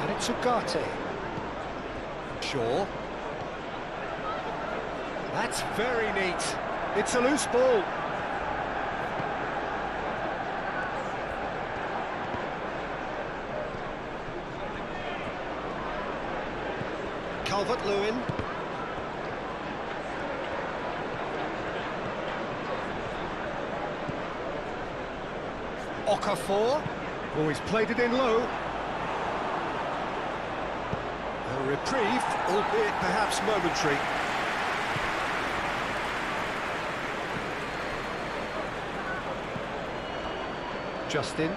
And it's Ugarte. Shaw. That's very neat. It's a loose ball. Calvert-Lewin. Okafor. Oh, he's played it in low. A reprieve, albeit perhaps momentary. Justin.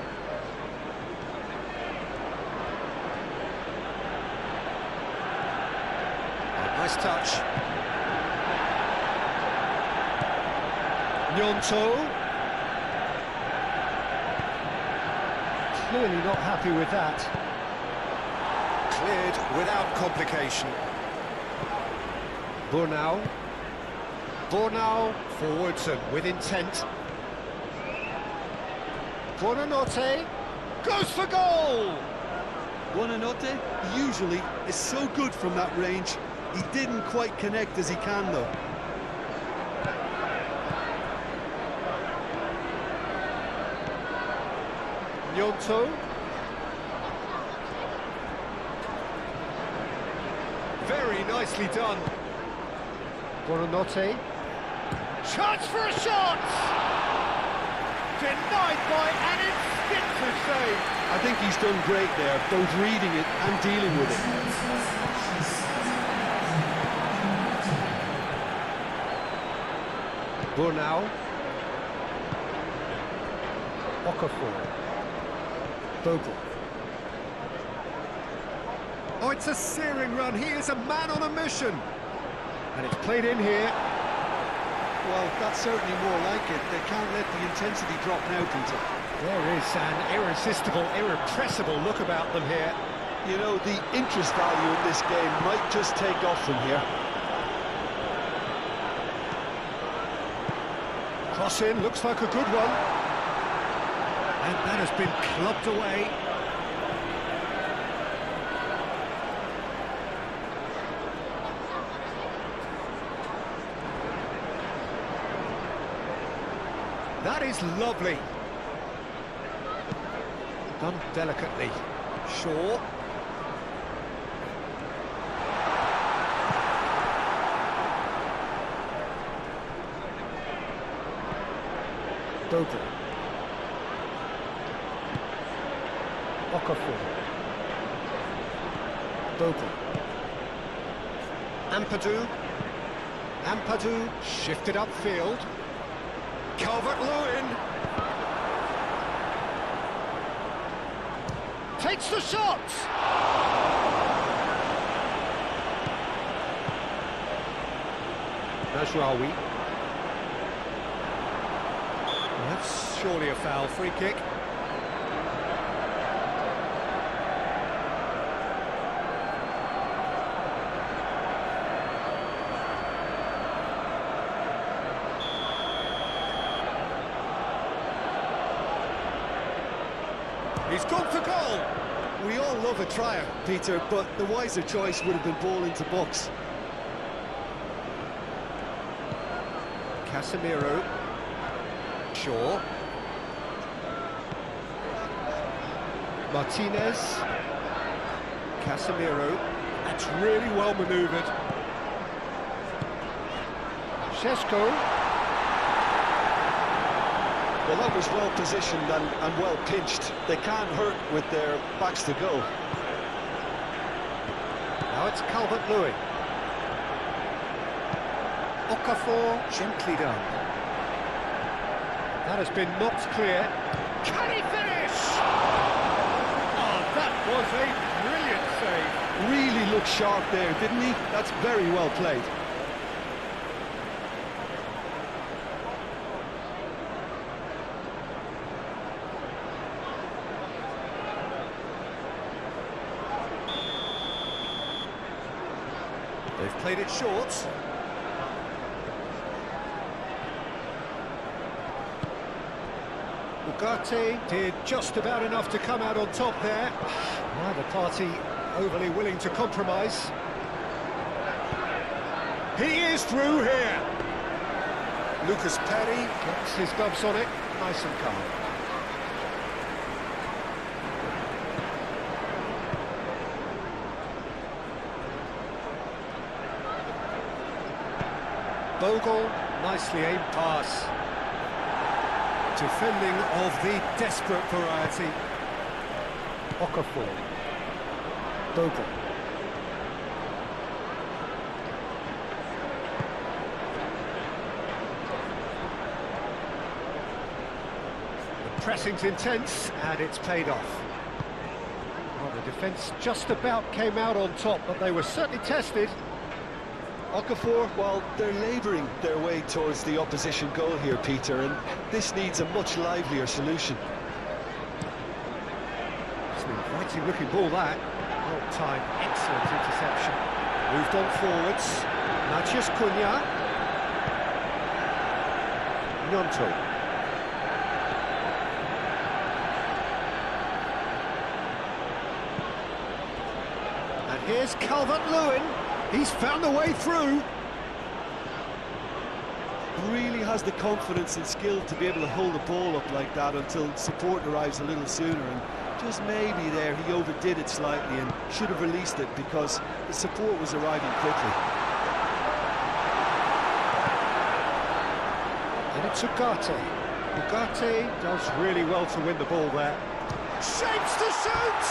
Nice touch. Gnonto. Clearly not happy with that. Cleared without complication. Bornau. Bornau forwards and with intent. Buonanotte goes for goal! Buonanotte usually is so good from that range. He didn't quite connect as he can though. Gnonto. Very nicely done. Buonanotte. Chance for a shot! Denied by an instinctive save. I think he's done great there, both reading it and dealing with it. Bornau. Okafor. Bogle. Oh, it's a searing run. He is a man on a mission. And it's played in here. Well, that's certainly more like it. They can't let the intensity drop now, Peter. There is an irresistible, irrepressible look about them here. You know, the interest value in this game might just take off from here. Cross in, looks like a good one. And that has been clubbed away. That is lovely. Done delicately. Shaw. Bogle. Okafor. Bogle. Ampadu. Ampadu shifted upfield. Calvert-Lewin. Takes the shot! Mazraoui. That's surely a foul, free kick. He's gone for goal! We all love a trier, Peter, but the wiser choice would have been ball into box. Casemiro. Shaw. Martinez. Casemiro. That's really well manoeuvred. Šeško. Well, that was well positioned and well pinched. They can't hurt with their backs to go. Now it's Calvert-Lewin. Okafor, gently done. That has been knocked clear. Can he finish? Oh, that was a brilliant save. Really looked sharp there, didn't he? That's very well played. They've played it short. Ugarte did just about enough to come out on top there. Neither party overly willing to compromise. He is through here. Lucas Perry gets his gloves on it, nice and calm. Bogle, nicely aimed pass. Defending of the desperate variety. Okafor. Bogle. The pressing's intense and it's paid off. Well, the defence just about came out on top, but they were certainly tested. Okafor, well, they're labouring their way towards the opposition goal here, Peter, and this needs a much livelier solution. It's an inviting looking ball, that. Well timed, excellent interception. Moved on forwards. Matheus Cunha. Gnonto. And here's Calvert-Lewin. He's found a way through. Really has the confidence and skill to be able to hold the ball up like that until support arrives a little sooner, and just maybe there he overdid it slightly and should have released it because the support was arriving quickly. And it's Ugarte. Ugarte does really well to win the ball there. Shapes to shoot!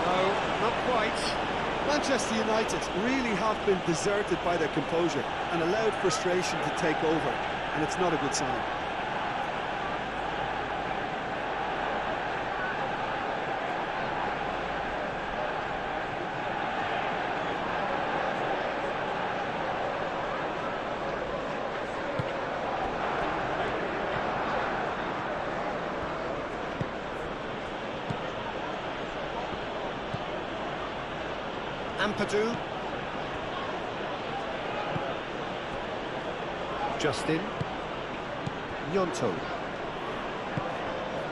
No, not quite. Manchester United really have been deserted by their composure and allowed frustration to take over, and it's not a good sign. Ampadu. Justin. Gnonto.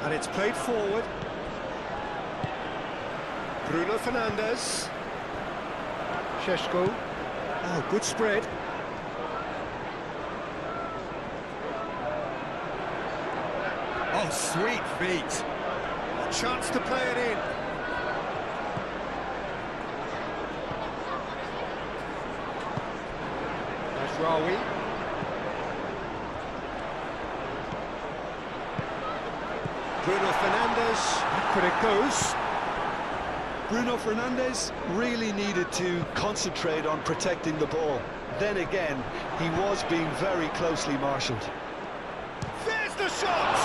And it's played forward. Bruno Fernandes. Šeško. Oh, good spread. Oh, sweet feet. A chance to play it in. Rawi. Bruno Fernandes, back it goes. Bruno Fernandes really needed to concentrate on protecting the ball. Then again, he was being very closely marshalled. There's the shot!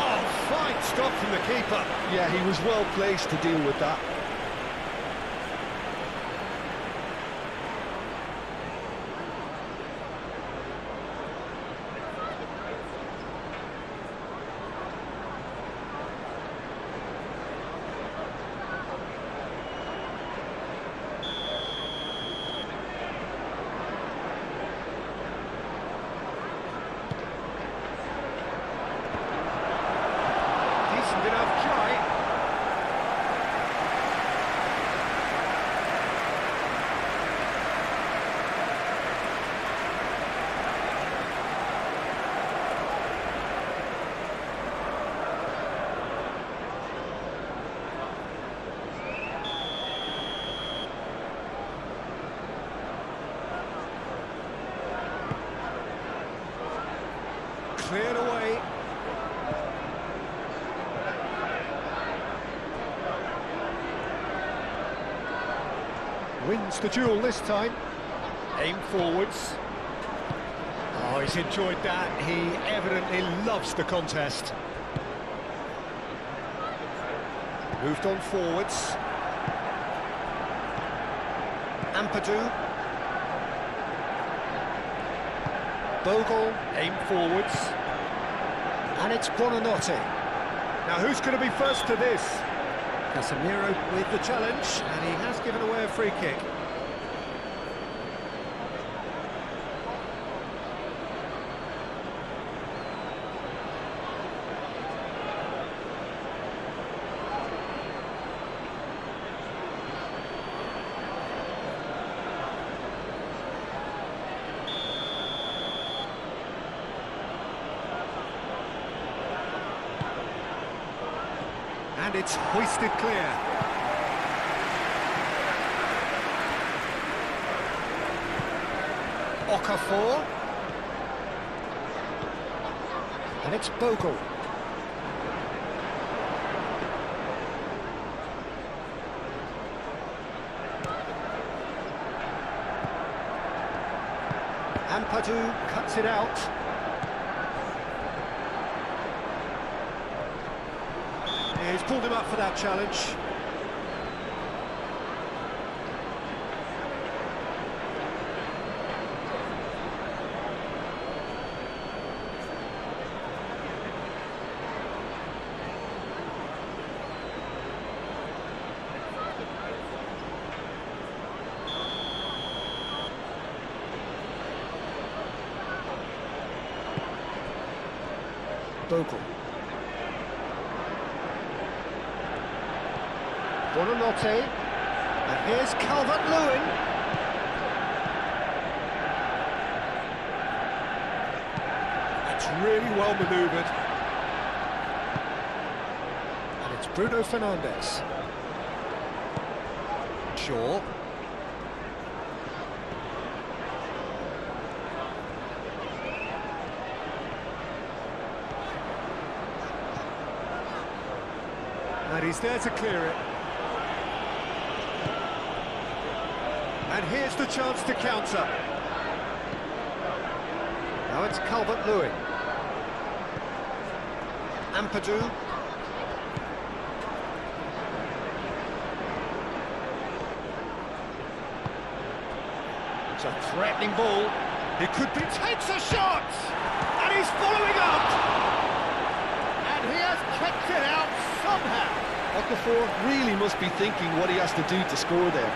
Oh, fine stop from the keeper. Yeah, he was well placed to deal with that. Decent enough try. Cleared away. Wins the duel this time. Aim forwards. Oh, he's enjoyed that. He evidently loves the contest. Moved on forwards. Ampadu. Bogle, aim forwards. And it's Buonanotte. Now who's going to be first to this? Casemiro with the challenge, and he has given away a free kick. And it's hoisted clear. Okafor. And it's Bogle. Ampadu cuts it out. He's pulled him up for that challenge. Bogle. Buonanotte, and here's Calvert-Lewin. It's really well manoeuvred. And it's Bruno Fernandes. Shaw. And he's there to clear it. And here's the chance to counter. Now it's Calvert-Lewin. Ampadu. It's a threatening ball. He could be... Takes a shot! And he's following up! And he has kept it out somehow. Okafor really must be thinking what he has to do to score there.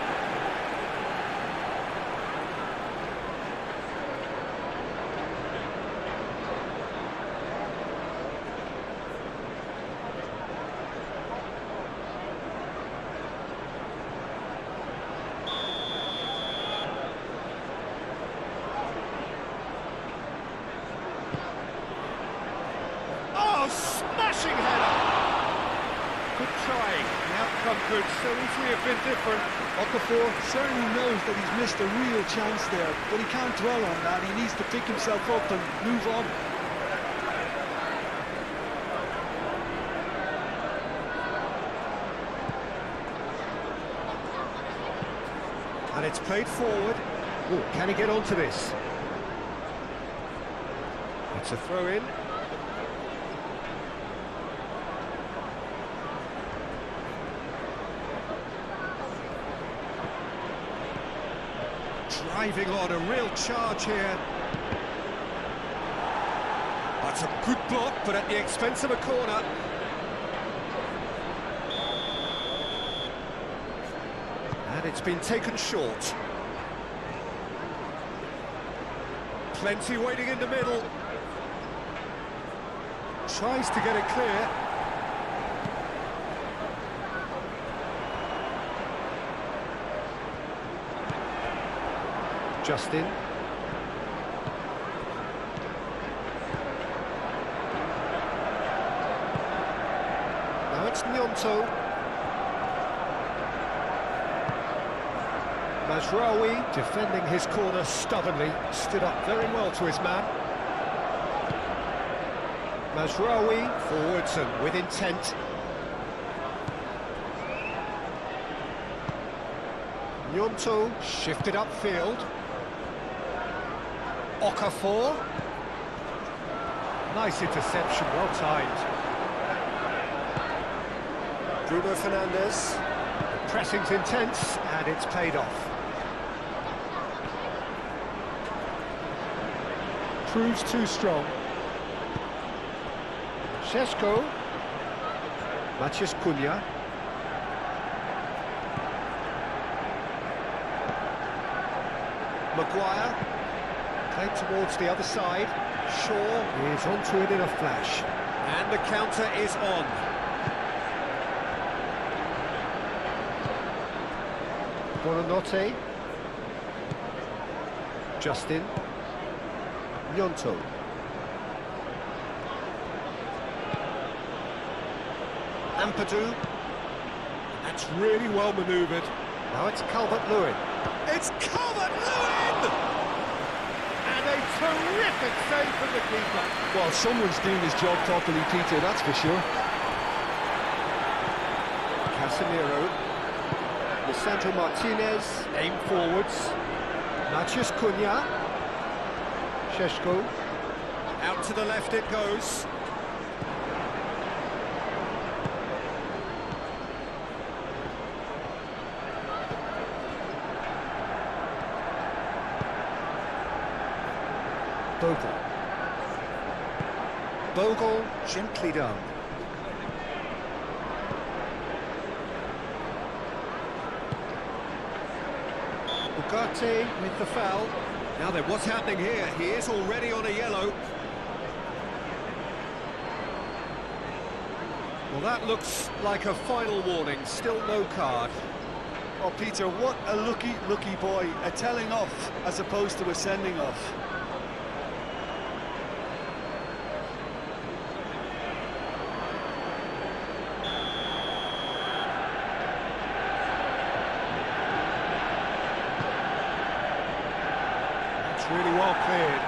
Smashing header! Good trying. The outcome could so easily have been different. Okafor certainly knows that he's missed a real chance there, but he can't dwell on that. He needs to pick himself up and move on. And it's played forward. Ooh, can he get onto this? It's a throw-in. Driving on, a real charge here. That's a good block, but at the expense of a corner. And it's been taken short. Plenty waiting in the middle. Tries to get it clear. Justin. Now it's Gnonto. Mazraoui defending his corner stubbornly, stood up very well to his man. Mazraoui forwards and with intent. Gnonto shifted upfield. Okafor. Nice interception, well timed. Bruno Fernandes. The pressing's intense and it's paid off. Proves too strong. Šeško. Matías Cunha. Maguire. Played towards the other side. Shaw is onto it in a flash. And the counter is on. Buonanotte. Justin. Gnonto. Ampadu. That's really well manoeuvred. Now it's Calvert-Lewin. It's Calvert-Lewin! And a terrific save from the keeper. Well, someone's doing his job properly, Peter, that's for sure. Casemiro. Lisandro Martinez. Aim forwards. Matías Cunha. Šeško. Out to the left it goes. Bogle, gently done. Ugarte with the foul. Now then, what's happening here? He is already on a yellow. Well, that looks like a final warning. Still no card. Oh, Peter, what a lucky boy. A telling off as opposed to a sending off. Really well cleared.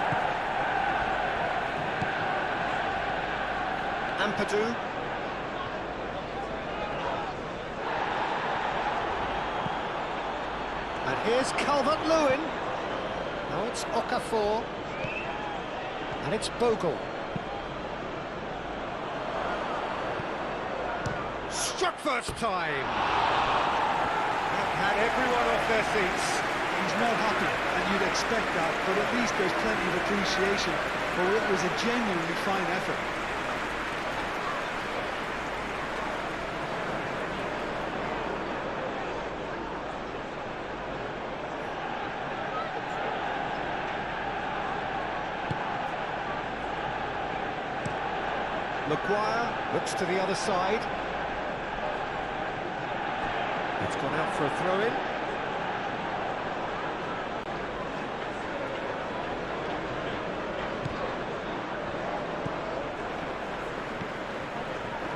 Ampadu. And here's Calvert-Lewin. Now it's Okafor. And it's Bogle. Struck first time. That had everyone off their seats. He's not happy, and you'd expect that, but at least there's plenty of appreciation for what was a genuinely fine effort. Maguire looks to the other side. It's gone out for a throw-in.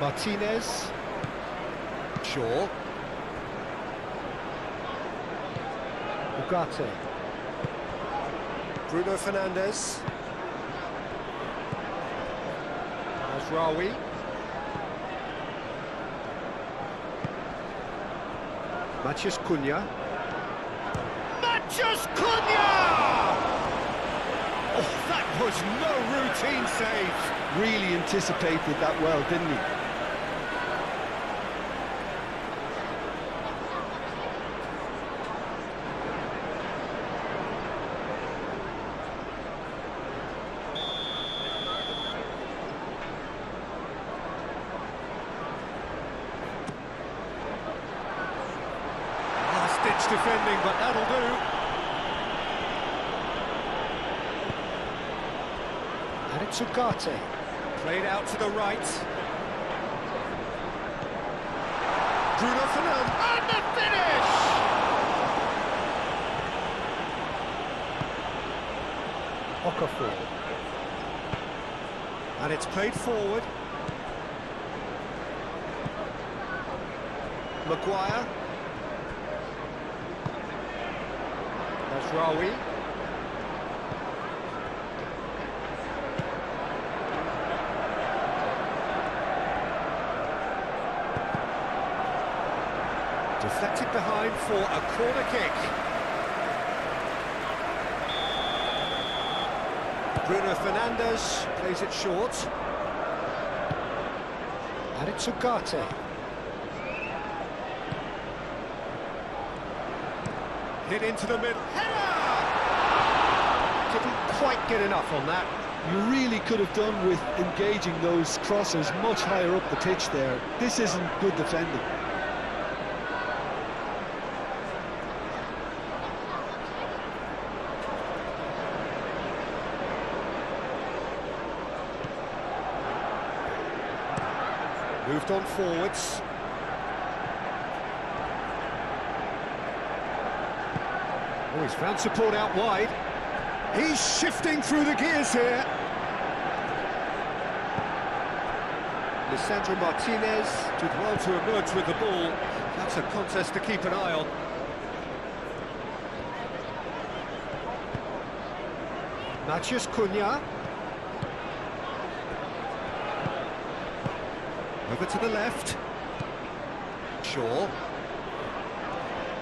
Martinez. Shaw. Ugarte. Bruno Fernandes. Mazraoui. Matías Cunha. Matías Cunha! Oh, that was no routine save. Really anticipated that well, didn't he? Last-ditch defending, but that'll do. And it's Ugarte. Played out to the right. Bruno Fernandes. And the finish! Okafor. And it's played forward. Maguire. Mazraoui. Deflected behind for a corner kick. Bruno Fernandes plays it short. And it's Ugarte. Hit into the middle. Header! Didn't quite get enough on that. You really could have done with engaging those crossers much higher up the pitch there. This isn't good defending. Moved on forwards. Oh, he's found support out wide. He's shifting through the gears here. Lisandro Martinez did well to emerge with the ball. That's a contest to keep an eye on. Matheus Cunha. Over to the left. Shaw.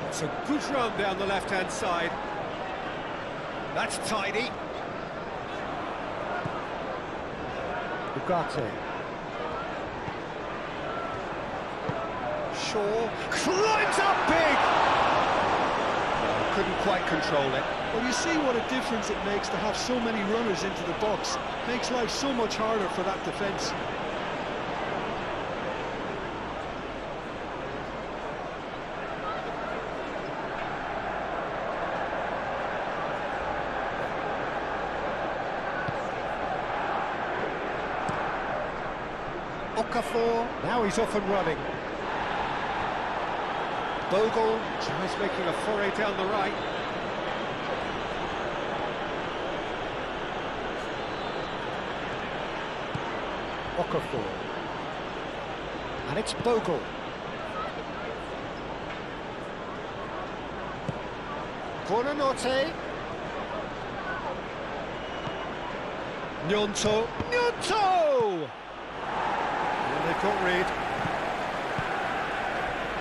It's a good run down the left-hand side. That's tidy. Ugarte. Shaw climbs up big! Couldn't quite control it. Well, you see what a difference it makes to have so many runners into the box. Makes life so much harder for that defence. Okafor, now he's off and running. Bogle tries making a foray down the right. Okafor. And it's Bogle. Buonanotte. Gnonto. Gnonto! And they've got rid.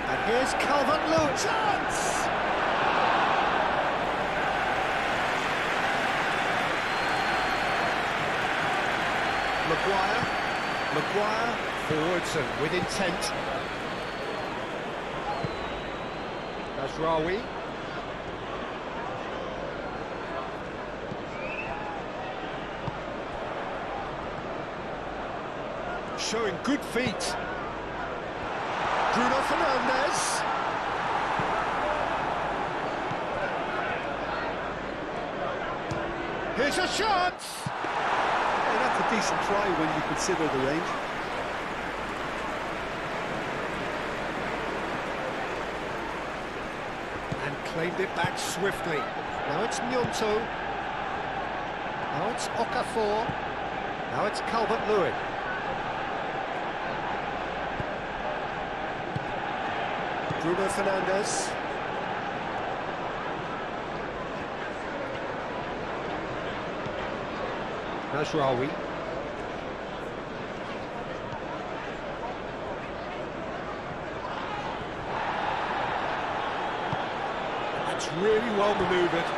And here's Calvert-Lewin. Chance! Maguire forwards and with intent. That's Rawi. Showing good feet. Bruno Fernandes. Here's a shot! That's a decent try when you consider the range. And claimed it back swiftly. Now it's Gnonto. Now it's Okafor. Now it's Calvert-Lewin. Bruno Fernandes. Nasraoui. That's really well manoeuvred.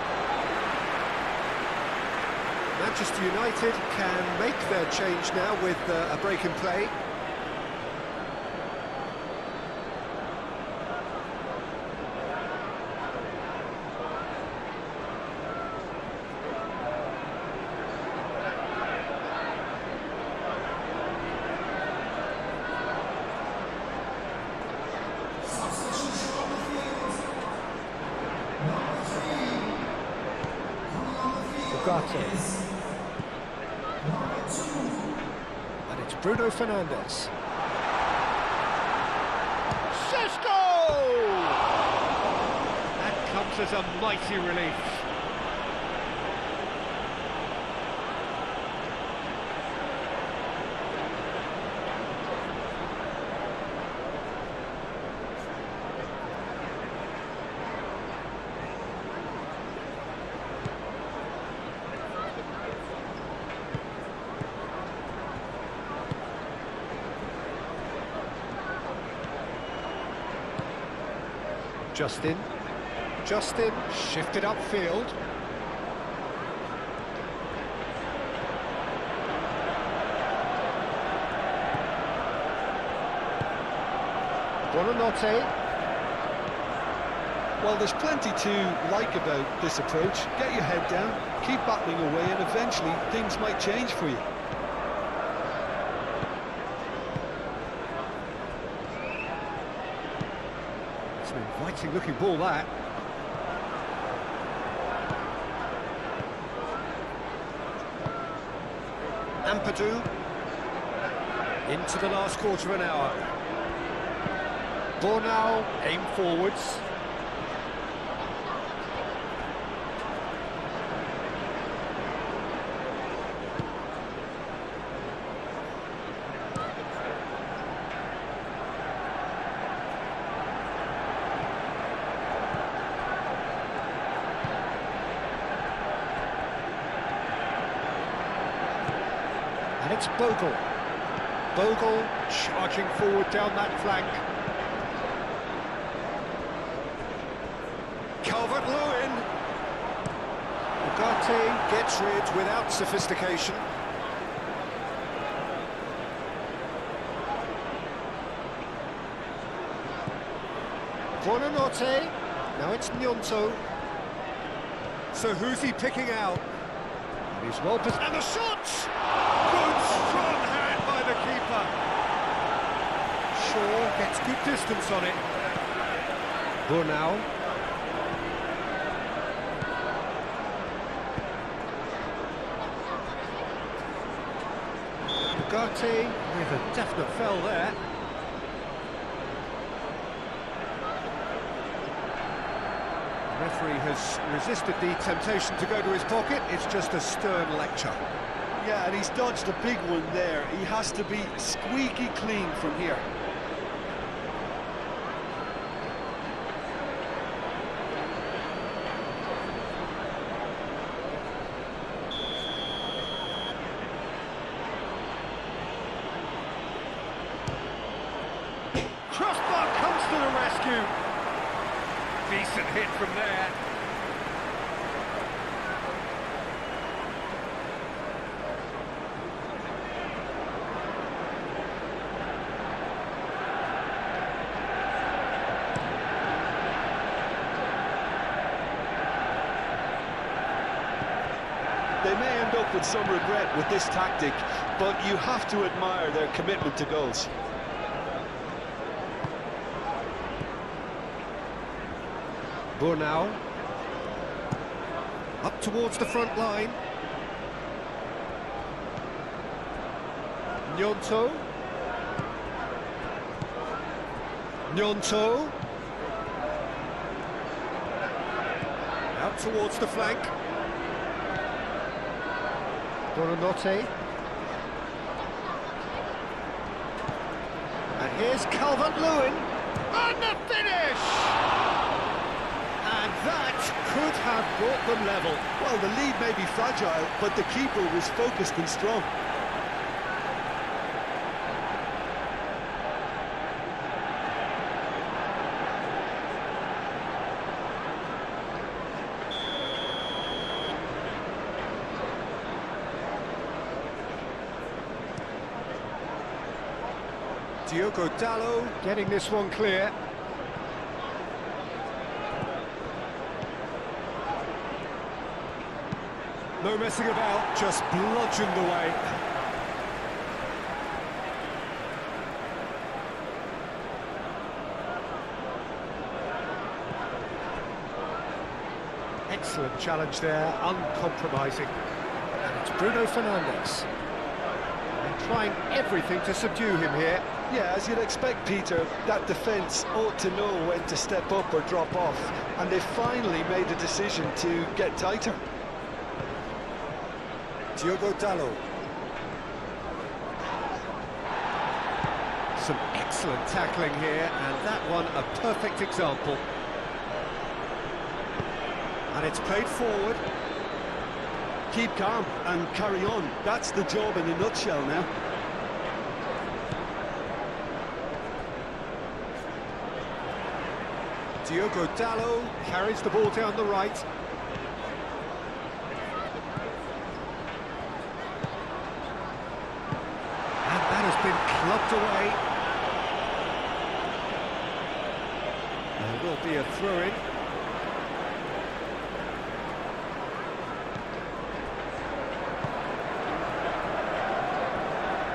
Manchester United can make their change now with a break in play. And it's Bruno Fernandes. Šeško! That comes as a mighty relief. Justin shifted upfield. Buonanotte. Well, there's plenty to like about this approach. Get your head down, keep battling away, and eventually things might change for you. It's an inviting looking ball, that. Ampadu. Into the last quarter of an hour. Bornau, aim forwards. And it's Bogle. Bogle charging forward down that flank. Calvert-Lewin. Ugarte gets rid without sophistication. Buonanotte. Now it's Gnonto. So who's he picking out? And he's well positioned. And the shot! Good strong hand by the keeper. Shaw gets good distance on it. Bornau. Ugarte with a definite foul there. The referee has resisted the temptation to go to his pocket. It's just a stern lecture. Yeah, and he's dodged a big one there. He has to be squeaky clean from here. Crossbar comes to the rescue. Decent hit from there. They may end up with some regret with this tactic, but you have to admire their commitment to goals. Bornau. Up towards the front line. Gnonto. Gnonto. Out towards the flank. Buonanotte. And here's Calvert-Lewin. And the finish! And that could have brought them level. Well, the lead may be fragile, but the keeper was focused and strong. Diogo Dalot getting this one clear. No messing about, just bludgeoned away. Excellent challenge there, uncompromising. And it's Bruno Fernandes. They're trying everything to subdue him here. Yeah, as you'd expect, Peter, that defence ought to know when to step up or drop off, and they finally made a decision to get tighter. Diogo Dalot. Some excellent tackling here, and that one a perfect example. And it's played forward. Keep calm and carry on. That's the job in a nutshell now. Diogo Dalot carries the ball down the right. And that has been clubbed away. There will be a throw-in.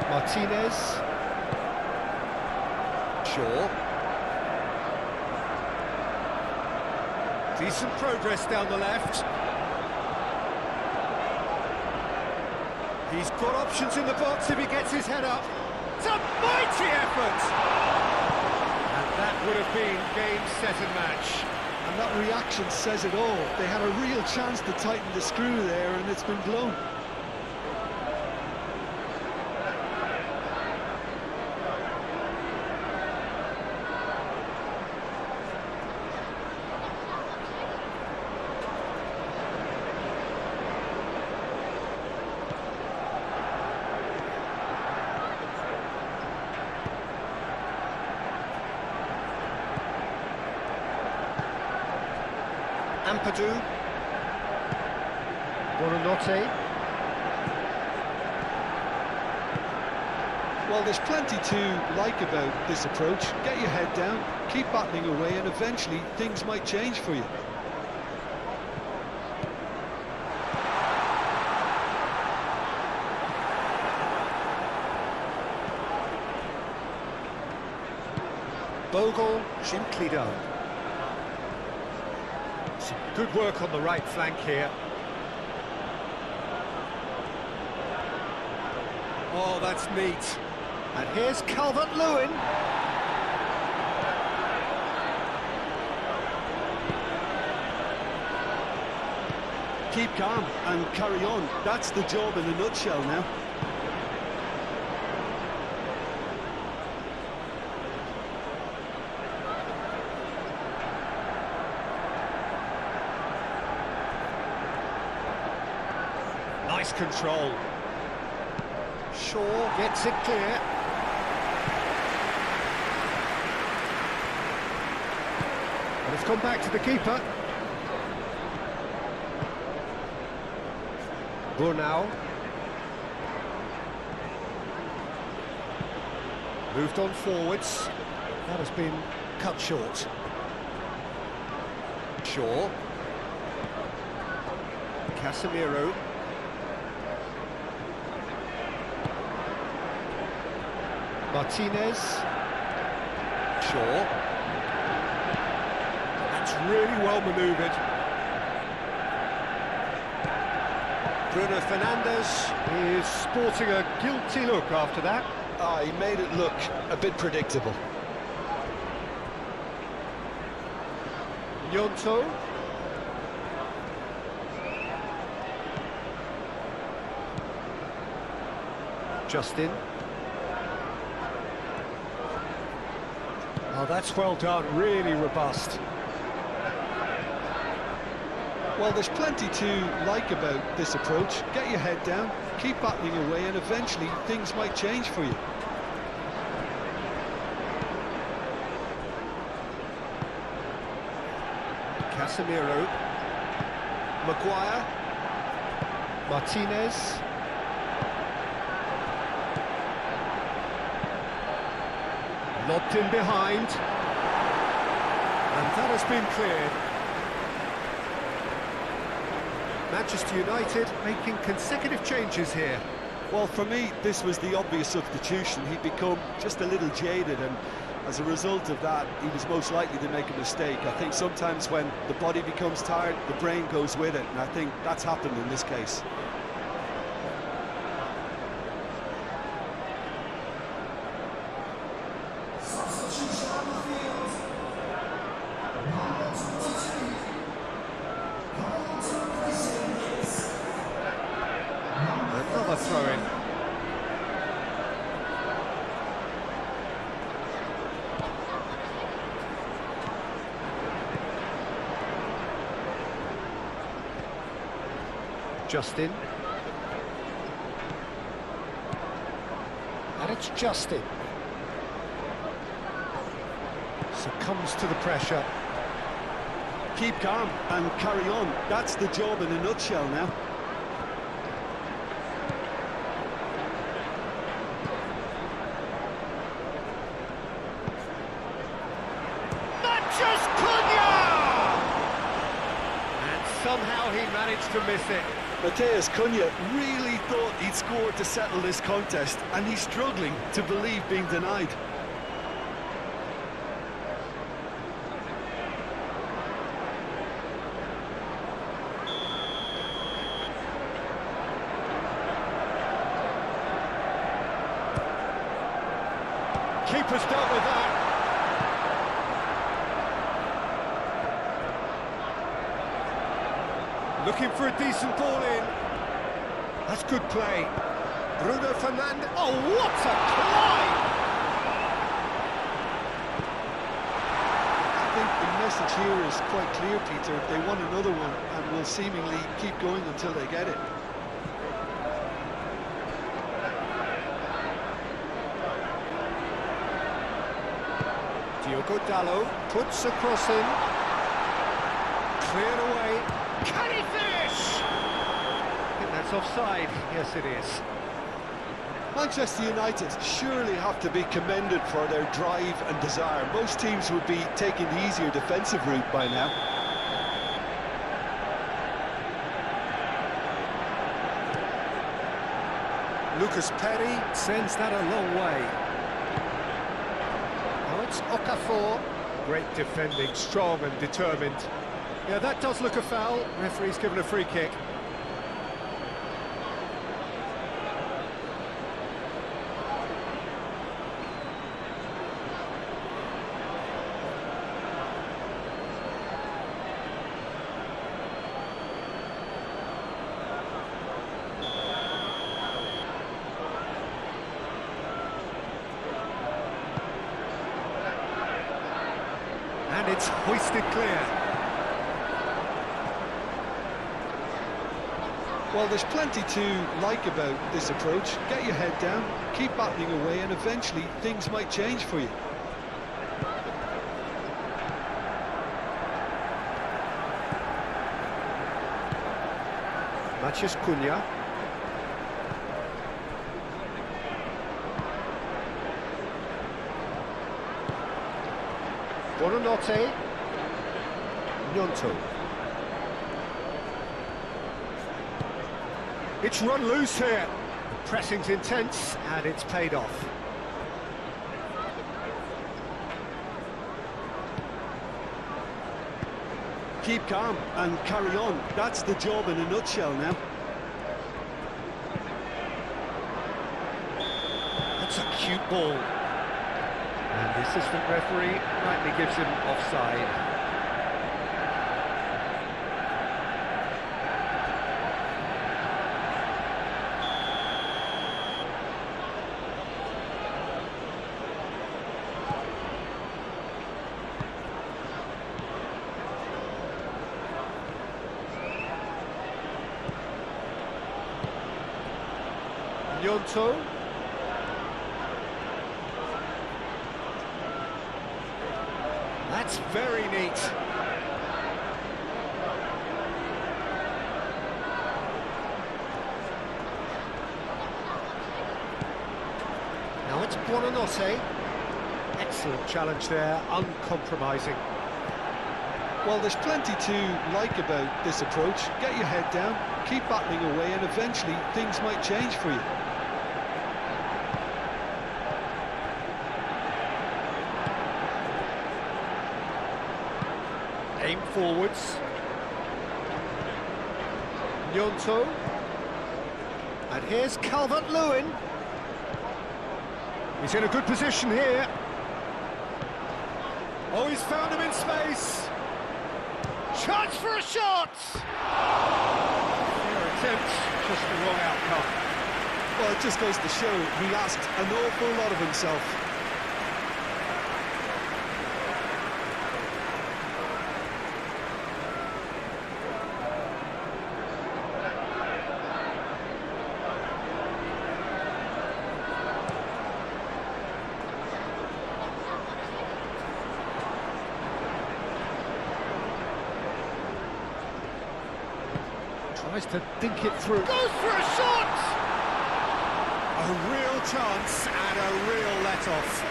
Martinez. Shaw. Decent progress down the left. He's got options in the box if he gets his head up. It's a mighty effort! And that would have been game, set and match. And that reaction says it all. They had a real chance to tighten the screw there, and it's been blown. Ampadu. Buonanotte. Well, there's plenty to like about this approach. Get your head down, keep battling away, and eventually things might change for you. Bogle, gently done. Some good work on the right flank here. Oh, that's neat. And here's Calvert-Lewin. Keep calm and carry on. That's the job in a nutshell now. Nice control. Shaw gets it clear. And it's gone back to the keeper. Brunau. Moved on forwards. That has been cut short. Shaw. Casemiro. Martinez. Shaw. That's really well manoeuvred. Bruno Fernandes is sporting a guilty look after that. Ah, he made it look a bit predictable. Gnonto. Justin. Oh, that's well done, really robust. Well, there's plenty to like about this approach. Get your head down, keep battling away, and eventually things might change for you. Casemiro. Maguire. Martinez. Lobbed in behind. And that has been cleared. Manchester United making consecutive changes here. Well, for me, this was the obvious substitution. He'd become just a little jaded, and as a result of that, he was most likely to make a mistake. I think sometimes when the body becomes tired, the brain goes with it, and I think that's happened in this case. Another throw-in. Justin. And it's Justin. Succumbs to the pressure. Keep calm and carry on. That's the job in a nutshell now. Somehow he managed to miss it. Matheus Cunha really thought he'd scored to settle this contest, and he's struggling to believe being denied. Keeper's dealt with that. Looking for a decent ball in. That's good play. Bruno Fernandes. Oh, what a climb! I think the message here is quite clear, Peter. They want another one and will seemingly keep going until they get it. Diogo Dalot puts a cross in. Cleared away. Can he finish? I think that's offside. Yes, it is. Manchester United surely have to be commended for their drive and desire. Most teams would be taking the easier defensive route by now. Lucas Perry sends that a long way. Now it's Okafor. Great defending, strong and determined. Yeah, that does look a foul. Referee's given a free kick. And it's hoisted clear. Well, there's plenty to like about this approach. Get your head down, keep battling away, and eventually things might change for you. Matheus Cunha. Buonanotte. Gnonto. It's run loose here. The pressing's intense, and it's paid off. Keep calm and carry on. That's the job in a nutshell now. That's a cute ball. And the assistant referee rightly gives him offside. Gnonto. That's very neat. Now it's Buonanotte. Excellent challenge there, uncompromising. Well, there's plenty to like about this approach. Get your head down, keep battling away, and eventually things might change for you. Aim forwards. Gnonto. And here's Calvert-Lewin. He's in a good position here. Oh, he's found him in space. Chance for a shot! Fair attempt, just the wrong outcome. Well, it just goes to show he asked an awful lot of himself. Tries to dink it through. Goes for a shot! A real chance and a real let-off.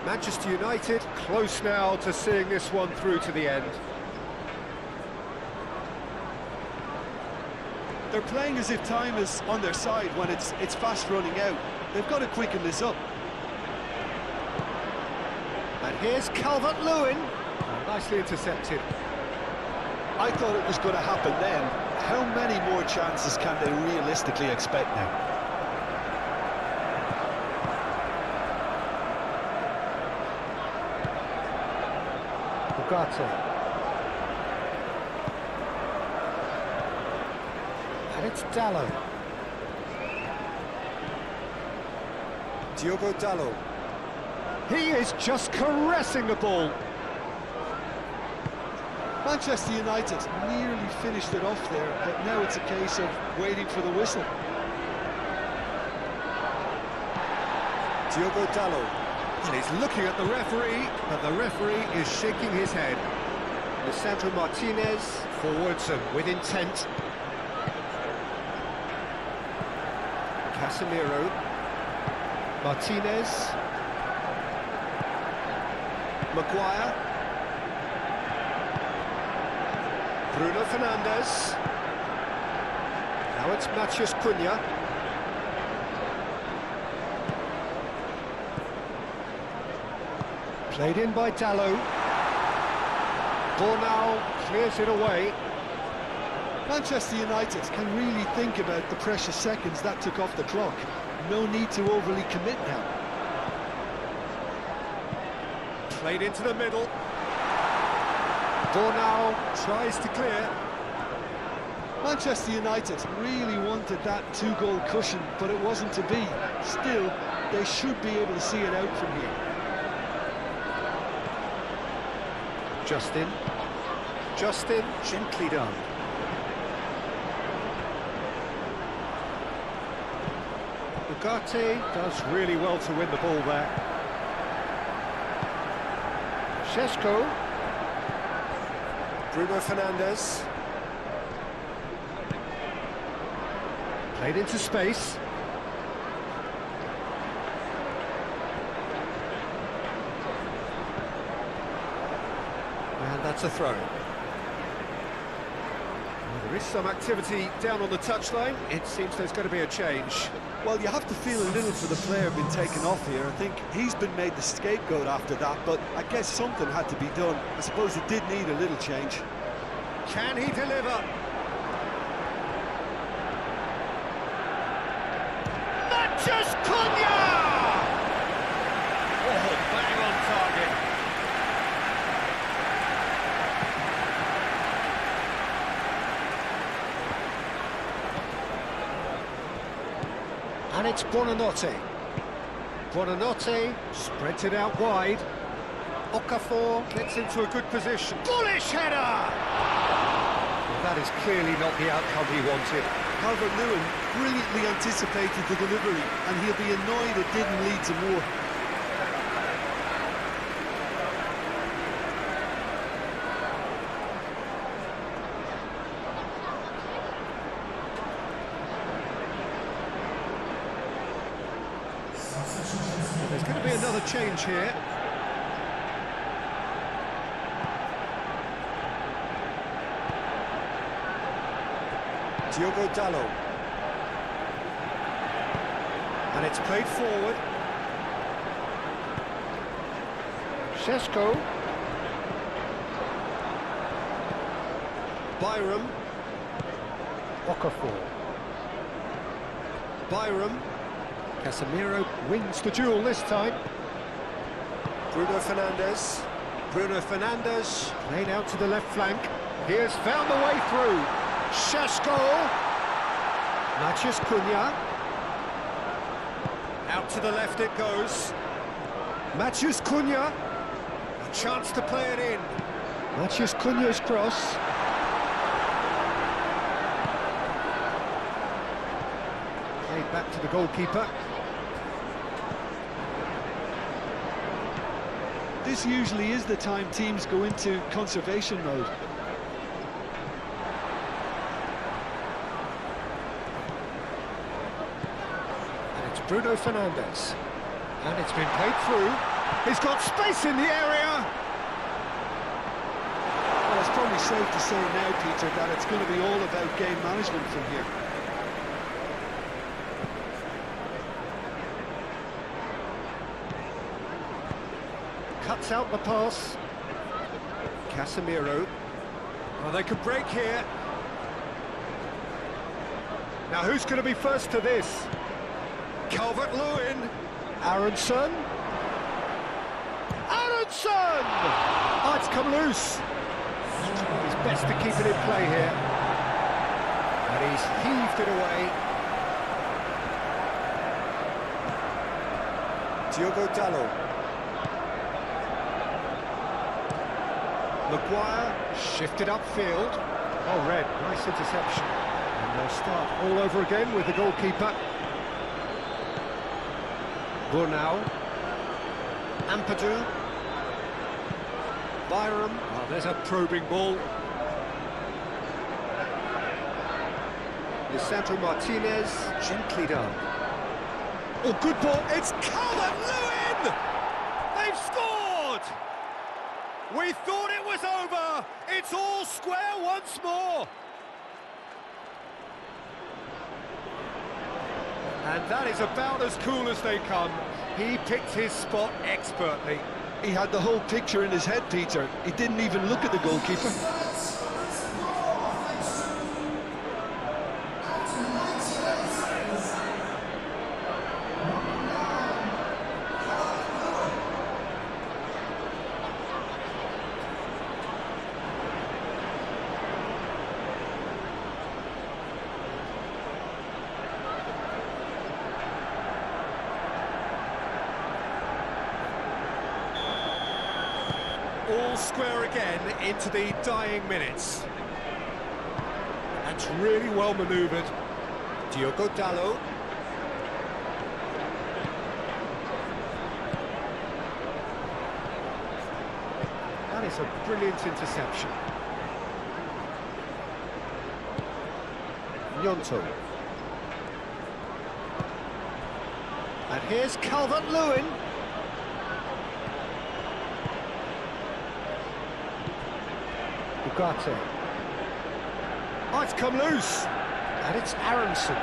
Manchester United close now to seeing this one through to the end. They're playing as if time is on their side when it's fast running out. They've got to quicken this up. And here's Calvert-Lewin. Nicely intercepted. I thought it was going to happen then. How many more chances can they realistically expect now? Ugarte. And it's Dalot. Diogo Dalot. He is just caressing the ball. Manchester United nearly finished it off there, but now it's a case of waiting for the whistle. Diogo Dalot. And he's looking at the referee, but the referee is shaking his head. Lisandro Martinez forwards and with intent. Casemiro. Martinez. Maguire. Bruno Fernandes. Now it's Matheus Cunha. Played in by Dalot. Ball now clears it away. Manchester United can really think about the precious seconds that took off the clock. No need to overly commit now. Played into the middle. Ball now tries to clear. Manchester United really wanted that two-goal cushion, but it wasn't to be. Still, they should be able to see it out from here. Justin, gently done. Ugarte does really well to win the ball there. Šeško. Bruno Fernandes. Played into space. And that's a throw. Well, there is some activity down on the touchline. It seems there's going to be a change. Well, you have to feel a little for the player being taken off here. I think he's been made the scapegoat after that, but I guess something had to be done. I suppose it did need a little change. Can he deliver? Matheus Cunha! Oh, bang on target. And it's Buonanotte. Buonanotte spreads it out wide. Okafor gets into a good position. Bullish header! Well, that is clearly not the outcome he wanted. Calvert-Lewin brilliantly anticipated the delivery, and he'll be annoyed it didn't lead to more. There's going to be another change here. Diogo Dalot. And it's played forward. Šeško. Byram. Okafor. Byram. Casemiro wins the duel this time. Bruno Fernandes. Bruno Fernandes played out to the left flank. He has found the way through. Šeško. Matheus Cunha. Out to the left it goes. Matheus Cunha. A chance to play it in. Matheus Cunha's cross. Played back to the goalkeeper. This usually is the time teams go into conservation mode. And it's Bruno Fernandes. And it's been played through. He's got space in the area. Well, it's probably safe to say now, Peter, that it's going to be all about game management from here. Cuts out the pass. Casemiro. Oh, they could break here. Now who's going to be first to this? Calvert-Lewin. Aronson. Aronson! Oh, it's come loose. He's trying his best to keep it in play here. And he's heaved it away. Diogo Dalot. Maguire shifted upfield. Oh, Red, nice interception. And they'll start all over again with the goalkeeper. Burnau. Ampadu. Byram. Oh, there's a probing ball. Lisandro Martinez, gently done. Oh, good ball. It's Calvert-Lewin! They've scored! We thought it was over. It's all square once more. And that is about as cool as they come. He picked his spot expertly. He had the whole picture in his head, Peter. He didn't even look at the goalkeeper. All square again into the dying minutes. That's really well manoeuvred. Diogo Dalot. That is a brilliant interception. Gnonto. And here's Calvert-Lewin. Ugarte. Oh, it's come loose. And it's Aronson.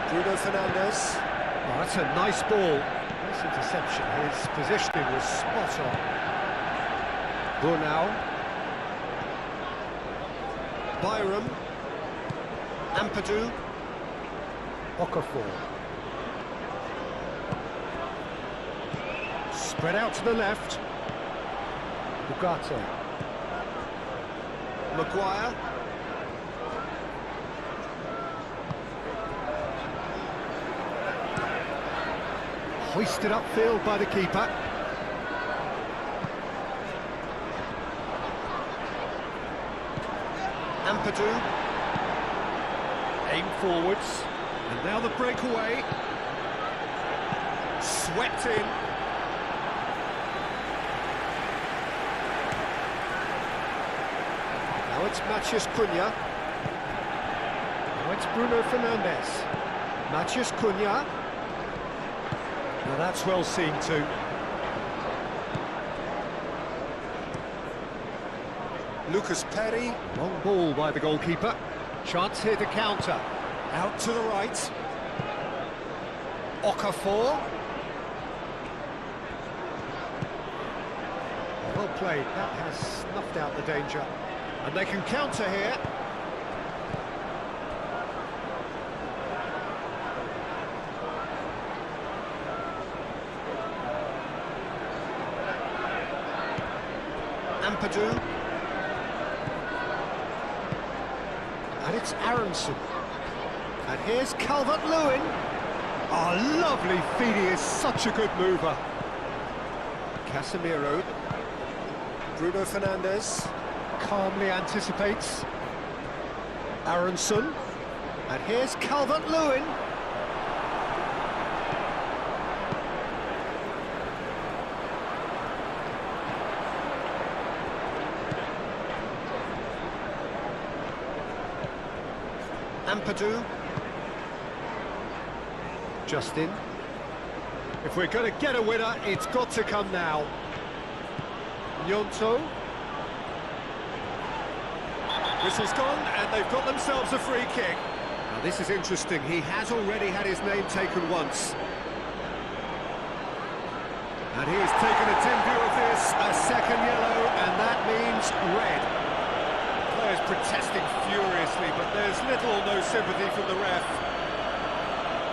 Bruno Fernandes. Oh, that's a nice ball. Nice interception. His positioning was spot on. Burnau. Byram. Ampadu. Okafor. Spread out to the left. Ugarte. Maguire. Hoisted upfield by the keeper. Ampadu. Aim forwards. And now the breakaway. Swept in. Now it's Matheus Cunha. Now it's Bruno Fernandes. Matheus Cunha. Now that's well seen too. Lucas Perry. Long ball by the goalkeeper. Chance here to counter. Out to the right. Okafor. Well played. That has snuffed out the danger. And they can counter here. Ampadu. And it's Aronson. And here's Calvert-Lewin. Oh, lovely feed. He is such a good mover. Casemiro. Bruno Fernandes calmly anticipates. Aronson. And here's Calvert-Lewin. Ampadu. Justin. If we're going to get a winner, it's got to come now. Nyonto. Whistle's gone, and they've got themselves a free kick. Now this is interesting. He has already had his name taken once. And he has taken a dim view of this, a second yellow, and that means red. Players protesting furiously, but there's little or no sympathy from the ref.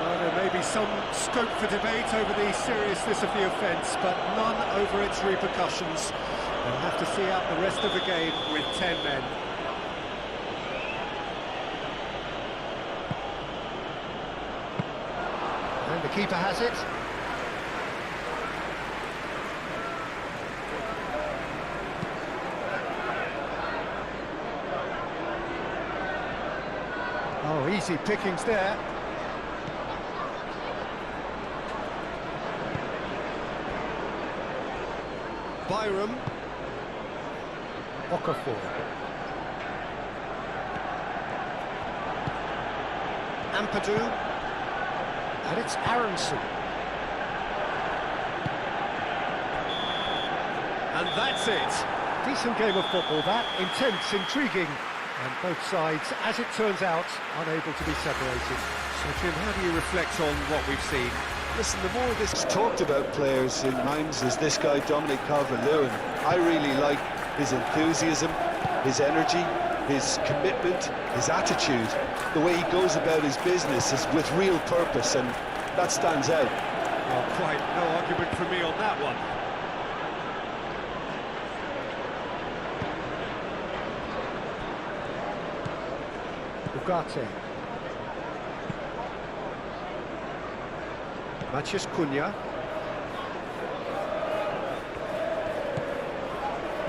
Well, there may be some scope for debate over the seriousness of the offence, but none over its repercussions. They'll have to see out the rest of the game with 10 men. And the keeper has it. Oh, easy pickings there. Byram. Okafor. Ampadu. And it's Aronson. And that's it. Decent game of football, that. Intense, intriguing. And both sides, as it turns out, unable to be separated. So, Jim, how do you reflect on what we've seen? Listen, the more this is talked about players in minds as this guy, Dominic Calvert-Lewin, I really like his enthusiasm, his energy, his commitment, his attitude. The way he goes about his business is with real purpose, and that stands out. Well, quite no argument from me on that one. Ugarte. Matheus Cunha.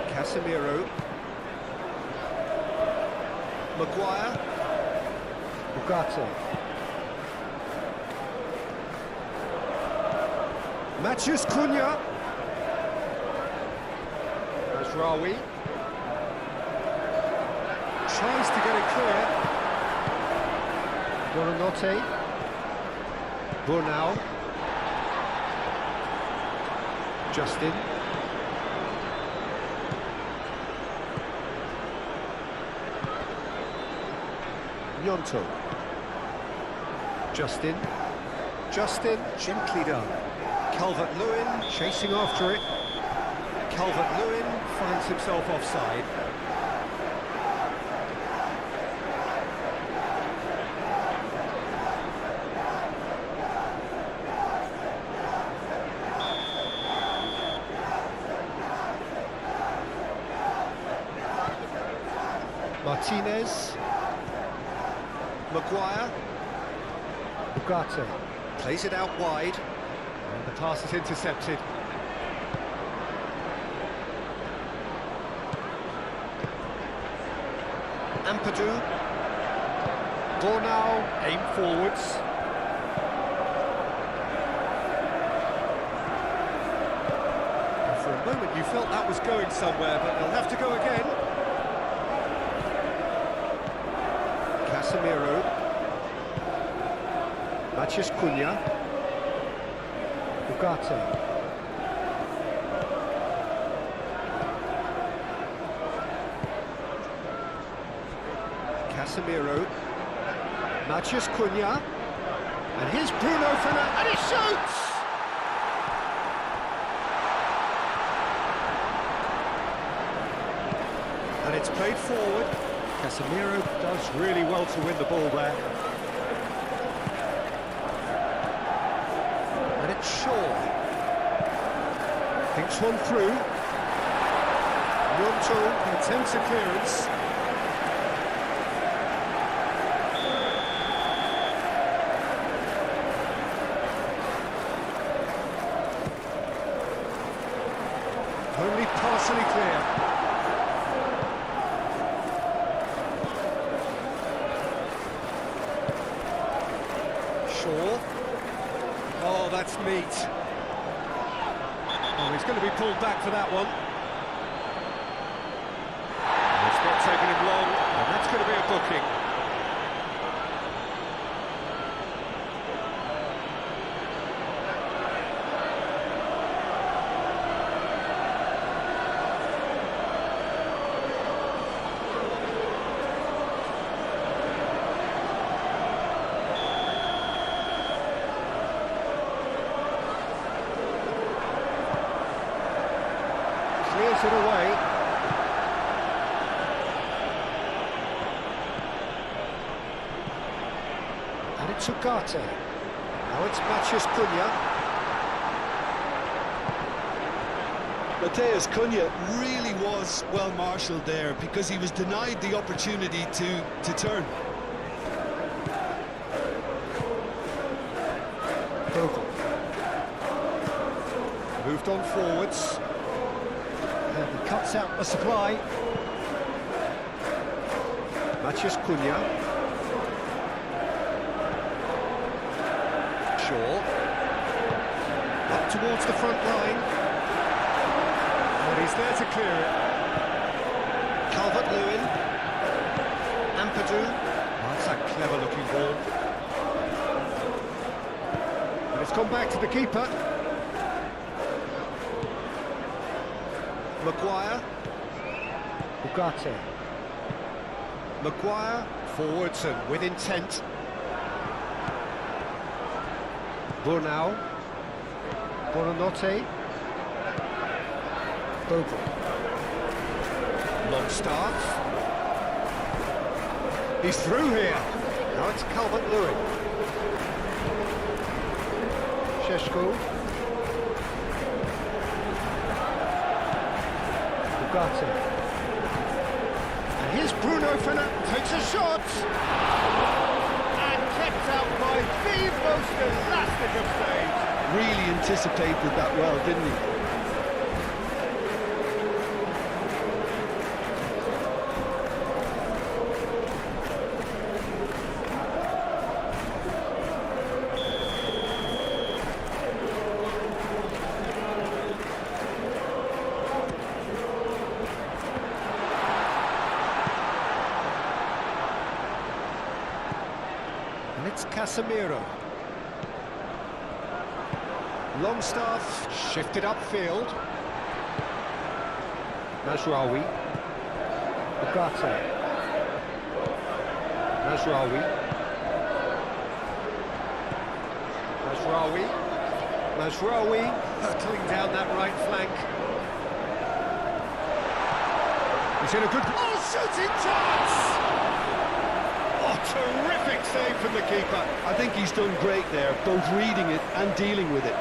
Casemiro. Maguire. Ugarte. Matheus Cunha. Rawi. Tries to get it clear. Boranote. Bornau. Justin. Nyonto. Justin. Gently done. Calvert-Lewin chasing after it. Calvert-Lewin finds himself offside. Martinez. Maguire. Ugarte plays it out wide, and the pass is intercepted. Ampadu. Bornau aim forwards. And for a moment you felt that was going somewhere, but they'll have to go again. Casemiro. Matheus Cunha. Ugarte. Casemiro. Matheus Cunha. And here's Bruno Fernandes, and he shoots! And it's played forward. Casemiro does really well to win the ball there. And it's Shaw. Thinks one through. Nyonto attempts a clearance. Only pass utterly clear. Shaw. Oh, that's neat. Oh, he's going to be pulled back for that one. It's not taking him long, and that's going to be a booking. Clears it away. And it's Ugarte. Now it's Matheus Cunha. Matheus Cunha really was well marshalled there because he was denied the opportunity to turn. Vogel. Moved on forwards. And he cuts out the supply. Matheus Cunha. Shaw. Up towards the front line. And he's there to clear it. Calvert-Lewin. Ampadu. Oh, that's a clever-looking ball. And it's gone back to the keeper. Maguire. Ugarte. Maguire. Forwards and with intent. Burnau. Buonanotte. Vogel. Long start. He's through here. Now it's Calvert-Lewin. Šeško. Ugarte. And here's Bruno Fernandes, takes a shot! And kept out by the most elastic of saves. Really anticipated that well, didn't he? And it's Casemiro. Longstaff shifted upfield. Mazraoui. Ugarte. Mazraoui. Mazraoui. Mazraoui hurtling down that right flank. He's in a good... Oh, shooting chance! Oh, terrific save from the keeper. I think he's done great there, both reading it and dealing with it.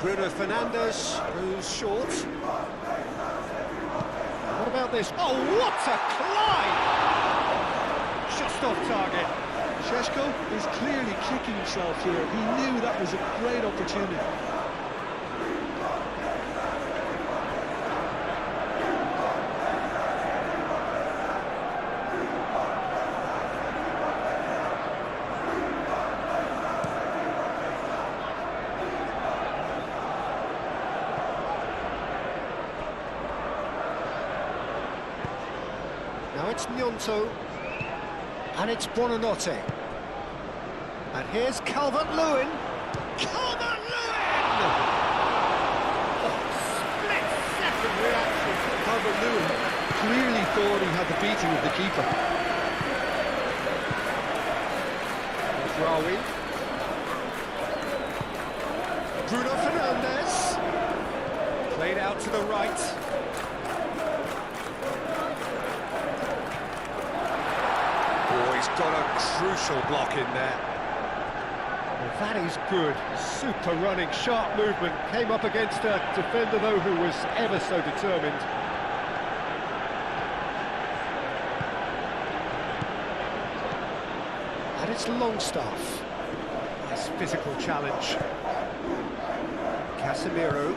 Bruno Fernandes, who's short. What about this? Oh, what a climb! Just off target. Šeško is clearly kicking himself here. He knew that was a great opportunity. Now it's Gnonto, and it's Buonanotte. And here's Calvert-Lewin. Calvert-Lewin! Oh, split-second reaction. Calvert-Lewin clearly thought he had the beating of the keeper. Mazraoui. Bruno Fernandes. Played out to the right. Oh, he's got a crucial block in there. Well, that is good. Super running, sharp movement. Came up against a defender, though, who was ever so determined. And it's Longstaff. Nice physical challenge. Casemiro.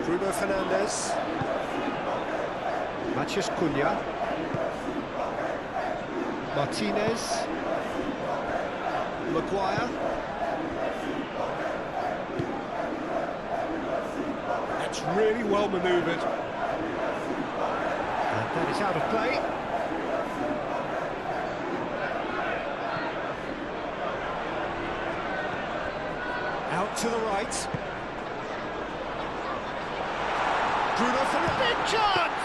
Bruno Fernandes. Matheus Cunha. Martinez. Maguire. That's really well manoeuvred. And that is out of play. Out to the right. Bruno Fernandes. Big chance!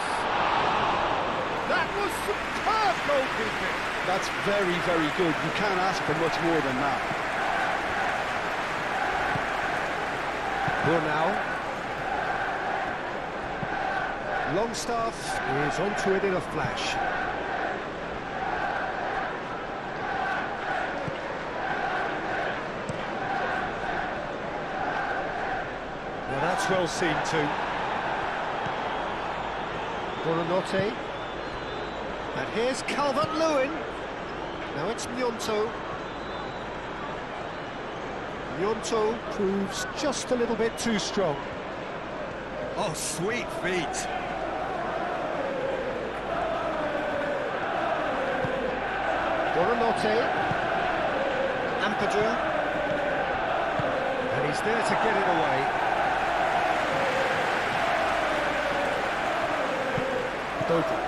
That was superb goalkeeping. That's very, very good. You can't ask for much more than that. Now. Longstaff is onto it in a flash. Well, that's well seen too. Buonanotte. And here's Calvert-Lewin. Now it's Gnonto. Gnonto proves just a little bit too strong. Oh, sweet feet. Buonanotte. Ampadu. And he's there to get it away. Bogle.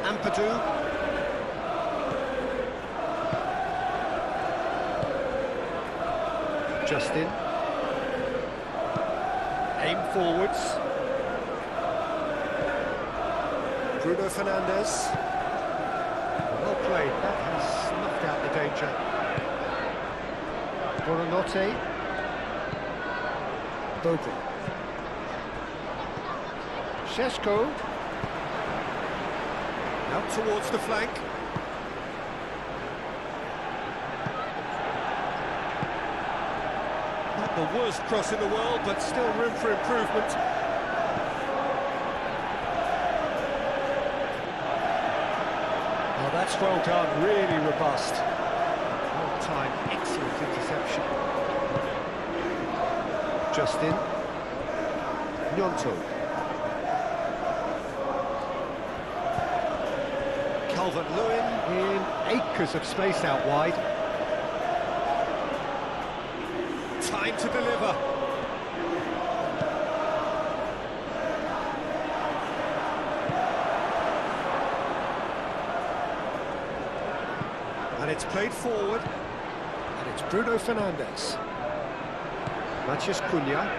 Ampadu. Justin. Aim forwards. Bruno Fernandes. Well played, that has snuffed out the danger. Buonanotte. Bogle. Šeško. Out towards the flank. Not the worst cross in the world, but still room for improvement. Oh, that's well done, really robust. Well time, excellent interception. Justin. Gnonto. Calvert-Lewin in acres of space out wide. Time to deliver. And it's played forward. And it's Bruno Fernandes. Matheus Cunha.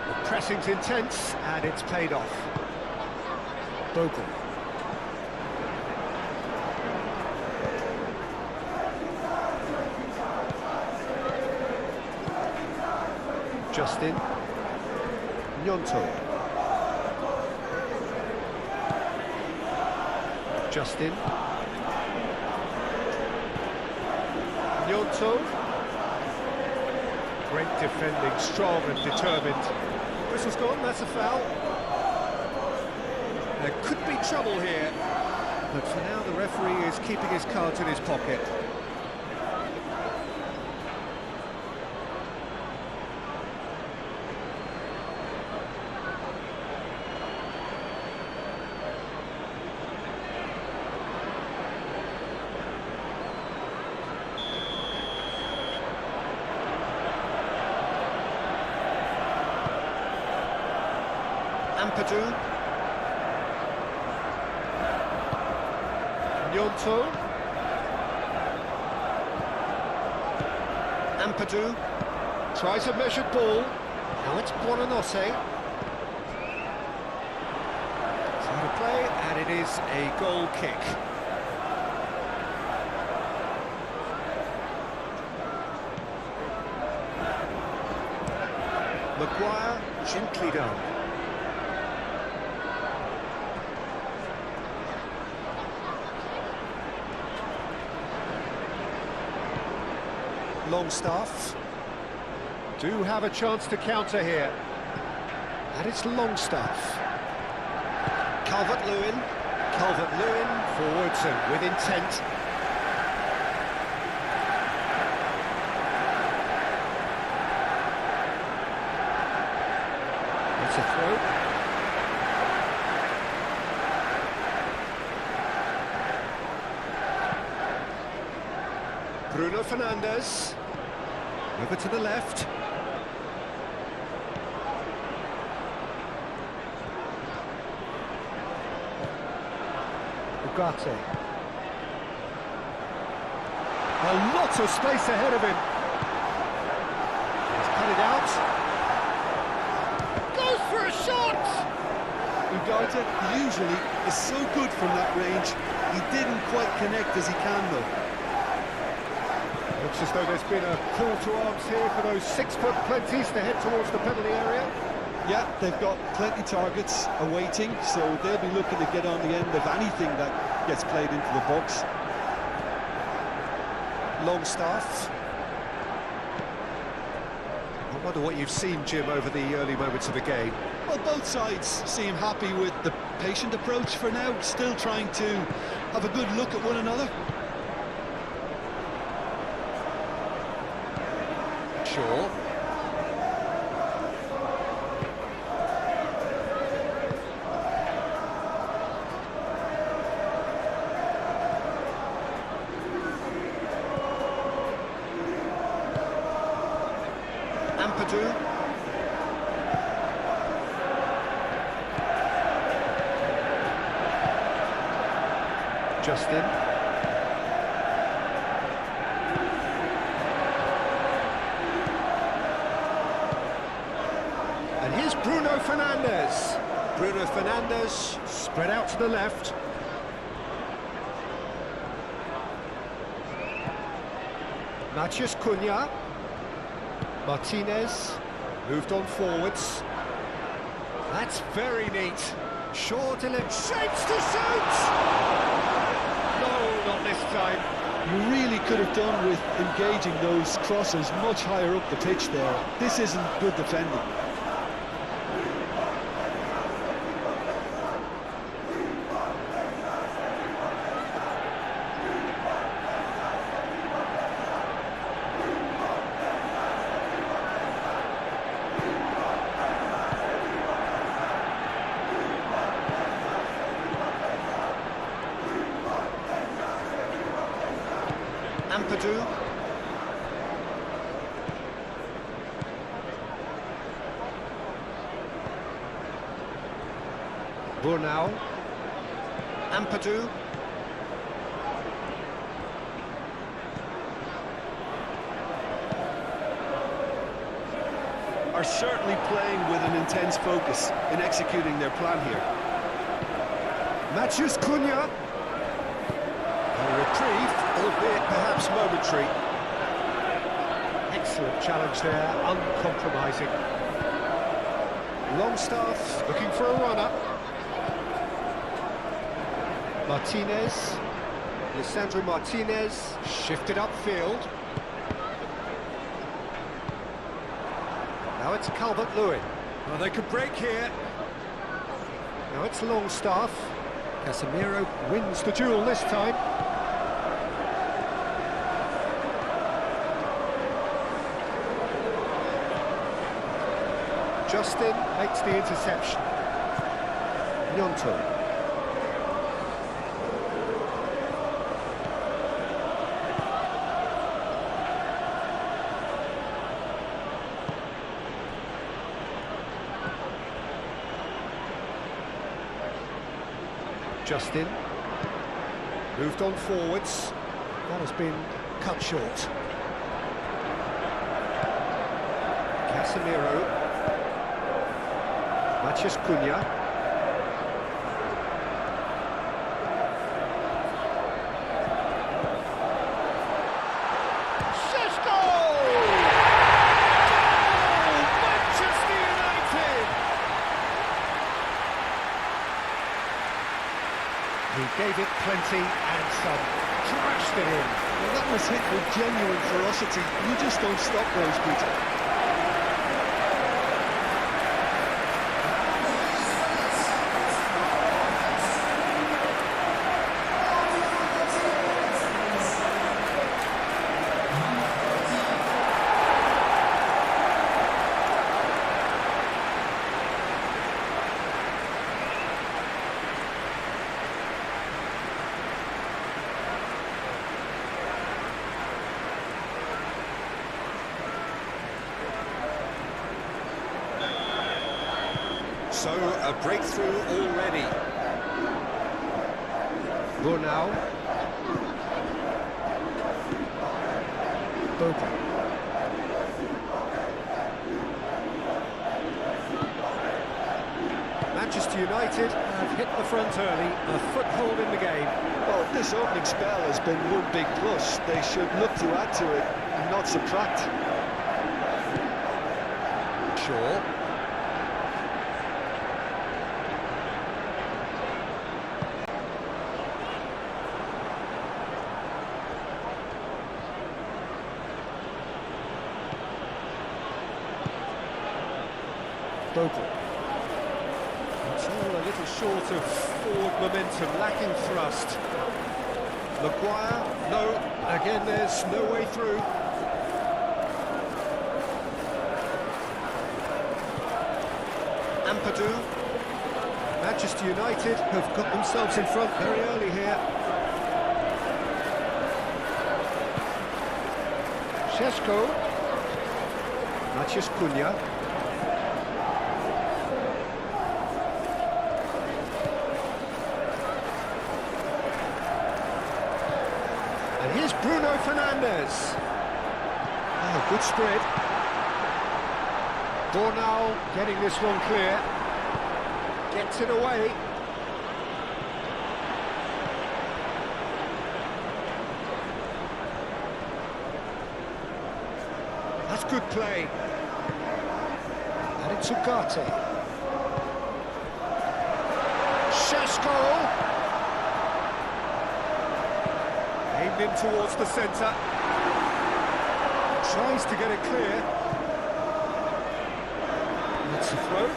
The pressing's intense and it's paid off. Bogle. Justin. Gnonto. Justin. Gnonto. Great defending, strong and determined. Whistle's gone, that's a foul. There could be trouble here, but for now the referee is keeping his cards in his pocket. Ampadu. Gnonto. Ampadu tries a measured ball. Now it's Buonanotte. It's out of play, and it is a goal kick. Maguire, gently done. Longstaff. Do have a chance to counter here. And it's Longstaff. Calvert-Lewin. Calvert-Lewin forwards and with intent. It's a throw. Bruno Fernandes. Over to the left. Ugarte. A lot of space ahead of him. He's cut it out. Goes for a shot! Ugarte usually is so good from that range. He didn't quite connect as he can, though. Looks as though there's been a call to arms here for those 6-foot plenties to head towards the penalty area. Yeah, they've got plenty targets awaiting, so they'll be looking to get on the end of anything that gets played into the box. Longstaff. I wonder what you've seen, Jim, over the early moments of the game. Well, both sides seem happy with the patient approach for now, still trying to have a good look at one another. Shaw. Ampadu. Justin. And here's Bruno Fernandes. Bruno Fernandes spread out to the left. Matheus Cunha. Martinez moved on forwards. That's very neat. Shaw shapes to shoot! No, not this time. You really could have done with engaging those crossers much higher up the pitch there. This isn't good defending. Ampadu. Burnau. Ampadu. Are certainly playing with an intense focus in executing their plan here. Matheus Cunha. A reprieve, albeit perhaps momentary. Excellent challenge there, uncompromising. Longstaff looking for a runner. Martinez. Lisandro Martinez shifted upfield. Now it's Calvert-Lewin. Well, they could break here. Now it's Longstaff. Casemiro wins the duel this time. Justin makes the interception. Gnonto. Justin moved on forwards. That has been cut short. Casemiro. Matheus Cunha. Šeško! Goal! Manchester United! He gave it plenty and some. Crashed it in. Well, that was hit with genuine ferocity. You just don't stop those, Peter. So, a breakthrough already. Brunau. Boca. Manchester United have hit the front early, a foothold in the game. Well, this opening spell has been one big plus. They should look to add to it and not subtract. Shaw. Bogle. So a little short of forward momentum, lacking thrust. Maguire, no, again there's no way through. Ampadu. Manchester United have got themselves in front very early here. Šeško. Maciej Cunha. And here's Bruno Fernandes. Oh, good spread. Bornau getting this one clear. Gets it away. That's good play. And it's Ugarte. Šeško. Aimed in towards the centre. Tries to get it clear. That's a throw.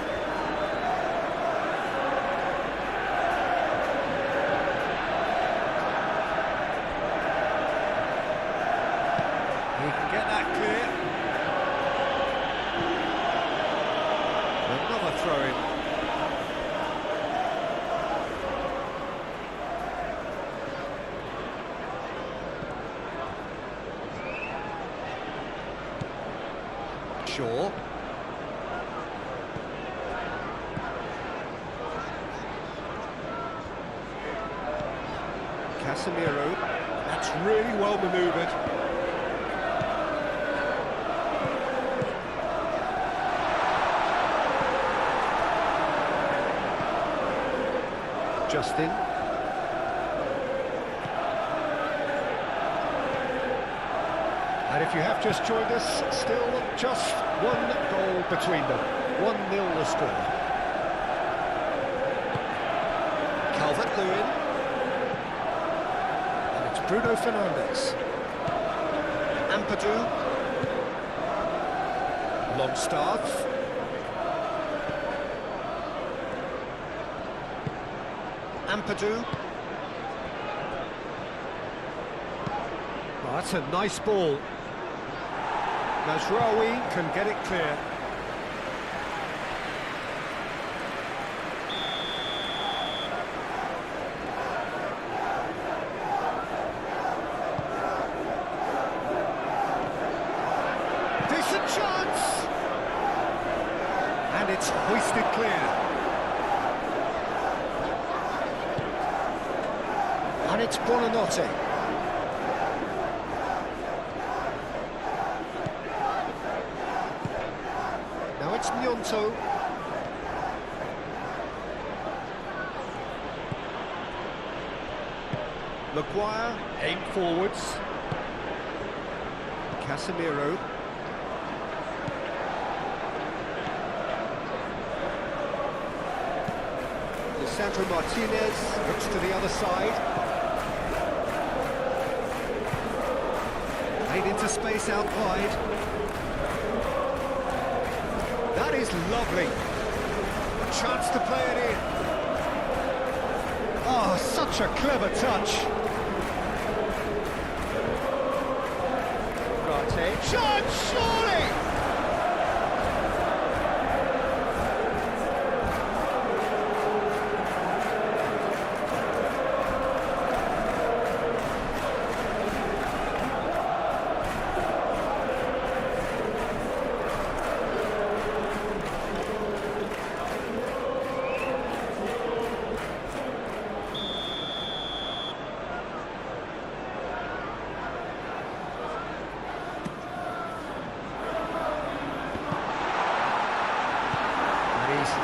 He can get that clear. Another throw-in. Shaw. Casemiro. That's really well manoeuvred. Justin. And if you have just joined us, still just one goal between them. 1-0 the score. Calvert-Lewin. And it's Bruno Fernandes. Ampadu. Longstaff. Ampadu. Oh, that's a nice ball. Mazraoui can get it clear. Decent chance! And it's hoisted clear. And it's Buonanotte. Now it's Gnonto. Maguire, aimed forwards. Casemiro. Lisandro Martinez looks to the other side. Played into space out wide. That is lovely. A chance to play it in. Oh, such a clever touch. Shot, surely!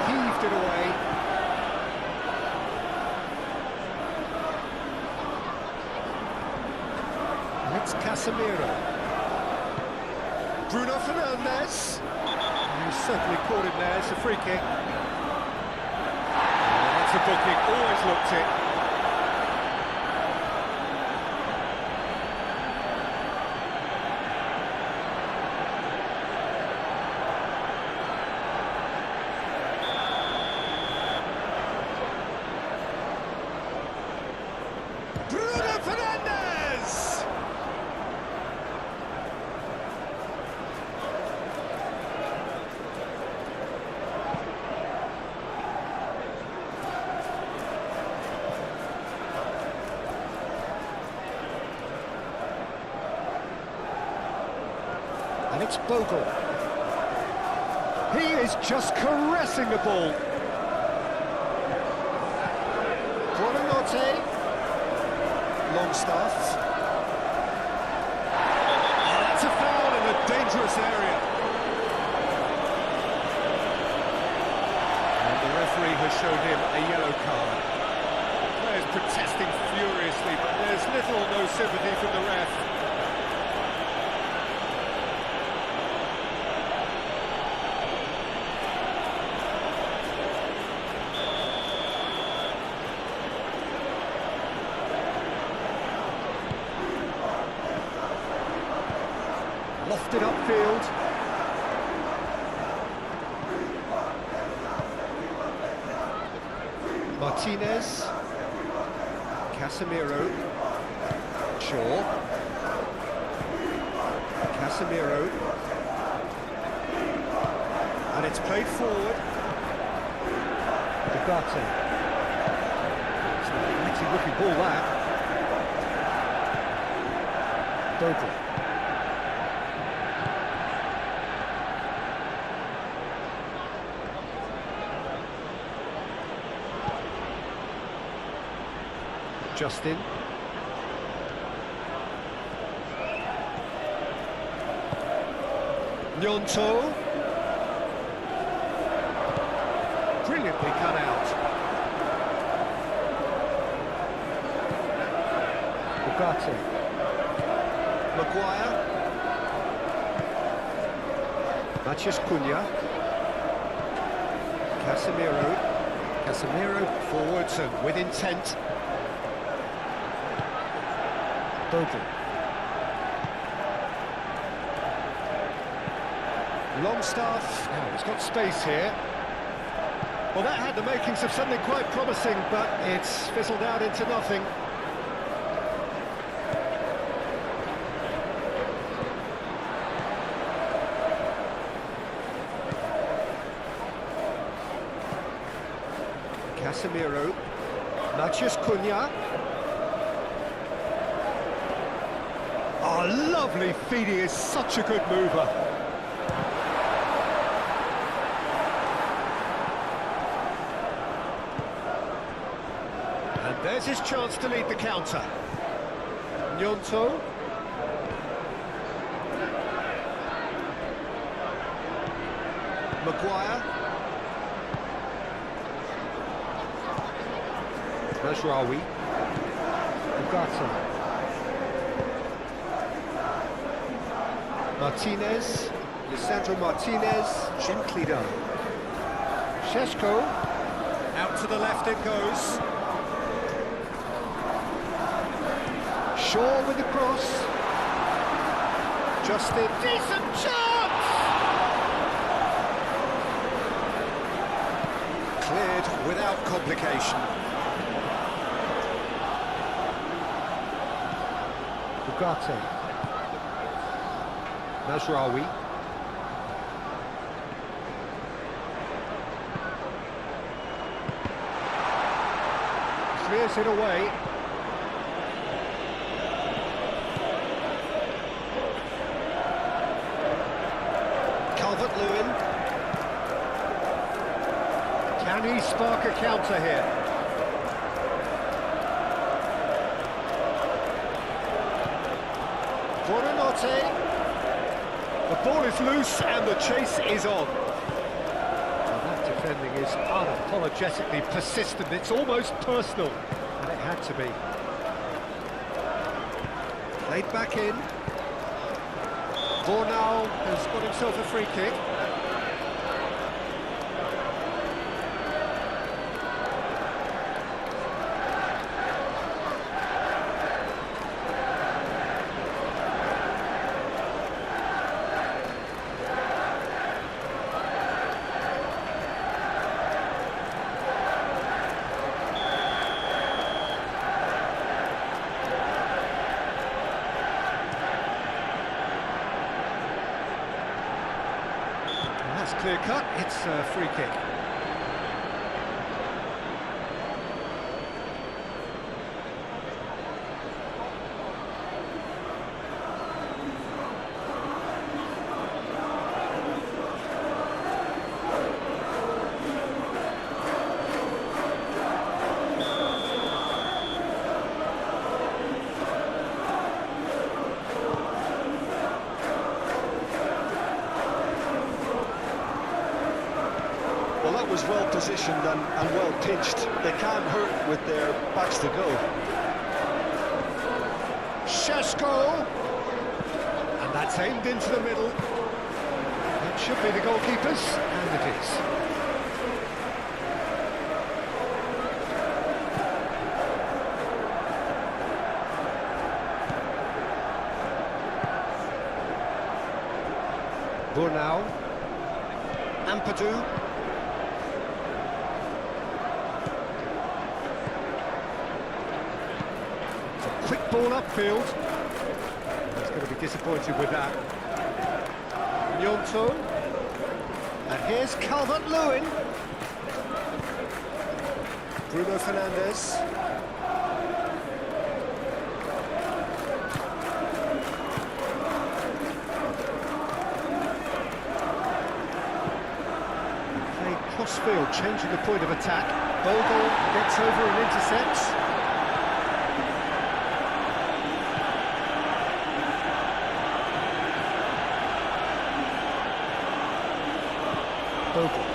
Heaved it away. And it's Casemiro. Bruno Fernandes. He certainly caught him there. It's a free kick. Oh, that's a booking. Always looked it. And it's Bogle. He is just caressing the ball. Buonanotte. Longstaff. Oh, that's a foul in a dangerous area. And the referee has shown him a yellow card. The players protesting furiously, but there's little or no sympathy from the ref. Lofted upfield. Martinez. Casemiro. Shaw. Casemiro. And it's played forward. Dugarte. It's a mighty looking ball, that. Bogle. Justin. Gnonto. Brilliantly cut out. Dugarte. Maguire. Matheus Cunha. Casemiro. Casemiro forwards and with intent. Bogle. Longstaff, now he's got space here. Well, that had the makings of something quite promising, but it's fizzled out into nothing. Casemiro. Matheus Cunha. Oh, lovely feed, he is such a good mover. And there's his chance to lead the counter. Gnonto. Maguire. Mazraoui. Dugarte. Martinez, Lisandro Martinez, gently done. Šeško, out to the left it goes. Shaw with the cross. Adjusted. Decent chance! Cleared without complication. Ugarte. Mazraoui. Clears it away. Calvert-Lewin. Can he spark a counter here? Buonanotte. The ball is loose and the chase is on. Well, that defending is unapologetically persistent. It's almost personal, and it had to be. Played back in. Bornau has got himself a free kick. That's clear cut, it's a free kick. Well, that was well positioned and well pitched. They can't hurt with their backs to goal. Šeško! And that's aimed into the middle. That should be the goalkeeper's, and it is. Bornau. Ampadu. Quick ball upfield. He's going to be disappointed with that. Gnonto. And here's Calvert-Lewin. Bruno Fernandes. Play cross-field, changing the point of attack. Bogle gets over and intercepts. Bogle.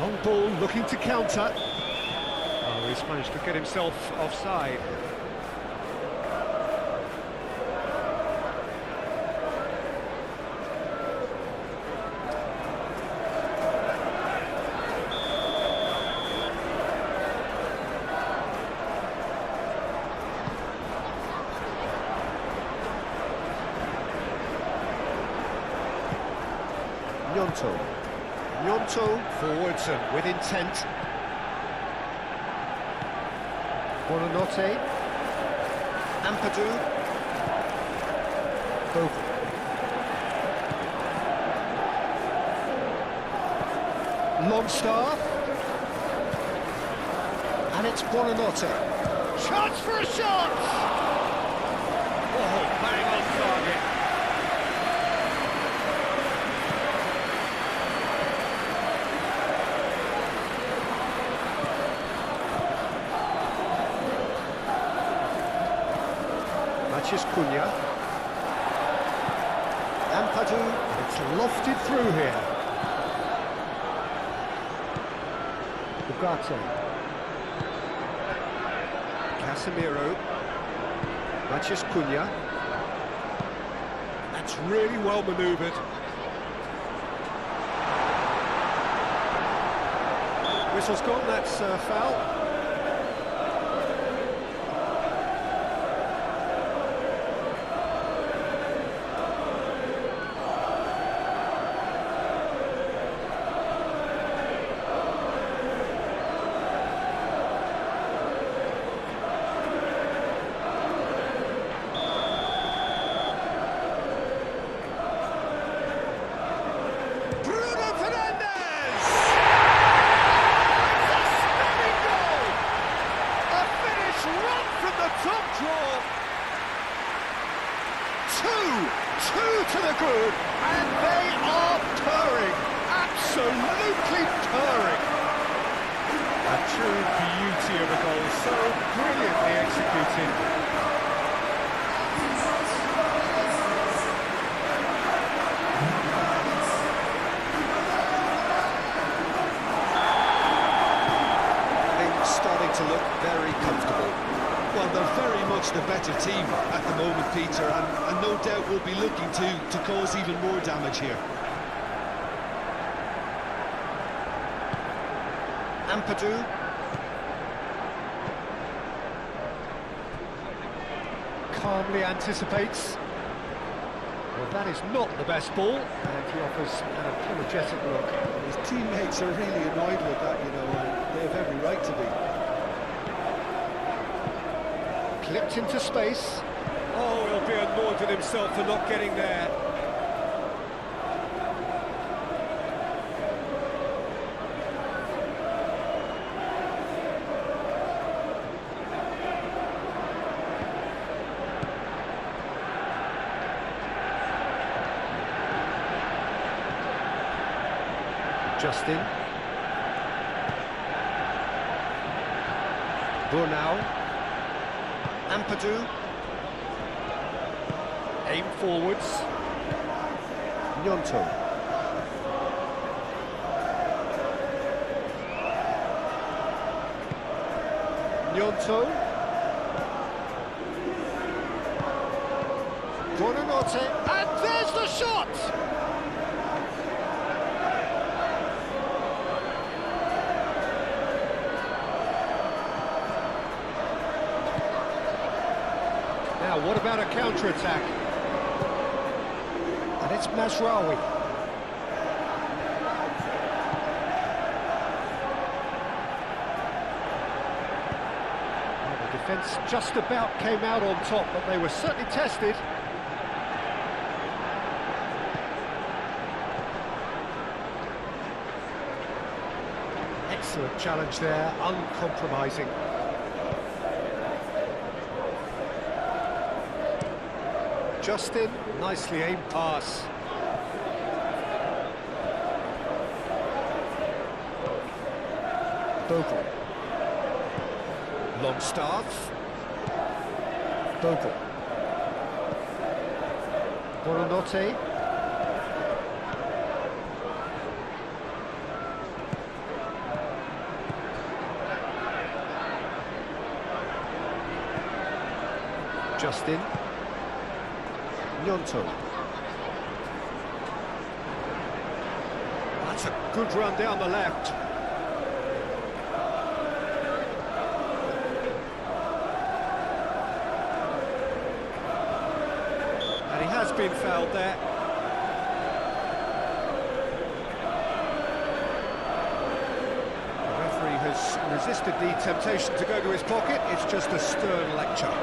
Long ball looking to counter. Oh, he's managed to get himself offside. Gnonto forwards and with intent. Buonanotte. Ampadu. Bogle. Longstaff. And it's Buonanotte. Chance for a shot! Oh, bang on target. Cunha. Ampadu, it's lofted through here. Ugarte. Casemiro. Cunha. That's really well manoeuvred. Whistle's gone, that's foul. beauty of a goal, so brilliantly executed. Things starting to look very comfortable. Well, they're very much the better team at the moment, Peter, and no doubt will be looking to cause even more damage here. Ampadu. Calmly anticipates. Well, that is not the best ball, and he offers an apologetic look. His teammates are really annoyed with that, you know, and they have every right to be. Clipped into space. Oh, he'll be annoyed with himself for not getting there. Justin. Brunau. Ampadu. Aim forwards. Gnonto. Gnonto. Buonanotte. And there's the shot! Now, what about a counter-attack? And it's Mazraoui. Well, the defence just about came out on top, but they were certainly tested. Excellent challenge there, uncompromising. Justin, nicely aimed pass. Bogle. Longstaff. Bogle. Buonanotte. Justin. Gnonto. That's a good run down the left. And he has been fouled there. The referee has resisted the temptation to go to his pocket. It's just a stern lecture.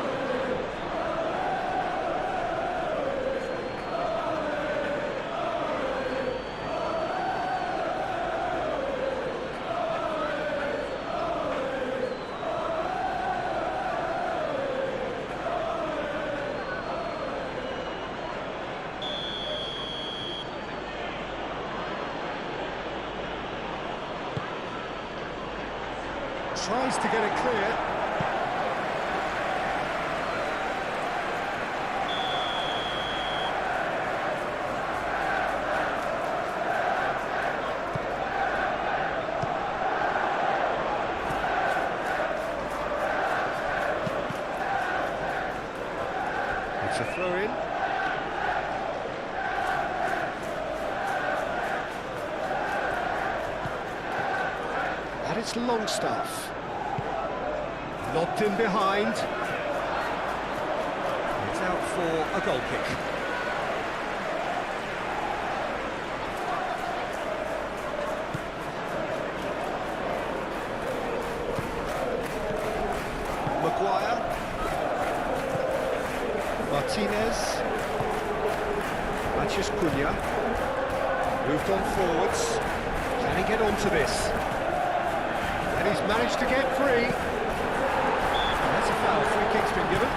Tries to get it clear. It's a throw-in. And it's Longstaff. Lobbed in behind. It's out for a goal kick. Maguire. Martinez. Matheus Cunha. Moved on forwards. Can he get onto this? And he's managed to get free. That's a foul, free kick's been given.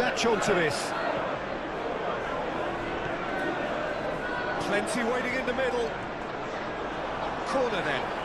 latch onto this. Plenty waiting in the middle. Corner then.